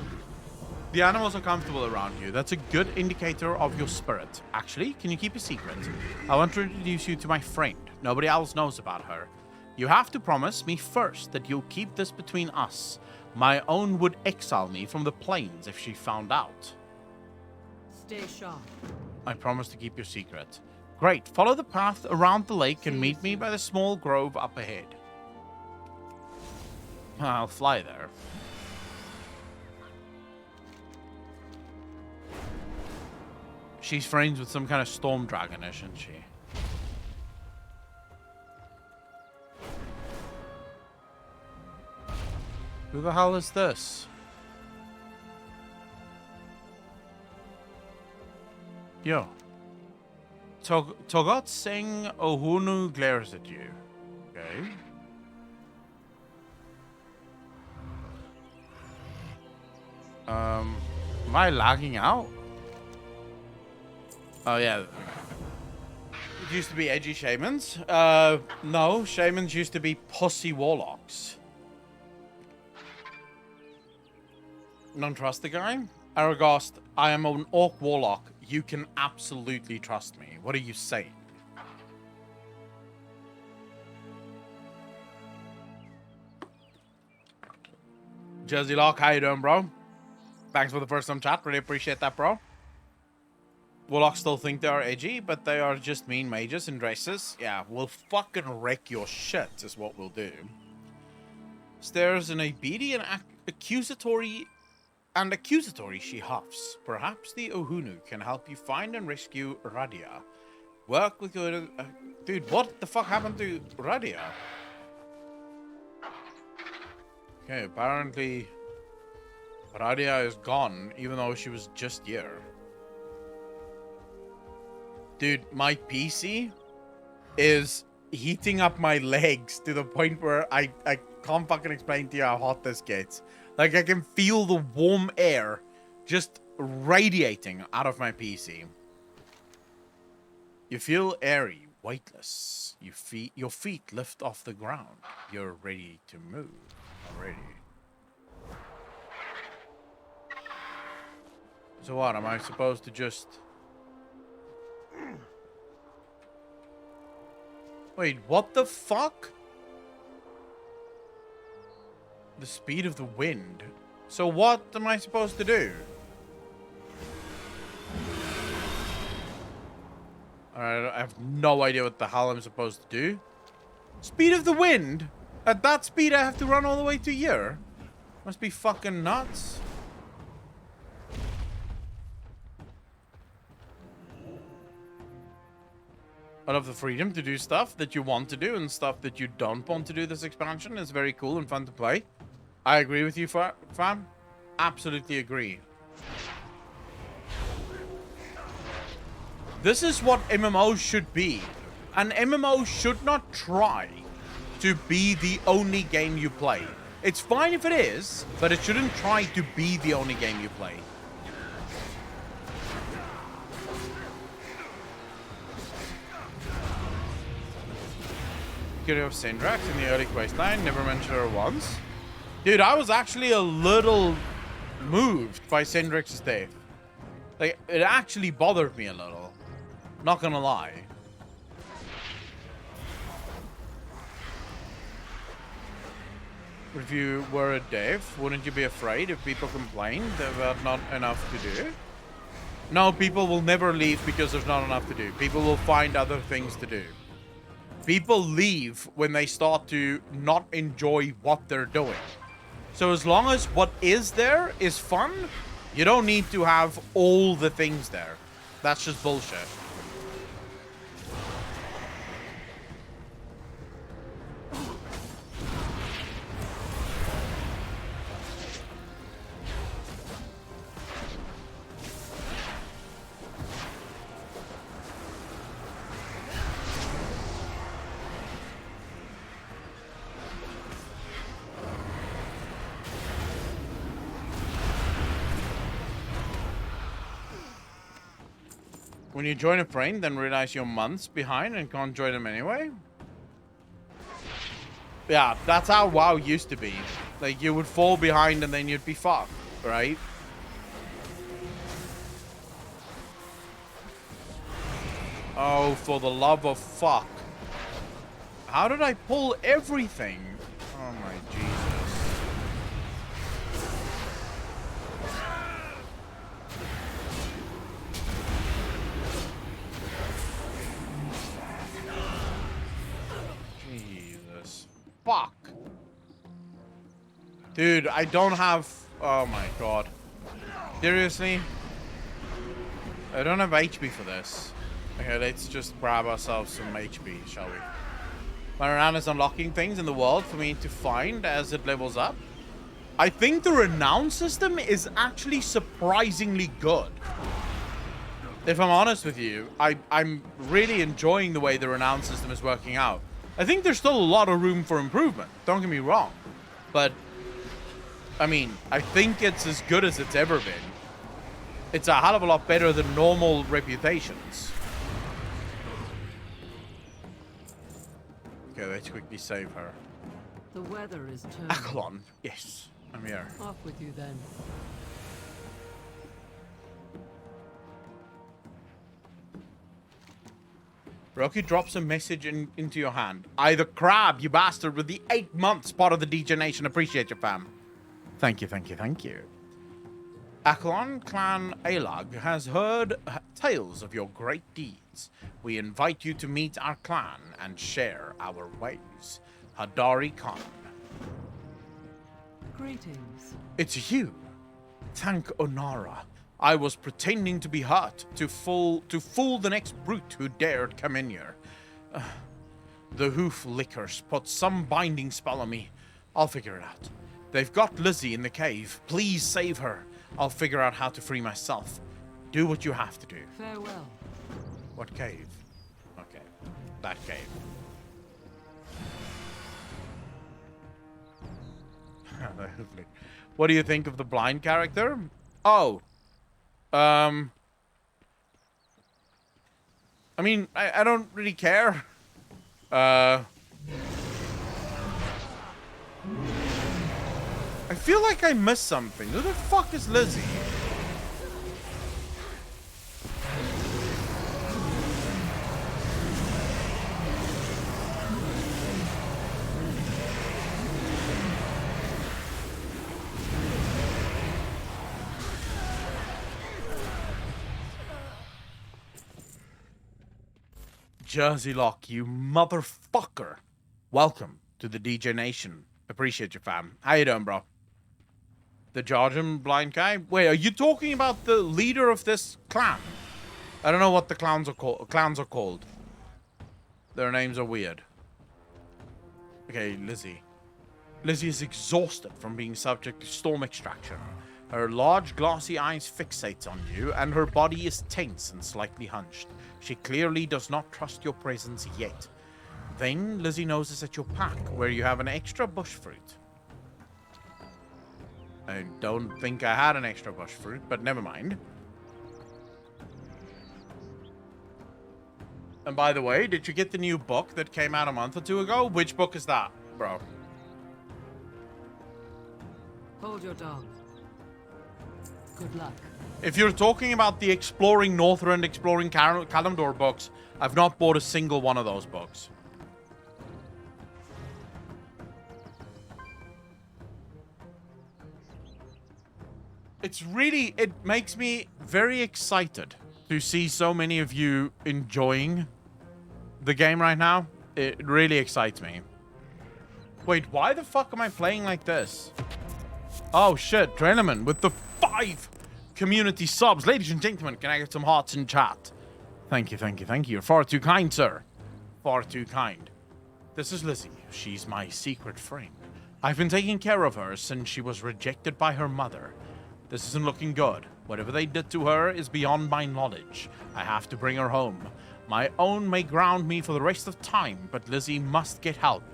The animals are comfortable around you. That's a good indicator of your spirit. Actually, can you keep a secret? I want to introduce you to my friend. Nobody else knows about her. You have to promise me first that you'll keep this between us. My own would exile me from the plains if she found out. Stay sharp. I promise to keep your secret. Great. Follow the path around the lake and meet me by the small grove up ahead. I'll fly there. She's friends with some kind of storm dragon, isn't she? Who the hell is this? Yo. Togot Singh Ohunu glares at you. Okay. Am I lagging out? Oh, yeah. It used to be edgy shamans. No, shamans used to be pussy warlocks. Don't trust the guy? Aragast, I am an orc warlock. You can absolutely trust me. What are you saying? Jersey Lock, how you doing, bro? Thanks for the first time chat. Really appreciate that, bro. Warlocks still think they are edgy, but they are just mean mages in dresses. Yeah, we'll fucking wreck your shit is what we'll do. Stares in a beady and accusatory she huffs. Perhaps the Ohunu can help you find and rescue Radia. Work with your... dude, what the fuck happened to Radia? Okay, apparently Radia is gone, even though she was just here. Dude, my PC is heating up my legs to the point where I can't fucking explain to you how hot this gets. Like, I can feel the warm air just radiating out of my PC. You feel airy, weightless. Your feet lift off the ground. You're ready to move already. So what, am I supposed to just... Wait, what the fuck? The speed of the wind. So what am I supposed to do? Alright, I have no idea what the hell I'm supposed to do. Speed of the wind? At that speed I have to run all the way to here? Must be fucking nuts. I love the freedom to do stuff that you want to do and stuff that you don't want to do this expansion. It's very cool and fun to play. I agree with you, fam. Absolutely agree. This is what MMOs should be. An MMO should not try to be the only game you play. It's fine if it is, but it shouldn't try to be the only game you play. Curious of Syndrax in the early questline, never mentioned her once. Dude, I was actually a little moved by Syndrax's death. Like, it actually bothered me a little. Not gonna lie. If you were a dev, wouldn't you be afraid if people complained about not enough to do? No, people will never leave because there's not enough to do. People will find other things to do. People leave when they start to not enjoy what they're doing. So as long as what is there is fun, you don't need to have all the things there. That's just bullshit. When you join a friend, then realize you're months behind and can't join them anyway? Yeah, that's how WoW used to be. Like, you would fall behind and then you'd be fucked, right? Oh, for the love of fuck. How did I pull everything? Oh my Jesus. Fuck. Dude, I don't have... Oh my god. Seriously? I don't have HP for this. Okay, let's just grab ourselves some HP, shall we? My is unlocking things in the world for me to find as it levels up. I think the renown system is actually surprisingly good. If I'm honest with you, I'm really enjoying the way the renown system is working out. I think there's still a lot of room for improvement. Don't get me wrong. But, I mean, I think it's as good as it's ever been. It's a hell of a lot better than normal reputations. Okay, let's quickly save her. The weather is turning. Aklon. Yes, I'm here. Off with you then. Rocky drops a message into your hand. I the crab, you bastard, with the 8 months part of the DJ Nation. Appreciate you, fam. Thank you, thank you, thank you. Aklon Clan Alag has heard tales of your great deeds. We invite you to meet our clan and share our ways. Hadari Khan. Greetings. It's you. Thank Onara. I was pretending to be hurt to fool the next brute who dared come in here. The hoof lickers put some binding spell on me. I'll figure it out. They've got Lizzie in the cave. Please save her. I'll figure out how to free myself. Do what you have to do. Farewell. What cave? Okay, that cave. What do you think of the blind character? Oh. I mean, I don't really care. I feel like I missed something. Who the fuck is Lizzie? Jersey Lock, you motherfucker. Welcome to the DJ Nation. Appreciate you, fam. How you doing, bro? The Georgian blind guy? Wait, are you talking about the leader of this clan? I don't know what the clowns are called. Their names are weird. Okay, Lizzie. Lizzie is exhausted from being subject to storm extraction. Her large glassy eyes fixate on you, and her body is tense and slightly hunched. She clearly does not trust your presence yet. Then Lizzie noses at your pack, where you have an extra bush fruit. I don't think I had an extra bush fruit, but never mind. And by the way, did you get the new book that came out a month or two ago? Which book is that, bro? Hold your dog. Good luck. If you're talking about the Exploring Northrend, Exploring Kalimdor books, I've not bought a single one of those books. It makes me very excited to see so many of you enjoying the game right now. It really excites me. Wait, why the fuck am I playing like this? Oh shit, Drainerman with the 5 community subs. Ladies and gentlemen, can I get some hearts in chat? Thank you, thank you, thank you. You're far too kind, sir. Far too kind. This is Lizzie. She's my secret friend. I've been taking care of her since she was rejected by her mother. This isn't looking good. Whatever they did to her is beyond my knowledge. I have to bring her home. My own may ground me for the rest of time, but Lizzie must get help.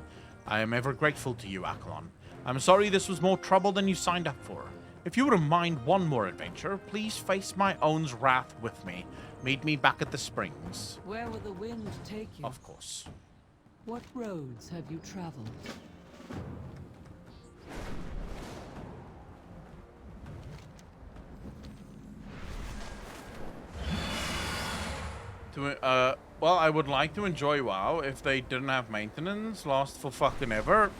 I am ever grateful to you, Akalon. I'm sorry this was more trouble than you signed up for. If you wouldn't mind one more adventure, please face my own's wrath with me. Meet me back at the springs. Where will the wind take you? Of course. What roads have you traveled? Well, I would like to enjoy WoW if they didn't have maintenance, last for fucking ever.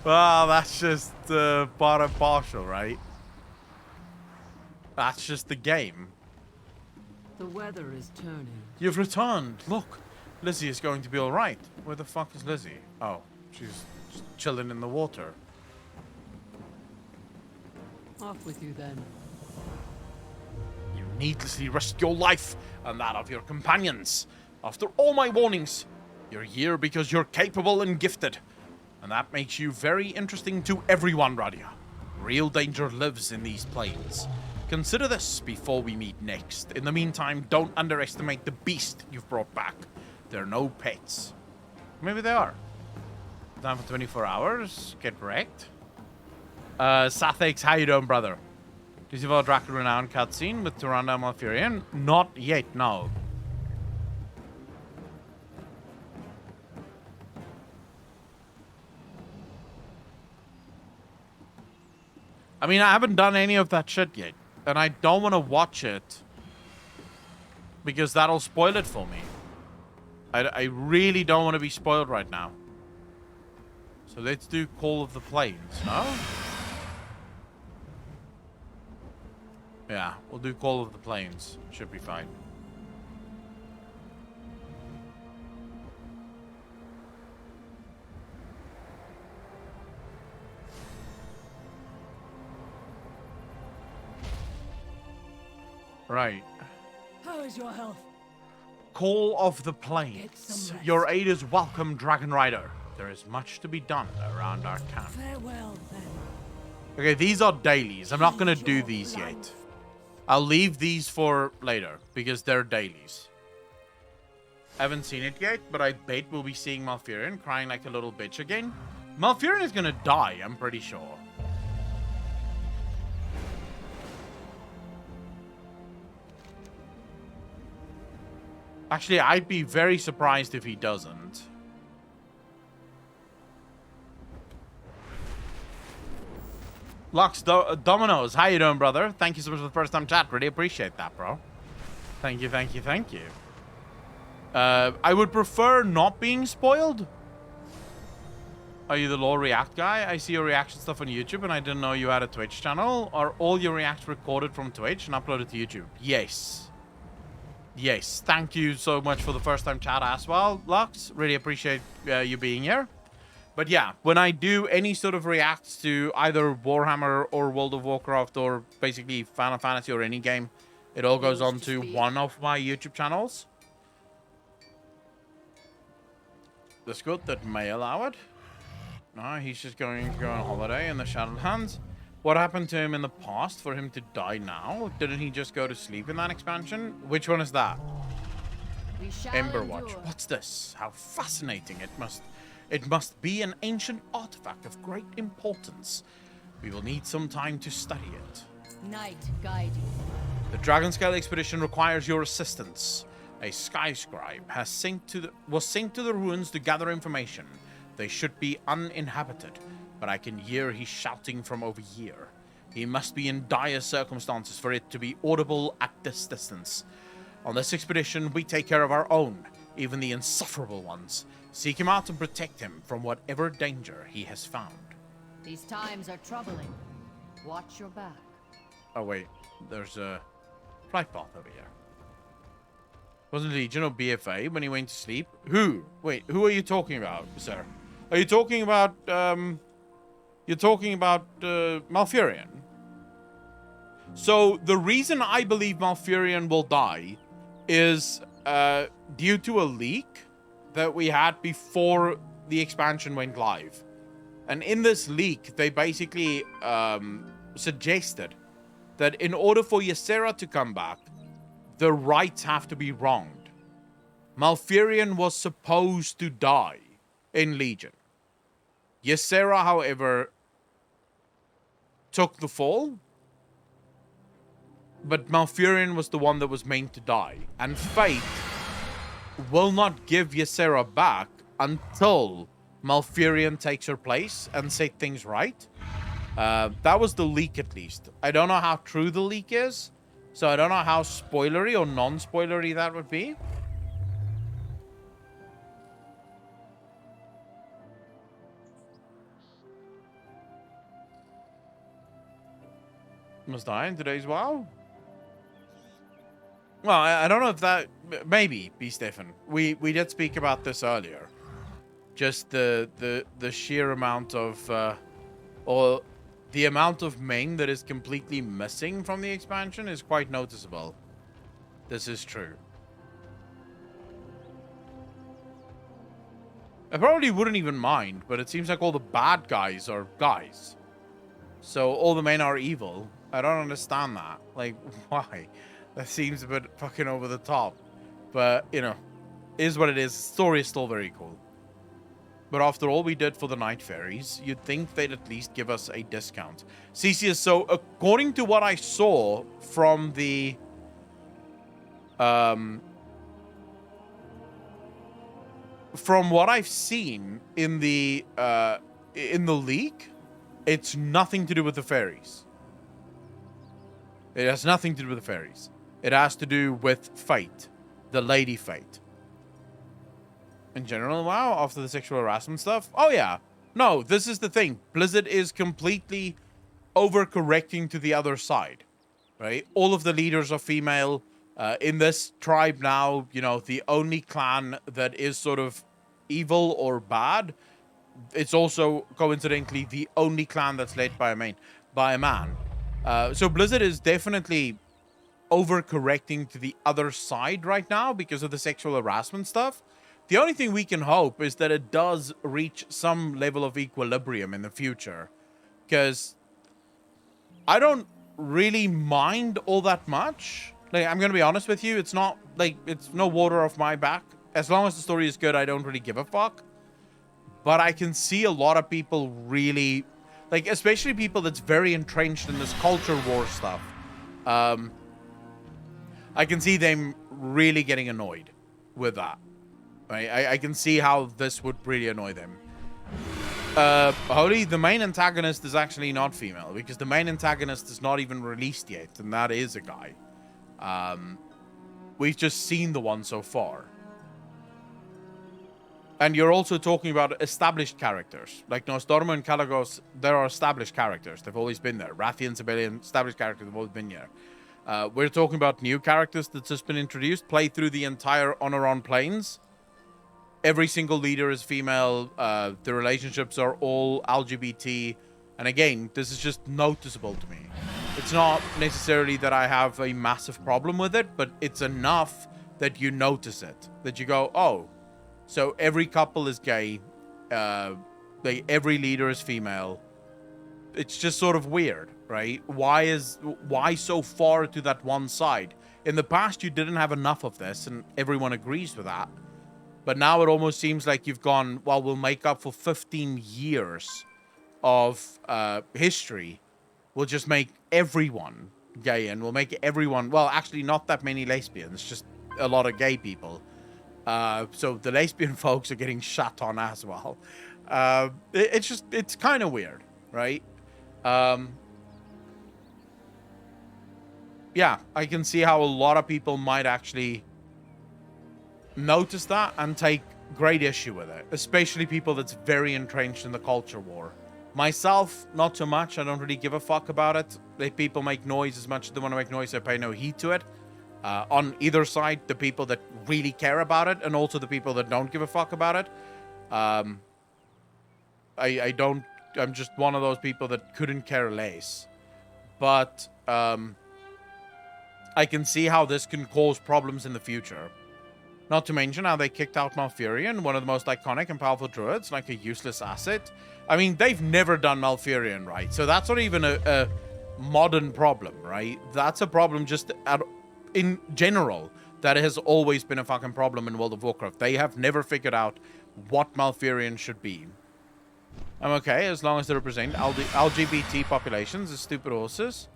Well, that's just part and parcel, right? That's just the game. The weather is turning. You've returned. Look, Lizzie is going to be all right. Where the fuck is Lizzie? Oh, she's just chilling in the water. Off with you then. You needlessly risked your life and that of your companions. After all my warnings, you're here because you're capable and gifted. And that makes you very interesting to everyone, Radia. Real danger lives in these plains. Consider this before we meet next. In the meantime, don't underestimate the beast you've brought back. They're no pets. Maybe they are. Time for 24 hours. Get wrecked. Sathex, how you doing, brother? Did you have a Dracula Renown cutscene with Tyrande and Malfurion? Not yet, no. I mean, I haven't done any of that shit yet. And I don't want to watch it. Because that'll spoil it for me. I really don't want to be spoiled right now. So let's do Call of the Plains, no? Yeah, we'll do Call of the Plains. Should be fine. Right. How is your health? Call of the Plains. Your aid is welcome, Dragon Rider. There is much to be done around our camp. Farewell, then. Okay, these are dailies. I'm not going to do these yet. I'll leave these for later, because they're dailies. I haven't seen it yet, but I bet we'll be seeing Malfurion crying like a little bitch again. Malfurion is going to die, I'm pretty sure. Actually, I'd be very surprised if he doesn't. Lux Dominoes, how you doing, brother? Thank you so much for the first time chat. Really appreciate that, bro. Thank you, thank you, thank you. I would prefer not being spoiled. Are you the lore react guy? I see your reaction stuff on YouTube and I didn't know you had a Twitch channel. Are all your reacts recorded from Twitch and uploaded to YouTube? Yes. Yes, thank you so much for the first time chat as well, Lux. Really appreciate you being here. But yeah, when I do any sort of reacts to either Warhammer or World of Warcraft or basically Final Fantasy or any game, it all goes on to one of my YouTube channels. That's good. That may allow it. No, he's just going to go on holiday in the Shadowlands. What happened to him in the past for him to die now? Didn't he just go to sleep in that expansion? Which one is that? Emberwatch. What's this? How fascinating. It must be an ancient artifact of great importance. We will need some time to study it. Night guide you. The Dragonscale expedition requires your assistance. A sky scribe was synced to the ruins to gather information. They should be uninhabited, but I can hear he's shouting from over here. He must be in dire circumstances for it to be audible at this distance. On this expedition, we take care of our own, even the insufferable ones. Seek him out and protect him from whatever danger he has found. These times are troubling. Watch your back. Oh wait, there's a flight path over here. Wasn't Legion or BFA when he went to sleep? Who? Wait, who are you talking about, sir? Are you talking about, Malfurion? So, the reason I believe Malfurion will die is, due to a leak that we had before the expansion went live. And in this leak, they basically, suggested that in order for Ysera to come back, the rights have to be wronged. Malfurion was supposed to die in Legion. Ysera, however, took the fall, but Malfurion was the one that was meant to die. And Fate will not give Ysera back until Malfurion takes her place and set things right. That was the leak, at least. I don't know how true the leak is, so I don't know how spoilery or non-spoilery that would be. Must die in today's WoW? Well, I don't know if that... Maybe, B. Stefan. We did speak about this earlier. Just the sheer amount of... or the amount of main that is completely missing from the expansion is quite noticeable. This is true. I probably wouldn't even mind, but it seems like all the bad guys are guys. So all the men are evil. I don't understand that. Like, why? That seems a bit fucking over the top. But, you know, is what it is. The story is still very cool. But after all we did for the Night Fairies, you'd think they'd at least give us a discount. Cesius, so according to what I saw from the... from what I've seen in the leak, it's nothing to do with the fairies. It has nothing to do with the fairies. It has to do with Fate. The Lady Fate. In general, wow, after the sexual harassment stuff. Oh, yeah. No, this is the thing. Blizzard is completely overcorrecting to the other side. Right? All of the leaders are female. In this tribe now, you know, the only clan that is sort of evil or bad, it's also coincidentally the only clan that's led by a man. So Blizzard is definitely overcorrecting to the other side right now because of the sexual harassment stuff. The only thing we can hope is that it does reach some level of equilibrium in the future. Because I don't really mind all that much. Like, I'm going to be honest with you. It's not, like, it's no water off my back. As long as the story is good, I don't really give a fuck. But I can see a lot of people really, like, especially people that's very entrenched in this culture war stuff. I can see them really getting annoyed with that. Right? I can see how this would really annoy them. Holy, the main antagonist is actually not female, because the main antagonist is not even released yet, and that is a guy. We've just seen the one so far. And you're also talking about established characters. Like Nostormo and Kalagos, there are established characters. They've always been there. Rathian, Sibelian, established characters have always been here. We're talking about new characters that's just been introduced. Play through the entire Honor on Plains. Every single leader is female. The relationships are all LGBT. And again, this is just noticeable to me. It's not necessarily that I have a massive problem with it, but it's enough that you notice it. That you go, oh, so every couple is gay. Every leader is female. It's just sort of weird, right? Why so far to that one side? In the past, you didn't have enough of this, and everyone agrees with that. But now it almost seems like you've gone, well, we'll make up for 15 years of history. We'll just make everyone gay, and we'll make everyone, well, actually not that many lesbians, just a lot of gay people. So the lesbian folks are getting shut on as well. It's kind of weird, right? Yeah, I can see how a lot of people might actually notice that and take great issue with it, especially people that's very entrenched in the culture war. Myself, not so much. I don't really give a fuck about it. Let people make noise as much as they want to make noise. I pay no heed to it. On either side, the people that really care about it and also the people that don't give a fuck about it. I'm just one of those people that couldn't care less. But I can see how this can cause problems in the future. Not to mention how they kicked out Malfurion, one of the most iconic and powerful druids, like a useless asset. I mean, they've never done Malfurion right, so that's not even a modern problem, right? That's a problem just in general that has always been a fucking problem in World of Warcraft. They have never figured out what Malfurion should be. I'm okay as long as they represent LGBT populations as stupid horses.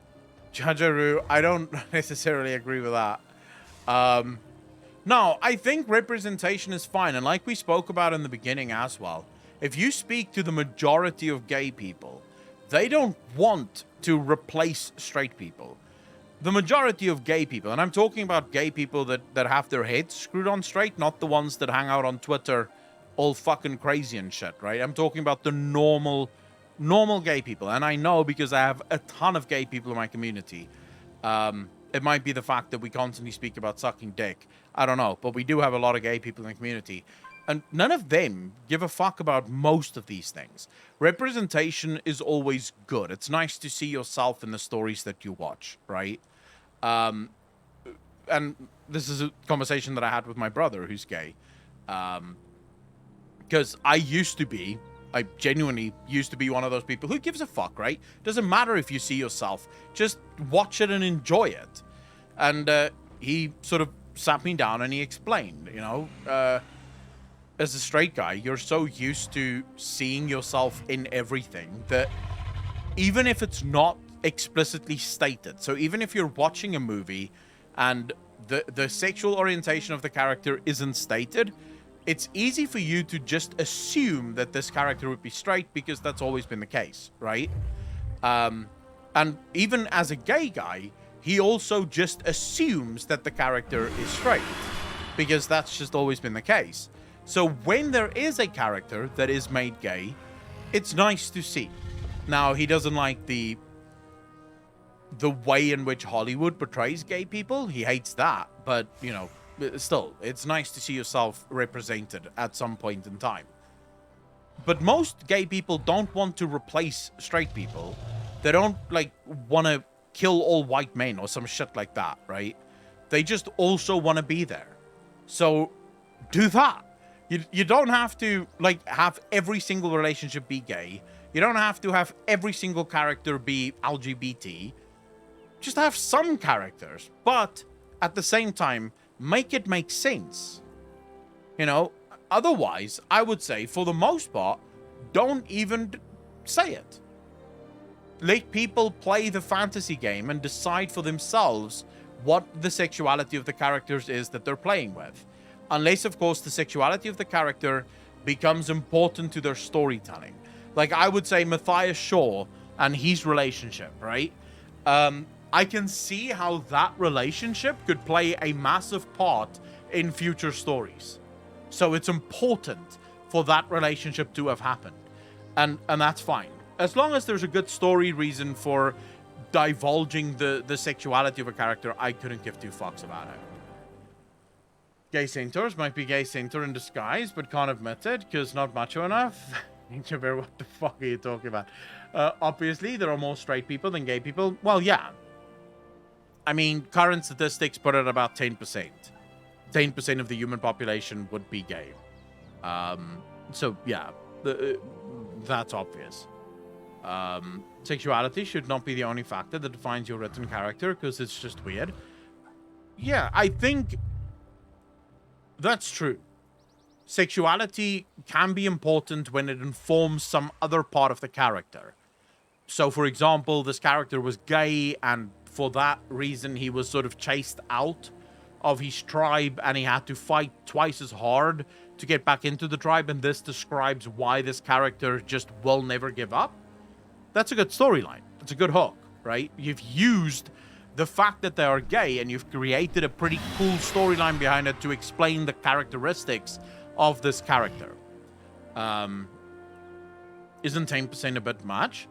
Jajaru, I don't necessarily agree with that. No, I think representation is fine. And like we spoke about in the beginning as well, if you speak to the majority of gay people, they don't want to replace straight people. The majority of gay people, and I'm talking about gay people that have their heads screwed on straight, not the ones that hang out on Twitter all fucking crazy and shit, right? I'm talking about the normal gay people. And I know because I have a ton of gay people in my community. It might be the fact that we constantly speak about sucking dick. I don't know. But we do have a lot of gay people in the community. And none of them give a fuck about most of these things. Representation is always good. It's nice to see yourself in the stories that you watch, right? And this is a conversation that I had with my brother who's gay. Because I genuinely used to be one of those people who gives a fuck, right? Doesn't matter if you see yourself. Just watch it and enjoy it. And he sort of sat me down and he explained, you know, as a straight guy, you're so used to seeing yourself in everything that even if it's not explicitly stated, so even if you're watching a movie and the sexual orientation of the character isn't stated, it's easy for you to just assume that this character would be straight because that's always been the case, right? And even as a gay guy, he also just assumes that the character is straight because that's just always been the case. So when there is a character that is made gay, it's nice to see. Now, he doesn't like the way in which Hollywood portrays gay people. He hates that, but, you know, still, it's nice to see yourself represented at some point in time. But most gay people don't want to replace straight people. They don't, like, want to kill all white men or some shit like that, right? They just also want to be there. So, do that. You don't have to, like, have every single relationship be gay. You don't have to have every single character be LGBT. Just have some characters. But, at the same time, make it make sense. You know, otherwise, I would say, for the most part, don't even say it. Let people play the fantasy game and decide for themselves what the sexuality of the characters is that they're playing with. Unless, of course, the sexuality of the character becomes important to their storytelling. Like, I would say Matthias Shaw and his relationship, right? I can see how that relationship could play a massive part in future stories. So it's important for that relationship to have happened. And that's fine. As long as there's a good story reason for divulging the sexuality of a character, I couldn't give two fucks about it. Gay centaurs might be gay centaur in disguise, but can't admit it because not macho enough. What the fuck are you talking about? Obviously, there are more straight people than gay people. Well, yeah. I mean, current statistics put it about 10%. 10% of the human population would be gay. So, yeah, that's obvious. Sexuality should not be the only factor that defines your written character, because it's just weird. Yeah, I think that's true. Sexuality can be important when it informs some other part of the character. So, for example, this character was gay, and for that reason, he was sort of chased out of his tribe, and he had to fight twice as hard to get back into the tribe, and this describes why this character just will never give up. That's a good storyline. It's a good hook, right? You've used the fact that they are gay, and you've created a pretty cool storyline behind it to explain the characteristics of this character. Isn't 10% a bit much?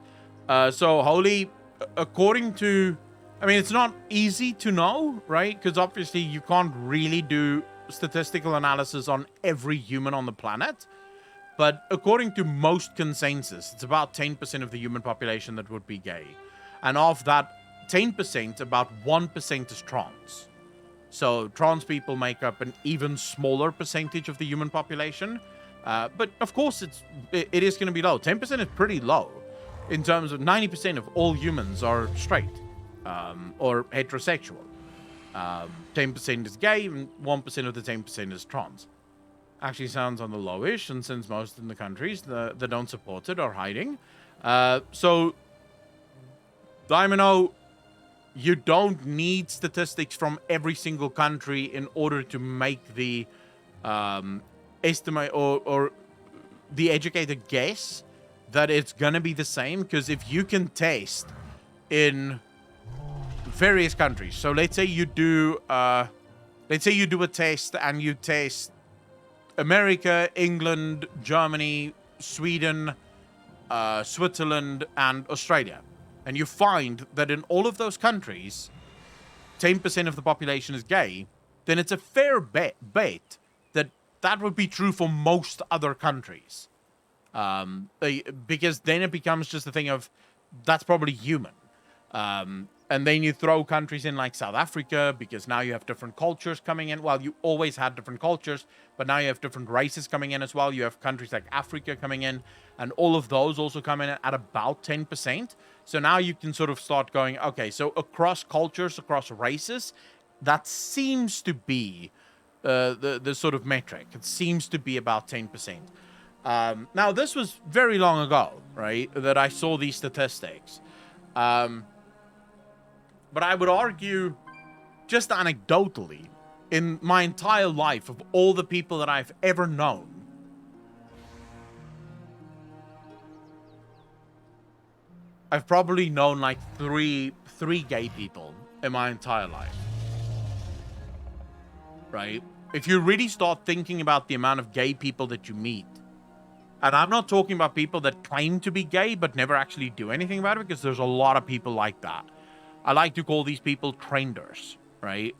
So Holy, according to... I mean, it's not easy to know, right? Because obviously you can't really do statistical analysis on every human on the planet. But according to most consensus, it's about 10% of the human population that would be gay. And of that 10%, about 1% is trans. So trans people make up an even smaller percentage of the human population. But of course, it is going to be low. 10% is pretty low in terms of 90% of all humans are straight. Or heterosexual. 10% is gay, and 1% of the 10% is trans. Actually sounds on the lowish, and since most in the countries that don't support it are hiding. So, Daimano, you don't need statistics from every single country in order to make the estimate or the educated guess that it's gonna be the same, because if you can test in various countries. So let's say you do a test and you test America, England, Germany, Sweden, Switzerland, and Australia. And you find that in all of those countries, 10% of the population is gay, then it's a fair bet that that would be true for most other countries. Because then it becomes just a thing of, that's probably human. And then you throw countries in like South Africa, because now you have different cultures coming in. Well, you always had different cultures, but now you have different races coming in as well. You have countries like Africa coming in, and all of those also come in at about 10%. So now you can sort of start going, okay, so across cultures, across races, that seems to be the sort of metric. It seems to be about 10%. Now, this was very long ago, right, that I saw these statistics. But I would argue, just anecdotally, in my entire life, of all the people that I've ever known, I've probably known like three gay people in my entire life. Right? If you really start thinking about the amount of gay people that you meet, and I'm not talking about people that claim to be gay but never actually do anything about it, because there's a lot of people like that. I like to call these people trenders, right?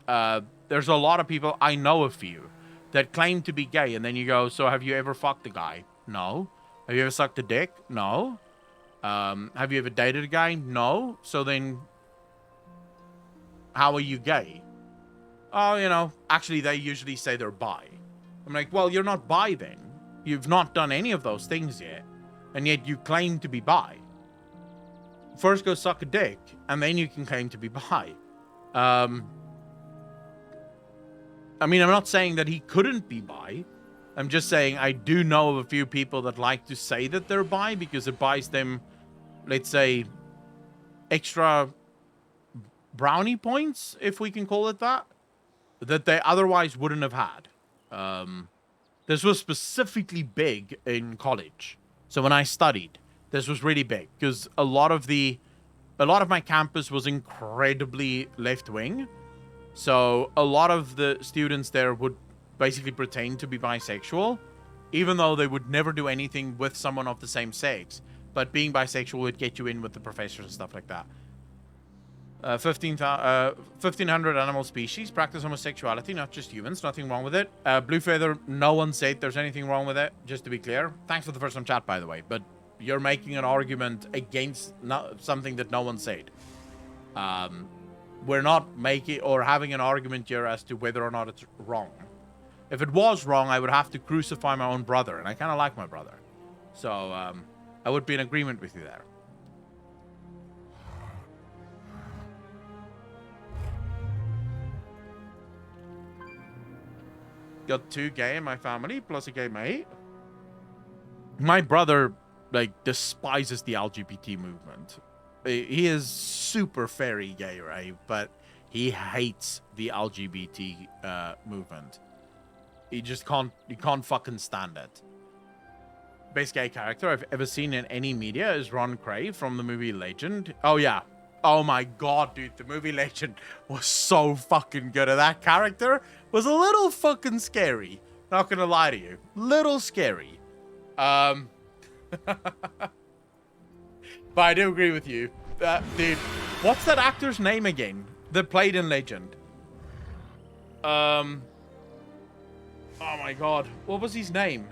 There's a lot of people, I know a few, that claim to be gay, and then you go, so have you ever fucked a guy? No. Have you ever sucked a dick? No. Have you ever dated a guy? No. So then, how are you gay? Oh, you know, actually they usually say they're bi. I'm like, well, you're not bi then. You've not done any of those things yet, and yet you claim to be bi. First go suck a dick, and then you can claim to be bi. I mean, I'm not saying that he couldn't be bi. I'm just saying I do know of a few people that like to say that they're bi because it buys them, let's say, extra brownie points, if we can call it that they otherwise wouldn't have had. This was specifically big in college. So when I studied, this was really big because a lot of my campus was incredibly left-wing. So a lot of the students there would basically pretend to be bisexual, even though they would never do anything with someone of the same sex. But being bisexual would get you in with the professors and stuff like that. 1,500 animal species practice homosexuality, not just humans. Nothing wrong with it. Blue Feather, no one said there's anything wrong with it, just to be clear. Thanks for the first time chat, by the way. But you're making an argument against something that no one said. We're not making or having an argument here as to whether or not it's wrong. If it was wrong, I would have to crucify my own brother, and I kind of like my brother. So I would be in agreement with you there. Got 2 gay in my family, plus a gay mate. My brother, like, despises the LGBT movement. He is super fairy gay, right? But he hates the LGBT movement. He can't fucking stand it. Best gay character I've ever seen in any media is Ron Cray from the movie Legend. Oh, yeah. Oh my god, dude, the movie Legend was so fucking good. And that character was a little fucking scary. Not gonna lie to you. Little scary. But I do agree with you. Dude, what's that actor's name again that played in Legend? Oh my god. What was his name?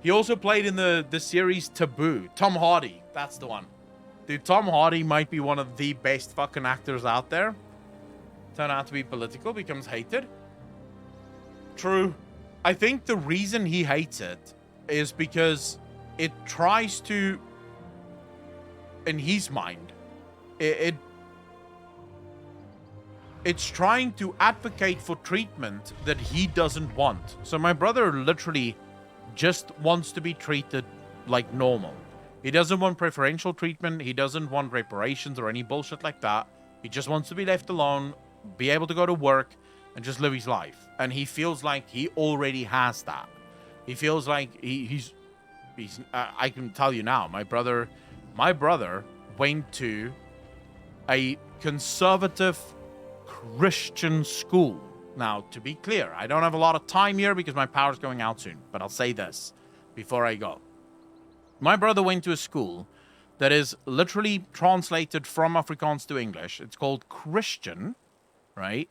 He also played in the series Taboo. Tom Hardy. That's the one. Dude, Tom Hardy might be one of the best fucking actors out there. Turn out to be political, becomes hated. True. I think the reason he hates it is because it tries to, in his mind, it's trying to advocate for treatment that he doesn't want. So my brother literally just wants to be treated like normal. He doesn't want preferential treatment. He doesn't want reparations or any bullshit like that. He just wants to be left alone, be able to go to work, and just live his life. And he feels like he already has that. He feels like he's I can tell you now, my brother went to a conservative Christian school. Now, to be clear, I don't have a lot of time here because my power's going out soon, but I'll say this before I go. My brother went to a school that is literally translated from Afrikaans to English. It's called Christian, right?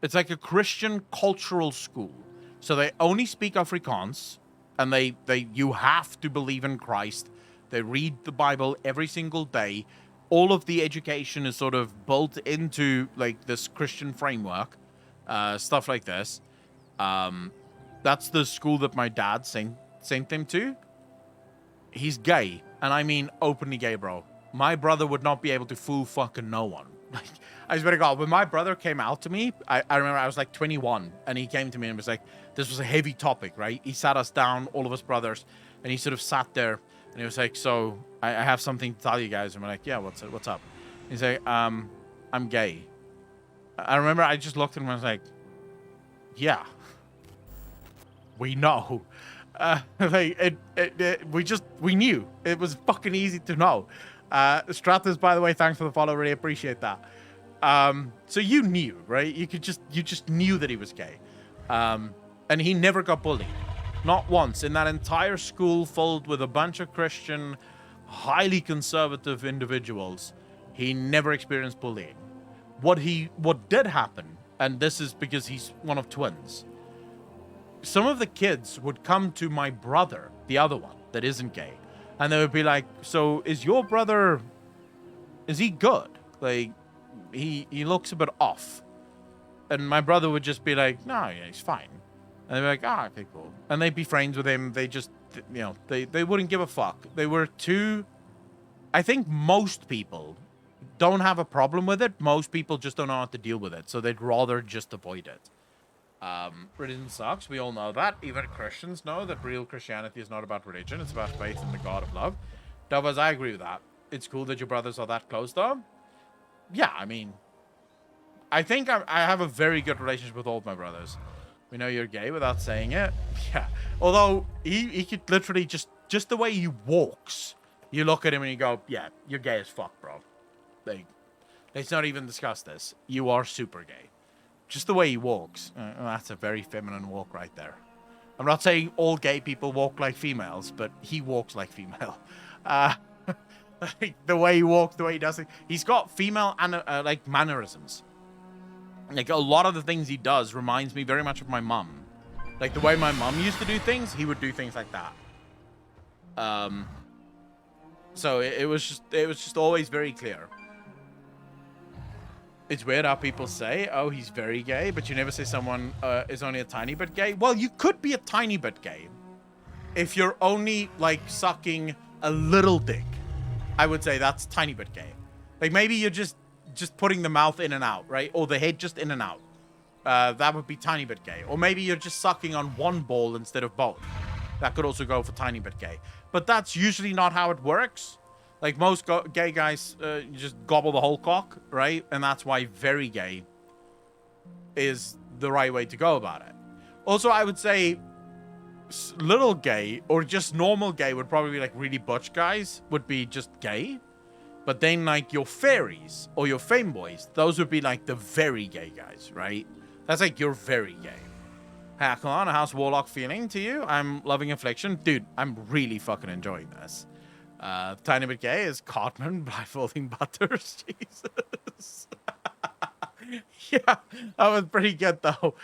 It's like a Christian cultural school. So they only speak Afrikaans, and you have to believe in Christ. They read the Bible every single day. All of the education is sort of built into like this Christian framework, stuff like this. That's the school that my dad sent him to. He's gay, and I mean openly gay, bro. My brother would not be able to fool fucking no one. Like, I swear to God, when my brother came out to me, I remember I was like 21, and he came to me and was like, this was a heavy topic, right? He sat us down, all of us brothers, and he sort of sat there, and he was like, so I have something to tell you guys. And we're like, yeah, what's up? He's like, I'm gay. I remember I just looked at him and I was like, yeah, we know. Like we knew. It was fucking easy to know. Stratus, by the way, thanks for the follow. Really appreciate that. So you knew, right? You just knew that he was gay. And he never got bullied. Not once. In that entire school filled with a bunch of Christian, highly conservative individuals, he never experienced bullying. What did happen, and this is because he's one of twins, some of the kids would come to my brother, the other one that isn't gay, and they would be like, so is your brother, is he good? Like, he looks a bit off. And my brother would just be like, no, yeah, he's fine. And they'd be like, ah, okay, cool. And they'd be friends with him. They just, they wouldn't give a fuck. They were too, I think most people don't have a problem with it. Most people just don't know how to deal with it. So they'd rather just avoid it. Religion sucks. We all know that. Even Christians know that real Christianity is not about religion. It's about faith in the God of love. Dovas, I agree with that. It's cool that your brothers are that close, though. Yeah, I mean, I think I have a very good relationship with all of my brothers. We know you're gay without saying it. Yeah. Although, he could literally just the way he walks, you look at him and you go, yeah, you're gay as fuck, bro. Like, let's not even discuss this. You are super gay. Just the way he walks. That's a very feminine walk right there. I'm not saying all gay people walk like females, but he walks like female. That Like the way he walks, the way he does it. He's got female like mannerisms. Like a lot of the things he does reminds me very much of my mum. Like the way my mum used to do things, he would do things like that. So it was just always very clear. It's weird how people say, oh, he's very gay, but you never say someone is only a tiny bit gay. Well, you could be a tiny bit gay if you're only like sucking a little dick. I would say that's tiny bit gay. Like maybe you're just putting the mouth in and out, right? Or the head just in and out. That would be tiny bit gay. Or maybe you're just sucking on one ball instead of both. That could also go for tiny bit gay. But that's usually not how it works. Like most gay guys, you just gobble the whole cock, right? And that's why very gay is the right way to go about it. Also, I would say little gay or just normal gay would probably be like really butch guys would be just gay. But then like your fairies or your femboys, those would be like the very gay guys, right? That's like you're very gay. Hackon, how's Warlock feeling to you? I'm loving Affliction. Dude, I'm really fucking enjoying this. Tiny bit gay is Cartman blindfolding Butters. Jesus. Yeah, that was pretty good though.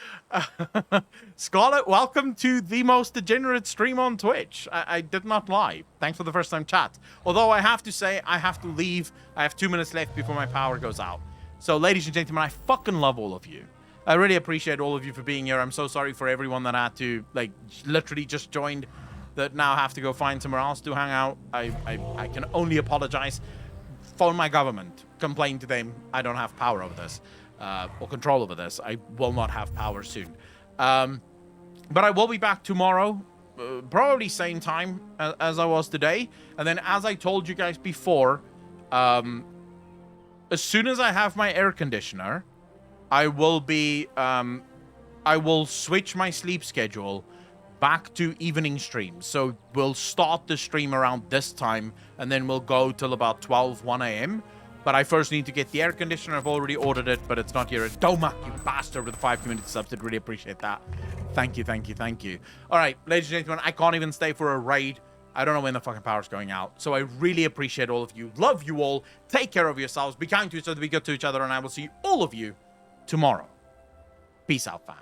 Scarlet, welcome to the most degenerate stream on Twitch. I did not lie. Thanks for the first time chat. Although I have to say, I have to leave. I have 2 minutes left before my power goes out. So ladies and gentlemen, I fucking love all of you. I really appreciate all of you for being here. I'm so sorry for everyone that had to, like, literally just joined that now have to go find somewhere else to hang out. I can only apologize. Phone my government. Complain to them. I don't have power over this. Or control over this. I will not have power soon. But I will be back tomorrow. Probably same time as I was today. And then as I told you guys before, as soon as I have my air conditioner, I will be, I will switch my sleep schedule back to evening streams. So we'll start the stream around this time, and then we'll go till about 1 a.m. But I first need to get the air conditioner. I've already ordered it, but it's not here. Domak, you bastard, with the 5 community subs. Did really appreciate that. Thank you, thank you, thank you. All right, ladies and gentlemen, I can't even stay for a raid. I don't know when the fucking power's going out. So I really appreciate all of you. Love you all. Take care of yourselves. Be kind to each other. Be good to each other. And I will see all of you tomorrow. Peace out, fam.